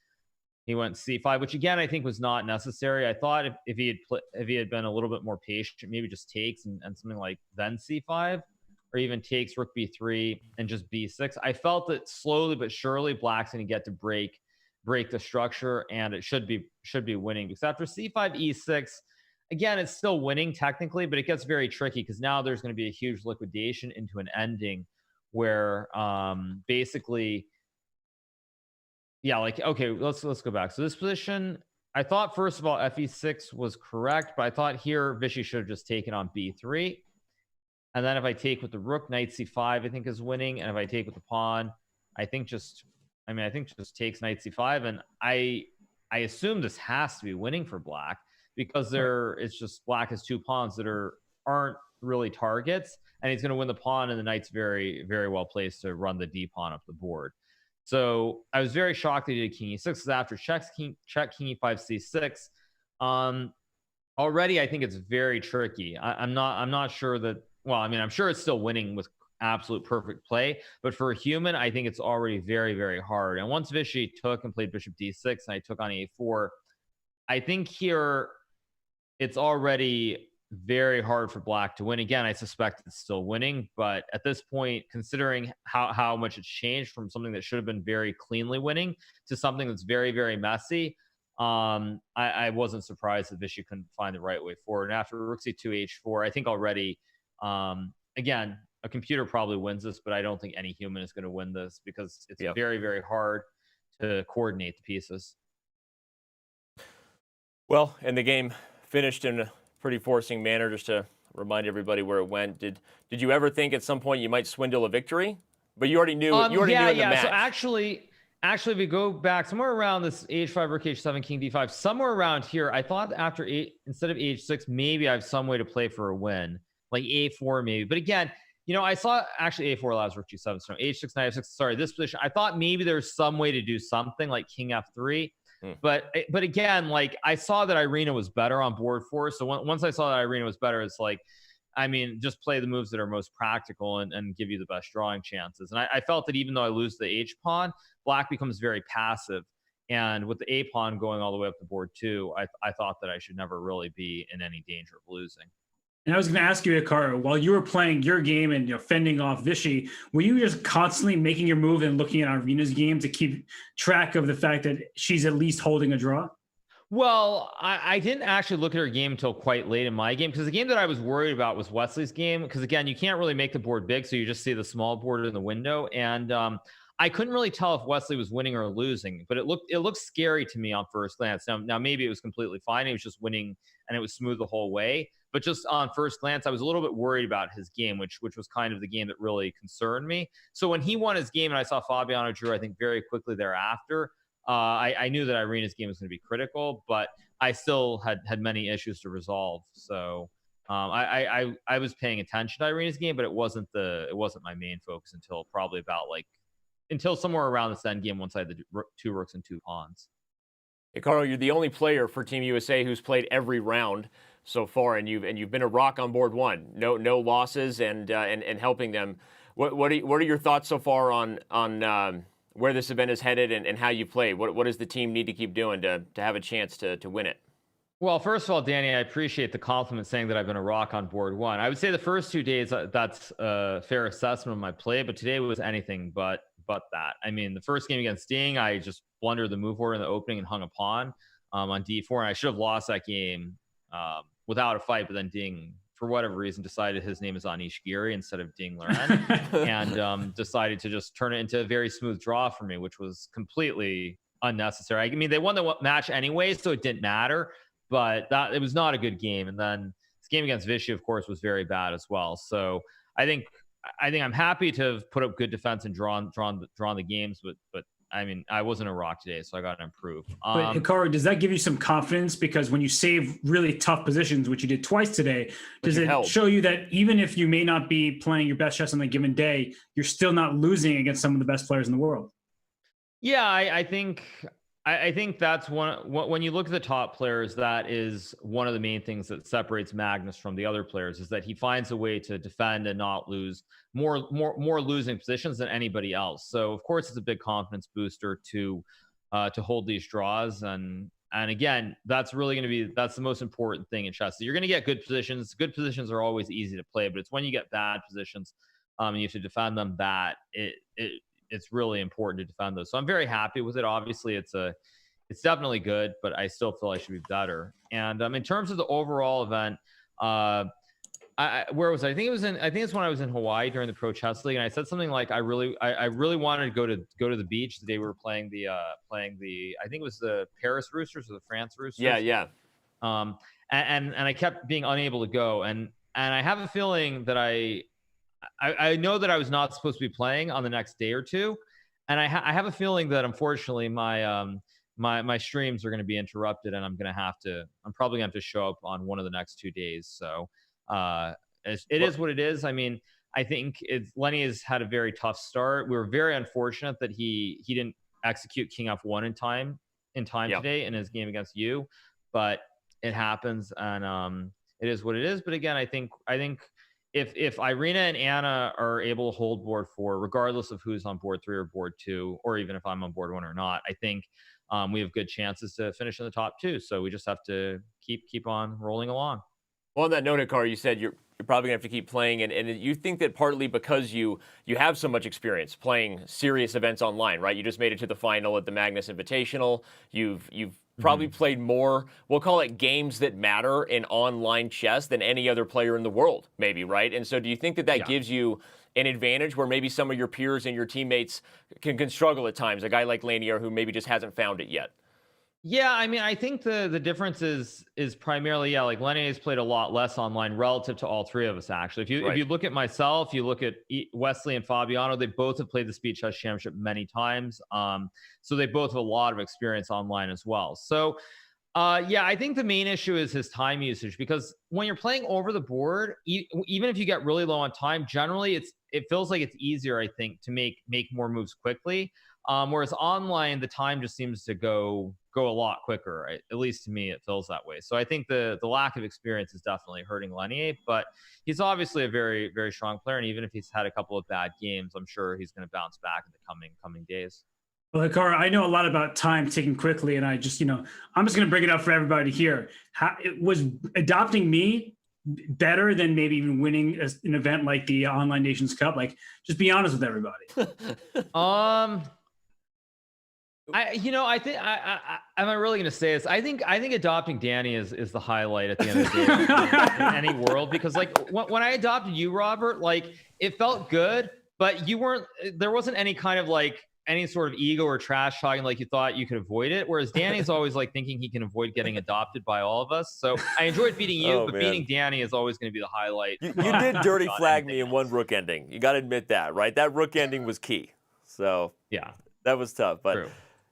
He went c5, which again I think was not necessary. I thought if he had been a little bit more patient, maybe just takes and something like then c5, or even takes rook b3 and just b6. I felt that slowly but surely Black's going to get to break the structure, and it should be winning, because after c5 e6, again, it's still winning technically, but it gets very tricky because now there's going to be a huge liquidation into an ending where basically, yeah, like, okay, let's go back. So this position, I thought first of all fe6 was correct, but I thought here Vichy should have just taken on b3, and then if I take with the rook, knight c5 I think is winning, and if I take with the pawn, I think just takes knight c5, and I assume this has to be winning for Black, because it's just Black has two pawns that aren't really targets, and he's going to win the pawn, and the knight's very, very well placed to run the d pawn up the board. So I was very shocked that he did king e6, because after check king e5 c6, already I think it's very tricky. I'm not sure that, well, I mean, I'm sure it's still winning with absolute perfect play, but for a human I think it's already very, very hard. And once Vichy took and played bishop d6 and I took on a4, I think here it's already very hard for Black to win. Again, I suspect it's still winning, but at this point, considering how much it's changed from something that should have been very cleanly winning to something that's very, very messy, I wasn't surprised that Vichy couldn't find the right way forward. And after rook c2 h4, I think already, again, a computer probably wins this, but I don't think any human is going to win this, because it's very, very hard to coordinate the pieces. Well, and the game finished in a pretty forcing manner. Just to remind everybody where it went, did you ever think at some point you might swindle a victory? But you already knew. You already knew in the match. So actually, if we go back somewhere around this h5, rook h7, king d5, somewhere around here, I thought after instead of h6, maybe I have some way to play for a win, like a4 maybe. But again, I saw actually a4 allows rook g7, so h6, knight f6. Sorry, this position, I thought maybe there's some way to do something like king f3. But again, like, I saw that Irina was better on board 4. So once I saw that Irina was better, it's like, I mean, just play the moves that are most practical and give you the best drawing chances. And I felt that even though I lose the h pawn, Black becomes very passive. And with the a pawn going all the way up the board too, I thought that I should never really be in any danger of losing. And I was going to ask you, Hikaru, while you were playing your game and fending off Vichy, were you just constantly making your move and looking at Irina's game to keep track of the fact that she's at least holding a draw? Well, I didn't actually look at her game until quite late in my game, because the game that I was worried about was Wesley's game, because again, you can't really make the board big, so you just see the small board in the window. And I couldn't really tell if Wesley was winning or losing, but it looked scary to me on first glance. Now maybe it was completely fine. He was just winning and it was smooth the whole way. But just on first glance, I was a little bit worried about his game, which was kind of the game that really concerned me. So when he won his game and I saw Fabiano drew, I think very quickly thereafter, I knew that Irina's game was going to be critical, but I still had many issues to resolve. So I was paying attention to Irina's game, but it wasn't my main focus until probably until somewhere around this end game, once I had the 2 rooks and 2 pawns. Hey, Carl, you're the only player for Team USA who's played every round so far, and you've been a rock on board 1. No losses, and helping them. What are your thoughts so far on where this event is headed and how you play? What does the team need to keep doing to have a chance to win it? Well, first of all, Danny, I appreciate the compliment saying that I've been a rock on board 1. I would say the first 2 days, that's a fair assessment of my play, but today was anything but that. I mean, the first game against Ding, I just blundered the move order in the opening and hung a pawn on d4, and I should have lost that game without a fight, but then Ding, for whatever reason, decided his name is Anish Giri instead of Ding Loren, and decided to just turn it into a very smooth draw for me, which was completely unnecessary. I mean, they won the match anyway, so it didn't matter, but it was not a good game. And then this game against Vichy, of course, was very bad as well. So I think I'm happy to have put up good defense and drawn the games, but I mean, I wasn't a rock today, so I got to improve. But Hikaru, does that give you some confidence? Because when you save really tough positions, which you did twice today, does it show you that even if you may not be playing your best chess on a given day, you're still not losing against some of the best players in the world? Yeah, I think I think that's when you look at the top players, that is one of the main things that separates Magnus from the other players, is that he finds a way to defend and not lose more losing positions than anybody else. So of course it's a big confidence booster to hold these draws, and again, that's really going to be, that's the most important thing in chess. So you're going to get good positions. Good positions are always easy to play, but it's when you get bad positions, and you have to defend them, that it's really important to defend those. So I'm very happy with it. Obviously, it's definitely good, but I still feel I should be better. And in terms of the overall event, where was I? I think it's when I was in Hawaii during the Pro Chess League, and I said something like, I really wanted to go to the beach the day we were playing the I think it was the Paris Roosters or the France Roosters. Yeah. And I kept being unable to go, and I have a feeling that I know that I was not supposed to be playing on the next day or two, and I have a feeling that unfortunately my streams are going to be interrupted, and I'm probably going to have to show up on one of the next 2 days. So it is what it is. I mean, I think Lenny has had a very tough start. We were very unfortunate that he didn't execute King F1 in time today in his game against you, but it happens, and it is what it is. But again, I think if Irina and Anna are able to hold board 4, regardless of who's on board 3 or board 2, or even if I'm on board 1 or not, I think we have good chances to finish in the top 2. So we just have to keep on rolling along. Well, on that note, Hikaru, you said you're probably gonna have to keep playing, and you think that partly because you have so much experience playing serious events online, right? You just made it to the final at the Magnus Invitational. You've probably played more, we'll call it games that matter in online chess than any other player in the world, maybe, right? And so do you think that gives you an advantage where maybe some of your peers and your teammates can struggle at times, a guy like Lanier who maybe just hasn't found it yet? Yeah, I mean, I think the difference is primarily, like Lenny has played a lot less online relative to all 3 of us, actually. If you look at myself, you look at Wesley and Fabiano, they both have played the Speed Chess Championship many times. So they both have a lot of experience online as well. So I think the main issue is his time usage, because when you're playing over the board, even if you get really low on time, generally it feels like it's easier, I think, to make more moves quickly. Whereas online, the time just seems to go a lot quicker, right? At least to me, it feels that way. So I think the lack of experience is definitely hurting Lenier, but he's obviously a very, very strong player. And even if he's had a couple of bad games, I'm sure he's going to bounce back in the coming days. Well, Hikaru, I know a lot about time ticking quickly, and I'm just going to bring it up for everybody to hear. It was adopting me better than maybe even winning an event like the Online Nations Cup? Like, just be honest with everybody. I think am I really going to say this? I think adopting Danny is the highlight at the end of the day in any world, because like when I adopted you, Robert, like it felt good, but there wasn't any kind of like any sort of ego or trash talking like you thought you could avoid it. Whereas Danny's always like thinking he can avoid getting adopted by all of us. So I enjoyed beating you, but beating Danny is always going to be the highlight. You did dirty flag me in one rook ending. You got to admit that, right? That rook ending was key. So yeah, that was tough, but. True.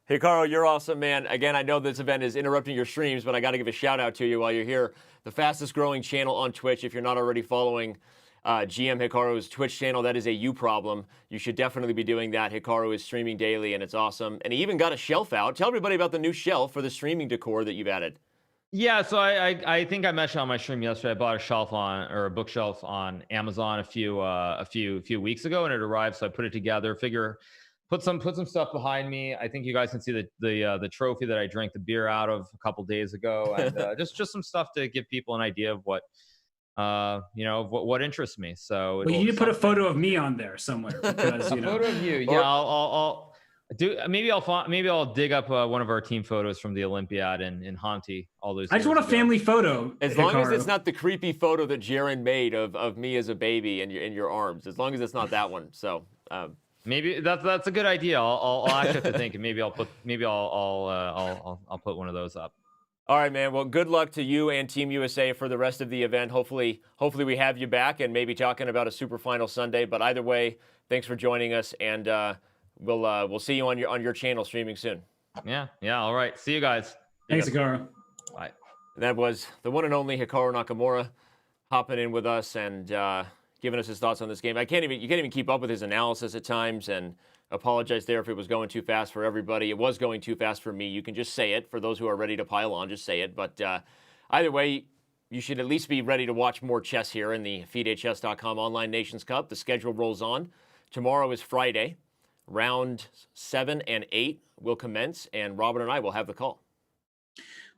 Hikaru, you're awesome, man. Again, I know this event is interrupting your streams, but I got to give a shout out to you while you're here. The fastest growing channel on Twitch. If you're not already following GM Hikaru's Twitch channel, that is a you problem. You should definitely be doing that. Hikaru is streaming daily, and it's awesome. And he even got a shelf out. Tell everybody about the new shelf for the streaming decor that you've added. Yeah, so I think I mentioned on my stream yesterday, I bought a bookshelf on Amazon a few weeks ago, and it arrived. So I put it together. Put some stuff behind me. I think you guys can see the trophy that I drank the beer out of a couple days ago, and just some stuff to give people an idea of what what interests me. So you need to put a photo of me on there somewhere, because a photo of you. Yeah, I'll do. Maybe I'll dig up one of our team photos from the Olympiad in Hanti. All those. I just want a family photo. As long as it's not the creepy photo that Jaren made of me as a baby in your arms. As long as it's not that one. So. Maybe that's a good idea. I'll actually have to think, and maybe I'll put one of those up. All right, man. Well, good luck to you and Team USA for the rest of the event. Hopefully we have you back and maybe talking about a super final Sunday. But either way, thanks for joining us, and we'll see you on your channel streaming soon. Yeah. All right. See you guys. Thanks, Hikaru. Bye. That was the one and only Hikaru Nakamura hopping in with us and giving us his thoughts on this game. You can't even keep up with his analysis at times, and Apologize there if it was going too fast for everybody. It was going too fast for me. You can just say it. For those who are ready to pile on, just say it. But either way, you should at least be ready to watch more chess here in the FIDE.com Online Nations Cup. The schedule rolls on. Tomorrow is Friday. Round 7 and 8 will commence, and Robert and I will have the call.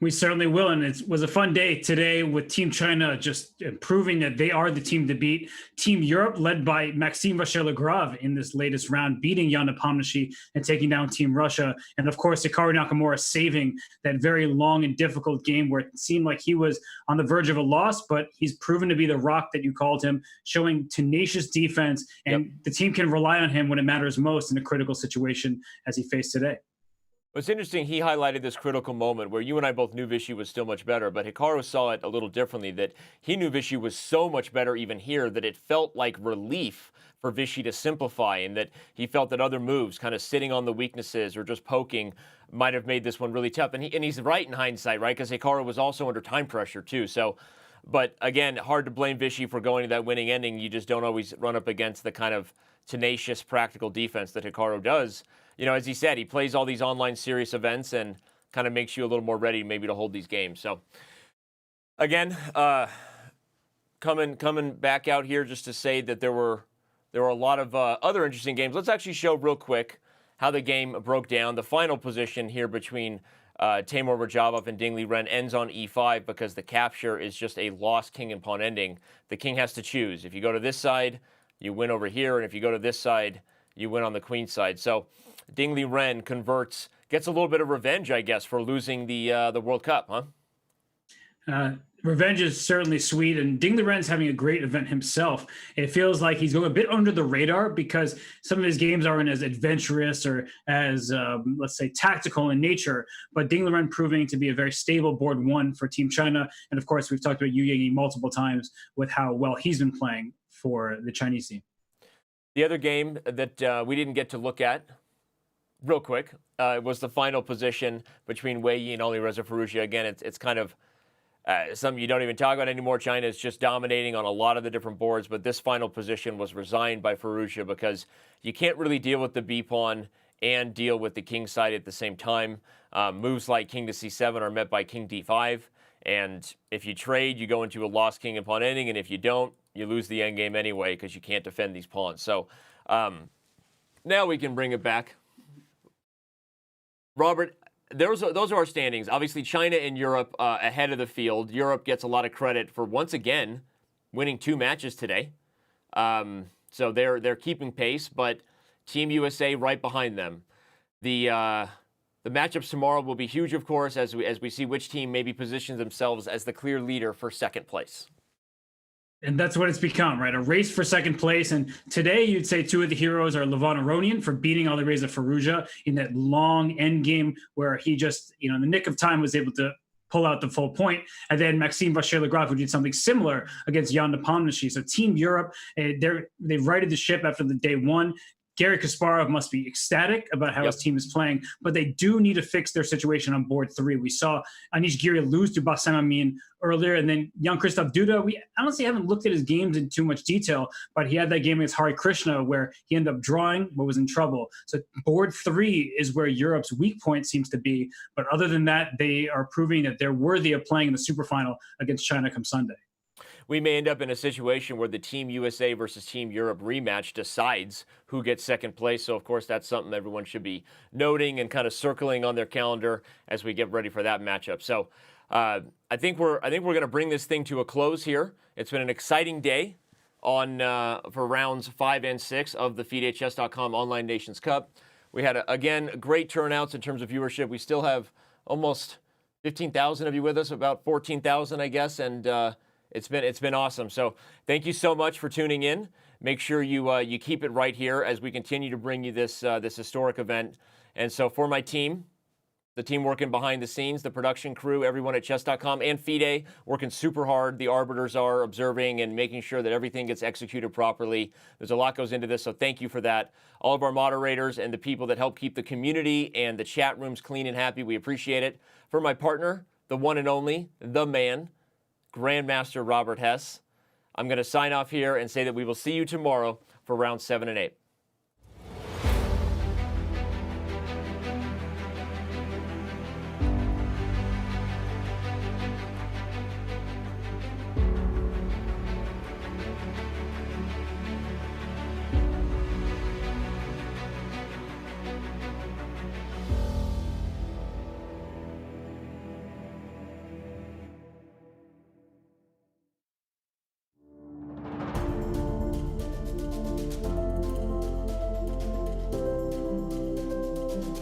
We certainly will, and it was a fun day today with Team China just proving that they are the team to beat. Team Europe, led by Maxime Vachier-Lagrave in this latest round, beating Jan Nepomniachtchi and taking down Team Russia. And of course, Hikaru Nakamura saving that very long and difficult game where it seemed like he was on the verge of a loss, but he's proven to be the rock that you called him, showing tenacious defense, and the team can rely on him when it matters most in a critical situation as he faced today. It's interesting, he highlighted this critical moment where you and I both knew Vichy was still much better, but Hikaru saw it a little differently, that he knew Vichy was so much better even here that it felt like relief for Vichy to simplify, and that he felt that other moves, kind of sitting on the weaknesses or just poking, might have made this one really tough. And he's right in hindsight, right? Because Hikaru was also under time pressure too. So, but again, hard to blame Vichy for going to that winning ending. You just don't always run up against the kind of tenacious, practical defense that Hikaru does. You know, as he said, he plays all these online serious events and kind of makes you a little more ready maybe to hold these games. So, again, coming back out here just to say that there were a lot of other interesting games. Let's actually show real quick how the game broke down. The final position here between Timur Rajabov and Ding Liren ends on e5 because the capture is just a lost king and pawn ending. The king has to choose. If you go to this side, you win over here, and if you go to this side, you win on the queen side. So Ding Liren converts, gets a little bit of revenge, I guess, for losing the World Cup, huh? Revenge is certainly sweet, and Ding Liren's having a great event himself. It feels like he's going a bit under the radar because some of his games aren't as adventurous or as, let's say, tactical in nature, but Ding Liren proving to be a very stable board one for Team China. And of course, we've talked about Yu Yingyi multiple times with how well he's been playing for the Chinese team. The other game that we didn't get to look at real quick was the final position between Wei Yi and Alireza Firouzja. Again, it's kind of something you don't even talk about anymore. China is just dominating on a lot of the different boards, but this final position was resigned by Firouzja because you can't really deal with the b-pawn and deal with the king side at the same time. Moves like king to c7 are met by king d5, and if you trade, you go into a lost king and pawn ending, and if you don't, you lose the endgame anyway because you can't defend these pawns. So now we can bring it back. Robert, those are our standings. Obviously, China and Europe ahead of the field. Europe gets a lot of credit for, once again, winning 2 matches today. So they're keeping pace, but Team USA right behind them. The matchups tomorrow will be huge, of course, as we see which team maybe positions themselves as the clear leader for second place. And that's what it's become, right? A race for second place. And today you'd say 2 of the heroes are Levon Aronian for beating Alireza Firouzja in that long end game where he just, in the nick of time was able to pull out the full point. And then Maxime Vachier-Lagrave, who did something similar against Jan Nepomniachtchi. So Team Europe, they've righted the ship after the day one. Gary Kasparov must be ecstatic about how his team is playing, but they do need to fix their situation on board 3. We saw Anish Giri lose to Bassam Amin earlier, and then Jan-Christophe Duda, we honestly haven't looked at his games in too much detail, but he had that game against Hari Krishna where he ended up drawing but was in trouble. So board 3 is where Europe's weak point seems to be, but other than that, they are proving that they're worthy of playing in the superfinal against China come Sunday. We may end up in a situation where the Team USA versus Team Europe rematch decides who gets second place. So, of course, that's something everyone should be noting and kind of circling on their calendar as we get ready for that matchup. So, I think we're going to bring this thing to a close here. It's been an exciting day for rounds 5 and 6 of the FIDE.com Online Nations Cup. We had again great turnouts in terms of viewership. We still have almost 15,000 of you with us, about 14,000, I guess, and it's been awesome. So thank you so much for tuning in. Make sure you keep it right here as we continue to bring you this historic event. And so for my team, the team working behind the scenes, the production crew, everyone at chess.com and FIDE working super hard. The arbiters are observing and making sure that everything gets executed properly. There's a lot goes into this, so thank you for that. All of our moderators and the people that help keep the community and the chat rooms clean and happy, we appreciate it. For my partner, the one and only, the man, Grandmaster Robert Hess, I'm going to sign off here and say that we will see you tomorrow for rounds 7 and 8.